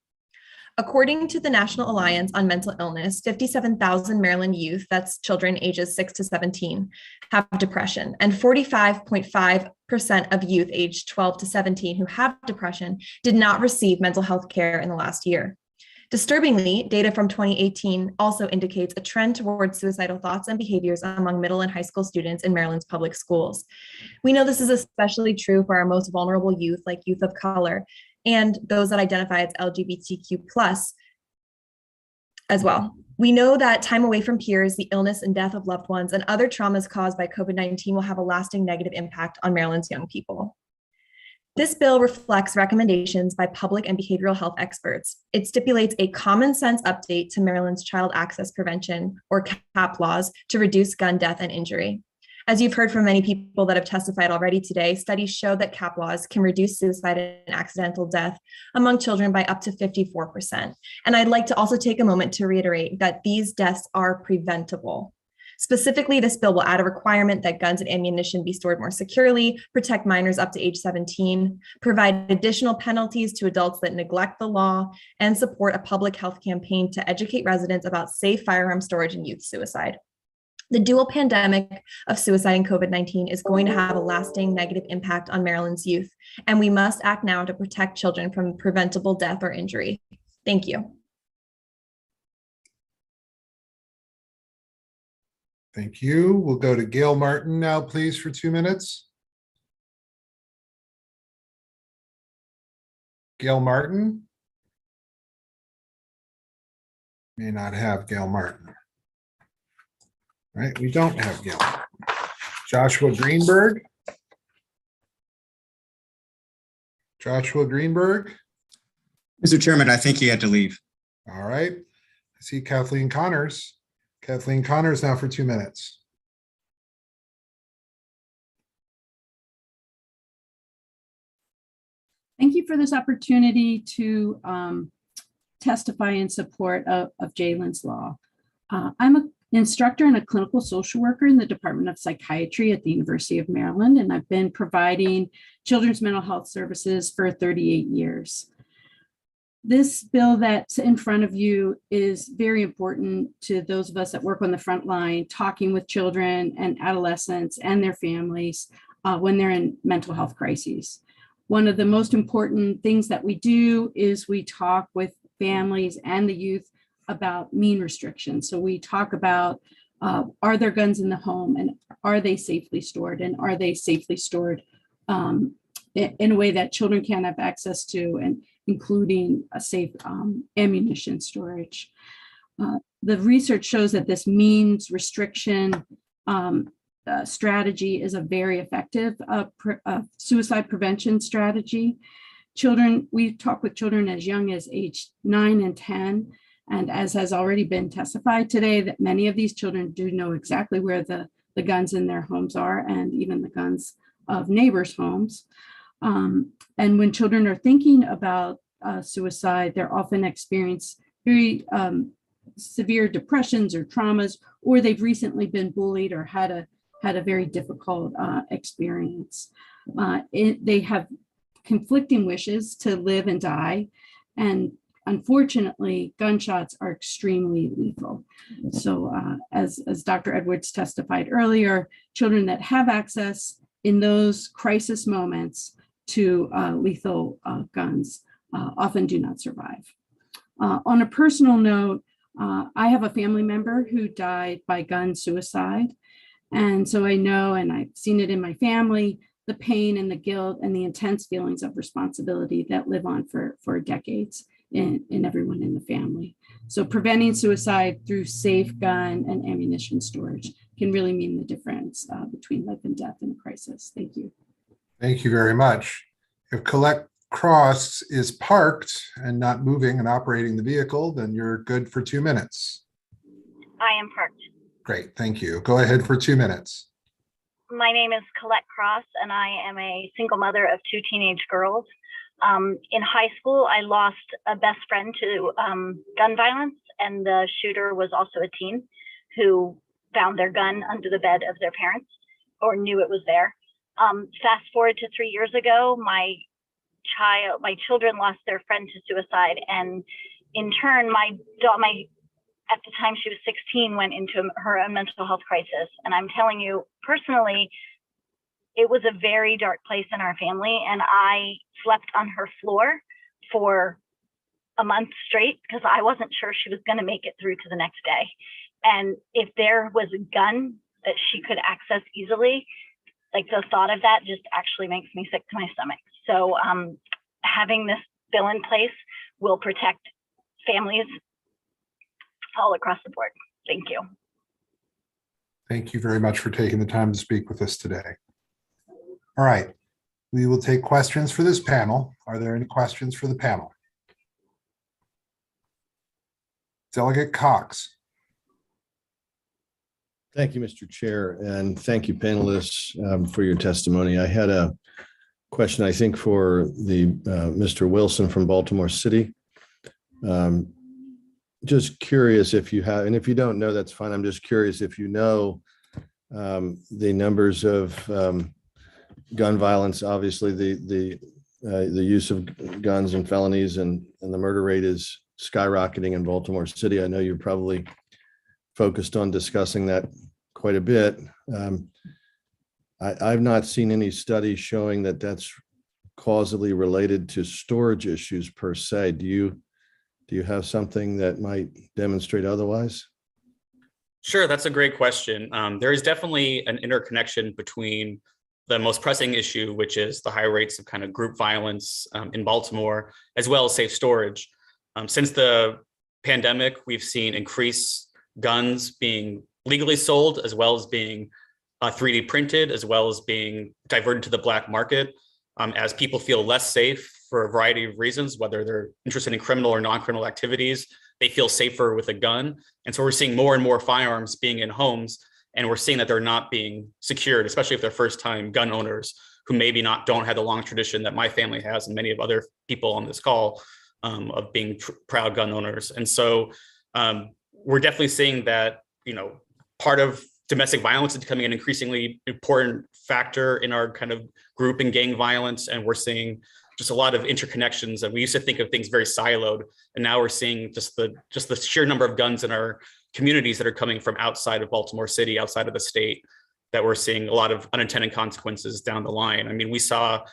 According to the National Alliance on Mental Illness, 57,000 Maryland youth, that's children ages 6 to 17, have depression, and 45.5% of youth aged 12 to 17 who have depression did not receive mental health care in the last year. Disturbingly, data from 2018 also indicates a trend towards suicidal thoughts and behaviors among middle and high school students in Maryland's public schools. We know this is especially true for our most vulnerable youth, like youth of color, and those that identify as LGBTQ+ as well. We know that time away from peers, the illness and death of loved ones, and other traumas caused by COVID-19 will have a lasting negative impact on Maryland's young people. This bill reflects recommendations by public and behavioral health experts. It stipulates a common sense update to Maryland's child access prevention or CAP laws to reduce gun death and injury. As you've heard from many people that have testified already today, studies show that CAP laws can reduce suicide and accidental death among children by up to 54%. And I'd like to also take a moment to reiterate that these deaths are preventable. Specifically, this bill will add a requirement that guns and ammunition be stored more securely, protect minors up to age 17, provide additional penalties to adults that neglect the law, and support a public health campaign to educate residents about safe firearm storage and youth suicide. The dual pandemic of suicide and COVID-19 is going to have a lasting negative impact on Maryland's youth, and we must act now to protect children from preventable death or injury. Thank you. Thank you. We'll go to Gail Martin now, please, for 2 minutes. Gail Martin? May not have Gail Martin. All right, we don't have Gail. Joshua Greenberg? Joshua Greenberg? Mr. Chairman, I think he had to leave. All right. I see Kathleen Connors. Kathleen Connors now for 2 minutes. Thank you for this opportunity to testify in support of Jalen's law. I'm an instructor and a clinical social worker in the Department of Psychiatry at the University of Maryland, and I've been providing children's mental health services for 38 years. This bill that's in front of you is very important to those of us that work on the front line, talking with children and adolescents and their families when they're in mental health crises. One of the most important things that we do is we talk with families and the youth about mean restrictions. So we talk about, are there guns in the home, and are they safely stored, and are they safely stored in a way that children can have access to, and including a safe ammunition storage. The research shows that this means restriction strategy is a very effective suicide prevention strategy. Children, we talk with children as young as age 9 and 10, and as has already been testified today, that many of these children do know exactly where the guns in their homes are, and even the guns of neighbors' homes. And when children are thinking about suicide, they're often experience very severe depressions or traumas, or they've recently been bullied or had a very difficult experience. They have conflicting wishes to live and die, and unfortunately, gunshots are extremely lethal. So as Dr. Edwards testified earlier, children that have access in those crisis moments to lethal guns often do not survive. On a personal note, I have a family member who died by gun suicide. And so I know, and I've seen it in my family, the pain and the guilt and the intense feelings of responsibility that live on for decades in everyone in the family. So preventing suicide through safe gun and ammunition storage can really mean the difference between life and death in a crisis. Thank you. Thank you very much. If Colette Cross is parked and not moving and operating the vehicle, then you're good for 2 minutes. I am parked. Great, thank you. Go ahead for 2 minutes. My name is Colette Cross, and I am a single mother of 2 teenage girls. In high school, I lost a best friend to gun violence, and the shooter was also a teen who found their gun under the bed of their parents or knew it was there. Fast forward to 3 years ago, my children lost their friend to suicide, and in turn, my at the time she was 16 went into her own mental health crisis. And I'm telling you personally, it was a very dark place in our family, and I slept on her floor for a month straight because I wasn't sure she was going to make it through to the next day. And if there was a gun that she could access easily, like the thought of that just actually makes me sick to my stomach. So having this bill in place will protect families all across the board. Thank you. Thank you very much for taking the time to speak with us today. All right, we will take questions for this panel. Are there any questions for the panel? Delegate Cox. Thank you, Mr. Chair, and thank you, panelists, for your testimony. I had a question, I think, for the Mr. Wilson from Baltimore City. Just curious if you have, and if you don't know, that's fine. I'm just curious if you know the numbers of gun violence. Obviously, the use of guns and felonies and the murder rate is skyrocketing in Baltimore City. I know you're probably focused on discussing that quite a bit. I've not seen any studies showing that that's causally related to storage issues per se. Do you have something that might demonstrate otherwise? Sure, that's a great question. There is definitely an interconnection between the most pressing issue, which is the high rates of kind of group violence in Baltimore, as well as safe storage. Since the pandemic, we've seen increased guns being legally sold, as well as being 3D printed, as well as being diverted to the black market, as people feel less safe for a variety of reasons, whether they're interested in criminal or non-criminal activities, they feel safer with a gun. And so we're seeing more and more firearms being in homes, and we're seeing that they're not being secured, especially if they're first-time gun owners who maybe don't have the long tradition that my family has and many of other people on this call of being proud gun owners. And so we're definitely seeing that, part of domestic violence is becoming an increasingly important factor in our kind of group and gang violence. And we're seeing just a lot of interconnections. And we used to think of things very siloed, and now we're seeing just the sheer number of guns in our communities that are coming from outside of Baltimore City, outside of the state, that we're seeing a lot of unintended consequences down the line. I mean, we saw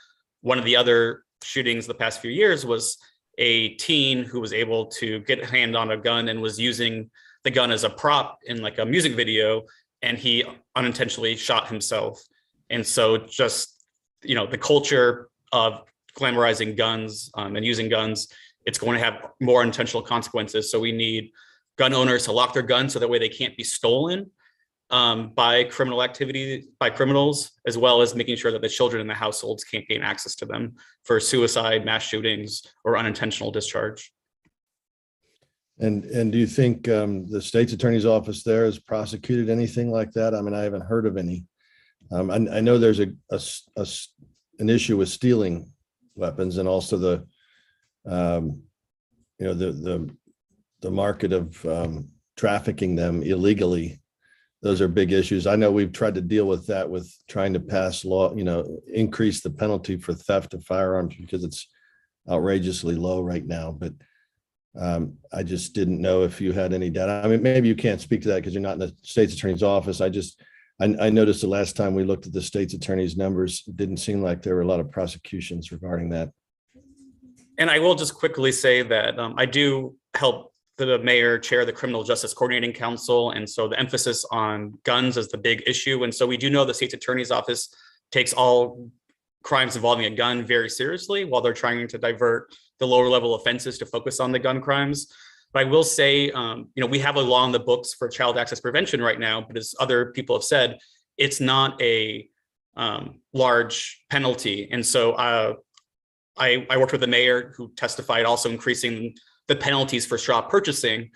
one of the other shootings the past few years was a teen who was able to get a hand on a gun and was using the gun as a prop in like a music video, and he unintentionally shot himself. And so just, the culture of glamorizing guns and using guns, it's going to have more intentional consequences. So we need gun owners to lock their guns so that way they can't be stolen by criminal activity, by criminals, as well as making sure that the children in the households can't gain access to them for suicide, mass shootings, or unintentional discharge. And do you think the state's attorney's office there has prosecuted anything like that? I mean, I haven't heard of any. I know there's an issue with stealing weapons, and also the market of trafficking them illegally. Those are big issues. I know we've tried to deal with that with trying to pass law, increase the penalty for theft of firearms because it's outrageously low right now. But I just didn't know if you had any data. I mean, maybe you can't speak to that because you're not in the state's attorney's office. I noticed the last time we looked at the state's attorney's numbers, it didn't seem like there were a lot of prosecutions regarding that. And I will just quickly say that I do help the mayor chair the Criminal Justice Coordinating Council. And so the emphasis on guns is the big issue. And so we do know the state's attorney's office takes all crimes involving a gun very seriously while they're trying to divert the lower level offenses to focus on the gun crimes. But I will say, we have a law on the books for child access prevention right now, but as other people have said, it's not a large penalty. And so I worked with the mayor who testified also increasing the penalties for straw purchasing,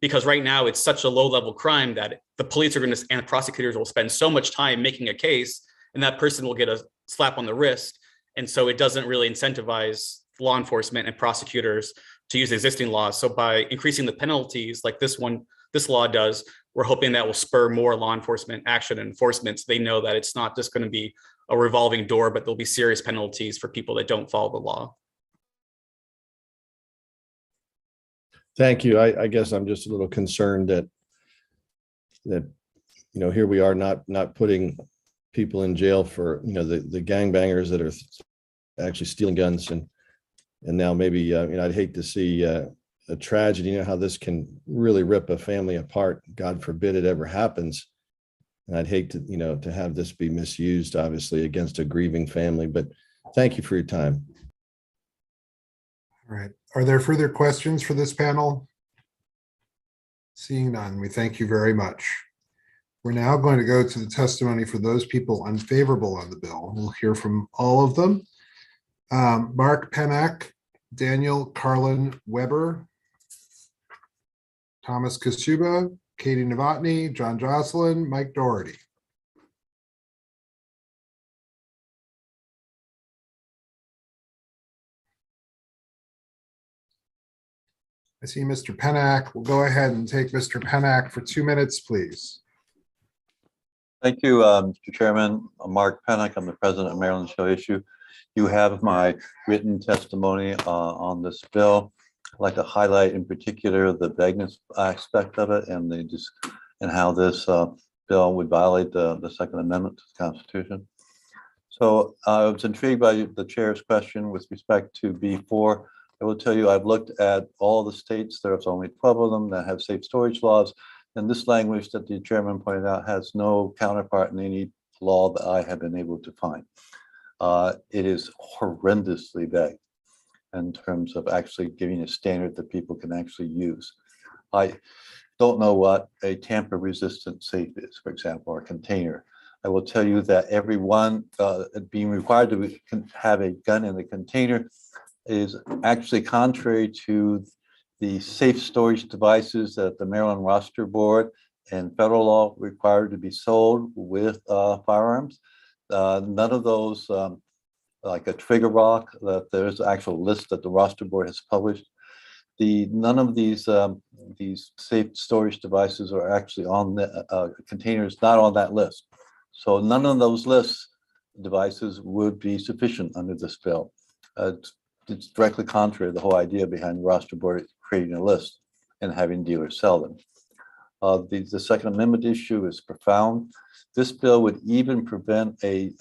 because right now it's such a low level crime that the police and prosecutors will spend so much time making a case, and that person will get a slap on the wrist. And so it doesn't really incentivize law enforcement and prosecutors to use existing laws. So by increasing the penalties like this law does, we're hoping that will spur more law enforcement action and enforcement. So they know that it's not just going to be a revolving door, but there'll be serious penalties for people that don't follow the law. Thank you. I guess I'm just a little concerned that here we are not putting people in jail for the gangbangers that are actually stealing guns, and now maybe I'd hate to see a tragedy. How this can really rip a family apart. God forbid it ever happens. And I'd hate to have this be misused, obviously, against a grieving family. But thank you for your time. All right. Are there further questions for this panel? Seeing none, we thank you very much. We're now going to go to the testimony for those people unfavorable on the bill. We'll hear from all of them. Mark Pemak, Daniel Carlin Weber, Thomas Kasuba, Katie Novotny, John Jocelyn, Mike Doherty. I see Mr. Pennack. We'll go ahead and take Mr. Pennack for 2 minutes, please. Thank you, Mr. Chairman. I'm Mark Pennack. I'm the president of Maryland Show Issue. You have my written testimony on this bill. I'd like to highlight in particular the vagueness aspect of it and how this bill would violate the Second Amendment to the Constitution. So I was intrigued by the chair's question with respect to B4. I will tell you, I've looked at all the states. There's only 12 of them that have safe storage laws. And this language that the chairman pointed out has no counterpart in any law that I have been able to find. It is horrendously vague in terms of actually giving a standard that people can actually use. I don't know what a tamper-resistant safe is, for example, or a container. I will tell you that everyone being required to have a gun in the container is actually contrary to the safe storage devices that the Maryland Roster Board and federal law required to be sold with firearms. None of those, like a trigger rock, that there's an actual list that the Roster Board has published. None of these safe storage devices are actually on the containers, not on that list. So none of those devices would be sufficient under this bill. It's directly contrary to the whole idea behind the Roster Board creating a list and having dealers sell them. The Second Amendment issue is profound. This bill would even prevent a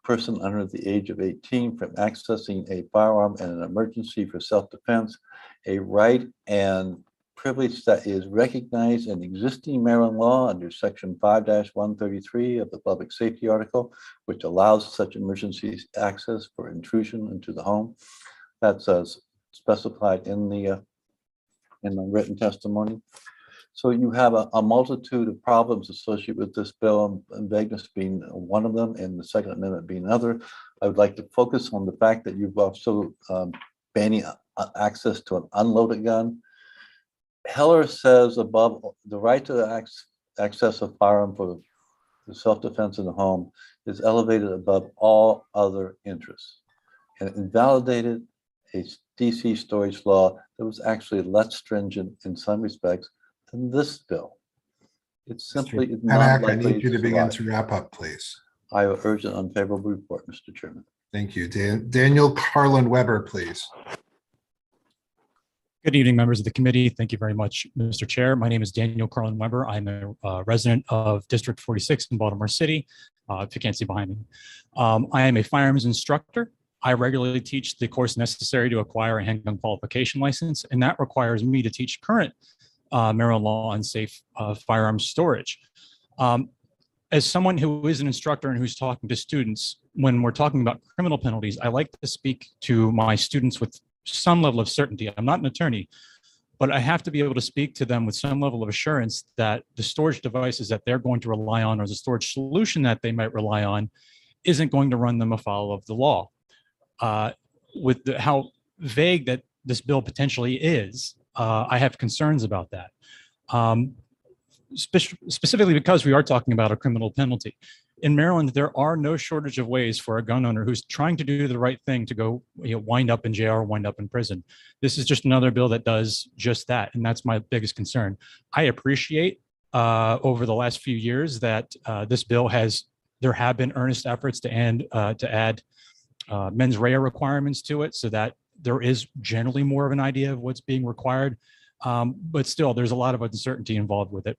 person under the age of 18 from accessing a firearm in an emergency for self-defense, a right and privilege that is recognized in existing Maryland law under Section 5-133 of the Public Safety Article, which allows such emergency access for intrusion into the home. That's specified in the written testimony. So you have a multitude of problems associated with this bill, and vagueness being one of them, and the Second Amendment being another. I would like to focus on the fact that you've also banning access to an unloaded gun. Heller says above the right to access a firearm for the self-defense in the home is elevated above all other interests, and it invalidated a DC storage law that was actually less stringent in some respects than this bill. It simply is not Pennack, I likely need you to to begin survive. to wrap up, please. I urge an unfavorable report, Mr. Chairman. Thank you. Daniel Carlin Weber, please. Good evening, members of the committee. Thank you very much, Mr. Chair. My name is Daniel Carlin Weber. I'm a resident of District 46 in Baltimore City, if you can't see behind me. I am a firearms instructor. I regularly teach the course necessary to acquire a handgun qualification license, and that requires me to teach current Maryland law on safe firearms storage. As someone who is an instructor and who's talking to students, when we're talking about criminal penalties, I like to speak to my students with some level of certainty. I'm not an attorney, but I have to be able to speak to them with some level of assurance that the storage devices that they're going to rely on, or the storage solution that they might rely on, isn't going to run them afoul of the law. With how vague that this bill potentially is, I have concerns about that. Specifically because we are talking about a criminal penalty. In Maryland, there are no shortage of ways for a gun owner who's trying to do the right thing to go, wind up in jail or wind up in prison. This is just another bill that does just that, and that's my biggest concern. I appreciate over the last few years that this bill there have been earnest efforts to add mens rea requirements to it, so that there is generally more of an idea of what's being required. But still, there's a lot of uncertainty involved with it.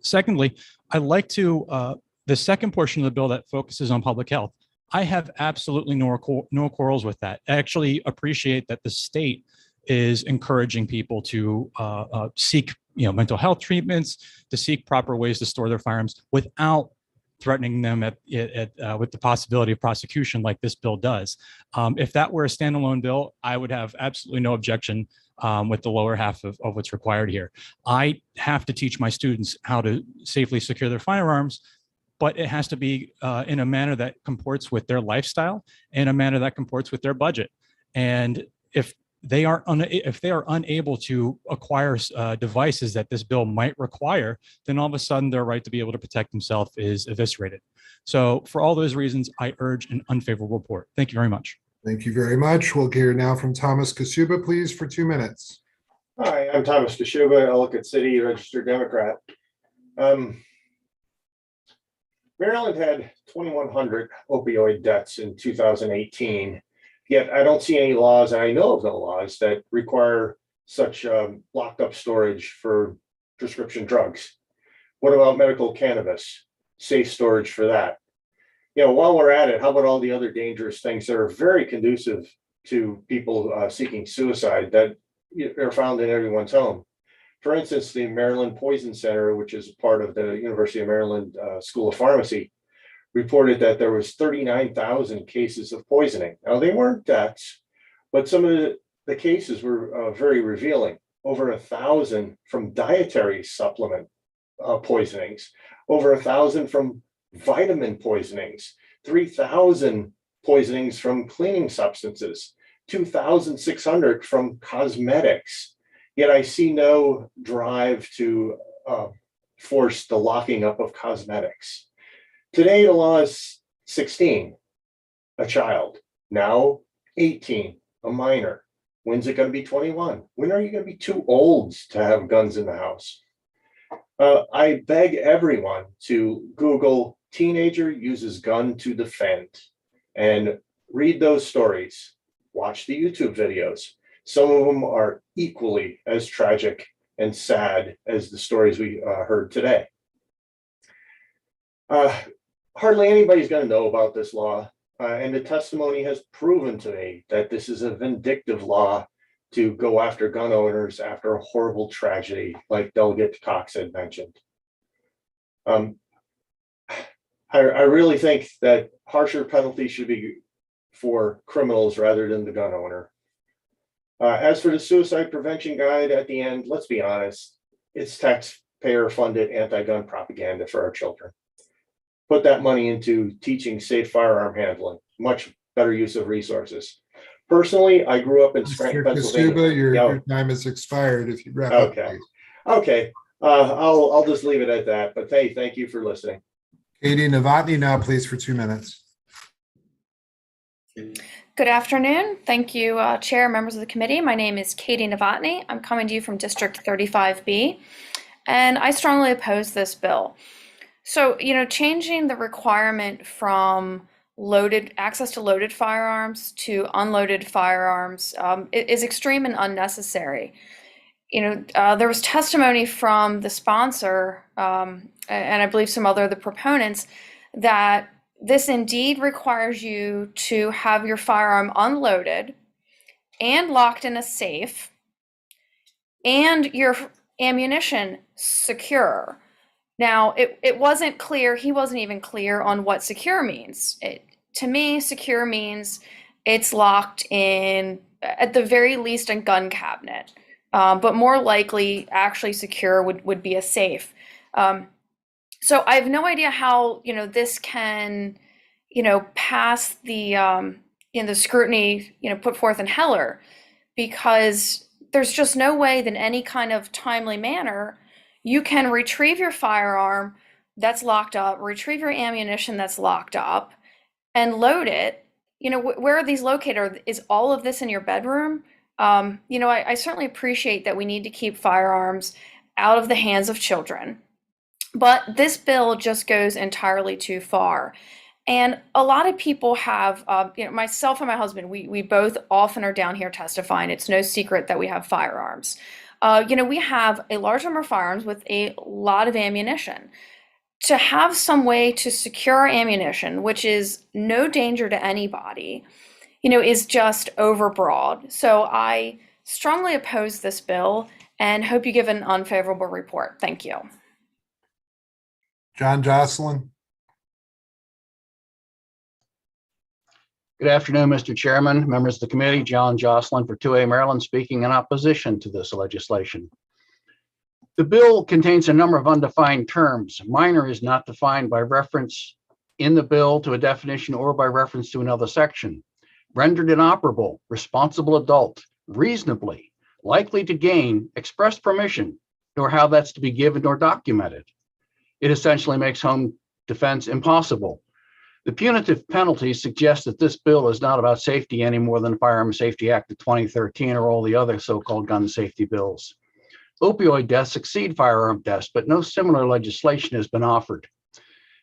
Secondly, I like to, the second portion of the bill that focuses on public health, I have absolutely no quarrels with that. I actually appreciate that the state is encouraging people to seek mental health treatments, to seek proper ways to store their firearms without threatening them with the possibility of prosecution like this bill does. If that were a standalone bill, I would have absolutely no objection with the lower half of what's required here. I have to teach my students how to safely secure their firearms, but it has to be in a manner that comports with their lifestyle, in a manner that comports with their budget. And if if they are unable to acquire devices that this bill might require, then all of a sudden their right to be able to protect themselves is eviscerated. So for all those reasons, I urge an unfavorable report. Thank you very much. Thank you very much. We'll hear now from Thomas Kasuba, please, for 2 minutes. Hi, I'm Thomas Kashuba, Ellicott City Registered Democrat. Maryland had 2,100 opioid deaths in 2018, yet I don't see any laws, and I know of no laws that require such locked up storage for prescription drugs. What about medical cannabis? Safe storage for that. You know, while we're at it, how about all the other dangerous things that are very conducive to people seeking suicide that are found in everyone's home? For instance, the Maryland Poison Center, which is part of the University of Maryland School of Pharmacy, reported that there was 39,000 cases of poisoning. Now, they weren't deaths, but some of the cases were very revealing. Over 1,000 from dietary supplement poisonings, over 1,000 from vitamin poisonings, 3,000 poisonings from cleaning substances, 2,600 from cosmetics. Yet I see no drive to force the locking up of cosmetics. Today, the law is 16, a child. Now 18, a minor. When's it going to be 21? When are you going to be too old to have guns in the house? I beg everyone to Google teenager uses gun to defend and read those stories. Watch the YouTube videos. Some of them are equally as tragic and sad as the stories we heard today. Hardly anybody's going to know about this law, and the testimony has proven to me that this is a vindictive law to go after gun owners after a horrible tragedy like Delegate Cox had mentioned. I really think that harsher penalties should be for criminals rather than the gun owner. As for the suicide prevention guide at the end, let's be honest, it's taxpayer-funded anti-gun propaganda for our children. Put that money into teaching safe firearm handling, much better use of resources. Personally, I grew up in Scranton, Mr. Pennsylvania. Kasuba, your time has expired if you wrap up. Okay. Okay. I'll just leave it at that. But hey, thank you for listening. Katie Novotny now, please, for 2 minutes. Good afternoon. Thank you, Chair, members of the committee. My name is Katie Novotny. I'm coming to you from District 35B, and I strongly oppose this bill. So, changing the requirement from access to loaded firearms to unloaded firearms is extreme and unnecessary. There was testimony from the sponsor, and I believe some other of the proponents, that this indeed requires you to have your firearm unloaded and locked in a safe and your ammunition secure. Now, it wasn't clear, he wasn't even clear on what secure means. To me, secure means it's locked in, at the very least, a gun cabinet, but more likely, actually secure would be a safe. So I have no idea how, this can, pass the, the scrutiny, put forth in Heller, because there's just no way that in any kind of timely manner you can retrieve your firearm that's locked up, retrieve your ammunition that's locked up, and load it. Where are these located? Is all of this in your bedroom? I certainly appreciate that we need to keep firearms out of the hands of children, but this bill just goes entirely too far. And a lot of people have, myself and my husband, we both often are down here testifying. It's no secret that we have firearms. We have a large number of firearms with a lot of ammunition. To have some way to secure ammunition, which is no danger to anybody, is just overbroad. So I strongly oppose this bill and hope you give an unfavorable report. Thank you. John Jocelyn. Good afternoon, Mr. Chairman, members of the committee. John Jocelyn for 2A Maryland, speaking in opposition to this legislation. The bill contains a number of undefined terms. Minor is not defined by reference in the bill to a definition or by reference to another section. Rendered inoperable, responsible adult, reasonably likely to gain express permission, nor how that's to be given or documented. It essentially makes home defense impossible. The punitive penalties suggest that this bill is not about safety any more than the Firearms Safety Act of 2013 or all the other so-called gun safety bills. Opioid deaths exceed firearm deaths, but no similar legislation has been offered.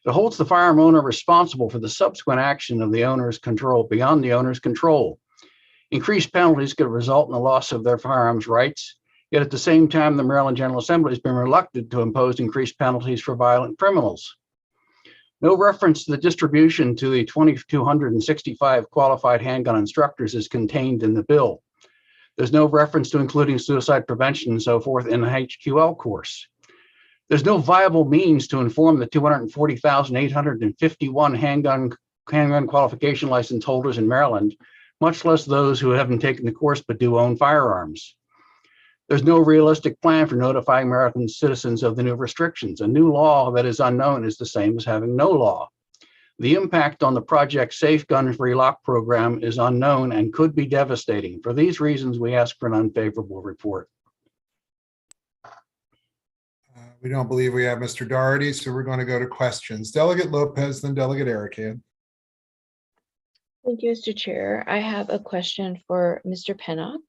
It holds the firearm owner responsible for the subsequent action of the owner's control beyond the owner's control. Increased penalties could result in the loss of their firearms rights. Yet at the same time, the Maryland General Assembly has been reluctant to impose increased penalties for violent criminals. No reference to the distribution to the 2,265 qualified handgun instructors is contained in the bill. There's no reference to including suicide prevention and so forth in the HQL course. There's no viable means to inform the 240,851 handgun qualification license holders in Maryland, much less those who haven't taken the course but do own firearms. There's no realistic plan for notifying American citizens of the new restrictions. A new law that is unknown is the same as having no law. The impact on the Project Safe Gun Free Lock program is unknown and could be devastating. For these reasons, we ask for an unfavorable report. We don't believe we have Mr. Doherty, so we're going to go to questions. Delegate Lopez, then Delegate Arikan. Thank you, Mr. Chair. I have a question for Mr. Pennock.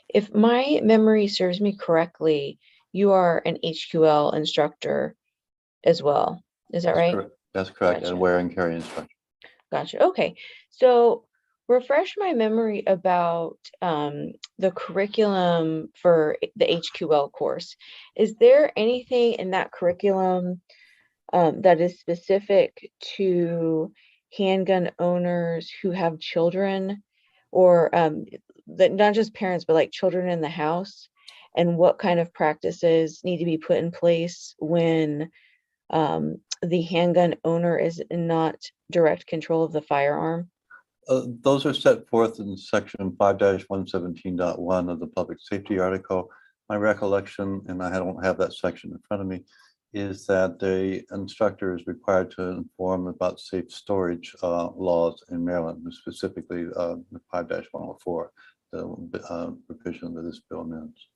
If my memory serves me correctly, you are an HQL instructor as well. Is that right? That's correct. Gotcha. And wear and carry instructor. Gotcha. Okay. So refresh my memory about the curriculum for the HQL course. Is there anything in that curriculum that is specific to handgun owners who have children, or that not just parents, but like children in the house, and what kind of practices need to be put in place when the handgun owner is in not direct control of the firearm? Those are set forth in section 5-117.1 of the public safety article. My recollection, and I don't have that section in front of me, is that the instructor is required to inform about safe storage laws in Maryland, specifically the 5-104, the provision that this bill means.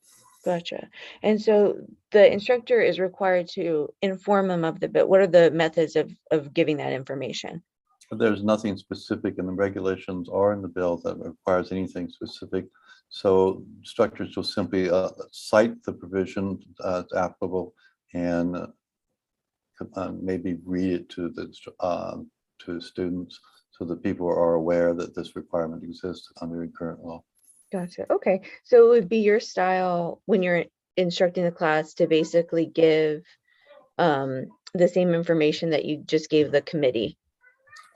Gotcha. And so the instructor is required to inform them of the bill. What are the methods of giving that information? There's nothing specific in the regulations or in the bill that requires anything specific. So instructors will simply cite the provision that's applicable and maybe read it to the students so that people are aware that this requirement exists under the current law. Gotcha. Okay. So it would be your style when you're instructing the class to basically give the same information that you just gave the committee.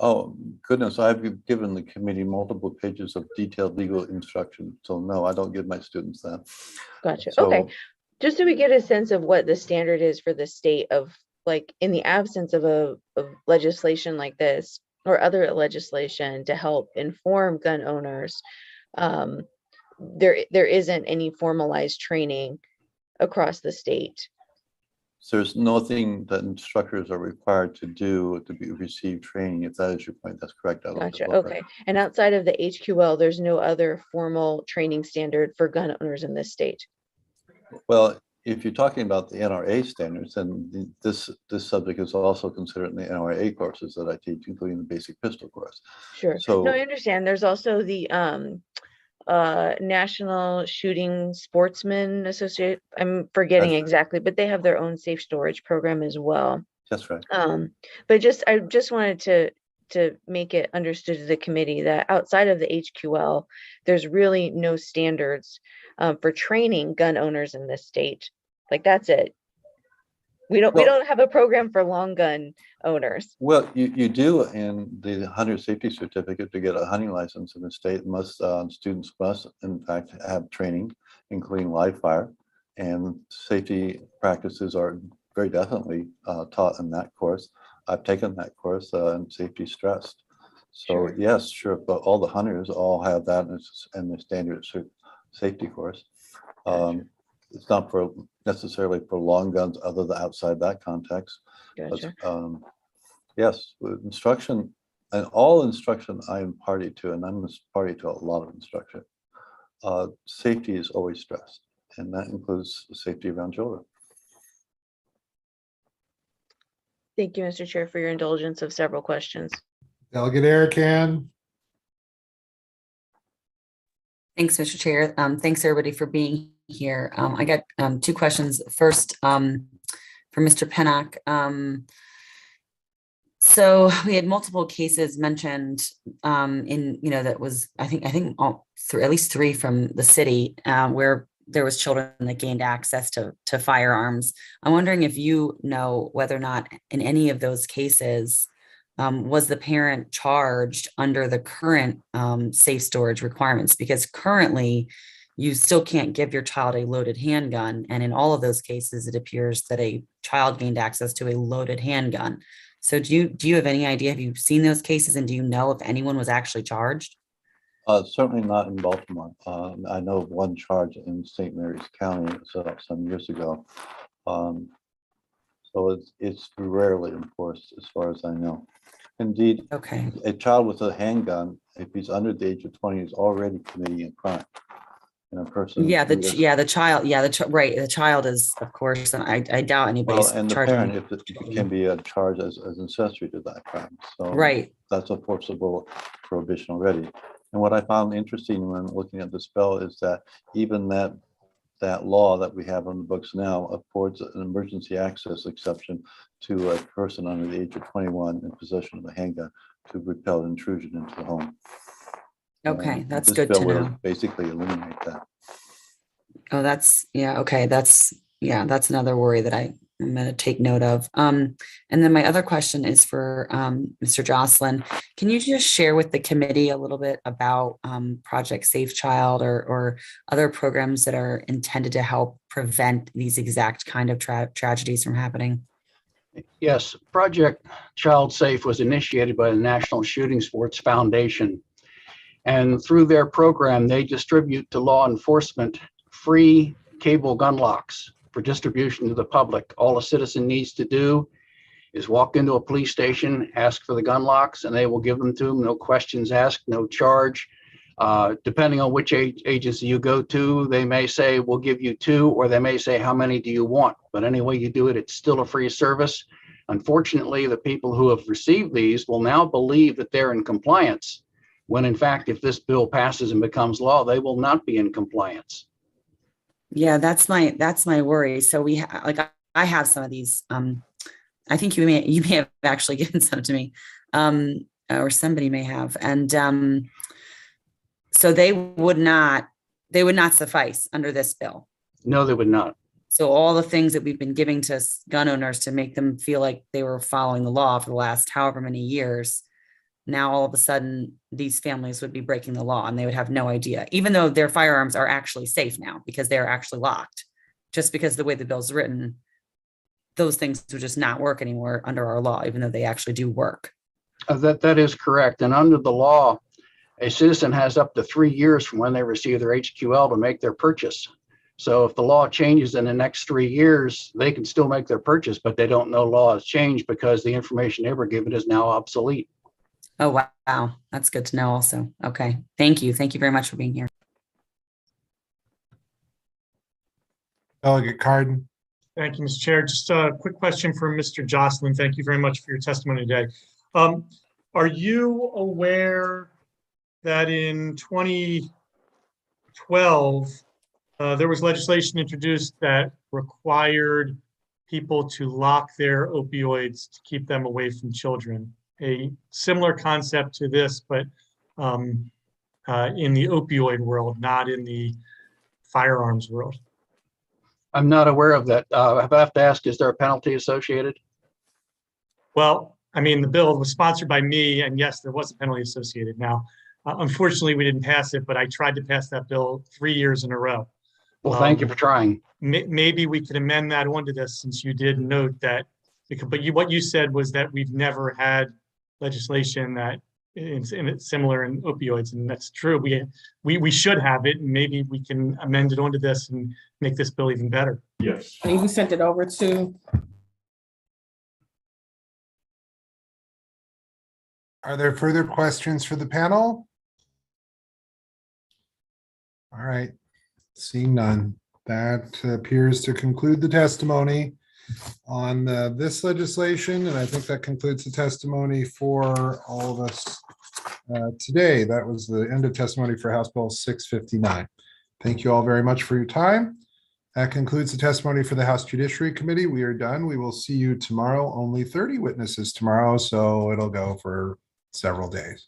Oh, goodness. I've given the committee multiple pages of detailed legal instruction. So no, I don't give my students that. Gotcha. So, okay. Just so we get a sense of what the standard is for the state of, like, in the absence of legislation like this or other legislation to help inform gun owners, there isn't any formalized training across the state. So there's nothing that instructors are required to do to receive training. If that is your point, that's correct. Gotcha. Okay. And outside of the HQL, there's no other formal training standard for gun owners in this state. Well, if you're talking about the NRA standards, then this subject is also considered in the NRA courses that I teach, including the basic pistol course. Sure. So no, I understand. There's also the National Shooting Sportsmen Association. I'm forgetting exactly, but they have their own safe storage program as well. That's right. But I just wanted to make it understood to the committee that outside of the HQL, there's really no standards for training gun owners in this state. Like, that's it. We don't have a program for long gun owners. Well, you do in the hunter safety certificate to get a hunting license in the state. Students must, in fact, have training, including live fire, and safety practices are very definitely taught in that course. I've taken that course and safety stressed. So sure. Yes, sure, but all the hunters all have that in the standard safety course. Gotcha. It's not necessarily for long guns other than outside that context. Gotcha. But, yes, instruction and all instruction I am party to, and I'm party to a lot of instruction. safety is always stressed, and that includes safety around children. Thank you, Mr. Chair, for your indulgence of several questions. Delegate Erican. Thanks, Mr. Chair. Thanks everybody for being here. I got two questions. First, for Mr. Pennock. So we had multiple cases mentioned that was, I think at least 3 from the city where there was children that gained access to firearms. I'm wondering if you know whether or not in any of those cases was the parent charged under the current safe storage requirements? Because currently you still can't give your child a loaded handgun. And in all of those cases, it appears that a child gained access to a loaded handgun. So do you have any idea? Have you seen those cases, and do you know if anyone was actually charged? Certainly not in Baltimore. I know of one charge in St. Mary's County some years ago. So it's rarely enforced as far as I know. Indeed, okay, a child with a handgun, if he's under the age of 20, is already committing a crime. And a person. Yeah, the child. Yeah, right. The child is, of course, and I doubt anybody's and the charging. parent, if it can be charged as accessory to that crime. So right, that's a forcible prohibition already. And what I found interesting when looking at this bill is that even that law that we have on the books now affords an emergency access exception to a person under the age of 21 in possession of a handgun to repel intrusion into the home. okay, that's this good bill to will know. basically eliminate that. Oh, okay. That's another worry that I'm going to take note of. And then my other question is for Mr. Jocelyn. Can you just share with the committee a little bit about Project Safe Child or other programs that are intended to help prevent these exact kind of tragedies from happening? Yes, Project Child Safe was initiated by the National Shooting Sports Foundation. And through their program, they distribute to law enforcement free cable gun locks for distribution to the public. All a citizen needs to do is walk into a police station, ask for the gun locks, and they will give them to them. No questions asked, no charge. Depending on which agency you go to, they may say, we'll give you 2, or they may say, how many do you want? But any way you do it, it's still a free service. Unfortunately, the people who have received these will now believe that they're in compliance, when in fact, if this bill passes and becomes law, they will not be in compliance. Yeah, that's my worry. So I have some of these. I think you may have actually given some to me, or somebody may have, and so they would not suffice under this bill. No, they would not. So all the things that we've been giving to gun owners to make them feel like they were following the law for the last however many years, now all of a sudden these families would be breaking the law and they would have no idea, even though their firearms are actually safe now because they're actually locked. Just because the way the bill's written, those things would just not work anymore under our law, even though they actually do work. That is correct. And under the law, a citizen has up to 3 years from when they receive their HQL to make their purchase. So if the law changes in the next 3 years, they can still make their purchase, but they don't know law has changed because the information they were given is now obsolete. Oh, wow. That's good to know also. Okay. Thank you. Thank you very much for being here. Delegate Carden. Thank you, Mr. Chair. Just a quick question for Mr. Jocelyn. Thank you very much for your testimony today. Are you aware that in 2012, there was legislation introduced that required people to lock their opioids to keep them away from children? A similar concept to this, but in the opioid world, not in the firearms world. I'm not aware of that. I have to ask, is there a penalty associated? Well, I mean, the bill was sponsored by me, and yes, there was a penalty associated. Now, unfortunately, we didn't pass it, but I tried to pass that bill 3 years in a row. Well, thank you for trying. Maybe we could amend that onto this, since you did note that. But what you said was that we've never had legislation that it's similar in opioids, and that's true. We should have it, and maybe we can amend it onto this and make this bill even better. Yes. You sent it over to. Are there further questions for the panel? All right, seeing none, that appears to conclude the testimony on this legislation, and I think that concludes the testimony for all of us today. That was the end of testimony for House Bill 659. Thank you all very much for your time. That concludes the testimony for the House Judiciary Committee. We are done. We will see you tomorrow. Only 30 witnesses tomorrow, so it'll go for several days.